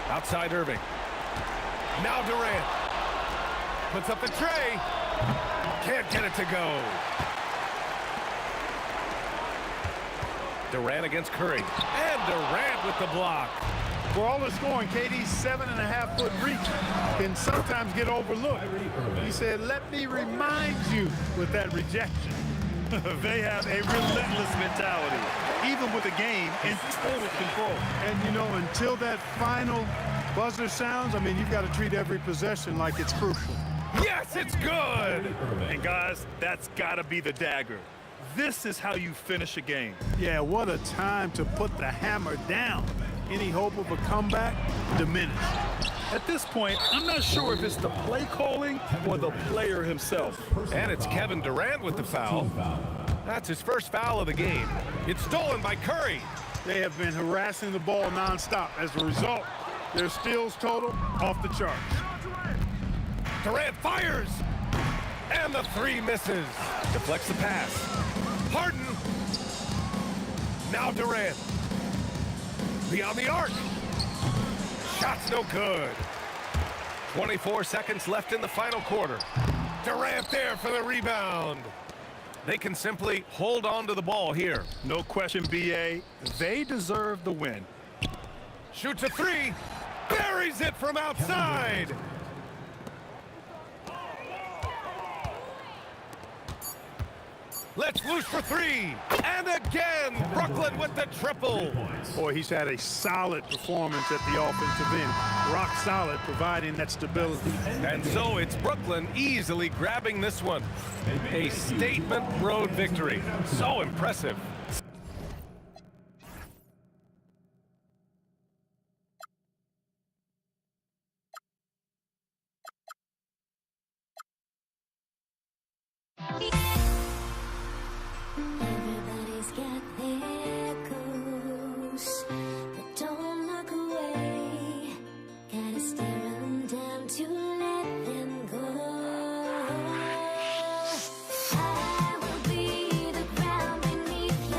Outside Irving. Now Durant. Puts up the tray. Can't get it to go. Durant against Curry. And Durant with the block. For all the scoring, KD's 7.5-foot reach can sometimes get overlooked. He said, let me remind you with that rejection. They have a relentless mentality, even with the game in total control. And, you know, until that final buzzer sounds, I mean, you've got to treat every possession like it's crucial. Yes, it's good! And, guys, that's got to be the dagger. This is how you finish a game. Yeah, what a time to put the hammer down. Any hope of a comeback diminished. At this point, I'm not sure if it's the play calling or the player himself. And it's Kevin Durant with the foul. That's his first foul of the game. It's stolen by Curry. They have been harassing the ball nonstop. As a result, their steals total off the charts. Durant fires. And the three misses. Deflects the pass. Harden. Now Durant. Beyond the arc. Shot's no good. 24 seconds left in the final quarter. Durant there for the rebound. They can simply hold on to the ball here. No question, B.A. They deserve the win. Shoots a three. Buries it from outside. Let's loose for three. And again, Brooklyn with the triple. Boy, he's had a solid performance at the offensive end. Rock solid, providing that stability. And so it's Brooklyn easily grabbing this one. A statement road victory. So impressive. Everybody's got their goals, but don't look away. Gotta stare them down to let them go. I will be the ground beneath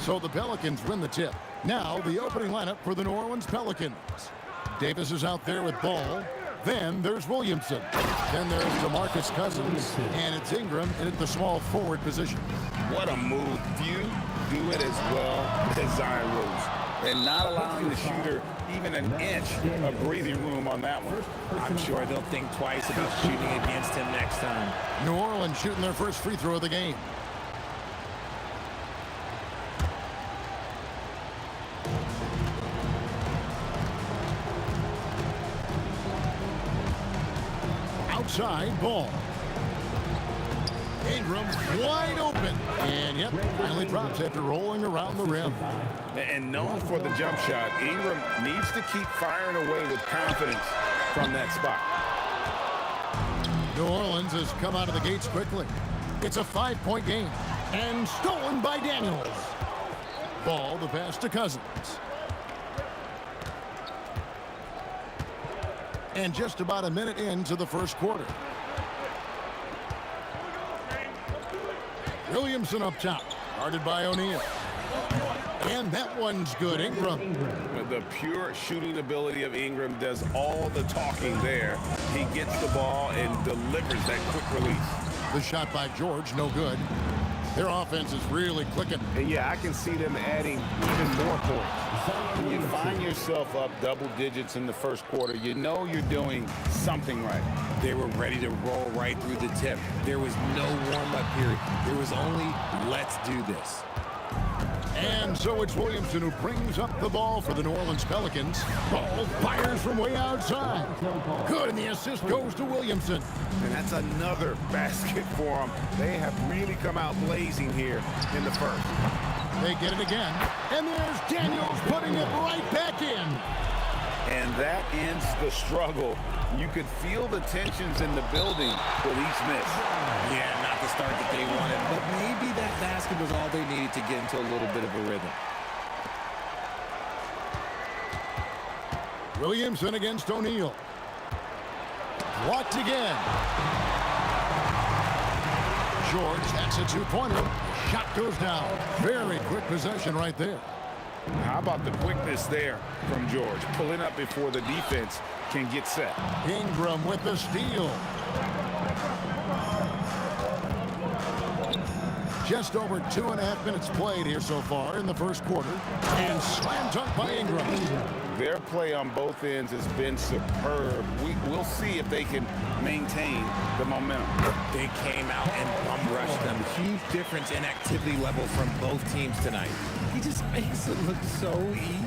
So the Pelicans win the tip. Now the opening lineup for the New Orleans Pelicans. Davis is out there with Ball. Then there's Williamson. Then there's DeMarcus Cousins. And it's Ingram in at the small forward position. What a move. Few do it as well as Zion Rose. And not allowing the shooter even an inch of breathing room on that one. I'm sure they'll think twice about shooting against him next time. New Orleans shooting their first free throw of the game. Outside Ball. Ingram wide open. And yep, finally drops after rolling around the rim. And known for the jump shot, Ingram needs to keep firing away with confidence from that spot. New Orleans has come out of the gates quickly. It's a 5-point game. And stolen by Daniels. Ball, the pass to Cousins. And just about a minute into the first quarter. Williamson up top, guarded by O'Neal. And that one's good, Ingram. The pure shooting ability of Ingram does all the talking there. He gets the ball and delivers that quick release. The shot by George, no good. Their offense is really clicking. And yeah, I can see them adding even more points. When you find yourself up double digits in the first quarter, you know you're doing something right. They were ready to roll right through the tip. There was no warm-up period. There was only, let's do this. And so it's Williamson who brings up the ball for the New Orleans Pelicans. Ball fires from way outside. Good, and the assist goes to Williamson. And that's another basket for them. They have really come out blazing here in the first. They get it again. And there's Daniels putting it right back in. And that ends the struggle. You could feel the tensions in the building with each miss. Yeah, not the start that they wanted, but maybe that basket was all they needed to get into a little bit of a rhythm. Williamson against O'Neal. Blocked again. George, that's a two-pointer. Shot goes down. Very quick possession right there. How about the quickness there from George? Pulling up before the defense can get set. Ingram with the steal. Just over 2.5 minutes played here so far in the first quarter. And slam dunk by Ingram. Their play on both ends has been superb. We'll see if they can maintain the momentum. They came out and bum-rushed them. Huge difference in activity level from both teams tonight. He just makes it look so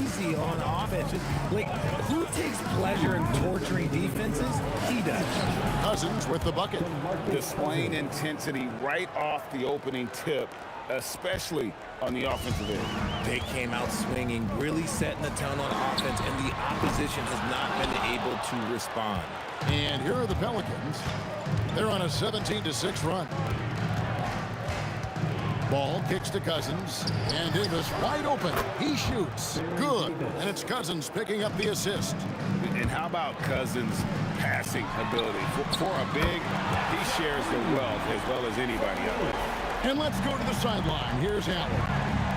easy on offense. Like, who takes pleasure in torturing defenses? He does. Cousins with the bucket. Displaying intensity right off the opening tip, especially on the offensive end. They came out swinging, really setting the tone on offense, and the opposition has not been able to respond. And here are the Pelicans. They're on a 17-6 run. Ball kicks to Cousins, and Davis wide open. He shoots. Good. And it's Cousins picking up the assist. And how about Cousins' passing ability? For a big, he shares the wealth as well as anybody else. And let's go to the sideline. Here's Allen.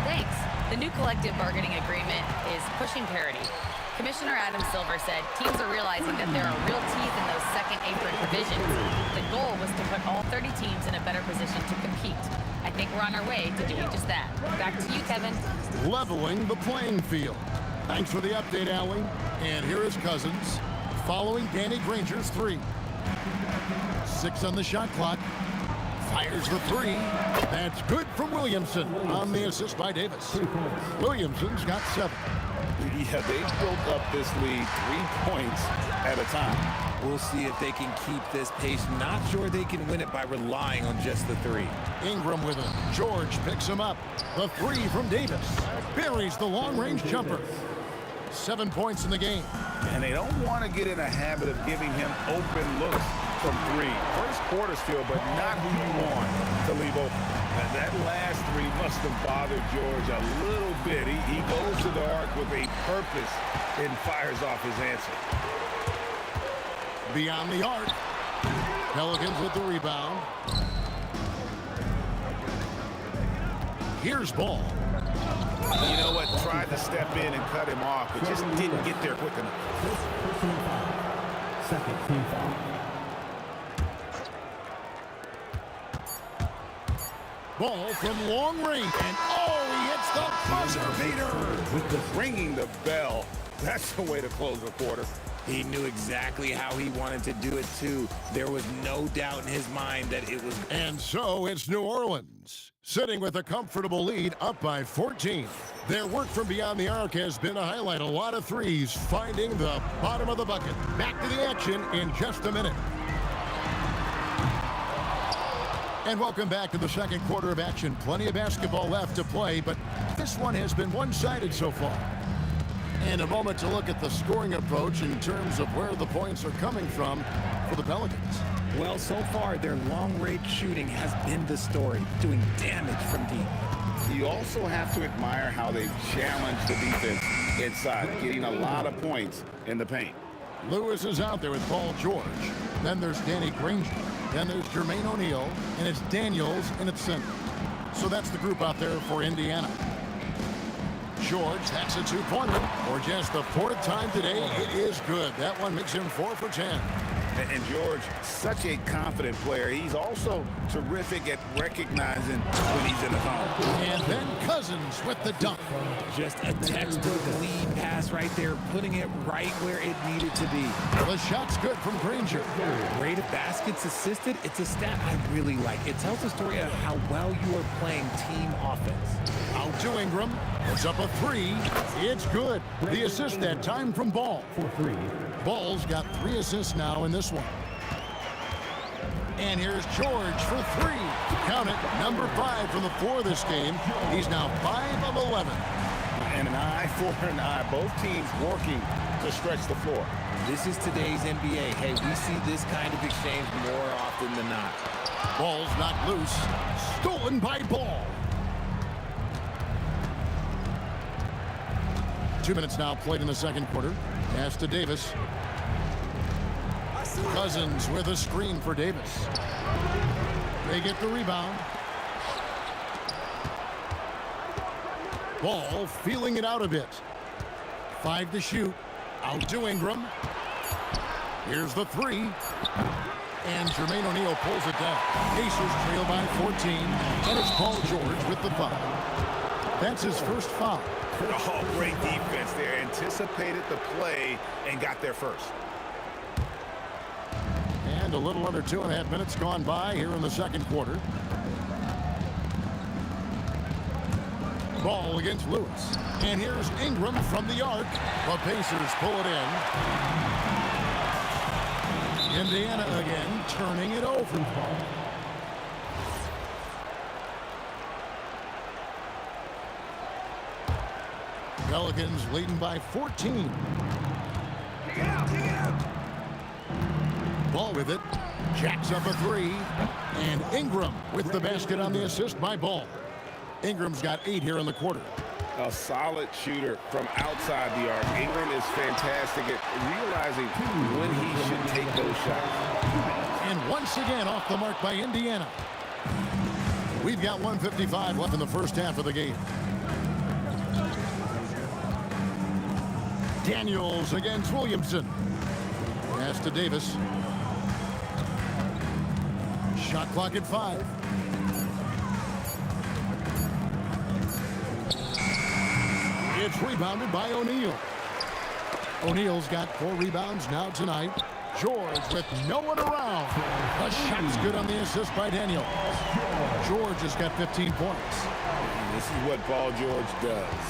Thanks. The new collective bargaining agreement is pushing parity. Commissioner Adam Silver said teams are realizing that there are real teeth in those second apron provisions. The goal was to put all 30 teams in a better position to compete. I think we're on our way to doing just that. Back to you, Kevin. Leveling the playing field. Thanks for the update, Allie. And here is Cousins following Danny Granger's 3. 6 on the shot clock. Fires the 3. That's good from Williamson on the assist by Davis. Williamson's got 7. Yeah, they built up this lead 3 points at a time. We'll see if they can keep this pace. Not sure they can win it by relying on just the 3. Ingram with it. George picks him up. The 3 from Davis. Buries the long-range jumper. 7 points in the game. And they don't want to get in a habit of giving him open looks from 3. First quarter still, but not who you want to leave open. And that last 3 must have bothered George a little bit. He goes to the arc with a purpose and fires off his answer. Beyond the arc. Pelicans with the rebound. Here's Ball. You know what? Tried to step in and cut him off, but just didn't get there quick enough. Second team foul. Ball from long range. And he hits the buzzer beater. Ringing the bell. That's the way to close the quarter. He knew exactly how he wanted to do it, too. There was no doubt in his mind that it was... And so it's New Orleans, sitting with a comfortable lead, up by 14. Their work from beyond the arc has been a highlight. A lot of threes, finding the bottom of the bucket. Back to the action in just a minute. And welcome back to the second quarter of action. Plenty of basketball left to play, but this one has been one-sided so far. And a moment to look at the scoring approach in terms of where the points are coming from for the Pelicans. Well, so far, their long-range shooting has been the story, doing damage from deep. You also have to admire how they've challenged the defense inside, getting a lot of points in the paint. Lewis is out there with Paul George. Then there's Danny Granger. Then there's Jermaine O'Neal. And it's Daniels in its center. So that's the group out there for Indiana. George, that's a two-pointer. For just the 4th time today, it is good. That one makes him 4 for 10. And George, such a confident player. He's also terrific at recognizing when he's in the zone. And then Cousins with the dunk. Just a textbook lead pass right there, putting it right where it needed to be. The shot's good from Granger. Rate of baskets assisted, it's a stat I really like. It tells a story of how well you are playing team offense. Out to Ingram. Puts up a 3. It's good. The assist that time from Ball. For 3. Ball's got 3 assists now in this one. And here's George for 3. Count it, number 5 from the 4 this game. He's now 5 of 11. And an eye for an eye. Both teams working to stretch the floor. This is today's NBA. Hey, we see this kind of exchange more often than not. Ball's knocked loose. Stolen by Ball. 2 minutes now played in the second quarter. Pass to Davis. Cousins with a screen for Davis. They get the rebound. Ball feeling it out a bit. 5 to shoot. Out to Ingram. Here's the 3. And Jermaine O'Neal pulls it down. Pacers trail by 14. And it's Paul George with the foul. That's his first foul. Oh, great defense there. Anticipated the play and got there first. And a little under 2.5 minutes gone by here in the second quarter. Ball against Lewis. And here's Ingram from the arc. The Pacers pull it in. Indiana again turning it over. Pelicans leading by 14. Ball with it. Jacks up a 3. And Ingram with the basket on the assist by Ball. Ingram's got 8 here in the quarter. A solid shooter from outside the arc. Ingram is fantastic at realizing when he should take those shots. And once again off the mark by Indiana. We've got 1:55 left in the first half of the game. Daniels against Williamson. Pass to Davis. Shot clock at 5. It's rebounded by O'Neal. O'Neal's got 4 rebounds now tonight. George with no one around. The shot's good on the assist by Daniel. George has got 15 points. This is what Paul George does.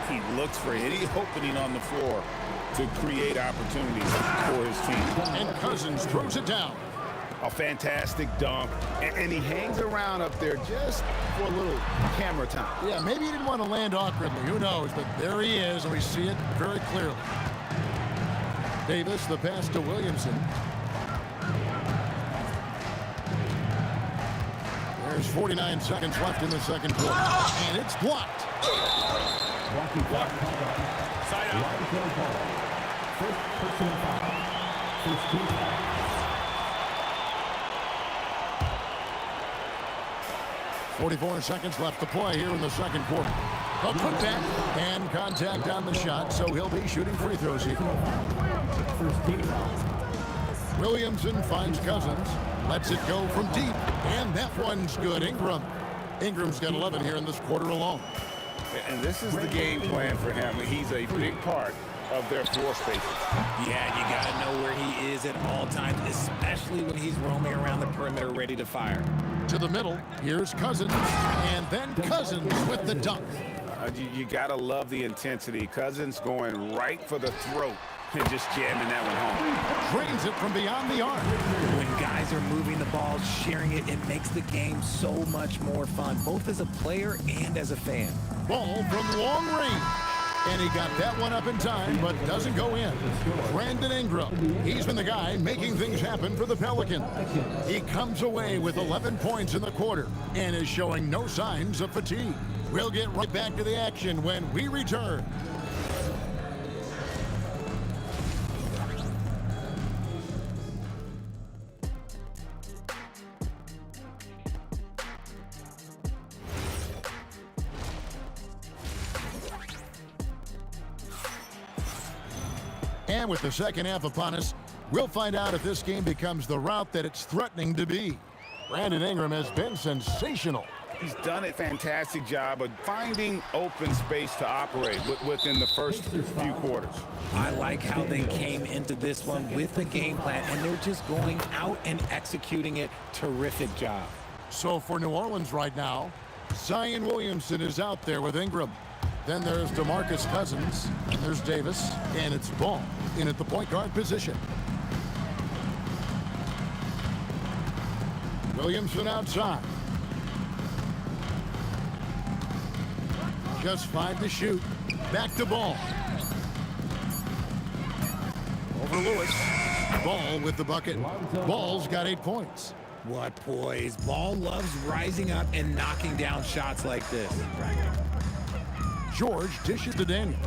He looks for any opening on the floor to create opportunities for his team. And Cousins throws it down. A fantastic dunk, and he hangs around up there just for a little camera time. Yeah, maybe he didn't want to land awkwardly. Who knows? But there he is, and we see it very clearly. Davis, the pass to Williamson. There's 49 seconds left in the second quarter, and it's blocked. Side out. First personal foul. First team foul. .44 seconds left to play here in the second quarter. A putback and contact on the shot, so he'll be shooting free throws here. Williamson finds Cousins, lets it go from deep, and that one's good. Ingram's got 11 here in this quarter alone. And this is the game plan for him. He's a big part of their floor spaces. Yeah, you got to know where he is at all times, especially when he's roaming around the perimeter ready to fire. To the middle, here's Cousins, and then Cousins with the dunk. You got to love the intensity. Cousins going right for the throat and just jamming that one home. Drains it from beyond the arc. When guys are moving the ball, sharing it, it makes the game so much more fun, both as a player and as a fan. Ball from long range. And he got that one up in time, but doesn't go in. Brandon Ingram, he's been the guy making things happen for the Pelicans. He comes away with 11 points in the quarter and is showing no signs of fatigue. We'll get right back to the action when we return. And with the second half upon us, we'll find out if this game becomes the route that it's threatening to be. Brandon Ingram has been sensational. He's done a fantastic job of finding open space to operate within the first few quarters. I like how they came into this one with the game plan, and they're just going out and executing it. Terrific job. So for New Orleans right now, Zion Williamson is out there with Ingram. Then there's DeMarcus Cousins, and there's Davis, and it's Ball in at the point guard position. Williamson outside. Just 5 to shoot. Back to Ball. Over Lewis. Ball with the bucket. Ball's got 8 points. What poise. Ball loves rising up and knocking down shots like this. George dishes to Daniels.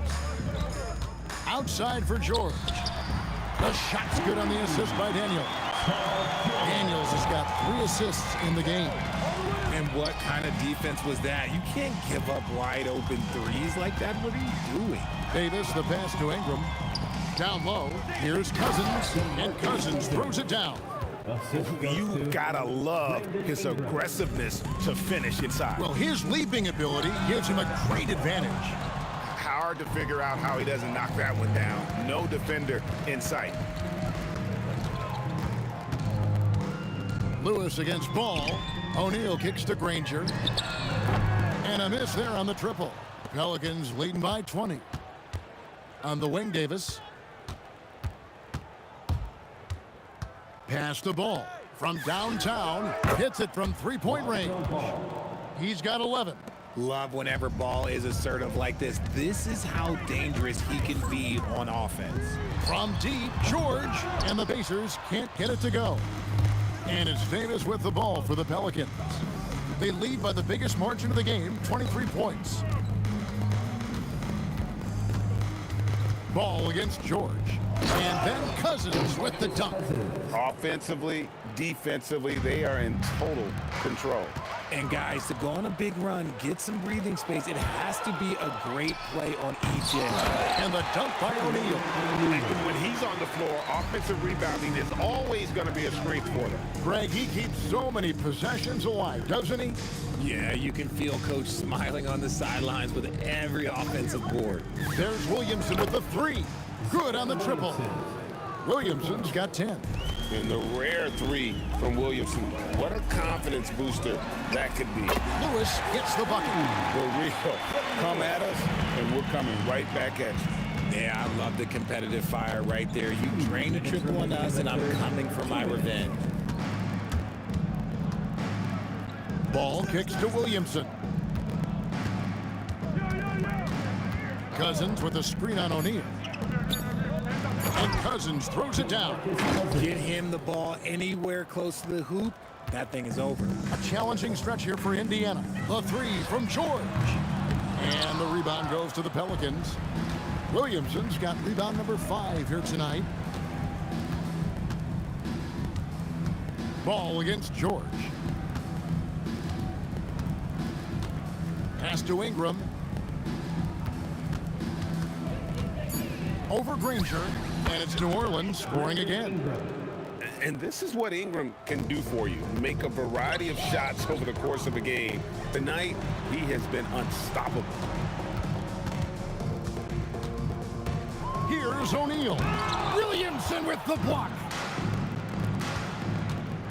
Outside for George. The shot's good on the assist by Daniels. Daniels has got 3 assists in the game. And what kind of defense was that? You can't give up wide open threes like that. What are you doing? Davis, the pass to Ingram. Down low, here's Cousins, and Cousins throws it down. You gotta love his aggressiveness to finish inside. Well, his leaping ability gives him a great advantage. Hard to figure out how he doesn't knock that one down. No defender in sight. Lewis against Ball. O'Neal kicks to Granger. And a miss there on the triple. Pelicans leading by 20. On the wing, Davis. Pass the ball from downtown. Hits it from three-point range. He's got 11. Love whenever Ball is assertive like this. This is how dangerous he can be on offense. From deep, George, and the Pacers can't get it to go. And it's Davis with the ball for the Pelicans. They lead by the biggest margin of the game, 23 points. Ball against George. And then Cousins with the dunk. Offensively, defensively, they are in total control. And guys, to go on a big run, get some breathing space, it has to be a great play on each end. And the dunk by O'Neal. When he's on the floor, offensive rebounding is always going to be a strength for them. Greg, he keeps so many possessions alive, doesn't he? Yeah, you can feel Coach smiling on the sidelines with every offensive board. There's Williamson with the 3. Good on the triple. Williamson's got 10. And the rare 3 from Williamson. What a confidence booster that could be. Lewis gets the bucket. For real. Come at us, and we're coming right back at you. Yeah, I love the competitive fire right there. You drain a triple on us, and I'm coming for my revenge. Ball kicks to Williamson. Cousins with a screen on O'Neal. And Cousins throws it down. Get him the ball anywhere close to the hoop. That thing is over. A challenging stretch here for Indiana. The 3 from George. And the rebound goes to the Pelicans. Williamson's got rebound number 5 here tonight. Ball against George. Pass to Ingram. Over Granger. And it's New Orleans scoring again. And this is what Ingram can do for you. Make a variety of shots over the course of a game. Tonight, he has been unstoppable. Here's O'Neal. Williamson with the block.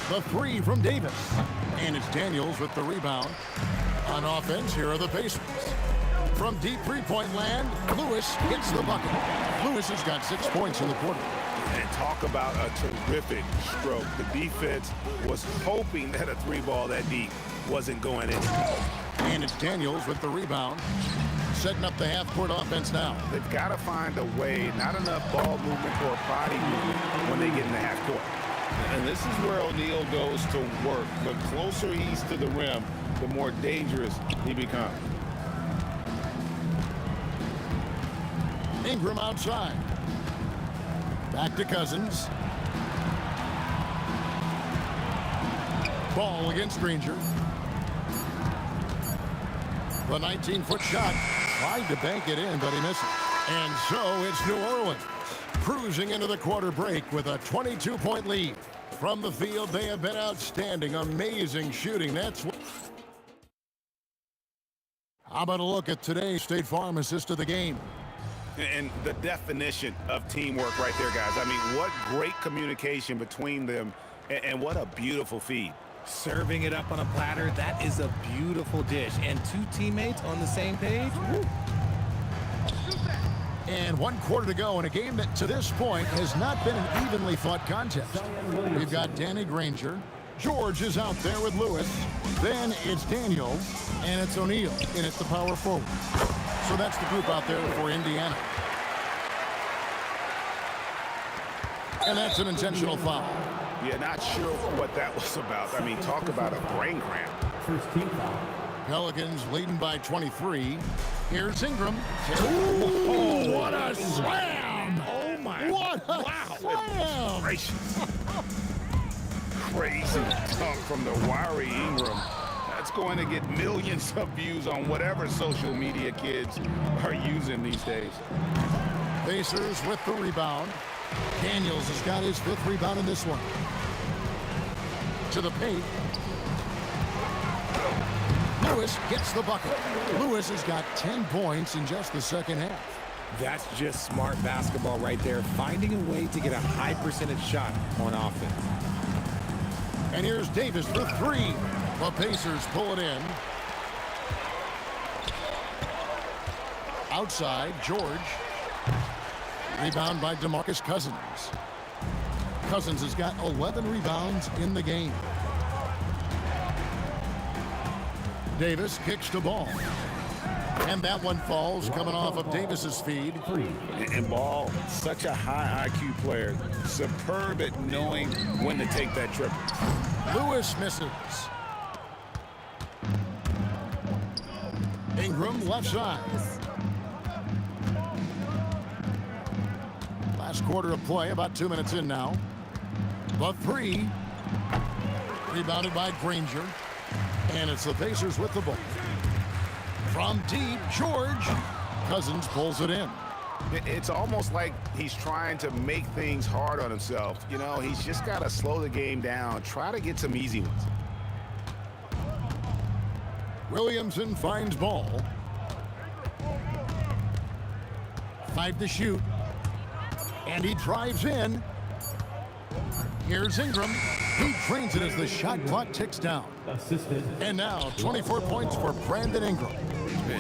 The 3 from Davis. And it's Daniels with the rebound. On offense, here are the Pacers. From deep three-point land, Lewis hits the bucket. Lewis has got 6 points in the quarter. And talk about a terrific stroke. The defense was hoping that a 3-ball that deep wasn't going in. And it's Daniels with the rebound. Setting up the half-court offense now. They've got to find a way, not enough ball movement or body movement when they get in the half-court. And this is where O'Neal goes to work. The closer he's to the rim, the more dangerous he becomes. Ingram outside. Back to Cousins. Ball against Granger. The 19-foot shot. Tried to bank it in, but he misses. And so it's New Orleans cruising into the quarter break with a 22-point lead. From the field, they have been outstanding. Amazing shooting. That's what... How about a look at today's State Farm assist of the game? And the definition of teamwork right there, guys. I mean, what great communication between them, and what a beautiful feed. Serving it up on a platter, that is a beautiful dish. And 2 teammates on the same page. Woo. And 1 quarter to go in a game that, to this point, has not been an evenly fought contest. We've got Danny Granger. George is out there with Lewis. Then it's Daniels, and it's O'Neal, and it's the power forward. So that's the group out there for Indiana. And that's an intentional foul. Yeah, not sure what that was about. I mean, talk about a brain cramp. First team foul. Pelicans leading by 23. Here's Ingram. Oh, what a slam! Oh, my. What a slam! Gracious. Crazy dunk from the wiry Ingram. That's going to get millions of views on whatever social media kids are using these days. Pacers with the rebound. Daniels has got his 5th rebound in this one. To the paint. Lewis gets the bucket. Lewis has got 10 points in just the second half. That's just smart basketball right there, finding a way to get a high percentage shot on offense. And here's Davis for 3. The Pacers pull it in. Outside, George. Rebound by DeMarcus Cousins. Cousins has got 11 rebounds in the game. Davis kicks the ball. And that one falls coming off of Davis's feed. And Ball, such a high IQ player. Superb at knowing when to take that triple. Lewis misses. Ingram left side. Last quarter of play, about 2 minutes in now. The 3. Rebounded by Granger. And it's the Pacers with the ball. From deep, George. Cousins pulls it in. It's almost like he's trying to make things hard on himself. You know, he's just got to slow the game down. Try to get some easy ones. Williamson finds ball. 5 to shoot. And he drives in. Here's Ingram. He drains it as the shot clock ticks down. And now 24 points for Brandon Ingram.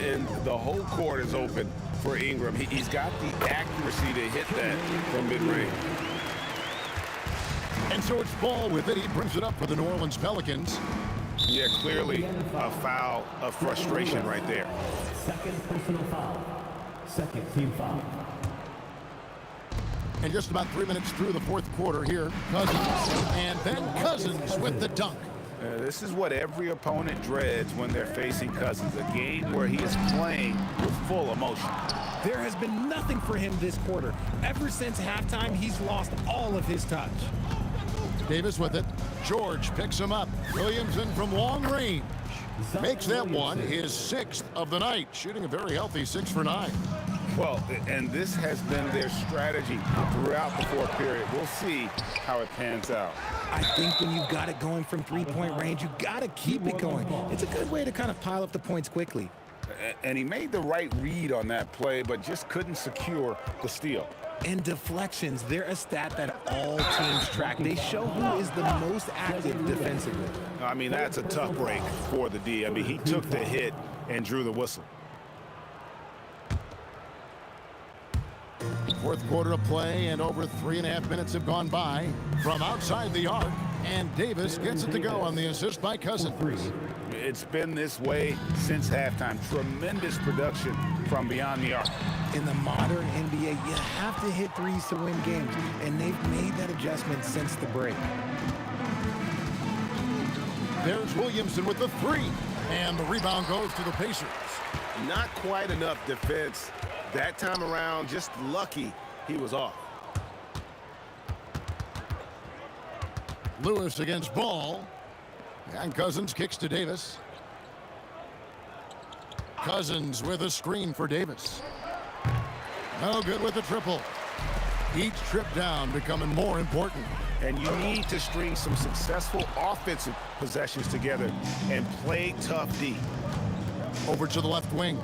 And the whole court is open for Ingram. He's got the accuracy to hit that from mid-range. And so it's Ball with it. He brings it up for the New Orleans Pelicans. Yeah, clearly a foul of frustration right there. Second personal foul. Second team foul. And just about 3 minutes through the fourth quarter here, Cousins. And then Cousins with the dunk. This is what every opponent dreads when they're facing Cousins, a game where he is playing with full emotion. There has been nothing for him this quarter. Ever since halftime, he's lost all of his touch. Davis with it. George picks him up. Williamson from long range makes that one his 6th of the night, shooting a very healthy 6 for 9. Well, and this has been their strategy throughout the fourth period. We'll see how it pans out. I think when you've got it going from three-point range, you got to keep it going. It's a good way to kind of pile up the points quickly. And he made the right read on that play, but just couldn't secure the steal. And deflections, they're a stat that all teams track. They show who is the most active defensively. I mean, that's a tough break for the D. I mean, he took the hit and drew the whistle. Fourth quarter of play, and over 3.5 minutes have gone by from outside the arc, and Davis gets it to go on the assist by Cousins. It's been this way since halftime. Tremendous production from beyond the arc. In the modern NBA, you have to hit threes to win games, and they've made that adjustment since the break. There's Williamson with the 3, and the rebound goes to the Pacers. Not quite enough defense. That time around, just lucky he was off. Lewis against Ball. And Cousins kicks to Davis. Cousins with a screen for Davis. No good with the triple. Each trip down becoming more important. And you need to string some successful offensive possessions together and play tough D. Over to the left wing.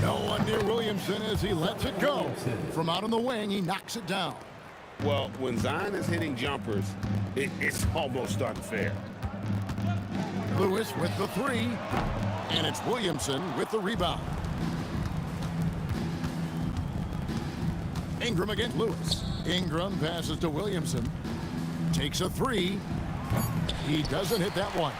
No one near Williamson as he lets it go. From out on the wing, he knocks it down. Well, when Zion is hitting jumpers, it's almost unfair. Lewis with the 3, and it's Williamson with the rebound. Ingram against Lewis. Ingram passes to Williamson. Takes a 3. He doesn't hit that one.